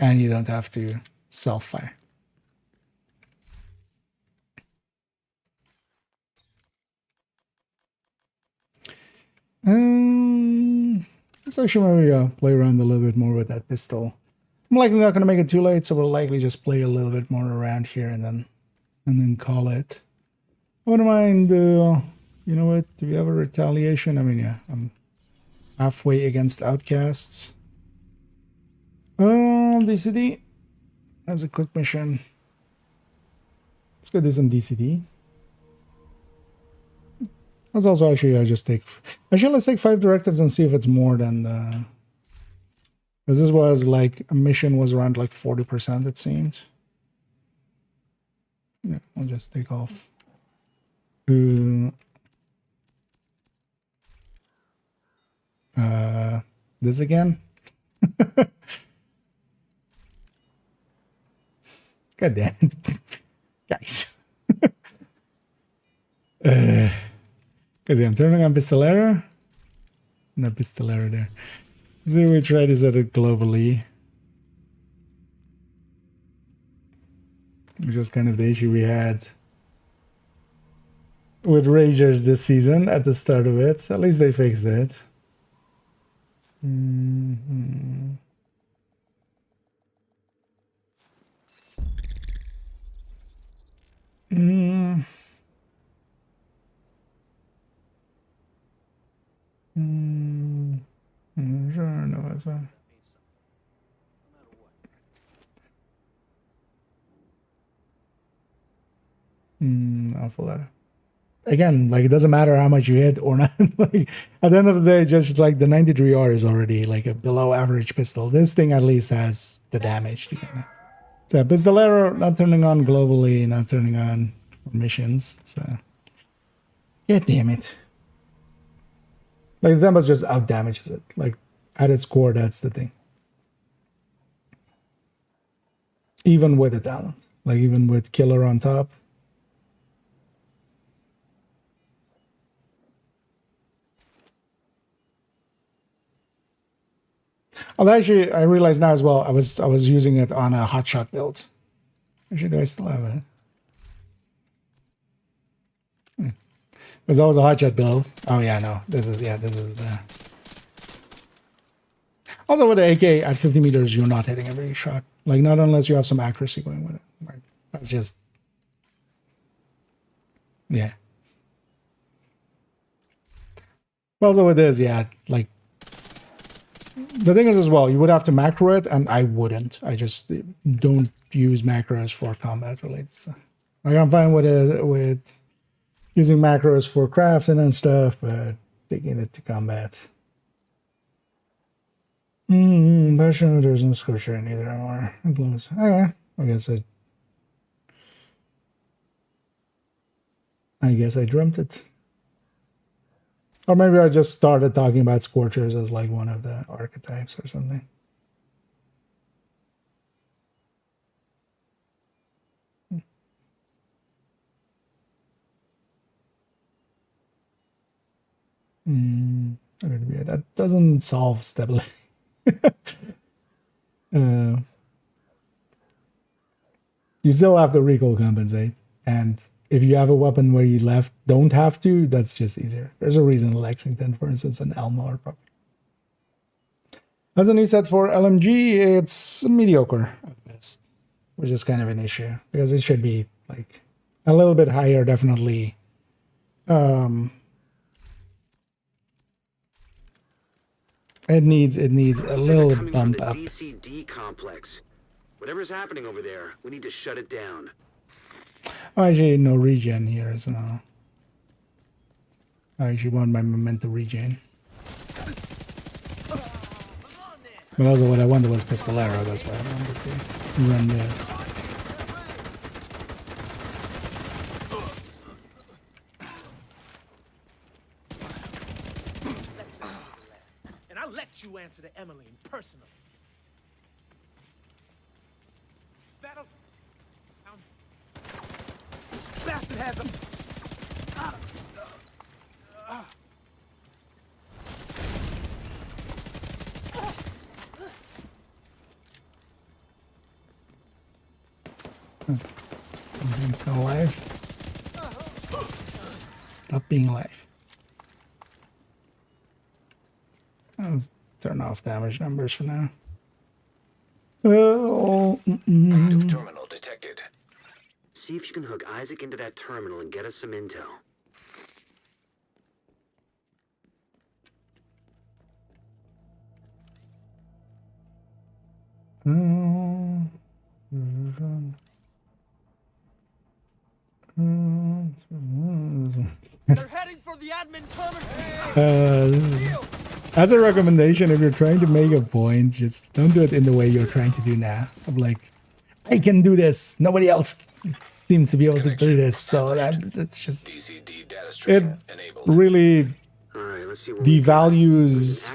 And you don't have to self-fire. Let's actually maybe play around a little bit more with that pistol. I'm likely not going to make it too late, so we'll likely just play a little bit more around here and then call it. I wouldn't mind, you know what, do we have a retaliation? I mean, yeah, I'm halfway against outcasts. DCD. That's a quick mission. Let's go do some DCD. That's also actually, let's take 5 directives and see if it's more than the... Because this was like, a mission was around like 40%, it seems. Yeah, I'll just take off. This again? God damn it. Guys. Because I'm turning on Pistolero. No Pistolero there. So we try to set it globally. which was kind of the issue we had with Ragers this season at the start of it. At least they fixed it. Mm-hmm. Mm. Mm. Sure, no, that's fine. I'll fill that up. Again, like, it doesn't matter how much you hit or not. Like, at the end of the day, just like the 93R is already like a below average pistol. This thing at least has the damage to get it. So pistolero not turning on globally, not turning on for missions. So yeah, damn it. Like, the Tempest just out damages it. Like, at its core, that's the thing. Even with the talent, like even with Killer on top. Although actually, I realize now as well, I was using it on a hotshot build. Actually, do I still have it? Because that was a hotshot build. Oh yeah, no, this is the. Also, with the AK at 50 meters, you're not hitting every shot. Like, not unless you have some accuracy going with it. Like, that's just, yeah. Also with this, yeah, like, the thing is as well, you would have to macro it, and I wouldn't. I just don't use macros for combat related stuff. Like, I'm fine with it, with using macros for crafting and stuff, but taking it to combat. Passion, there's no scorcher in either anymore. Okay, I guess I dreamt it. Or maybe I just started talking about Scorchers as like one of the archetypes or something. That doesn't solve stability. You still have to recoil compensate, and if you have a weapon where you don't have to, that's just easier. There's a reason Lexington, for instance, and Elmo are probably. As a new set for LMG, it's mediocre at best, which is kind of an issue because it should be like a little bit higher, definitely. It needs a little bump up. DCD complex. Whatever's happening over there, we need to shut it down. Oh, actually, no regen here as well. I actually want my memento regen. But also what I wanted was Pistolero, that's why I wanted to run this. And I'll let you answer to Emmeline personally. That'll... Bastard has him! I'm still alive. Stop being alive. Let's turn off damage numbers for now. Active terminal detected. See if you can hook Isaac into that terminal and get us some intel. They're heading for the admin terminal. As a recommendation, if you're trying to make a point, just don't do it in the way you're trying to do now. I'm like, I can do this. Nobody else seems to be able to do this, so that's just it. Really devalues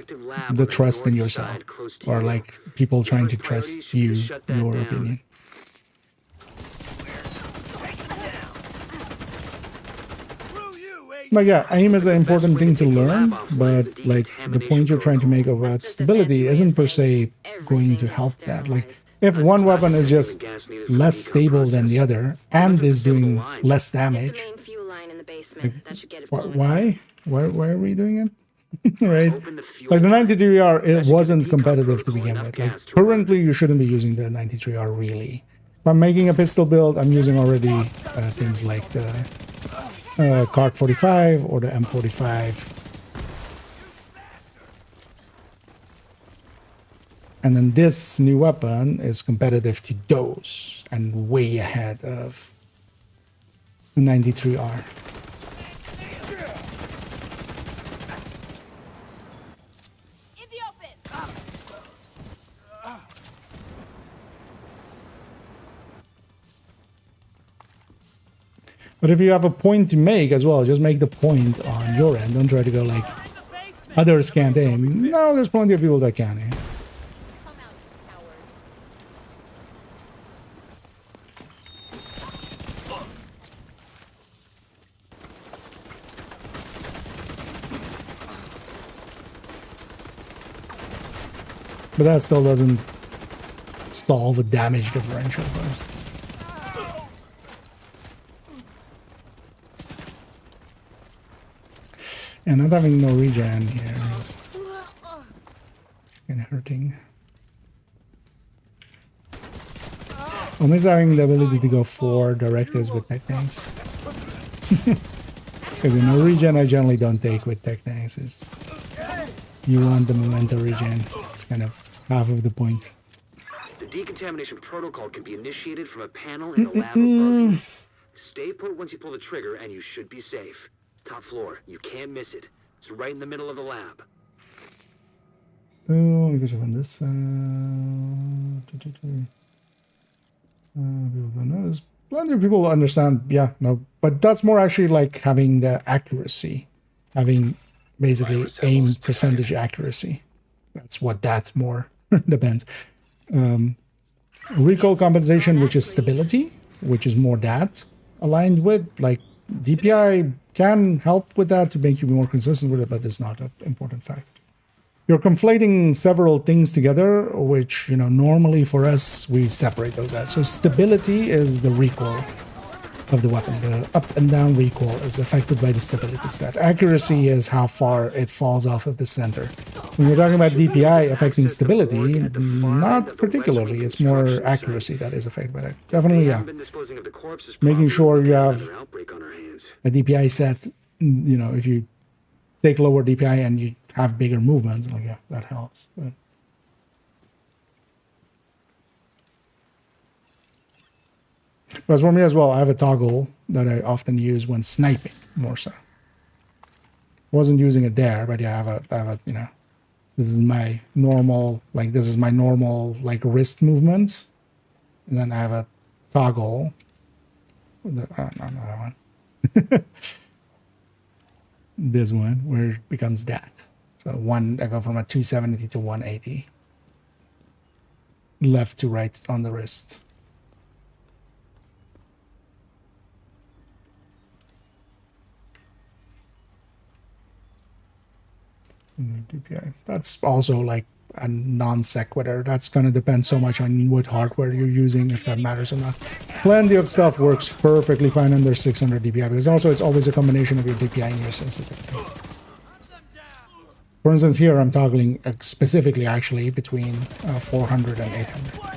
the trust in yourself, or like people trying to trust you, your opinion. Like, yeah, aim is an important thing to learn, but like the point you're trying to make about stability isn't per se going to help that. Like, if one weapon is just less stable than the other and is doing less damage, like, why are we doing it? Right? Like the 93R, it wasn't competitive to begin with. Like currently, you shouldn't be using the 93R really. If I'm making a pistol build, I'm using already things like the Cart 45 or the M45. And then this new weapon is competitive to those and way ahead of the 93R. But if you have a point to make as well, just make the point on your end. Don't try to go like others can't aim. No, there's plenty of people that can aim. But that still doesn't solve a damage differential. And not having no regen here is kind of hurting. Almost having the ability to go for directives with tech tanks. Because in no regen I generally don't take with tech tanks. Is you want the momentum regen. It's kind of half of the point. The decontamination protocol can be initiated from a panel in the lab above you. Stay put once you pull the trigger and you should be safe. Top floor. You can't miss it. It's right in the middle of the lab. Oh, I guess from this people don't know. There's plenty of people understand. Yeah, no, but that's more actually like having the accuracy, having basically aim percentage accuracy. That's what that more depends. Recoil compensation, which is stability, which is more that aligned with like DPI can help with that to make you more consistent with it, but it's not an important fact. You're conflating several things together, which, you know, normally for us, we separate those out. So stability is the recoil of the weapon. The up and down recoil is affected by the stability stat. Accuracy is how far it falls off of the center. When you're talking about DPI affecting stability, not particularly. It's more accuracy that is affected by that. Definitely, yeah. Making sure you have a DPI set, you know, if you take lower DPI and you have bigger movements, like, yeah, that helps. But for me as well, I have a toggle that I often use when sniping, more so. Wasn't using it there, but yeah, I have a, you know, this is my normal, like, wrist movement. And then I have a toggle. No, not that one. This one, where it becomes that. So I go from a 270 to 180. Left to right on the wrist. DPI. That's also like a non sequitur. That's going to depend so much on what hardware you're using, if that matters or not. Plenty of stuff works perfectly fine under 600 DPI, because also it's always a combination of your DPI and your sensitivity. For instance, here I'm toggling specifically actually between 400 and 800.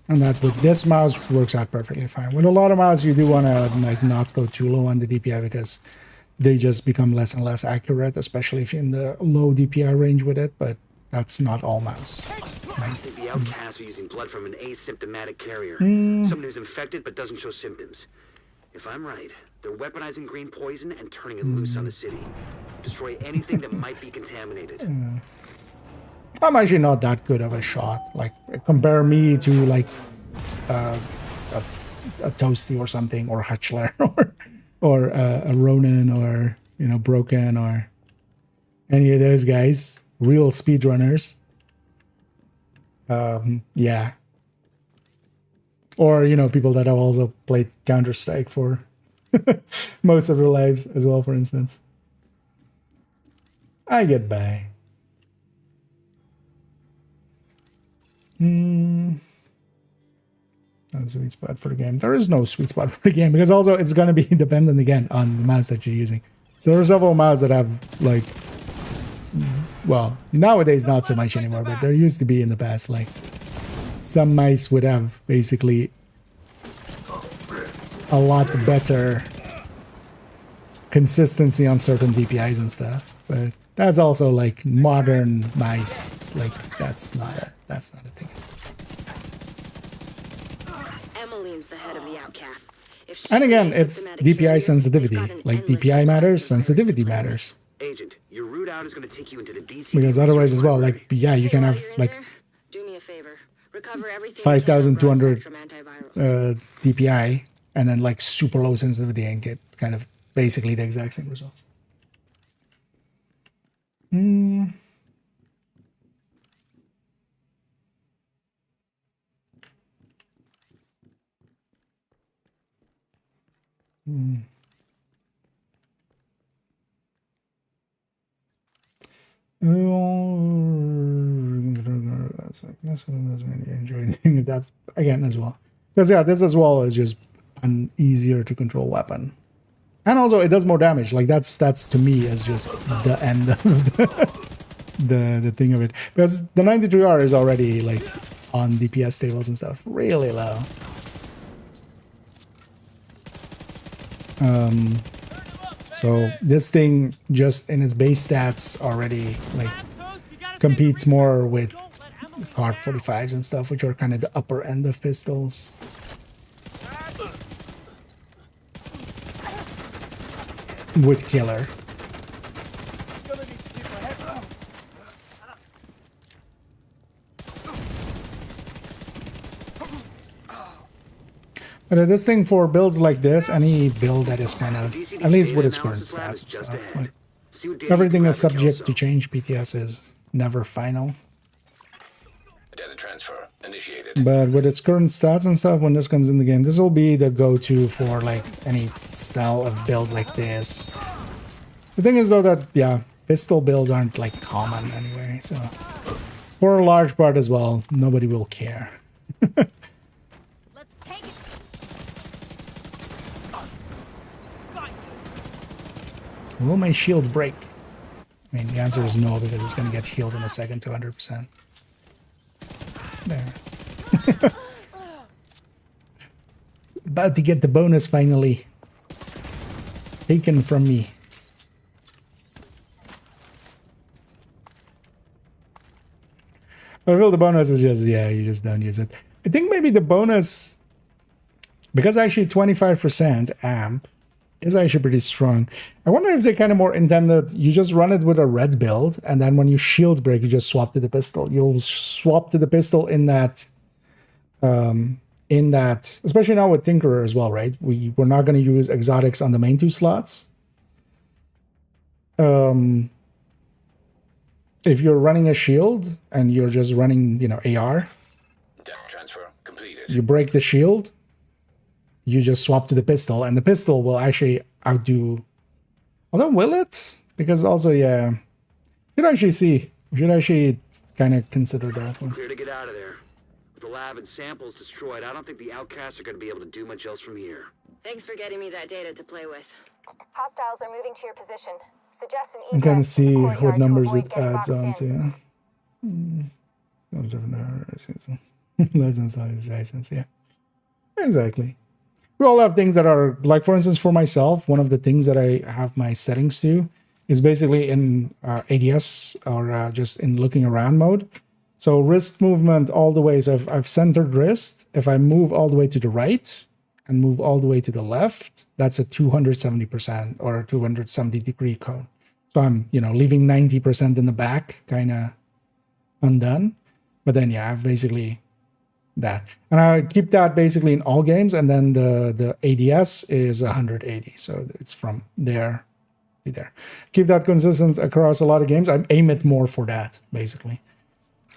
And that with this mouse works out perfectly fine. With a lot of mouses, you do want to like not go too low on the DPI because they just become less and less accurate, especially if you're in the low DPI range with it. But that's not all mouse. Nice. The outcasts are using blood from an asymptomatic carrier, someone who's infected but doesn't show symptoms. If I'm right, they're weaponizing green poison and turning it loose on the city. Destroy anything that might be contaminated. I'm actually not that good of a shot. Like, compare me to like a Toasty or something, or Hutchler, or or a Ronin, or Broken, or any of those guys, real speedrunners. Yeah. Or people that have also played Counter-Strike for most of their lives as well, for instance. I get by. No sweet spot for the game. There is no sweet spot for the game, because also it's going to be dependent again on the mouse that you're using. So there are several mouses that have like, well, nowadays not so much anymore, but there used to be in the past, like some mice would have basically a lot better consistency on certain DPIs and stuff. But that's also like modern mice, like that's not a thing. Emmeline's the head of the outcasts. And again, it's DPI sensitivity. Like DPI matters, sensitivity matters. Agent, your route out is going to take you into the DC. Because otherwise as well, like, yeah, you can have like do me a favor. Recover everything 5,200 DPI and then like super low sensitivity and get kind of basically the exact same results. That's again as well, because yeah, this as well is just an easier to control weapon, and also it does more damage. Like that's to me as just the end of the thing of it, because the 93R is already like on DPS tables and stuff really low. So this thing just in its base stats already like competes more with Carp 45s and stuff, which are kind of the upper end of pistols. With killer. But this thing for builds like this, any build that is kind of, at least with its current stats and stuff, like everything is subject to change. PTS is never final. Data transfer initiated. But with its current stats and stuff, when this comes in the game, this will be the go-to for like any style of build like this. The thing is though that, yeah, pistol builds aren't like common anyway, so for a large part as well, nobody will care. Will my shield break? I mean, the answer is no, because it's going to get healed in a second to 100%. There. About to get the bonus finally. Taken from me. I feel the bonus is just, yeah, you just don't use it. I think maybe the bonus, because actually 25% amp, is actually pretty strong. I wonder if they kind of more intended you just run it with a red build, and then when you shield break, you just swap to the pistol. You'll swap to the pistol in that, especially now with Tinkerer as well, right? We're not going to use exotics on the main two slots. If you're running a shield and you're just running, AR, Transfer completed. You break the shield, you just swap to the pistol, and the pistol will actually outdo. Although, will it? Because also, yeah, we should actually kind of consider that one. Clear to get out of there. With the lab and samples destroyed, I don't think the outcasts are going to be able to do much else from here. Thanks for getting me that data to play with. Hostiles are moving to your position. Suggest an I'm going to egress to the see courtyard what to numbers avoid it getting adds boxed on in. to. Less than size, yeah. Exactly. We all have things that are, like for instance, for myself, one of the things that I have my settings to is basically in ADS or just in looking around mode. So wrist movement all the way. So if I've centered wrist, if I move all the way to the right and move all the way to the left, that's a 270% or a 270 degree cone. So I'm, leaving 90% in the back, kind of undone. But then, yeah, I've basically that. And I keep that basically in all games, and then the ADS is 180, so it's from there to there. Keep that consistent across a lot of games. I aim it more for that, basically.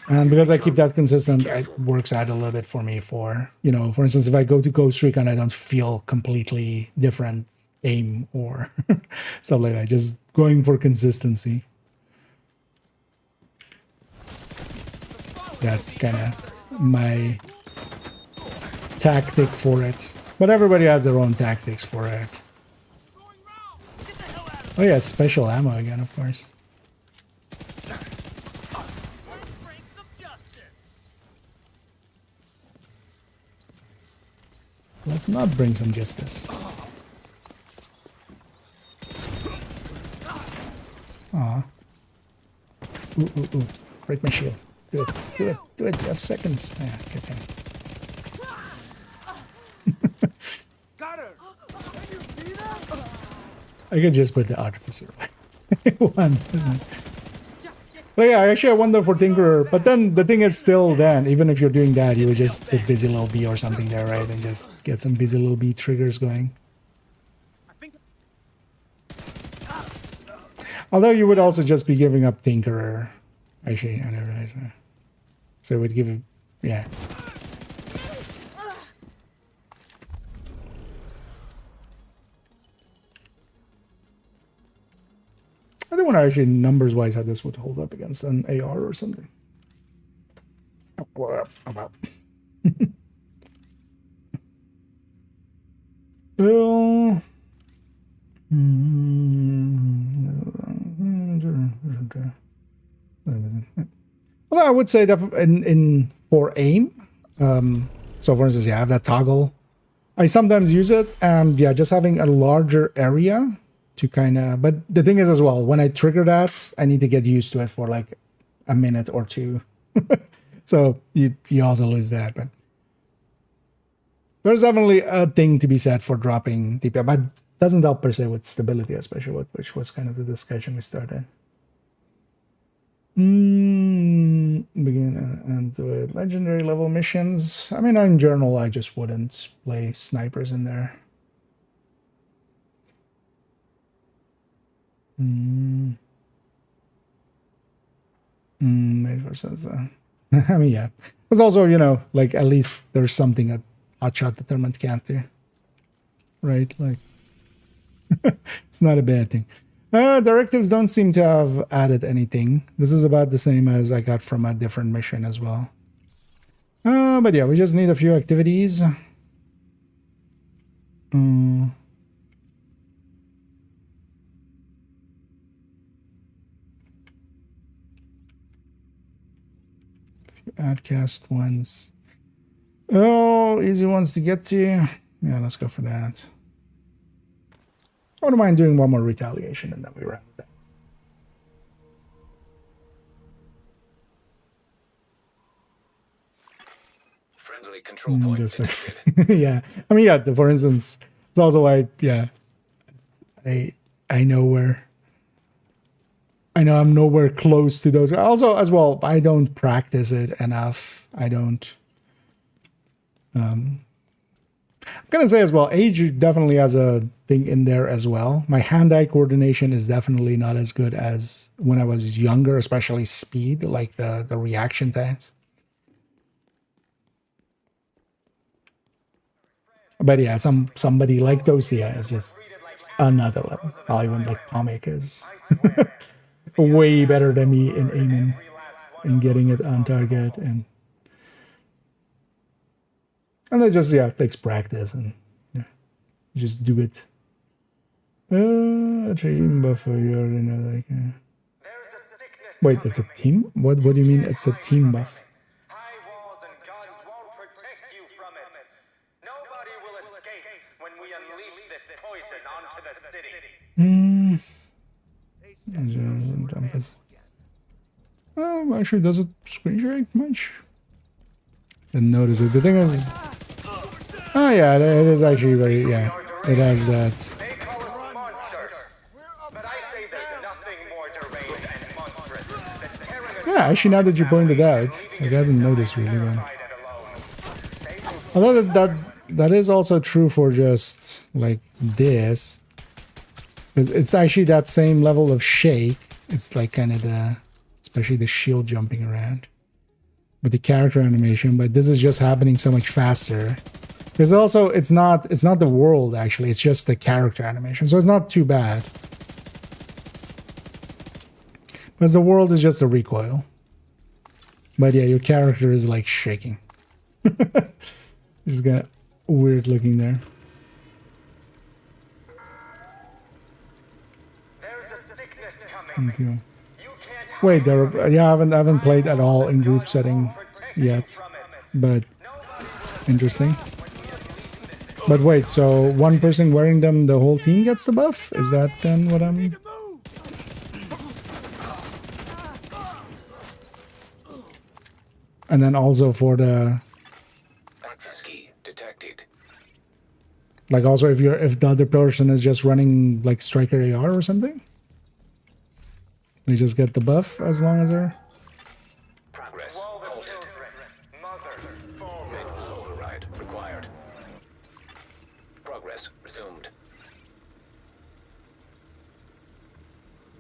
And because I keep that consistent, it works out a little bit for me for, you know, for instance, if I go to Ghost Recon, I don't feel completely different aim or stuff like that. Just going for consistency. That's kind of my tactic for it. But everybody has their own tactics for it. Oh yeah, special ammo again, of course. Let's not bring some justice. Aw. Ooh, ooh, ooh. Break my shield. Do it. Do it. Do it. You have seconds. Yeah, get him. Got her. Can you see that? I could just put the artificer one. But yeah, actually I wonder for Tinkerer, but then the thing is still then, even if you're doing that, you would just put busy little B or something there, right? And just get some busy little B triggers going. Although you would also just be giving up Tinkerer. Actually, I never realized that. So it would give it, yeah. I don't want to actually numbers-wise how this would hold up against an AR or something. What about? Well, I would say that in for aim. So for instance, yeah, I have that toggle. I sometimes use it, and yeah, just having a larger area to kind of, but the thing is as well, when I trigger that, I need to get used to it for like a minute or two. So you also lose that, but there's definitely a thing to be said for dropping DPI, but it doesn't help per se with stability, especially which was kind of the discussion we started. Begin and with legendary level missions. I mean, in general, I just wouldn't play snipers in there. Versus, I mean, yeah. It's also, you know, like at least there's something a hotshot determinant can't do, right? Like, it's not a bad thing. Directives don't seem to have added anything. This is about the same as I got from a different mission as well. But yeah, we just need a few activities. Outcast ones. Oh, easy ones to get to. Yeah, let's go for that. I wouldn't mind doing one more retaliation and then we round it up. Friendly control point. Yeah, I mean, yeah. For instance, it's also why, yeah, I know where. I know I'm nowhere close to those. Also, as well, I don't practice it enough. I don't. I'm gonna say as well, age definitely has a thing in there as well. My hand-eye coordination is definitely not as good as when I was younger, especially speed, like the reaction times. But yeah, somebody like Tosia is just another level. Even like Comic is way better than me in aiming and getting it on target, and it just, yeah, it takes practice, and yeah, just do it. Team buffer, you already know, like. Wait, it's a team? What do you mean it's a team buff? Actually, does it screen shake much? Didn't notice it. The thing is, oh yeah, it is actually very, yeah, it has that. Yeah, actually, now that you pointed out, like, I didn't notice really well. Although that is also true for just like this. It's actually that same level of shake. It's like kind of the, especially the shield jumping around with the character animation, but this is just happening so much faster. Because also it's not the world actually, it's just the character animation. So it's not too bad. Because the world is just a recoil. But yeah, your character is like shaking. Just kind of weird looking there. Wait, yeah, I haven't played at all in group setting yet, but interesting. But wait, so one person wearing them, the whole team gets the buff? Is that then what I'm? And then also for the access key detected. Like also if the other person is just running like Striker AR or something? They just get the buff as long as they're... Progress halted. Manual override required. Progress resumed.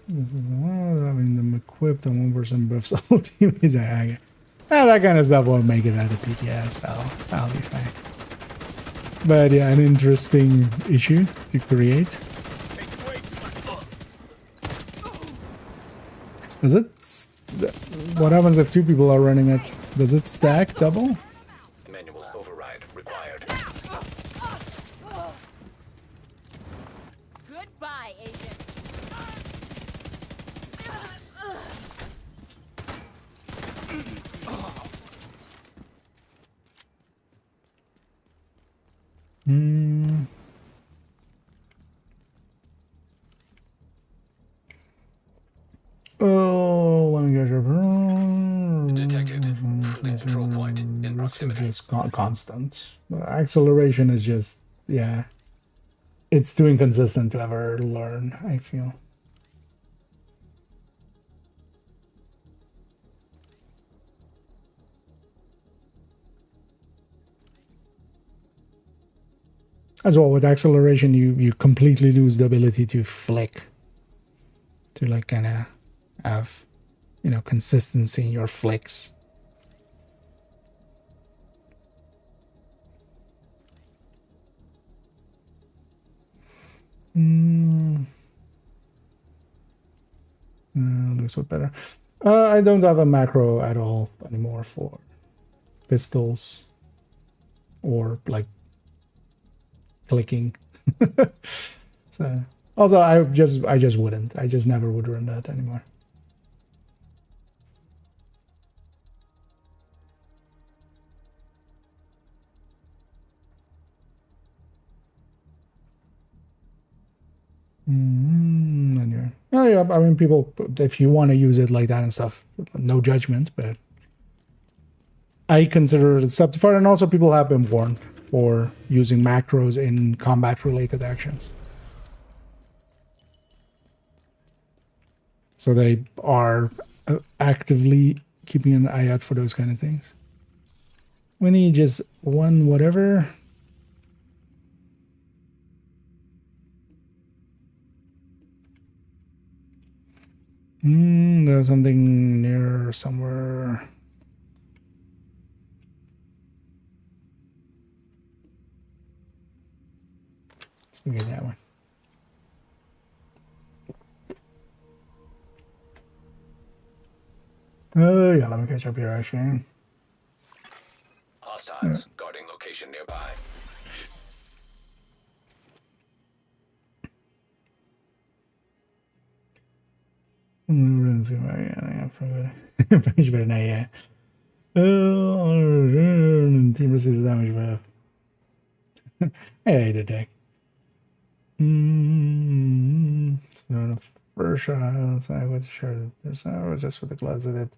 Having them equipped on one person buffs all teammates. That kind of stuff won't make it out of PTS. That'll be fine. But yeah, an interesting issue to create. Does it... What happens if two people are running it? Does it stack double? Manual override required. Goodbye, agent. Oh, let me get your... Detected. Friendly control point in proximity. Just constant. Acceleration is just, yeah. It's too inconsistent to ever learn, I feel. As well, with acceleration, you completely lose the ability to flick. To like kind of have, you know, consistency in your flicks. Looks what better. I don't have a macro at all anymore for pistols or like clicking. So also I just wouldn't. I just never would run that anymore. Yeah, I mean, people, if you want to use it like that and stuff, no judgment, but I consider it subterfuge, and also people have been warned for using macros in combat-related actions. So they are actively keeping an eye out for those kind of things. We need just one whatever. There's something near somewhere. Let's get that one. Oh yeah, let me catch up here actually. Hostiles guarding location nearby. Much better now, yeah. Team receives the damage buff. Hey, the deck. So the first shot, so I was sure there's just with the gloves of it.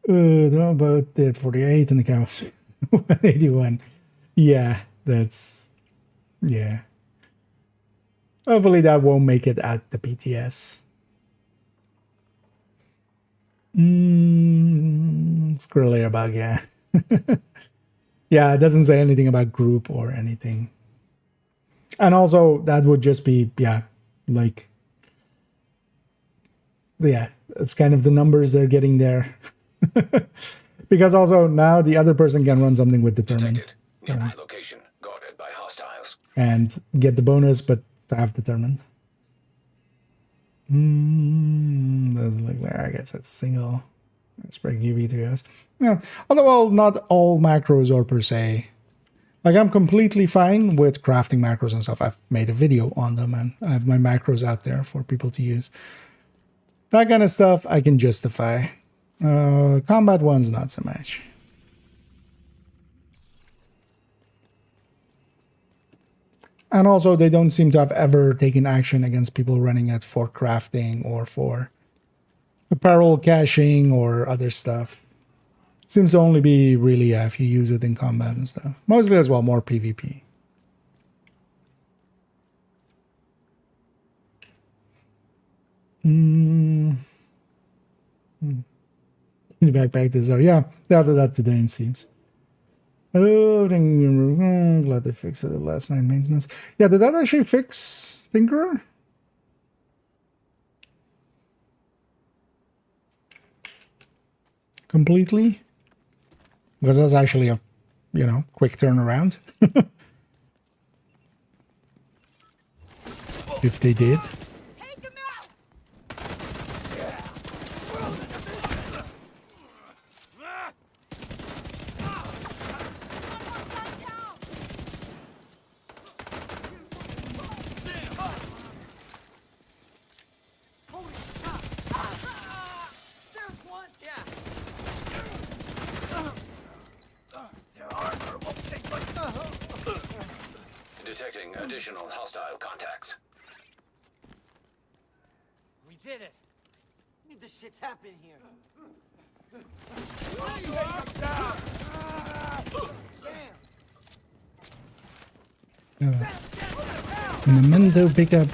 No, about it's 48 and the count was 181. Yeah, that's yeah. Hopefully that won't make it at the PTS. It's clearly a bug, yeah. Yeah, it doesn't say anything about group or anything. And also, that would just be, yeah, like, yeah, it's kind of the numbers they're getting there. Because also now the other person can run something with determined. Nearby location guarded by hostiles. And get the bonus, but have determined. That's like, I guess it's single. Spread UV to us. Yeah, although, well, not all macros are per se. Like, I'm completely fine with crafting macros and stuff. I've made a video on them, and I have my macros out there for people to use. That kind of stuff I can justify. Combat ones, not so much. And also, they don't seem to have ever taken action against people running it for crafting or for apparel caching or other stuff. Seems to only be really if you use it in combat and stuff. Mostly as well, more PvP. Backpack this are, yeah, they added that today it seems. Oh, glad they fixed it last night maintenance. Yeah, did that actually fix Tinkerer? Completely? Because that's actually a, you know, quick turnaround. If they did. Detecting additional hostile contacts. We did it. This shit's happening here. Memento pickup.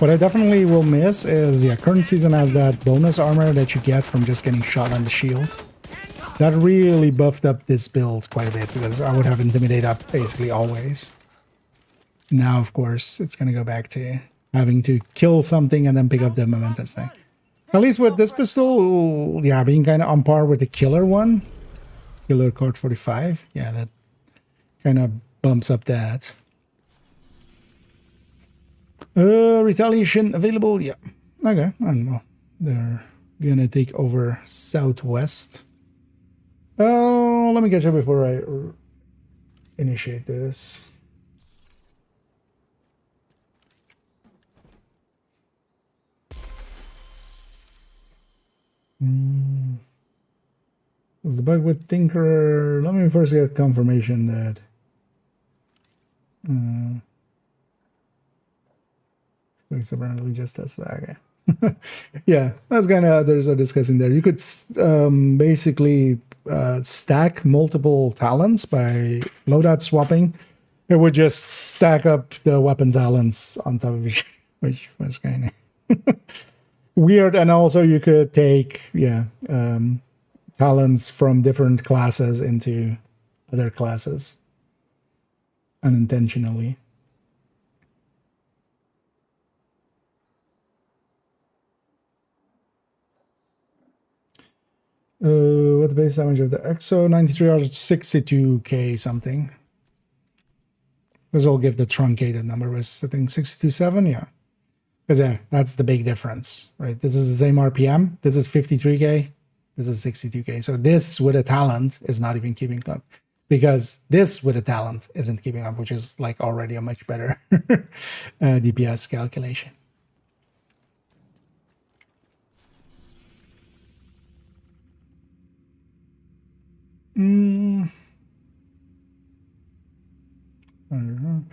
What I definitely will miss is, yeah, current season has that bonus armor that you get from just getting shot on the shield. That really buffed up this build quite a bit because I would have Intimidate up basically always. Now, of course, it's going to go back to having to kill something and then pick up the momentous thing. At least with this pistol, yeah, being kind of on par with the killer one. Killer card 45. Yeah, that kind of bumps up that. Retaliation available? Yeah. Okay, and well, they're going to take over Southwest. Oh, let me catch up before I initiate this. What's the bug with Tinkerer? Let me first get confirmation that it's apparently just a saga. Yeah, that's kind of others are discussing there. You could basically stack multiple talents by loadout swapping. It would just stack up the weapon talents on top of each, which was kind of weird. And also you could take, yeah, talents from different classes into other classes unintentionally. What the base damage of the EXO? 93 out of 62k something. This will give the truncated number. Was I think 62.7? Yeah. Because yeah, that's the big difference, right? This is the same RPM. This is 53k. This is 62k. So this with a talent is not even keeping up. Because this with a talent isn't keeping up, which is like already a much better DPS calculation. I don't know.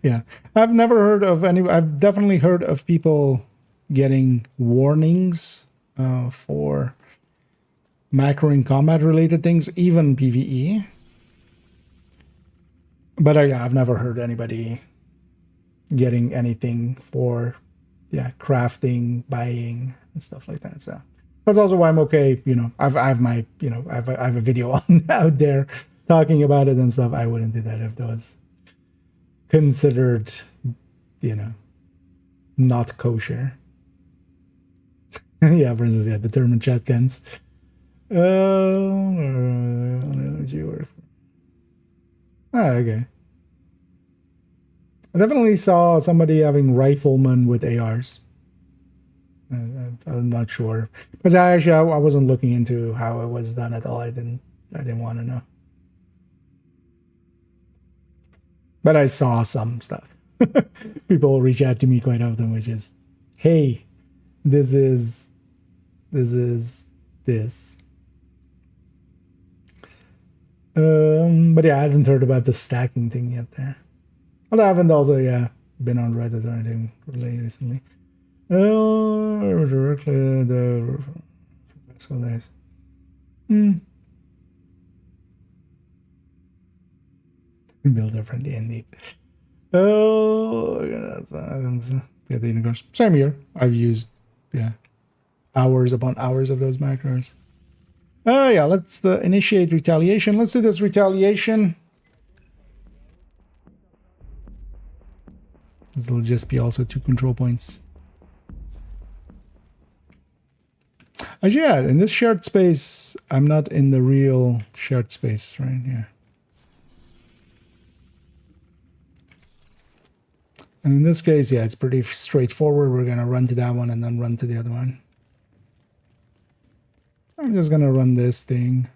Yeah, I've never heard of any. I've definitely heard of people getting warnings for macro and combat related things, even PvE. But yeah, I've never heard anybody getting anything for yeah, crafting, buying, and stuff like that. So that's also why I'm okay. You know, I have my, you know, I have a video on out there talking about it and stuff. I wouldn't do that if that was considered, you know, not kosher. Yeah, for instance, yeah, determined shotguns. Okay. I definitely saw somebody having riflemen with ARs. I'm not sure because I wasn't looking into how it was done at all. I didn't want to know. But I saw some stuff. People reach out to me quite often, which is, hey, this is this. But yeah, I hadn't heard about the stacking thing yet there. Although I haven't also, yeah, been on Reddit or anything really recently. Directly the classical days. Builder friendly indeed. Oh, yeah, the unicorns. Same here. I've used, yeah, hours upon hours of those macros. Oh yeah, let's initiate retaliation. Let's do this retaliation. This will just be also 2 control points. Actually, yeah, in this shared space, I'm not in the real shared space, right? Yeah. And in this case, yeah, it's pretty straightforward. We're going to run to that one and then run to the other one. I'm just going to run this thing.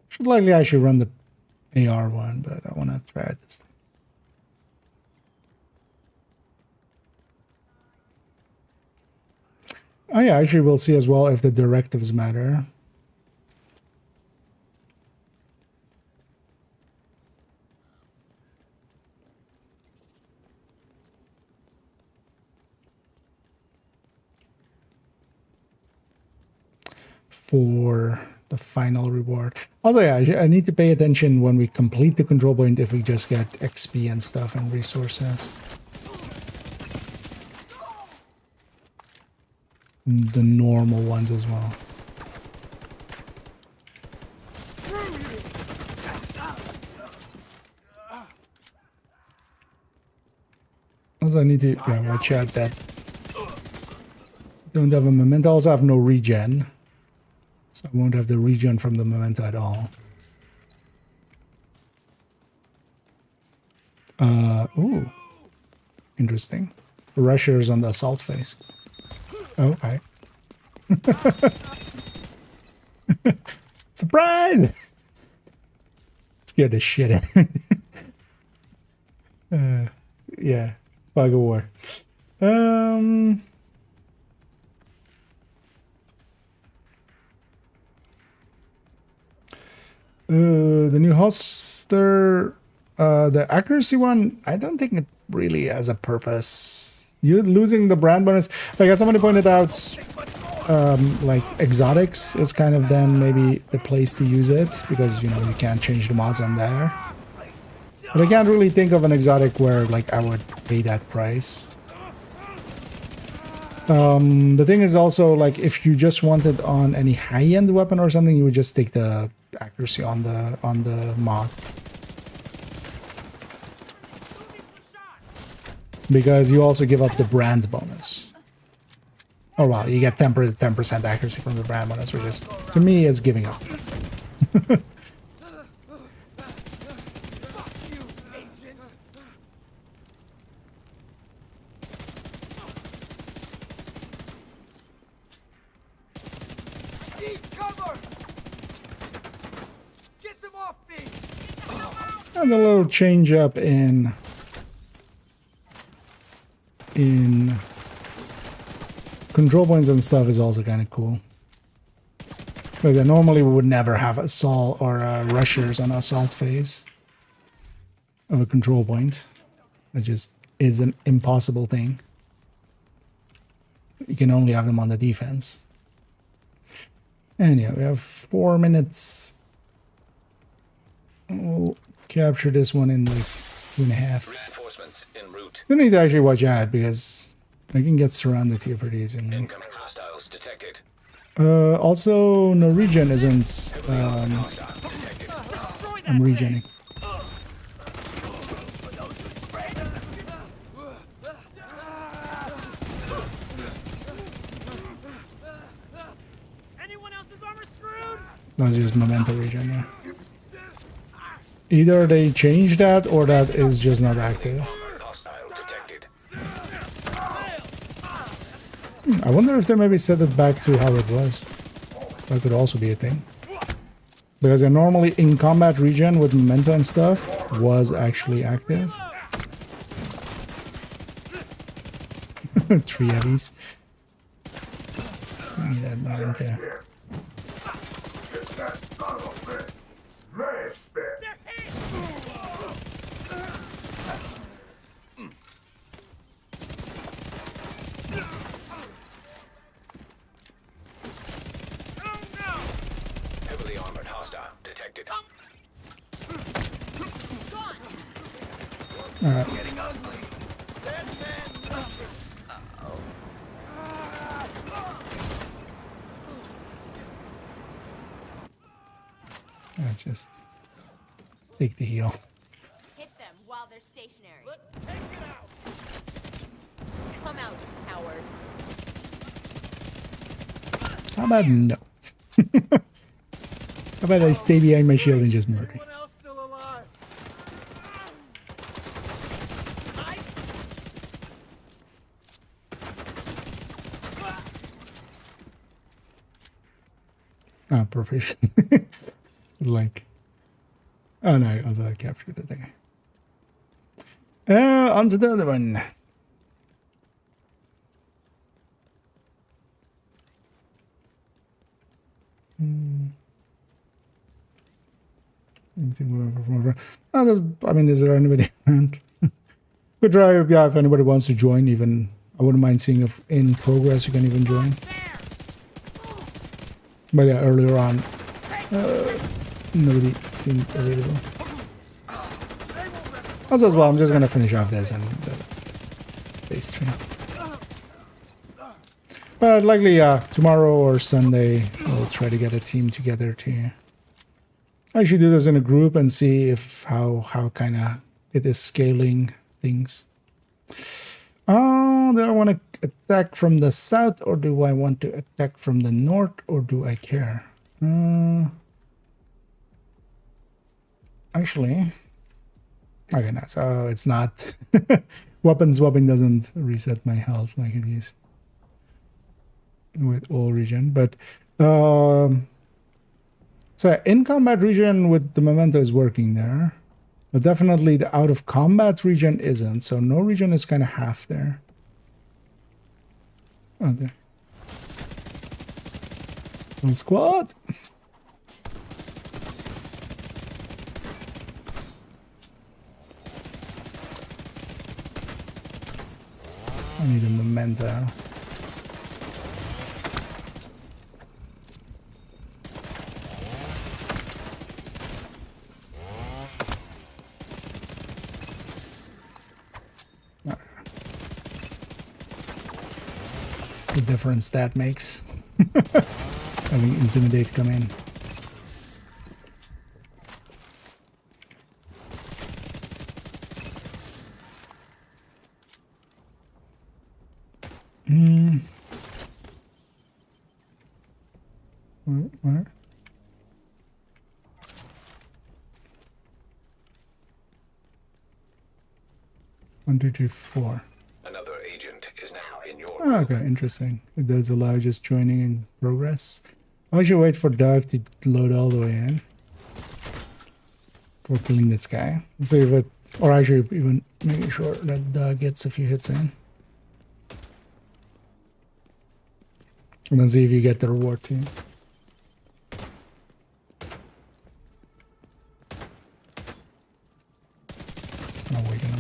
Should likely actually run the AR one, but I want to try it this time. Oh yeah, actually we'll see as well if the directives matter. For the final reward. Also, yeah, I need to pay attention when we complete the control point if we just get XP and stuff and resources. The normal ones as well. Also, I need to watch out that don't have a memento. I also have no regen. So I won't have the regen from the memento at all. Ooh. Interesting. Rushers on the assault phase. Oh, hi. Surprise! Scared the shit out of me. Yeah. Bug of war. The new holster, the accuracy one, I don't think it really has a purpose. You're losing the brand bonus. Like as somebody pointed out, like exotics is kind of then maybe the place to use it because, you know, you can't change the mods on there. But I can't really think of an exotic where like I would pay that price. The thing is also like if you just wanted on any high-end weapon or something, you would just take the accuracy on the mod. Because you also give up the brand bonus. Oh wow, you get 10% accuracy from the brand bonus, which is, to me, is giving up. And a little change up in control points and stuff is also kind of cool. Because I normally would never have assault or rushers on assault phase of a control point. It just is an impossible thing. You can only have them on the defense. And yeah, we have 4 minutes. We'll capture this one in like 2.5. Reinforcements en route. We need to actually watch out because I can get surrounded here pretty easily. Incoming hostiles detected. Also, no regen isn't. I'm regening. Anyone else's armor screwed? That's just memento regen, yeah. Either they change that or that is just not active. I wonder if they maybe set it back to how it was. That could also be a thing. Because normally in combat regen with memento and stuff was actually active. 3 heavies. Yeah, not there. Heavily armored hostile detected. Getting ugly. Let's just take the heal. Hit them while they're stationary. Let's take it out. Come out, coward. How about no? How about I stay behind my shield and just murder? Anyone else still alive? Nice. Ah, proficient. Like, oh no, I also captured the thing. On to the other one. I mean, is there anybody around? Good try, yeah, if anybody wants to join, even I wouldn't mind seeing if in progress you can even join. But yeah, earlier on, nobody seemed available. Also, as well, I'm just gonna finish off this and base stream. But likely, tomorrow or Sunday, we'll try to get a team together to actually do this in a group and see if how kind of it is scaling things. Oh, do I want to attack from the south or do I want to attack from the north or do I care? Actually, okay, no, so it's not weapon swapping doesn't reset my health like it used with all region, but so in combat region with the memento is working there, but definitely the out of combat region isn't, so no region is kind of half there. Oh, there. One squad. I need a memento. The difference that makes. Having intimidate come in. Where? 1, 2, 3, 4. Another agent is now in your Oh, okay, interesting. It does allow just joining in progress. I should wait for Doug to load all the way in for killing this guy. See if it, or I should even make sure that Doug gets a few hits in. And then see if you get the reward too. Just gonna awaken him.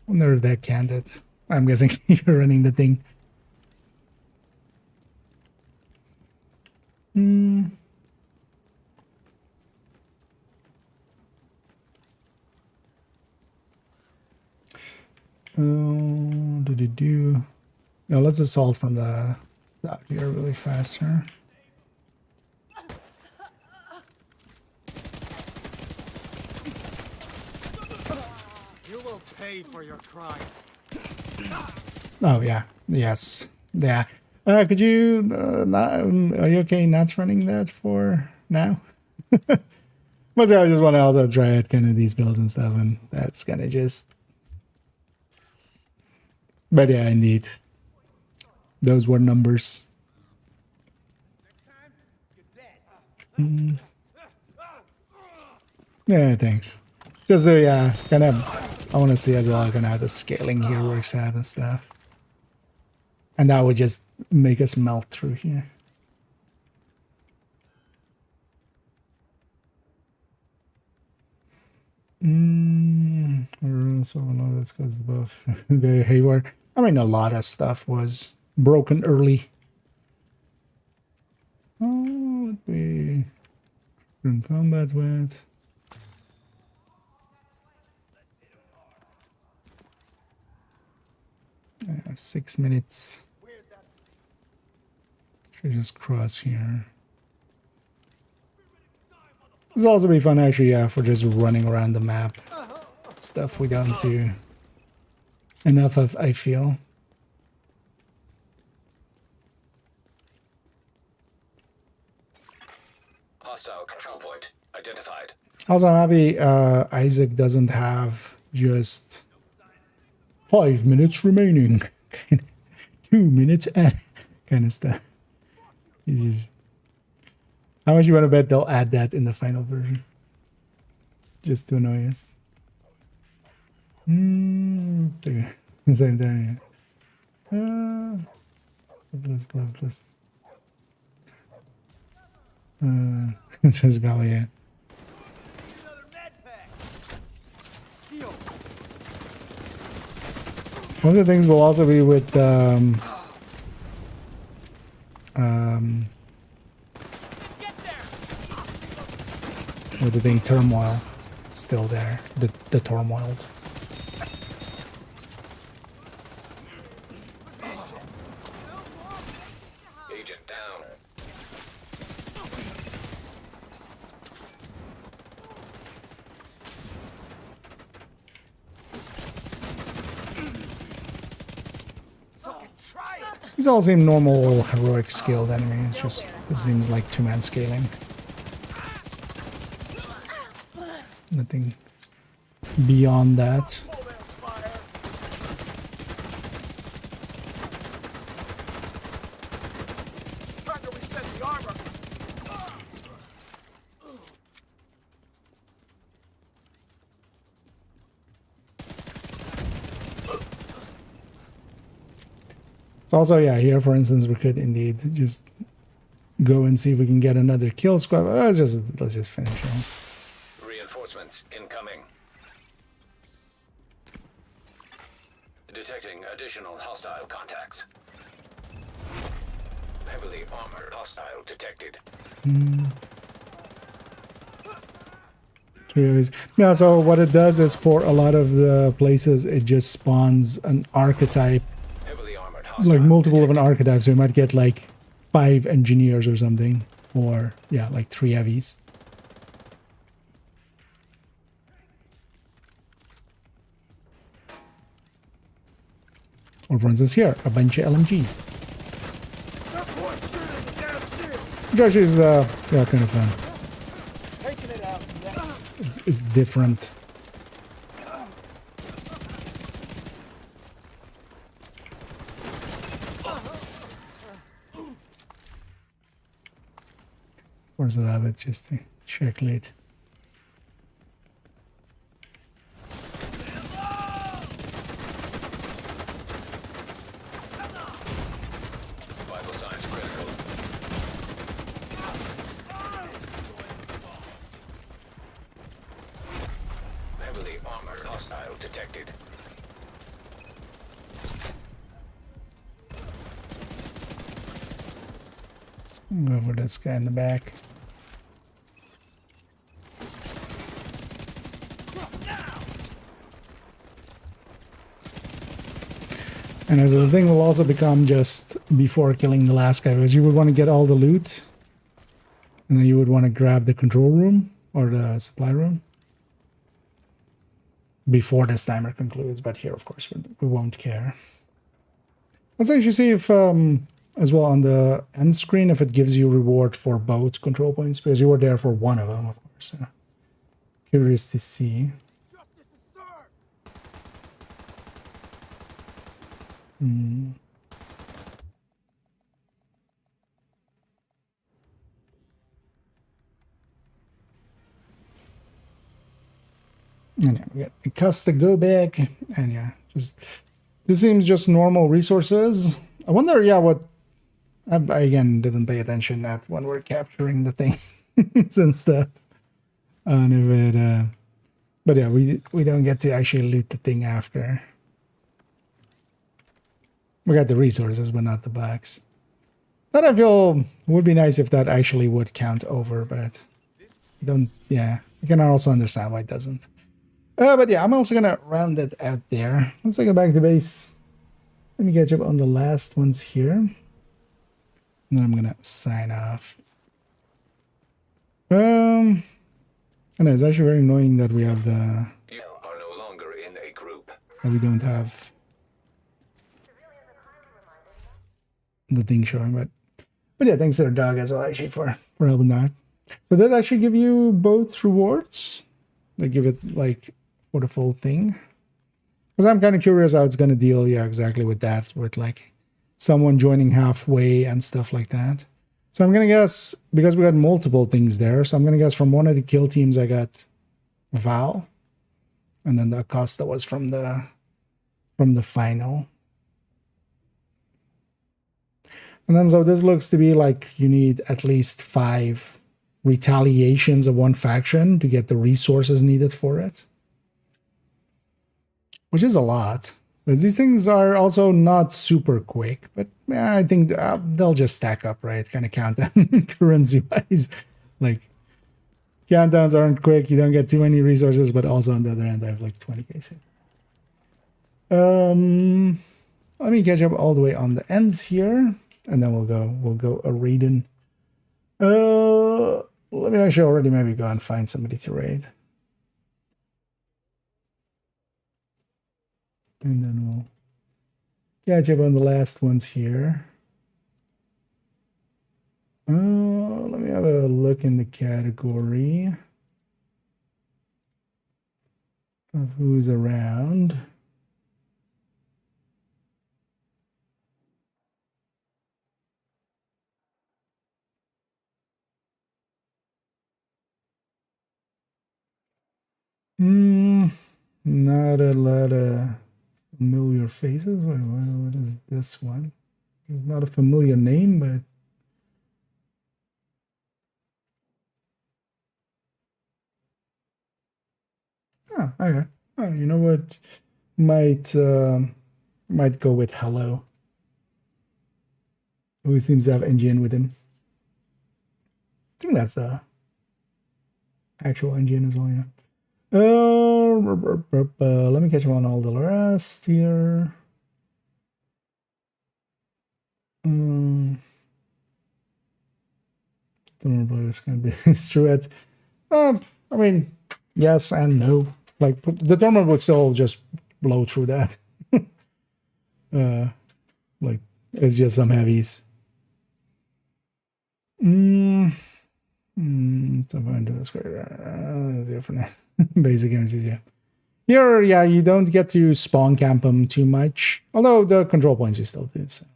Wonder if that counted. I'm guessing you're running the thing. Hmm. Did it do? No, let's assault from the start here really faster. You will pay for your crimes. Oh yeah, yes, yeah. Could you not? Are you okay not running that for now? Mostly I just want to also try out kind of these builds and stuff, and that's gonna just. But yeah, indeed, those were numbers. Mm. Yeah, thanks. Just yeah, kind of. I want to see as well kind of how the scaling here works out and stuff. And that would just make us melt through here. So no, that's because above the haywire. I mean, a lot of stuff was broken early. Oh, what we in combat with? Yeah, 6 minutes. Should just cross here. This will also be fun actually, yeah, for just running around the map. Stuff we don't do enough of, I feel. Hostile control point identified. Also, I'm happy Isaac doesn't have just 5 minutes remaining. 2 minutes and kind of stuff. He's just... How much you want to bet they'll add that in the final version? Just to annoy us. Same time, yeah. Let's go, plus. Just go, yeah. One of the things will also be with with the thing turmoil still there, the turmoiled. Agent down. These all seem normal heroic skilled enemies, just it seems like 2-man scaling. Nothing beyond that. It's also, yeah, here for instance, we could indeed just go and see if we can get another kill squad. Let's just finish him. Reinforcements incoming. Detecting additional hostile contacts. Heavily armored hostile detected. Yeah, so what it does is for a lot of the places, it just spawns an archetype, like multiple of an archetype. So you might get like 5 engineers or something, or yeah, like 3 heavies. Or for instance here, a bunch of LMGs. Which actually is, yeah, kind of fun. It's different. Of course I have it just to check late. Vital signs critical. Heavily armored hostile detected. Go for this guy in the back. And as the thing will also become just before killing the last guy, because you would want to get all the loot, and then you would want to grab the control room or the supply room before this timer concludes. But here, of course, we won't care. Let's actually see if, as well on the end screen, if it gives you reward for both control points, because you were there for one of them, of course. So curious to see. And yeah, we got the cuss to go back, and yeah, just this seems just normal resources. I wonder, yeah, what I again didn't pay attention at when we're capturing the thing since the on it, but yeah, we don't get to actually loot the thing after. We got the resources, but not the box. That I feel would be nice if that actually would count over, but don't. Yeah, I can also understand why it doesn't. But yeah, I'm also gonna round it out there. Let's go back to base. Let me catch up on the last ones here, and then I'm gonna sign off. And it's actually very annoying that we have the. You are no longer in a group. That we don't have the thing showing, but yeah, thanks to the dog as well actually for helping out. So that actually give you both rewards. They give it like for the full thing, because I'm kind of curious how it's gonna deal, yeah, exactly with that, with like someone joining halfway and stuff like that. So I'm gonna guess, because we got multiple things there, so I'm gonna guess from one of the kill teams I got Val, and then the Acosta was from the final. And then so this looks to be like you need at least 5 retaliations of one faction to get the resources needed for it, which is a lot. But these things are also not super quick, but I think they'll just stack up, right? Kind of countdown currency wise. Like countdowns aren't quick, you don't get too many resources, but also on the other end I have like 20k. Let me catch up all the way on the ends here, and then we'll go a raiding. Let me actually already maybe go and find somebody to raid. And then we'll catch up on the last ones here. Let me have a look in the category of who's around. Not a lot of familiar faces. Wait, what is this one? It's not a familiar name, but okay. Oh, you know what? Might go with Hello, who seems to have NGN with him. I think that's the actual NGN as well, yeah. Let me catch up on all the rest here. Don't remember it's gonna be straight. I mean, yes and no. Like the tournament would still just blow through that. Like it's just some heavies. So if I do this for now. Basic games is, yeah. Here, yeah, you don't get to spawn camp them too much. Although the control points you still do. So.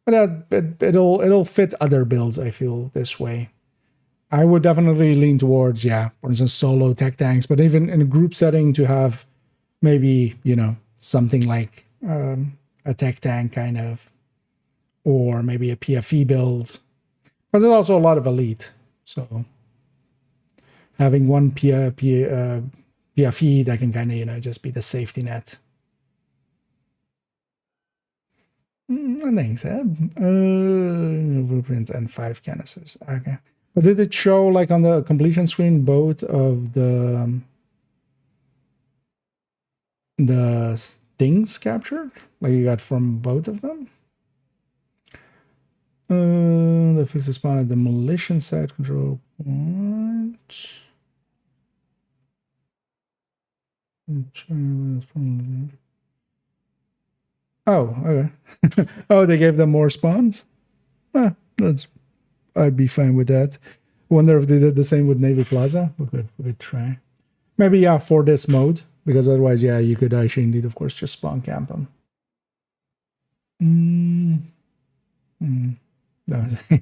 But it'll fit other builds, I feel, this way. I would definitely lean towards, yeah, for instance, solo tech tanks, but even in a group setting to have maybe, you know, something like a tech tank kind of, or maybe a PFE build. But there's also a lot of elite, so having one PFE that can kind of, you know, just be the safety net. I think so. Blueprints and 5 canisters. Okay. But did it show like on the completion screen both of the things captured? Like you got from both of them? The fix the spawn at demolition site control point. Oh, okay. Oh, they gave them more spawns? I'd be fine with that. Wonder if they did the same with Navy Plaza. We could try. Maybe, yeah, for this mode. Because otherwise, yeah, you could actually indeed, of course, just spawn camp them.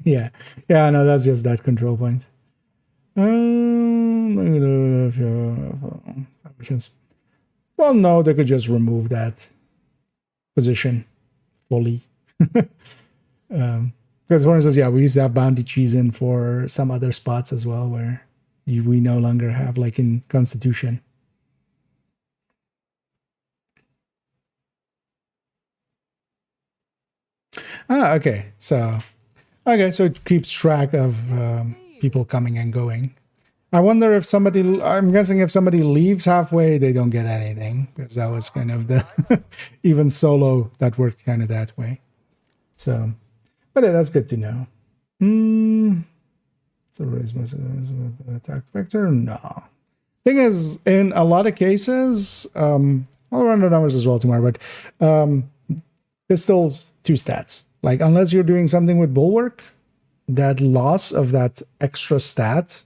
Yeah. Yeah, no, that's just that control point. Well, no, they could just remove that position fully. Because for instance, yeah, we used to have bounty cheese in for some other spots as well where we no longer have, like in Constitution. Okay. So it keeps track of people coming and going. I wonder if somebody, I'm guessing if somebody leaves halfway, they don't get anything, because that was kind of the, even solo, that worked kind of that way. So, but yeah, that's good to know. So raise my attack vector? No. Thing is, in a lot of cases, I'll run the numbers as well tomorrow, but pistols, 2 stats. Like, unless you're doing something with Bulwark, that loss of that extra stat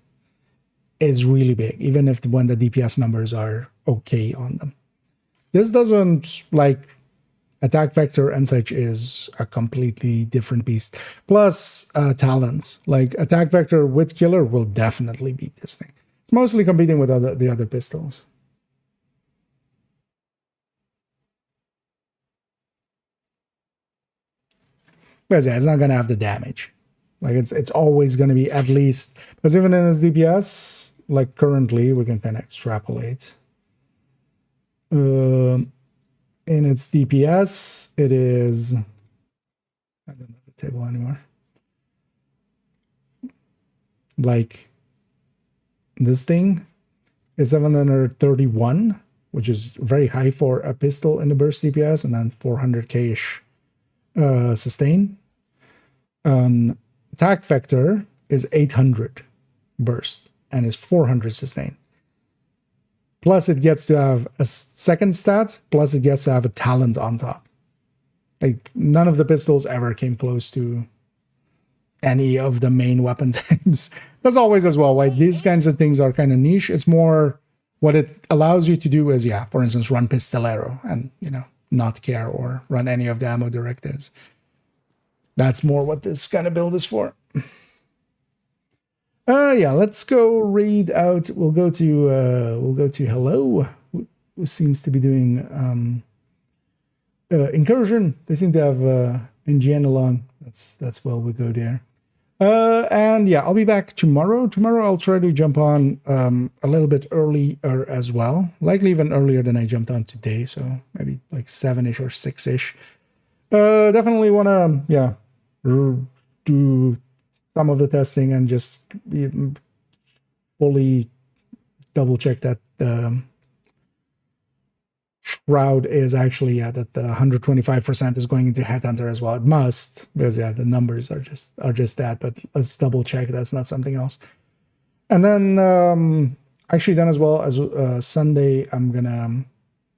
is really big, even if when the DPS numbers are okay on them. This doesn't, like, attack vector and such is a completely different beast. Plus talents, like attack vector with killer will definitely beat this thing. It's mostly competing with the other pistols. Because yeah, it's not gonna have the damage. Like it's always gonna be at least, because even in its DPS, like currently, we can kind of extrapolate. In its DPS, it is, I don't know the table anymore. Like this thing is 731, which is very high for a pistol in the burst DPS, and then 400k-ish sustain. Attack vector is 800 burst and is 400 sustain. Plus it gets to have a second stat, plus it gets to have a talent on top. Like none of the pistols ever came close to any of the main weapon types. That's always as well, right? These kinds of things are kind of niche. It's more what it allows you to do is, yeah, for instance, run Pistolero and, you know, not care or run any of the ammo directives. That's more what this kind of build is for. Yeah, let's go read out. We'll go to Hello, who seems to be doing Incursion. They seem to have NGN along. That's well, we'll go there. And yeah, I'll be back tomorrow. Tomorrow I'll try to jump on a little bit earlier as well. Likely even earlier than I jumped on today. So maybe like 7-ish or 6-ish. Definitely want to, yeah, do some of the testing and just fully double check that the Shroud is actually, yeah, that the 125% is going into Headhunter as well. It must, because yeah, the numbers are just that, but let's double check that's not something else. And then actually then as well as Sunday, I'm gonna,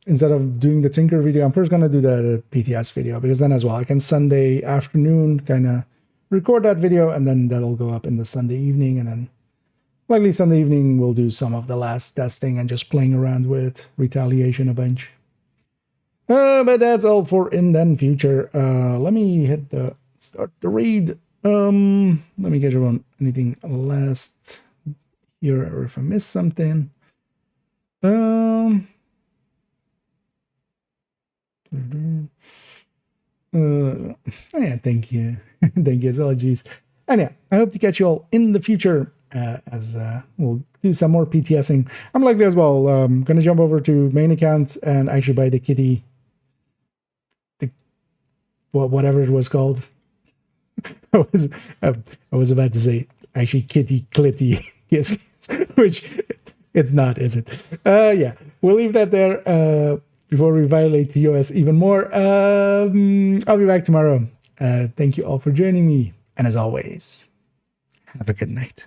instead of doing the Tinker video, I'm first gonna do the PTS video, because then as well I can Sunday afternoon kind of record that video, and then that'll go up in the Sunday evening, and then likely Sunday evening we'll do some of the last testing and just playing around with Retaliation a bunch. But that's all for in then future. Let me hit the start the read. Let me get everyone anything last here, or if I missed something. Yeah, thank you. Thank you as well, geez. And yeah, I hope to catch you all in the future as we'll do some more PTS-ing. I'm likely as well gonna jump over to main account and actually buy the kitty whatever it was called. I was about to say actually kitty clitty yes, which it's not, is it? Yeah, we'll leave that there before we violate the OS even more. I'll be back tomorrow. Thank you all for joining me, and as always, have a good night.